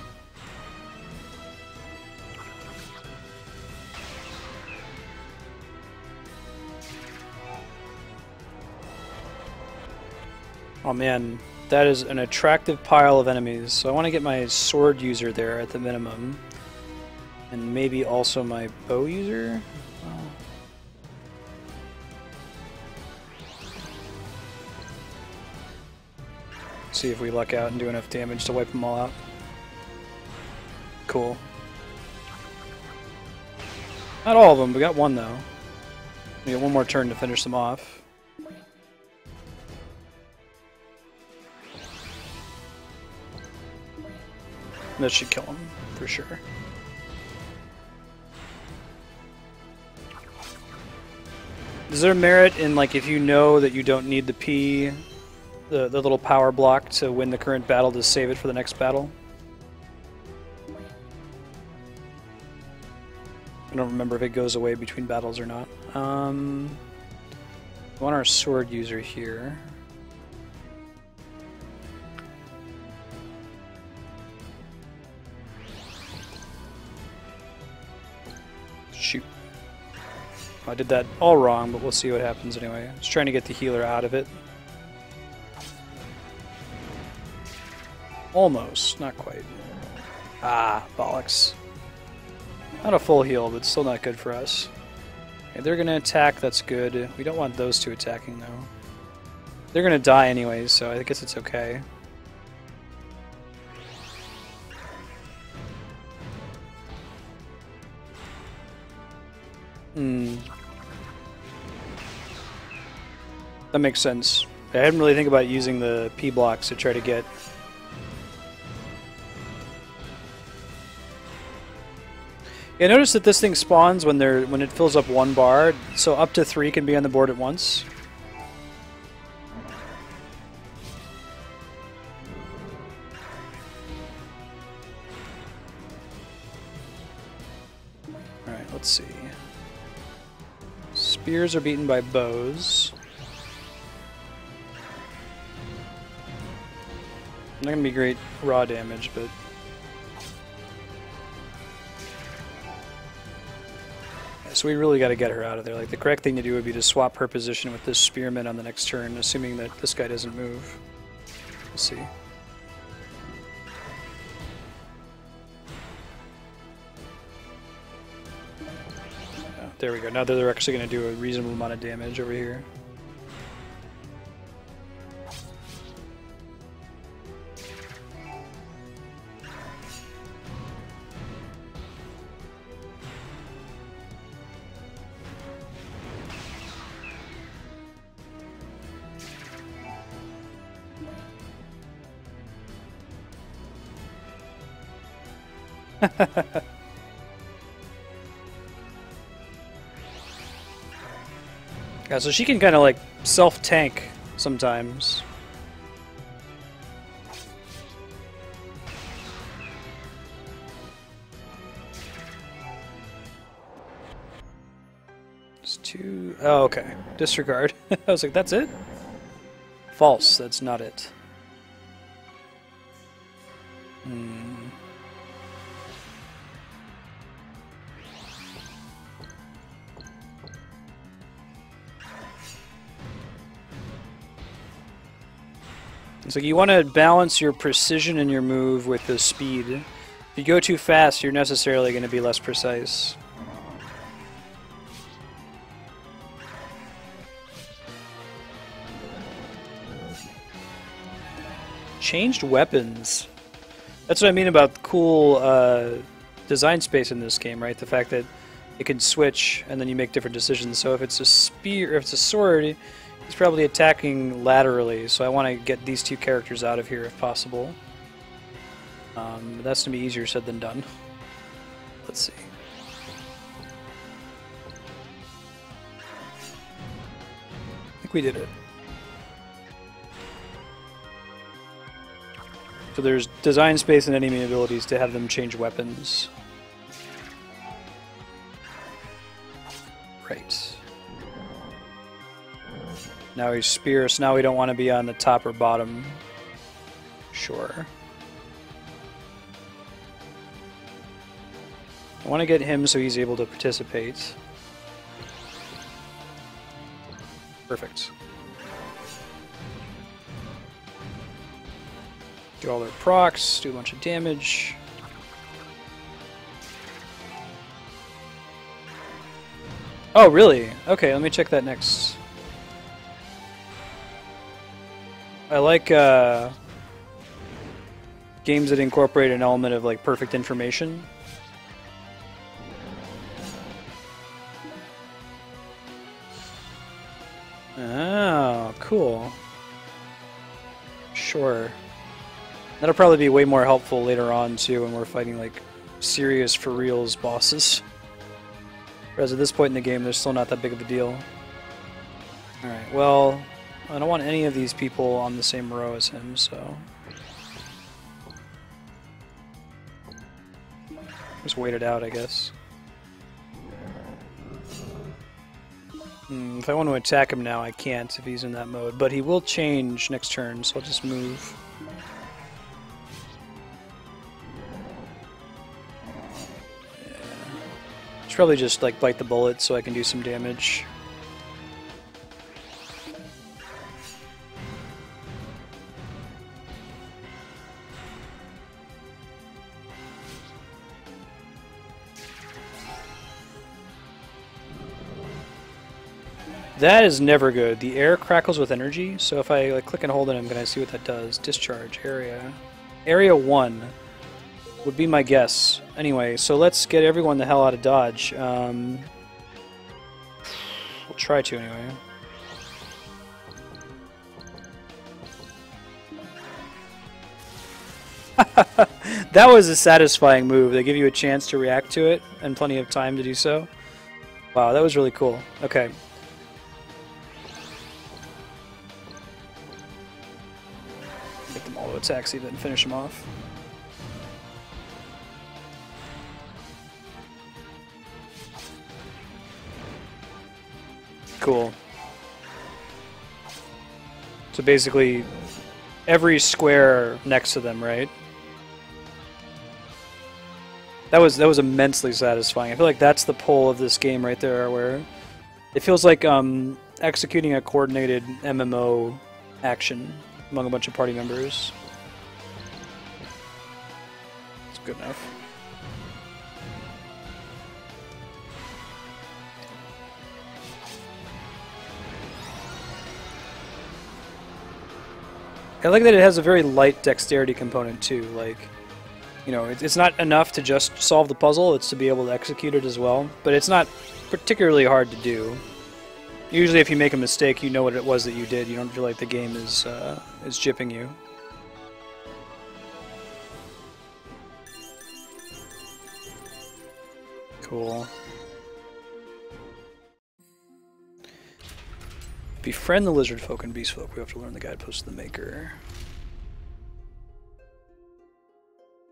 Oh man, that is an attractive pile of enemies, so I want to get my sword user there at the minimum. And maybe also my bow user? Oh. See if we luck out and do enough damage to wipe them all out. Cool. Not all of them, we got one though. We got one more turn to finish them off. That should kill him, for sure. Is there merit in, like, if you know that you don't need the P, the little power block to win the current battle, to save it for the next battle? I don't remember if it goes away between battles or not. We want our sword user here. Shoot. I did that all wrong, but we'll see what happens anyway. I was trying to get the healer out of it. Almost, not quite. Ah, bollocks. Not a full heal, but still not good for us. Okay, they're gonna attack, that's good. We don't want those two attacking though. They're gonna die anyways, so I guess it's okay. That makes sense. I didn't really think about using the P blocks to try to get... Yeah, notice that this thing spawns when it fills up one bar, so up to 3 can be on the board at once. Alright, let's see. Spears are beaten by bows. Not gonna be great raw damage, but... Yeah, so we really gotta get her out of there. Like, the correct thing to do would be to swap her position with this spearman on the next turn, assuming that this guy doesn't move. Let's see. Oh, there we go. Now they're actually gonna do a reasonable amount of damage over here. Yeah, so she can kind of like self-tank sometimes. It's 2... Oh, okay. Disregard. I was like, that's it? False, that's not it. It's like you want to balance your precision in your move with the speed. If you go too fast, you're necessarily going to be less precise. Changed weapons. That's what I mean about cool design space in this game, right? The fact that it can switch and then you make different decisions. So if it's a spear, if it's a sword, he's probably attacking laterally, so I want to get these two characters out of here if possible. That's going to be easier said than done. Let's see. I think we did it. So there's design space and enemy abilities to have them change weapons. Right. Now he's spear, so now we don't want to be on the top or bottom. Sure. I want to get him so he's able to participate. Perfect. Do all their procs, do a bunch of damage. Oh, really? Okay, let me check that next. I like games that incorporate an element of like perfect information. Oh, cool. Sure. That'll probably be way more helpful later on too when we're fighting like serious for reals bosses. Whereas at this point in the game, they're still not that big of a deal. Alright, well, I don't want any of these people on the same row as him, so... just wait it out, I guess. If I want to attack him now, I can't if he's in that mode. But he will change next turn, so I'll just move. Yeah. Should probably just like bite the bullet so I can do some damage. That is never good. The air crackles with energy, so if I like click and hold it, I'm gonna see what that does. Discharge area. Area 1 would be my guess. Anyway, so let's get everyone the hell out of Dodge. We'll try to anyway. That was a satisfying move. They give you a chance to react to it and plenty of time to do so. Wow, that was really cool. Okay. Get them all to attack, see if they can finish them off. Cool. So basically, every square next to them, right? That was immensely satisfying. I feel like that's the pull of this game right there, where it feels like executing a coordinated MMO action among a bunch of party members. It's good enough. I like that it has a very light dexterity component too. Like, you know, it's not enough to just solve the puzzle, it's to be able to execute it as well. But it's not particularly hard to do. Usually if you make a mistake, you know what it was that you did. You don't feel like the game is gypping you. Cool. Befriend the lizard folk and beast folk. We have to learn the guideposts of the maker.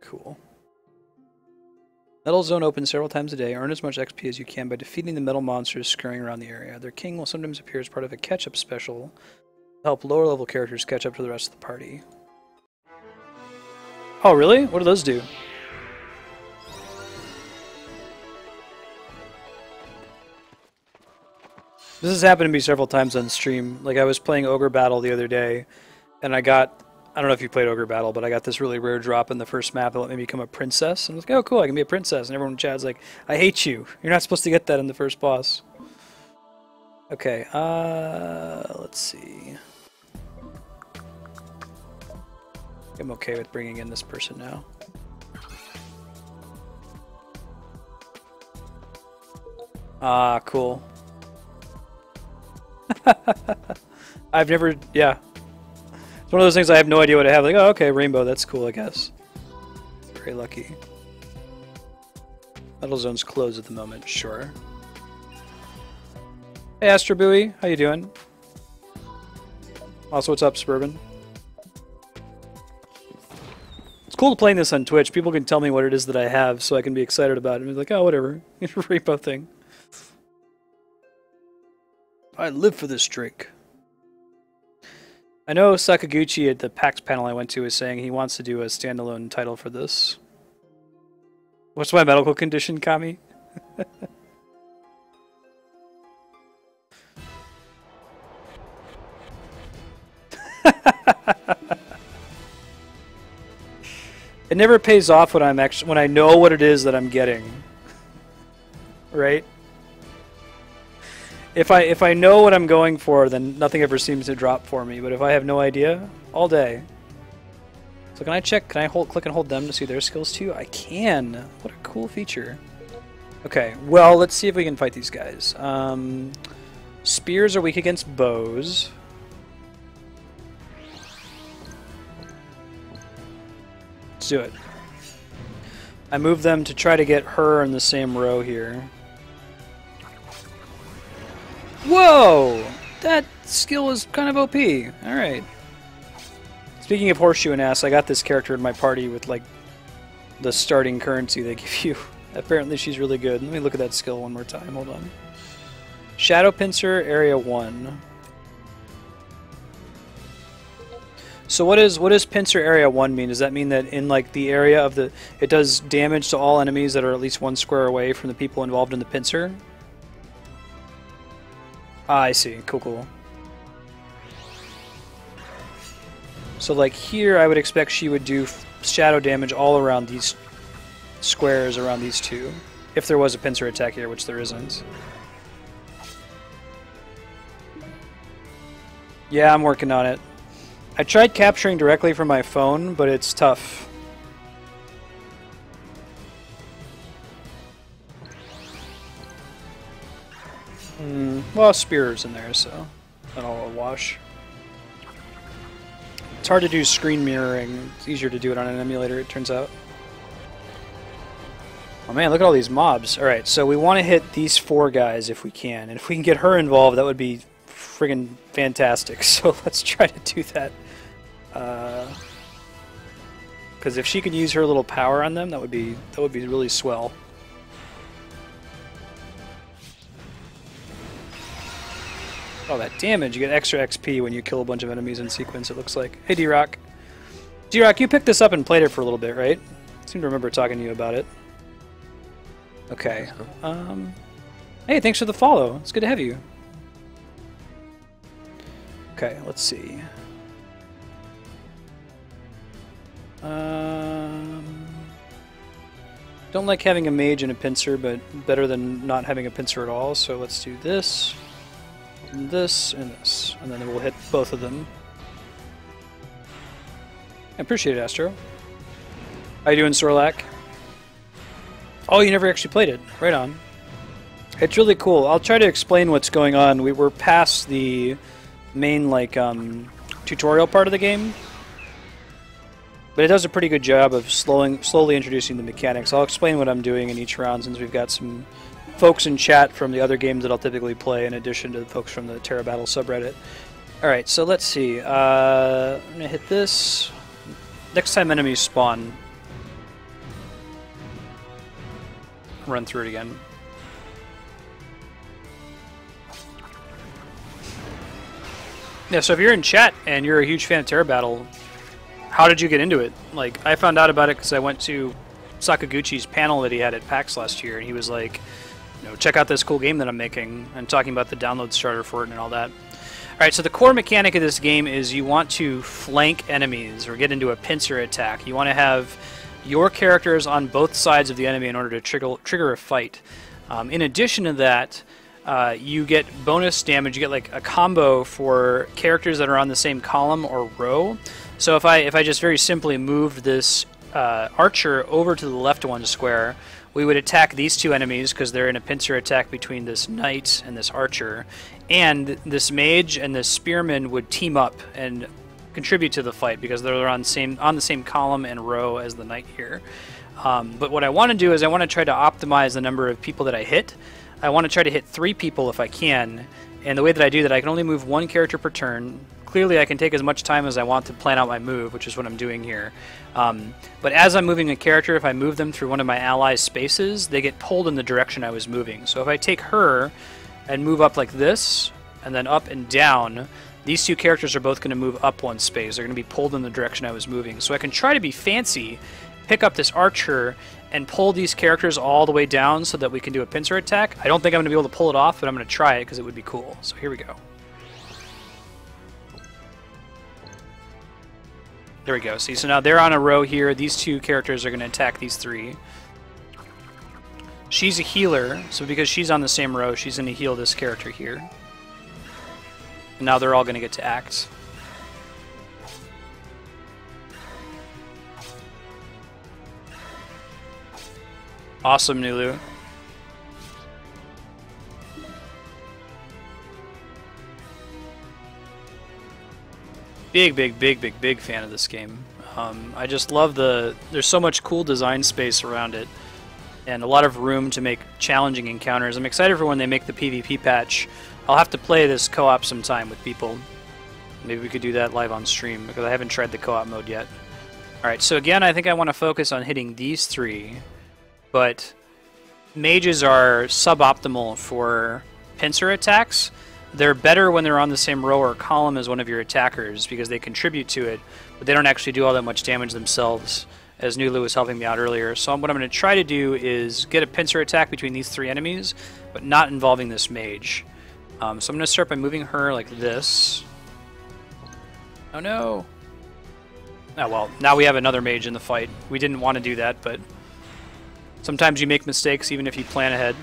Cool. Metal Zone opens several times a day. Earn as much XP as you can by defeating the metal monsters scurrying around the area. Their king will sometimes appear as part of a catch-up special to help lower-level characters catch up to the rest of the party. Oh, really? What do those do? This has happened to me several times on stream. Like, I was playing Ogre Battle the other day, and I got... I don't know if you played Ogre Battle, but I got this really rare drop in the first map that let me become a princess. And I was like, oh, cool, I can be a princess. And everyone in chat's like, I hate you. You're not supposed to get that in the first boss. Okay, let's see. I'm okay with bringing in this person now. Ah, cool. I've never, yeah. It's one of those things I have no idea what I have. Like, oh, okay, rainbow, that's cool, I guess. Very lucky. Metal Zone's closed at the moment, sure. Hey, Astro Buoy, how you doing? Also, what's up, Suburban? It's cool playing this on Twitch. People can tell me what it is that I have, so I can be excited about it. And be like, oh, whatever. Rainbow thing. I live for this drink. I know Sakaguchi at the PAX panel I went to is saying he wants to do a standalone title for this. What's my medical condition, Kami? It never pays off when when I know what it is that I'm getting. Right? If I know what I'm going for, then nothing ever seems to drop for me. But if I have no idea, all day. So can I check? Can I click and hold them to see their skills too? I can. What a cool feature. Okay, well, let's see if we can fight these guys. Spears are weak against bows. Let's do it. I move them to try to get her in the same row here. Whoa! That skill is kind of OP. Alright. Speaking of horseshoe and ass, I got this character in my party with, like, the starting currency they give you. Apparently she's really good. Let me look at that skill one more time. Hold on. Shadow Pincer, Area 1. So what does Pincer Area 1 mean? Does that mean that in, like, the area of the... It does damage to all enemies that are at least one square away from the people involved in the pincer? Ah, I see. Cool, cool. So, like, here I would expect she would do shadow damage all around these squares around these two. If there was a pincer attack here, which there isn't. Yeah, I'm working on it. I tried capturing directly from my phone, but it's tough. Well, Spear's in there, so that'll wash. It's hard to do screen mirroring. It's easier to do it on an emulator, it turns out. Oh man, look at all these mobs. Alright, so we want to hit these 4 guys if we can. And if we can get her involved, that would be friggin' fantastic. So let's try to do that. Because if she could use her little power on them, that would be really swell. Oh, that damage! You get extra XP when you kill a bunch of enemies in sequence, it looks like. Hey, D-Rock. D-Rock, you picked this up and played it for a little bit, right? I seem to remember talking to you about it. Okay. Hey, thanks for the follow. It's good to have you. Okay, let's see. Don't like having a mage and a pincer, but better than not having a pincer at all, so let's do this. And this, and this. And then we'll hit both of them. I appreciate it, Astro. How you doing, Sorlak? Oh, you never actually played it. Right on. It's really cool. I'll try to explain what's going on. We were past the main, like, tutorial part of the game. But it does a pretty good job of slowly introducing the mechanics. I'll explain what I'm doing in each round since we've got some folks in chat from the other games that I'll typically play in addition to the folks from the Terra Battle subreddit. Alright, so let's see. I'm going to hit this. Next time enemies spawn, run through it again. Yeah, so if you're in chat and you're a huge fan of Terra Battle, how did you get into it? Like, I found out about it because I went to Sakaguchi's panel that he had at PAX last year, and he was like, you know, check out this cool game that I'm making, and talking about the download starter for it and all that. Alright, so the core mechanic of this game is you want to flank enemies, or get into a pincer attack. You want to have your characters on both sides of the enemy in order to trigger a fight. In addition to that, you get bonus damage. You get like a combo for characters that are on the same column or row. So if I just very simply moved this archer over to the left one square, we would attack these 2 enemies because they're in a pincer attack between this knight and this archer, and this mage and this spearman would team up and contribute to the fight because they're on the same column and row as the knight here. But what I want to do is I want to try to optimize the number of people that I hit. I want to try to hit 3 people if I can, and the way that I do that, I can only move 1 character per turn. Clearly I can take as much time as I want to plan out my move, which is what I'm doing here. But as I'm moving a character, if I move them through one of my allies' spaces, they get pulled in the direction I was moving. So if I take her and move up like this, and then up and down, these 2 characters are both going to move up 1 space. They're going to be pulled in the direction I was moving. So I can try to be fancy, pick up this archer, and pull these characters all the way down so that we can do a pincer attack. I don't think I'm going to be able to pull it off, but I'm going to try it because it would be cool. So here we go. There we go. See, so now they're on a row here. These 2 characters are going to attack these 3. She's a healer, so because she's on the same row, she's going to heal this character here. And now they're all going to get to act. Awesome, Nulu. Big fan of this game. I just love there's so much cool design space around it, and a lot of room to make challenging encounters. I'm excited for when they make the PvP patch. I'll have to play this co-op sometime with people. Maybe we could do that live on stream, because I haven't tried the co-op mode yet. Alright, so again, I think I want to focus on hitting these 3, but mages are suboptimal for pincer attacks. They're better when they're on the same row or column as one of your attackers because they contribute to it, but they don't actually do all that much damage themselves, as Nulu was helping me out earlier. So what I'm going to try to do is get a pincer attack between these 3 enemies, but not involving this mage. So I'm going to start by moving her like this. Oh no! Oh well, now we have another mage in the fight. We didn't want to do that, but sometimes you make mistakes even if you plan ahead.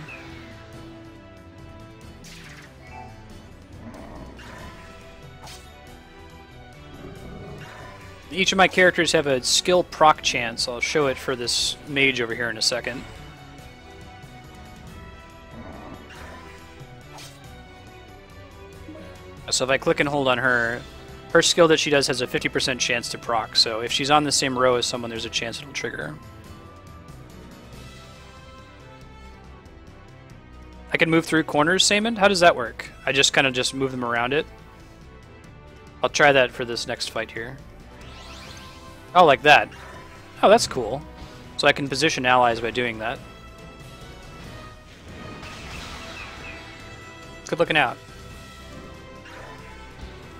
each of my characters have a skill proc chance. I'll show it for this mage over here in a second. So if I click and hold on her, her skill that she does has a 50% chance to proc. So if she's on the same row as someone, there's a chance it'll trigger. I can move through corners, Saman? How does that work? I just kind of just move them around it? I'll try that for this next fight here. Oh, like that. Oh, that's cool. So I can position allies by doing that. Good looking out.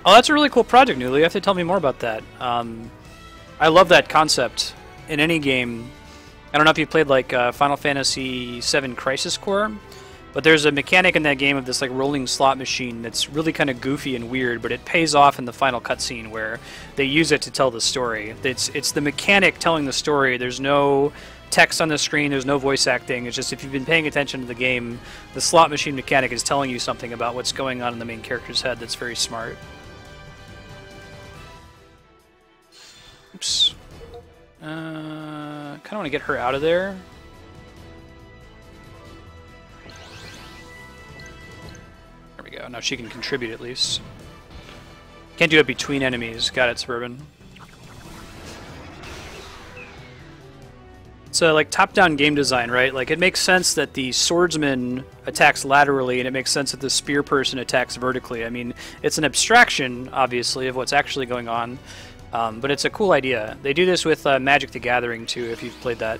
Oh, that's a really cool project, Newly. You have to tell me more about that. I love that concept in any game. I don't know if you played like Final Fantasy VII Crisis Core, but there's a mechanic in that game of this like rolling slot machine that's really kind of goofy and weird, but it pays off in the final cutscene where they use it to tell the story. It's the mechanic telling the story. There's no text on the screen, there's no voice acting. It's just if you've been paying attention to the game, the slot machine mechanic is telling you something about what's going on in the main character's head that's very smart. Oops. Kind of want to get her out of there. There we go. Now she can contribute at least. Can't do it between enemies. Got it, Suburban. So like top-down game design, right? Like it makes sense that the swordsman attacks laterally, and it makes sense that the spear person attacks vertically. I mean, it's an abstraction, obviously, of what's actually going on. But it's a cool idea. They do this with Magic the Gathering too, if you've played that,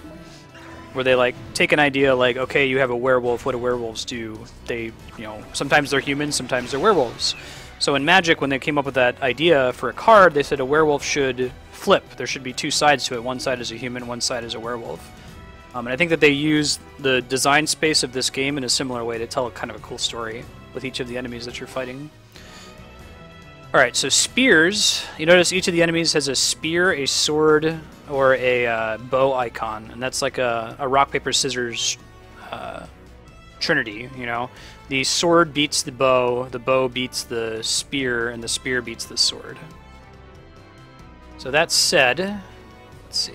where they like take an idea like, okay, you have a werewolf. What do werewolves do? They, you know, sometimes they're humans, sometimes they're werewolves. So in Magic, when they came up with that idea for a card, they said a werewolf should flip. There should be two sides to it. One side is a human, one side is a werewolf. And I think that they use the design space of this game in a similar way to tell kind of a cool story with each of the enemies that you're fighting. Alright, so spears. You notice each of the enemies has a spear, a sword, or a bow icon. And that's like a rock, paper, scissors trinity, you know. The sword beats the bow beats the spear, and the spear beats the sword. So that said, let's see.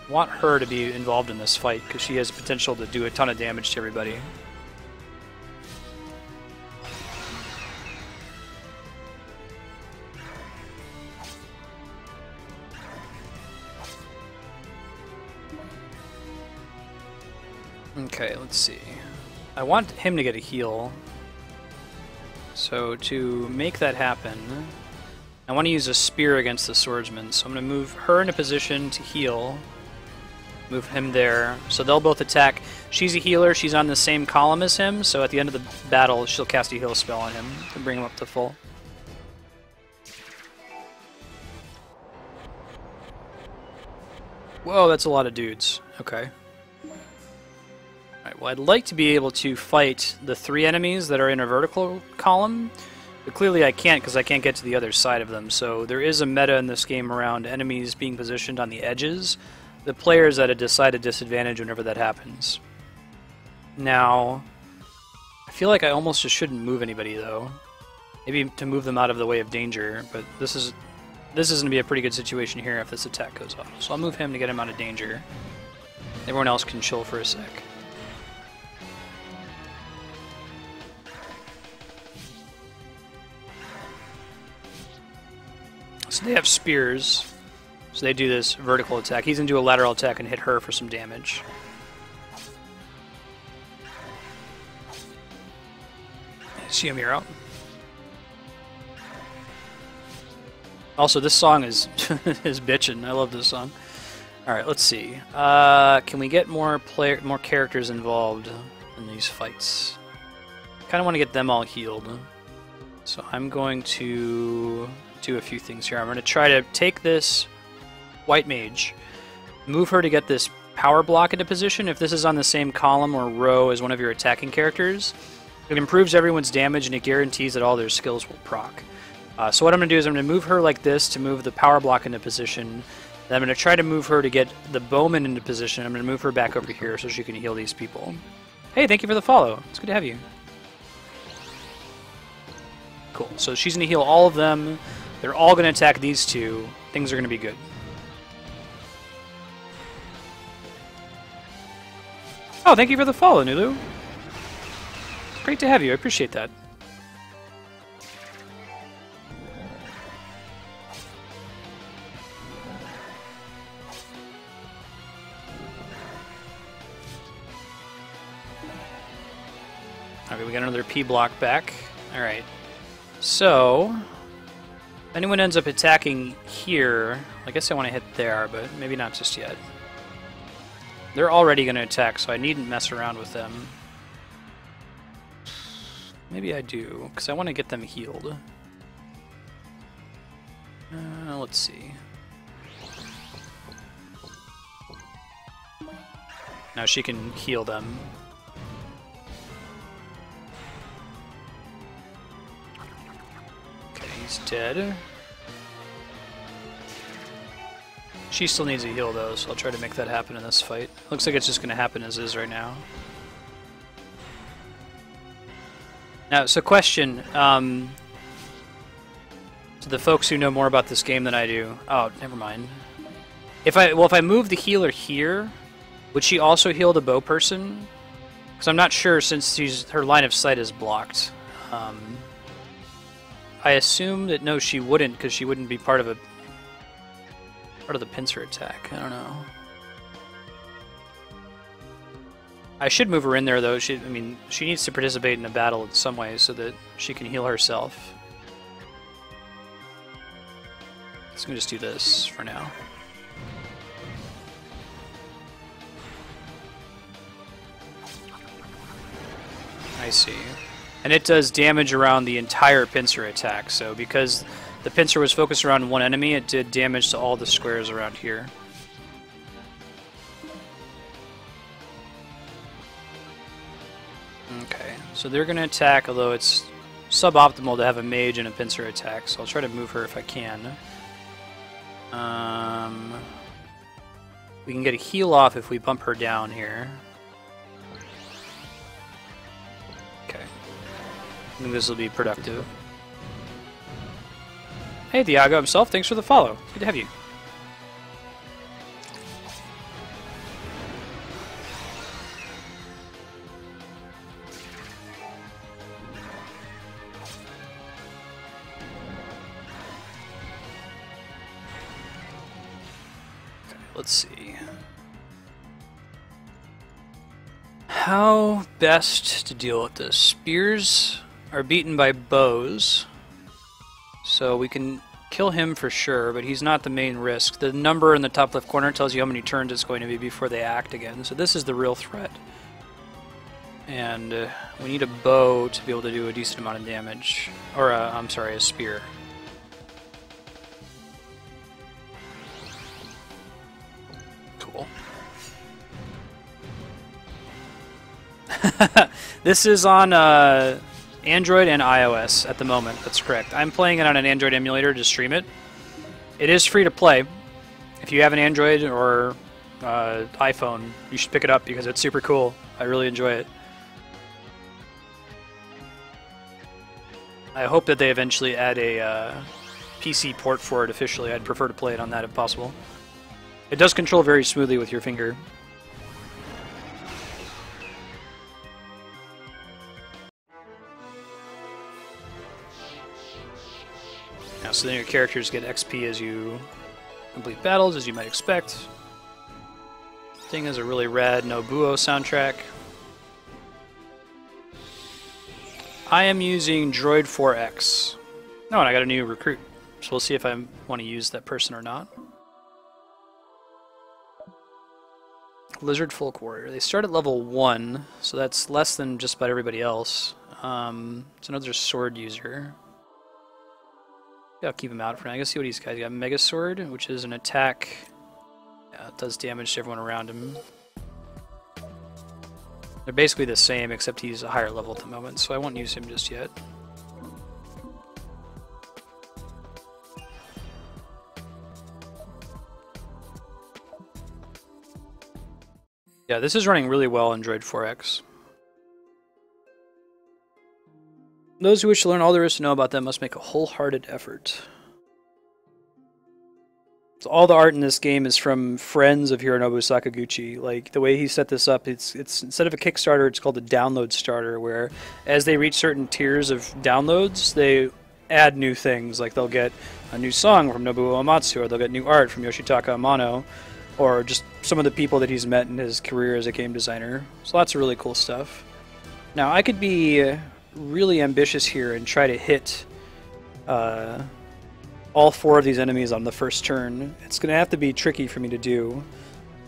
I want her to be involved in this fight, because she has potential to do a ton of damage to everybody. Okay, let's see. I want him to get a heal. So to make that happen, I want to use a spear against the swordsman. So I'm going to move her in a position to heal. Move him there. So they'll both attack. She's a healer. She's on the same column as him. So at the end of the battle, she'll cast a heal spell on him to bring him up to full. Whoa, that's a lot of dudes. Okay. Alright, well, I'd like to be able to fight the 3 enemies that are in a vertical column, but clearly I can't because I can't get to the other side of them. So there is a meta in this game around enemies being positioned on the edges. The player's at a decided disadvantage whenever that happens. Now, I feel like I almost just shouldn't move anybody, though. Maybe to move them out of the way of danger, but this is going to be a pretty good situation here if this attack goes off. So I'll move him to get him out of danger. Everyone else can chill for a sec. So they have spears, so they do this vertical attack. He's going to do a lateral attack and hit her for some damage. See him here out. Also, this song is is bitchin'. I love this song. All right, let's see. Can we get more characters involved in these fights? Kind of want to get them all healed. So I'm going to do a few things here. I'm going to try to take this white mage, move her to get this power block into position. If this is on the same column or row as one of your attacking characters, it improves everyone's damage and it guarantees that all their skills will proc. So what I'm going to do is I'm going to move her like this to move the power block into position. Then I'm going to try to move her to get the bowman into position. I'm going to move her back over here so she can heal these people. Hey, thank you for the follow. It's good to have you. Cool. So she's going to heal all of them. They're all going to attack these two. Things are going to be good. Oh, thank you for the follow, Nulu. It's great to have you. I appreciate that. Okay, we got another P block back. Alright. So, if anyone ends up attacking here, I guess I want to hit there, but maybe not just yet. They're already going to attack, so I needn't mess around with them. Maybe I do, because I want to get them healed. Let's see. Now she can heal them. Okay, he's dead. She still needs a heal though, so I'll try to make that happen in this fight. Looks like it's just going to happen as is right now. Now, so question, to the folks who know more about this game than I do. Oh, never mind. If I move the healer here, would she also heal the bow person? Because I'm not sure since her line of sight is blocked. I assume that no, she wouldn't, because she wouldn't be part of the pincer attack. I don't know. I should move her in there though. I mean, she needs to participate in a battle in some way so that she can heal herself. So I'm gonna just do this for now. I see. And it does damage around the entire pincer attack, so because the pincer was focused around one enemy, it did damage to all the squares around here. Okay, so they're going to attack, although it's suboptimal to have a mage and a pincer attack, so I'll try to move her if I can. We can get a heal off if we bump her down here. Okay. I think this will be productive. Hey, Diago himself, thanks for the follow. Good to have you. Okay, let's see. How best to deal with this? Spears are beaten by bows. So we can kill him for sure, but he's not the main risk. The number in the top left corner tells you how many turns it's going to be before they act again. So this is the real threat. And we need a bow to be able to do a decent amount of damage. Or, I'm sorry, a spear. Cool. This is on Android and iOS at the moment, that's correct. I'm playing it on an Android emulator to stream it. It is free to play. If you have an Android or iPhone, you should pick it up because it's super cool. I really enjoy it. I hope that they eventually add a PC port for it officially. I'd prefer to play it on that if possible. It does control very smoothly with your finger. So then your characters get XP as you complete battles, as you might expect. Thing is a really rad Nobuo soundtrack. I am using Droid 4X. Oh, and I got a new recruit. So we'll see if I want to use that person or not. Lizard Folk Warrior. They start at level 1, so that's less than just about everybody else. It's another sword user. I'll keep him out for now. I guess see what he's got. He's got Mega Sword, which is an attack. Yeah, it does damage to everyone around him. They're basically the same, except he's a higher level at the moment, so I won't use him just yet. Yeah, this is running really well on Droid 4X. Those who wish to learn all there is to know about them must make a wholehearted effort. So all the art in this game is from friends of Hironobu Sakaguchi. Like, the way he set this up, it's instead of a Kickstarter, it's called a download starter, where as they reach certain tiers of downloads, they add new things. Like, they'll get a new song from Nobuo Uematsu, or they'll get new art from Yoshitaka Amano, or just some of the people that he's met in his career as a game designer. So lots of really cool stuff. Now, I could be really ambitious here and try to hit all 4 of these enemies on the first turn. It's going to have to be tricky for me to do.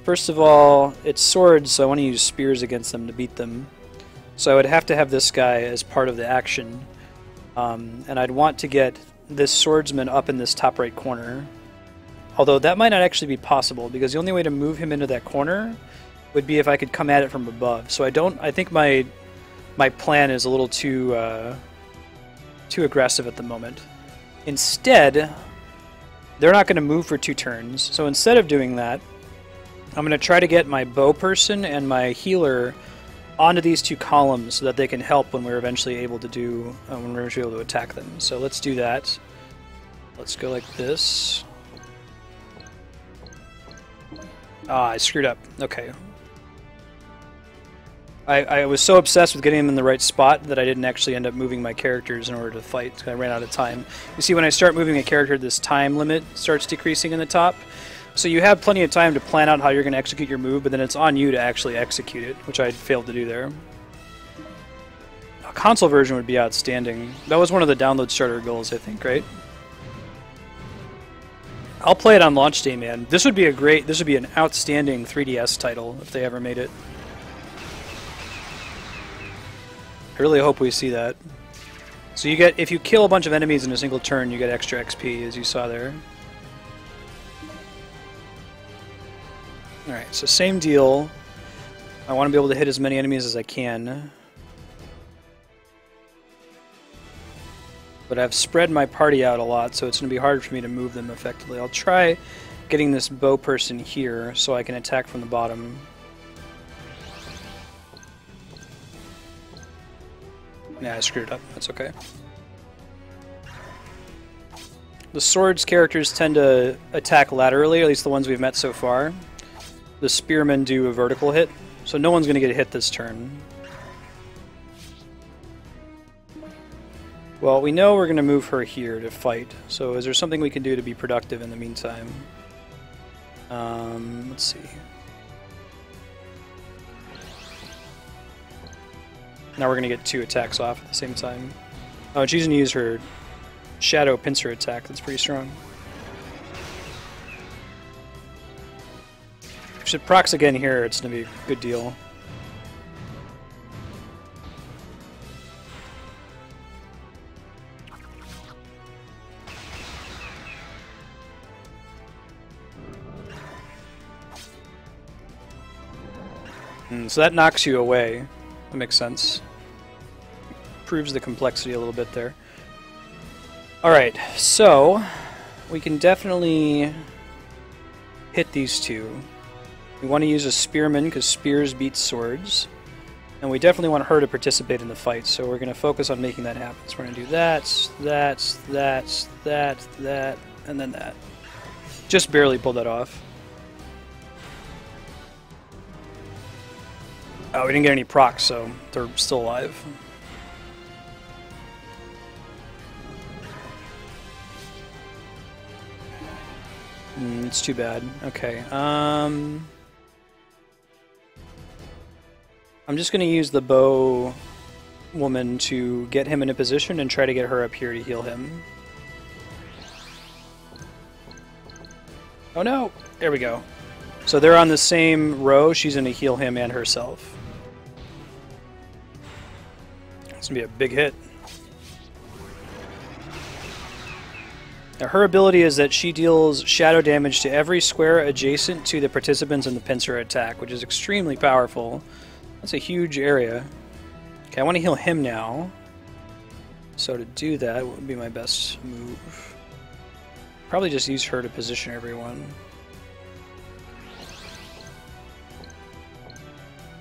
First of all, it's swords, so I want to use spears against them to beat them. So I would have to have this guy as part of the action. And I'd want to get this swordsman up in this top right corner. Although that might not actually be possible, because the only way to move him into that corner would be if I could come at it from above. So I think my plan is a little too aggressive at the moment. Instead, they're not going to move for 2 turns. So instead of doing that, I'm going to try to get my bow person and my healer onto these 2 columns so that they can help when we're eventually able to attack them. So let's do that. Let's go like this. Ah, I screwed up. Okay. I was so obsessed with getting them in the right spot that I didn't actually end up moving my characters in order to fight, because I ran out of time. You see, when I start moving a character, this time limit starts decreasing in the top. So you have plenty of time to plan out how you're going to execute your move, but then it's on you to actually execute it, which I failed to do there. A console version would be outstanding. That was one of the download starter goals, I think, right? I'll play it on launch day, man. This would be an outstanding 3DS title if they ever made it. I really hope we see that. So you get, if you kill a bunch of enemies in a single turn, you get extra XP, as you saw there. Alright, so same deal. I want to be able to hit as many enemies as I can. But I've spread my party out a lot, so it's going to be hard for me to move them effectively. I'll try getting this bow person here so I can attack from the bottom. Yeah, I screwed it up. That's okay. The swords characters tend to attack laterally, at least the ones we've met so far. The spearmen do a vertical hit, so no one's going to get a hit this turn. Well, we know we're going to move her here to fight, so is there something we can do to be productive in the meantime? Let's see. Now we're going to get 2 attacks off at the same time. Oh, she's going to use her shadow pincer attack. That's pretty strong. If she procs again here, it's going to be a good deal. So that knocks you away. That makes sense. Proves the complexity a little bit there. Alright, so we can definitely hit these 2. We want to use a spearman because spears beat swords. And we definitely want her to participate in the fight, so we're going to focus on making that happen. So we're going to do that, and then that. Just barely pulled that off. Oh, we didn't get any procs, so they're still alive. It's too bad. Okay. I'm just going to use the bow woman to get him in a position and try to get her up here to heal him. Oh no! There we go. So they're on the same row. She's going to heal him and herself. It's going to be a big hit. Now her ability is that she deals shadow damage to every square adjacent to the participants in the pincer attack, which is extremely powerful. That's a huge area. Okay, I want to heal him now. So to do that would be my best move. Probably just use her to position everyone.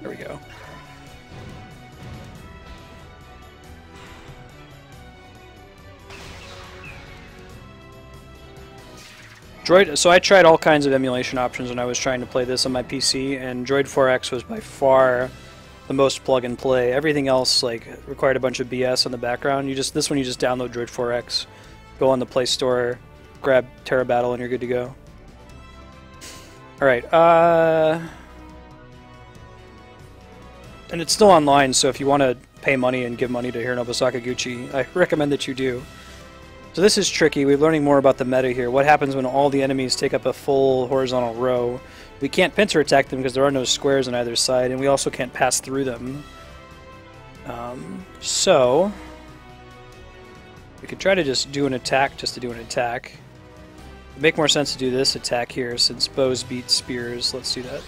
There we go. Droid. So I tried all kinds of emulation options when I was trying to play this on my PC, and Droid 4X was by far the most plug and play. Everything else like required a bunch of BS in the background. This one you just download Droid 4X, go on the Play Store, grab Terra Battle, and you're good to go. All right. And it's still online, so if you want to pay money and give money to Hironobu Sakaguchi, I recommend that you do. So this is tricky. We're learning more about the meta here. What happens when all the enemies take up a full horizontal row? We can't pincer attack them because there are no squares on either side, and we also can't pass through them. So we could try to just do an attack just to do an attack. It'd make more sense to do this attack here since bows beat spears. Let's do that.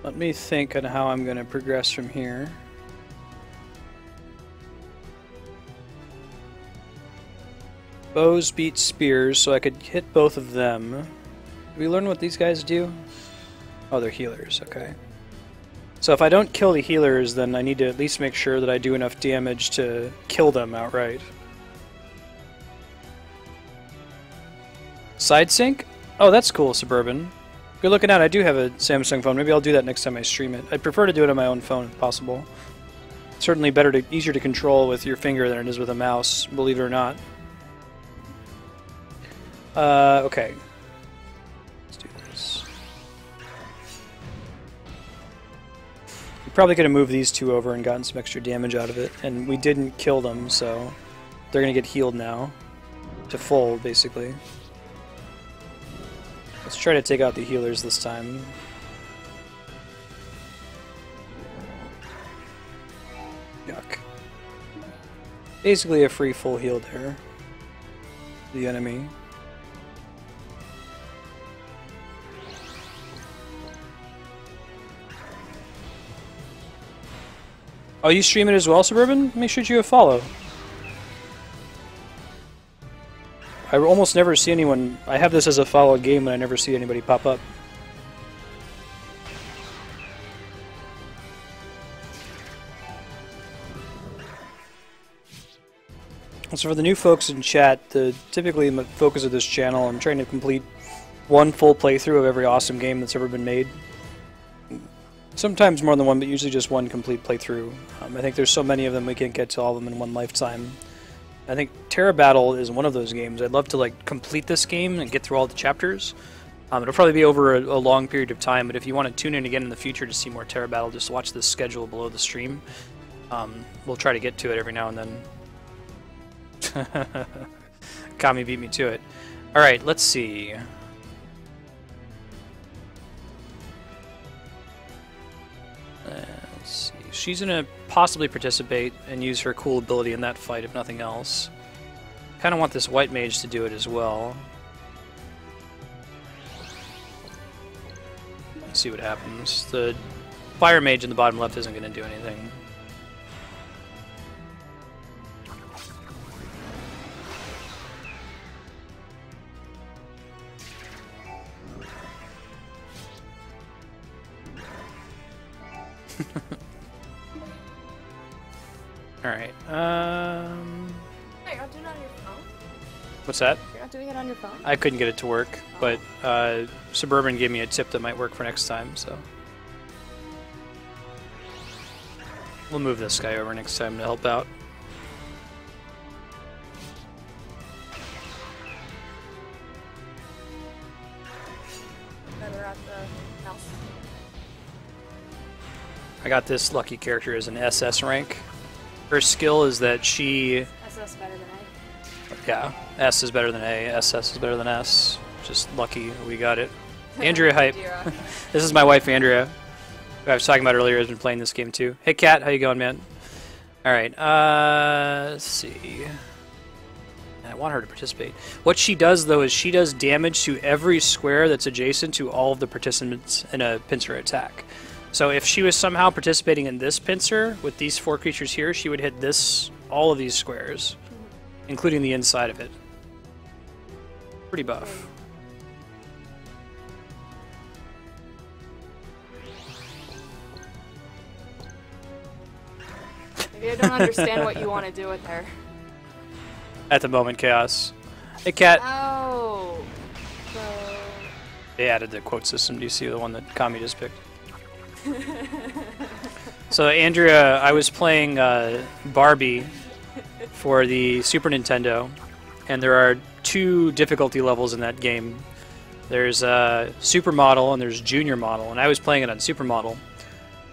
Let me think on how I'm going to progress from here. Bows beat spears, so I could hit both of them. Did we learn what these guys do? Oh, they're healers, okay. So if I don't kill the healers, then I need to at least make sure that I do enough damage to kill them outright. Side sync? Oh, that's cool, Suburban. Good looking out. I do have a Samsung phone. Maybe I'll do that next time I stream it. I'd prefer to do it on my own phone if possible. Certainly easier to control with your finger than it is with a mouse, believe it or not. Okay. Let's do this. We probably could have moved these two over and gotten some extra damage out of it, and we didn't kill them, so they're gonna get healed now. To full, basically. Let's try to take out the healers this time. Yuck. Basically a free full heal there. The enemy. Oh, you stream it as well, Suburban? Make sure you follow. I almost never see anyone. I have this as a followed game, and I never see anybody pop up. So for the new folks in chat, typically the focus of this channel, I'm trying to complete one full playthrough of every awesome game that's ever been made. Sometimes more than one, but usually just one complete playthrough. I think there's so many of them we can't get to all of them in one lifetime. I think Terra Battle is one of those games. I'd love to like complete this game and get through all the chapters. It'll probably be over a long period of time, but if you want to tune in again in the future to see more Terra Battle, just watch the schedule below the stream. We'll try to get to it every now and then. Kami beat me to it. Alright, let's see. Let's see. She's going to possibly participate and use her cool ability in that fight, if nothing else. Kind of want this white mage to do it as well. Let's see what happens. The fire mage in the bottom left isn't going to do anything. Alright, You're not doing it on your phone? What's that? You're not doing it on your phone? I couldn't get it to work, but Suburban gave me a tip that might work for next time, so... We'll move this guy over next time to help out. Then we're at the house. I got this lucky character as an SS rank. Her skill is that she... SS better than A. Yeah, S is better than A, SS is better than S. Just lucky we got it. Andrea hype. This is my wife Andrea, who I was talking about earlier, has been playing this game too. Hey Kat, how you going, man? Alright, let's see. I want her to participate. What she does, though, is she does damage to every square that's adjacent to all of the participants in a pincer attack. So if she was somehow participating in this pincer with these 4 creatures here, she would hit all of these squares, including the inside of it. Pretty buff. Maybe I don't understand what you want to do with her. At the moment, Chaos. Hey, Cat. Oh. So... They added the quote system. Do you see the one that Kami just picked? So, Andrea, I was playing Barbie for the Super Nintendo, and there are 2 difficulty levels in that game. There's Super Model and there's Junior Model, and I was playing it on Super Model.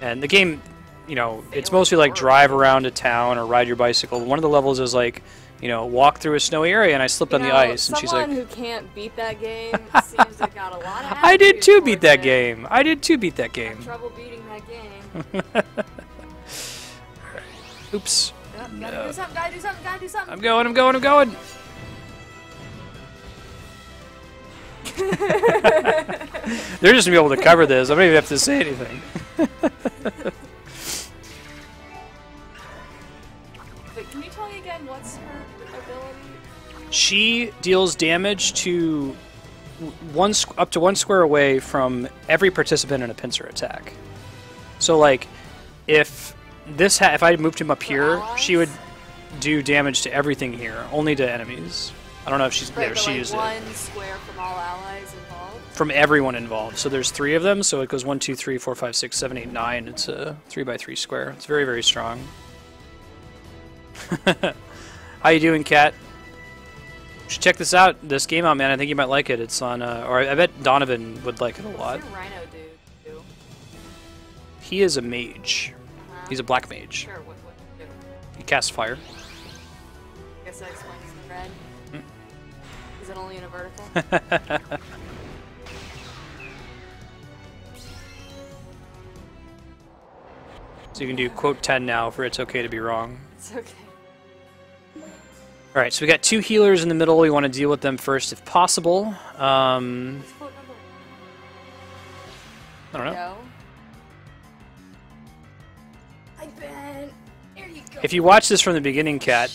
And the game, you know, it's mostly like drive around a town or ride your bicycle. One of the levels is like, you know, walk through a snowy area, and I slipped on the ice, and she's like... Someone who can't beat that game seems to got a lot of I did too beat that game. I did too beat that game. Trouble beating that game. Oops. Yep, gotta do something, gotta do something, gotta do something. I'm going, I'm going, I'm going. They're just gonna be able to cover this. I don't even have to say anything. Wait, can you tell me again what's her ability? She deals damage to up to 1 square away from every participant in a pincer attack. So, like, if I moved him up here, she would do damage to everything here, only to enemies. I don't know if she's there. She used it. 1 square from all allies involved. From everyone involved. So there's 3 of them. So it goes 1, 2, 3, 4, 5, 6, 7, 8, 9. It's a 3x3 square. It's very, very strong. How you doing, Cat? You should check this out. This game out, man. I think you might like it. It's on. Or I bet Donovan would like it a lot. What's your Rhino do? He is a mage. He's a black mage. Sure. What do? He casts fire. I guess that explains the red. Is it only in a vertical? So you can do quote 10 now for it's okay to be wrong. It's okay. Alright, so we got 2 healers in the middle. We want to deal with them first if possible. I don't know. No. I bet. There you go. If you watch this from the beginning, Cat,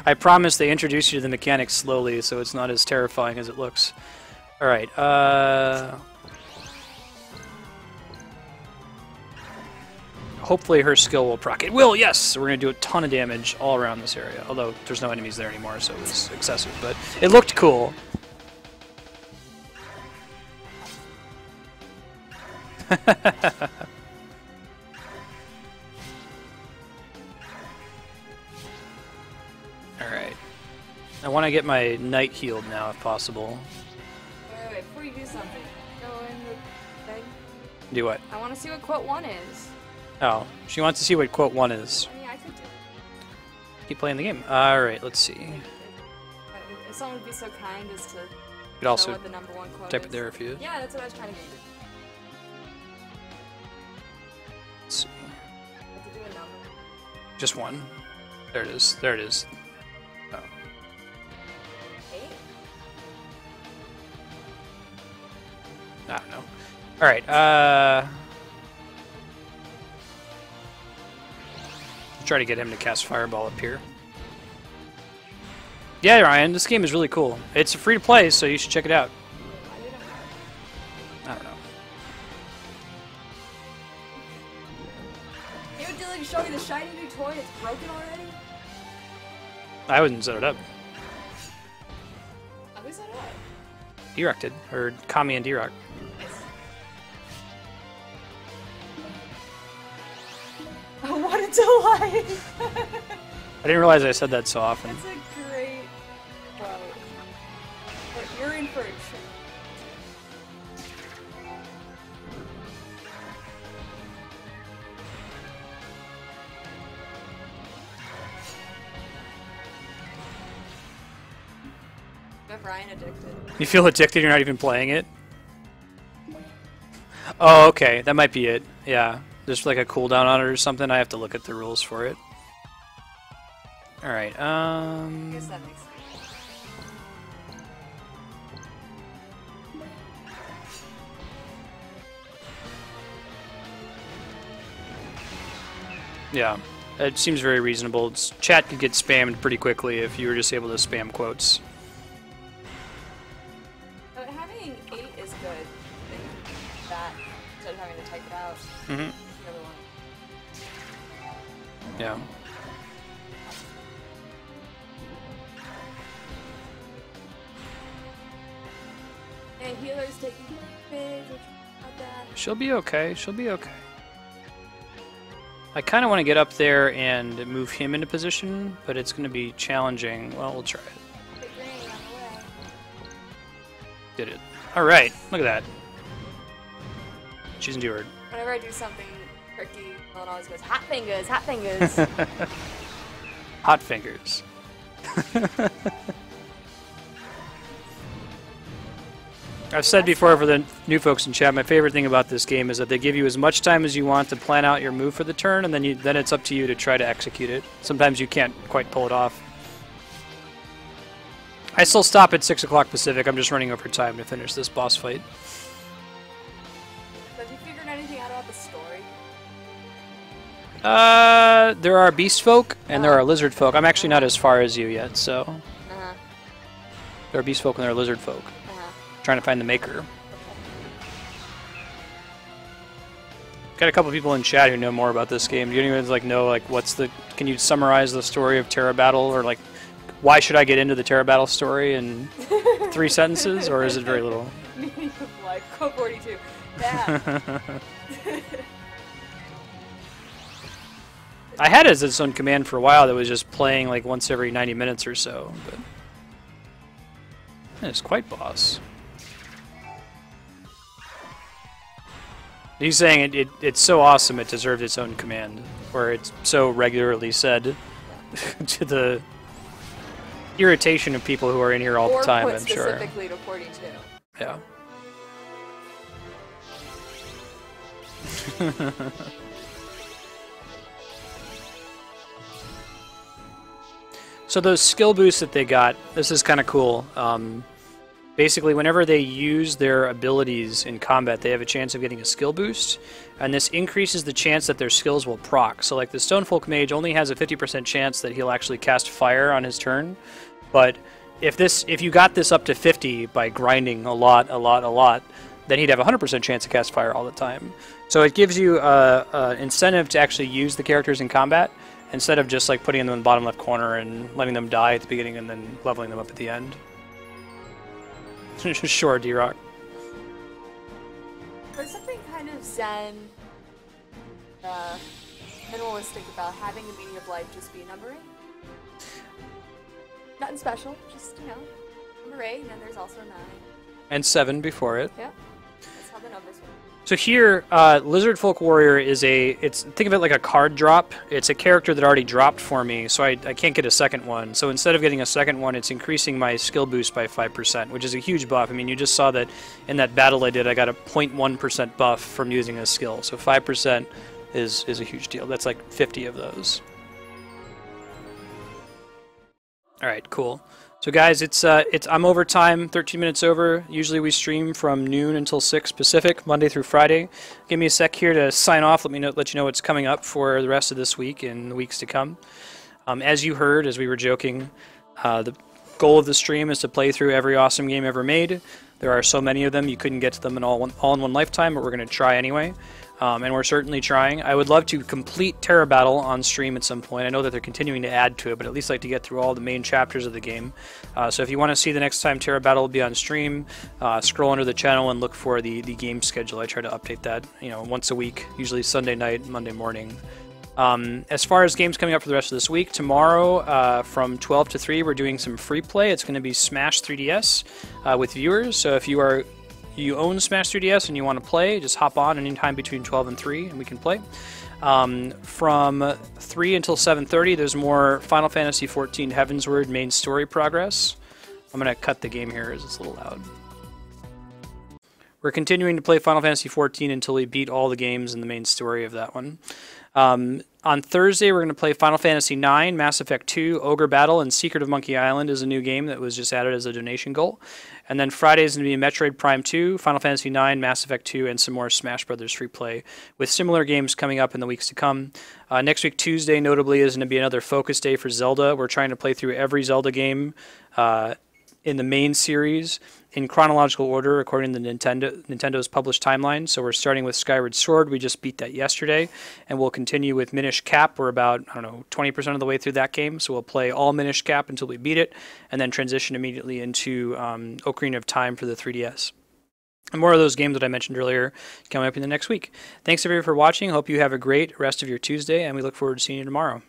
I promise they introduce you to the mechanics slowly, so it's not as terrifying as it looks. Alright, hopefully her skill will proc. It will, yes! So we're going to do a ton of damage all around this area. Although there's no enemies there anymore, so it was excessive, but it looked cool. Alright. I want to get my knight healed now, if possible. Wait, before you do something, go in the thing. Do what? I want to see what quote 1 is. Oh, she wants to see what quote 1 is. I mean, I could do it. Keep playing the game. Alright, let's see. If someone would be so kind as to You could also show what the number 1 quote type is. it there if you... Yeah, that's what I was trying to get. Let's see. I have to do a number. Just 1. There it is. There it is. Oh. 8? I don't know. Alright, try to get him to cast Fireball up here. Yeah, Ryan, this game is really cool. It's free to play, so you should check it out. I don't know. You would like show me the shiny new toy that's broken already? I wouldn't set it up. Who set it up? D-Rock did. Or Kami and D-Rock. What a delight! I didn't realize I said that so often. That's a great quote. But you're in for a treat. You have Ryan addicted. You feel addicted, you're not even playing it? Oh, okay. That might be it. Yeah. There's like a cooldown on it or something. I have to look at the rules for it. All right. I guess that makes sense. Yeah, it seems very reasonable. Chat could get spammed pretty quickly if you were just able to spam quotes. But having 8 is good. I think that instead of having to type it out. Mm-hmm. The other one. Yeah. And healer's taking damage, which is not bad. She'll be okay. She'll be okay. I kind of want to get up there and move him into position, but it's going to be challenging. Well, we'll try it. Big rain on the way. Did it. All right. Look at that. She's endured. Whenever I do something tricky, Ellen always goes, hot fingers, hot fingers. Hot fingers. I've said before for the new folks in chat, my favorite thing about this game is that they give you as much time as you want to plan out your move for the turn, and then it's up to you to try to execute it. Sometimes you can't quite pull it off. I still stop at 6 o'clock Pacific. I'm just running over time to finish this boss fight. So have you figured anything out about the story? There are beast folk and there are lizard folk. I'm actually not as far as you yet, so there are beast folk and there are lizard folk. Trying to find the maker. Got a couple people in chat who know more about this game. Do you anyone like know like what's the? Can you summarize the story of Terra Battle, or like why should I get into the Terra Battle story in 3 sentences, or is it very little? Meaning of life, Code 42. Yeah. I had it as its own command for a while that was just playing like once every 90 minutes or so, but it's quite boss. He's saying it's so awesome it deserved its own command, or it's so regularly said to the irritation of people who are in here all the time, I'm sure. Or specifically to 42. Yeah. So those skill boosts that they got, this is kind of cool. Basically, whenever they use their abilities in combat, they have a chance of getting a skill boost, and this increases the chance that their skills will proc. So like the Stonefolk Mage only has a 50% chance that he'll actually cast fire on his turn, but if you got this up to 50 by grinding a lot, then he'd have a 100% chance to cast fire all the time. So it gives you an incentive to actually use the characters in combat, instead of just like putting them in the bottom left corner and letting them die at the beginning and then leveling them up at the end. Sure, D-Rock. There's something kind of zen, minimalistic about having the meaning of life just be numbering. Nothing special, just, number 8, and then there's also 9. And 7 before it. Yeah, that's how the numbers work. So here, Lizard Folk Warrior is think of it like a card drop. It's a character that already dropped for me, so I can't get a second one. So instead of getting a second one, it's increasing my skill boost by 5%, which is a huge buff. I mean, you just saw that in that battle I did, I got a 0.1% buff from using a skill. So 5% is a huge deal. That's like 50 of those. All right, cool. So guys, I'm over time, 13 minutes over. Usually we stream from noon until 6 Pacific, Monday through Friday. Give me a sec here to sign off. Let you know what's coming up for the rest of this week and the weeks to come. As you heard, as we were joking, the goal of the stream is to play through every awesome game ever made. There are so many of them, you couldn't get to them in all in one lifetime, but we're going to try anyway. And we're certainly trying. I would love to complete Terra Battle on stream at some point. I know that they're continuing to add to it, but at least like to get through all the main chapters of the game. So if you want to see the next time Terra Battle will be on stream, scroll under the channel and look for the game schedule. I try to update that, once a week, usually Sunday night, Monday morning. As far as games coming up for the rest of this week, tomorrow from 12 to 3 we're doing some free play. It's going to be Smash 3DS with viewers. So if you own Smash 3DS and you want to play, just hop on anytime between 12 and 3 and we can play. From 3 until 7:30 there's more Final Fantasy XIV Heavensward main story progress. I'm going to cut the game here as it's a little loud. We're continuing to play Final Fantasy XIV until we beat all the games in the main story of that one. On Thursday, we're going to play Final Fantasy IX, Mass Effect 2, Ogre Battle, and Secret of Monkey Island is a new game that was just added as a donation goal. And then Friday is going to be Metroid Prime 2, Final Fantasy IX, Mass Effect 2, and some more Smash Brothers free play, with similar games coming up in the weeks to come. Next week, Tuesday, notably, is going to be another focus day for Zelda. We're trying to play through every Zelda game in the main series in chronological order according to Nintendo's published timeline. So we're starting with Skyward Sword. We just beat that yesterday, and we'll continue with Minish Cap. We're about, 20% of the way through that game, so we'll play all Minish Cap until we beat it, and then transition immediately into Ocarina of Time for the 3DS. And more of those games that I mentioned earlier coming up in the next week. Thanks everybody for watching. Hope you have a great rest of your Tuesday, and we look forward to seeing you tomorrow.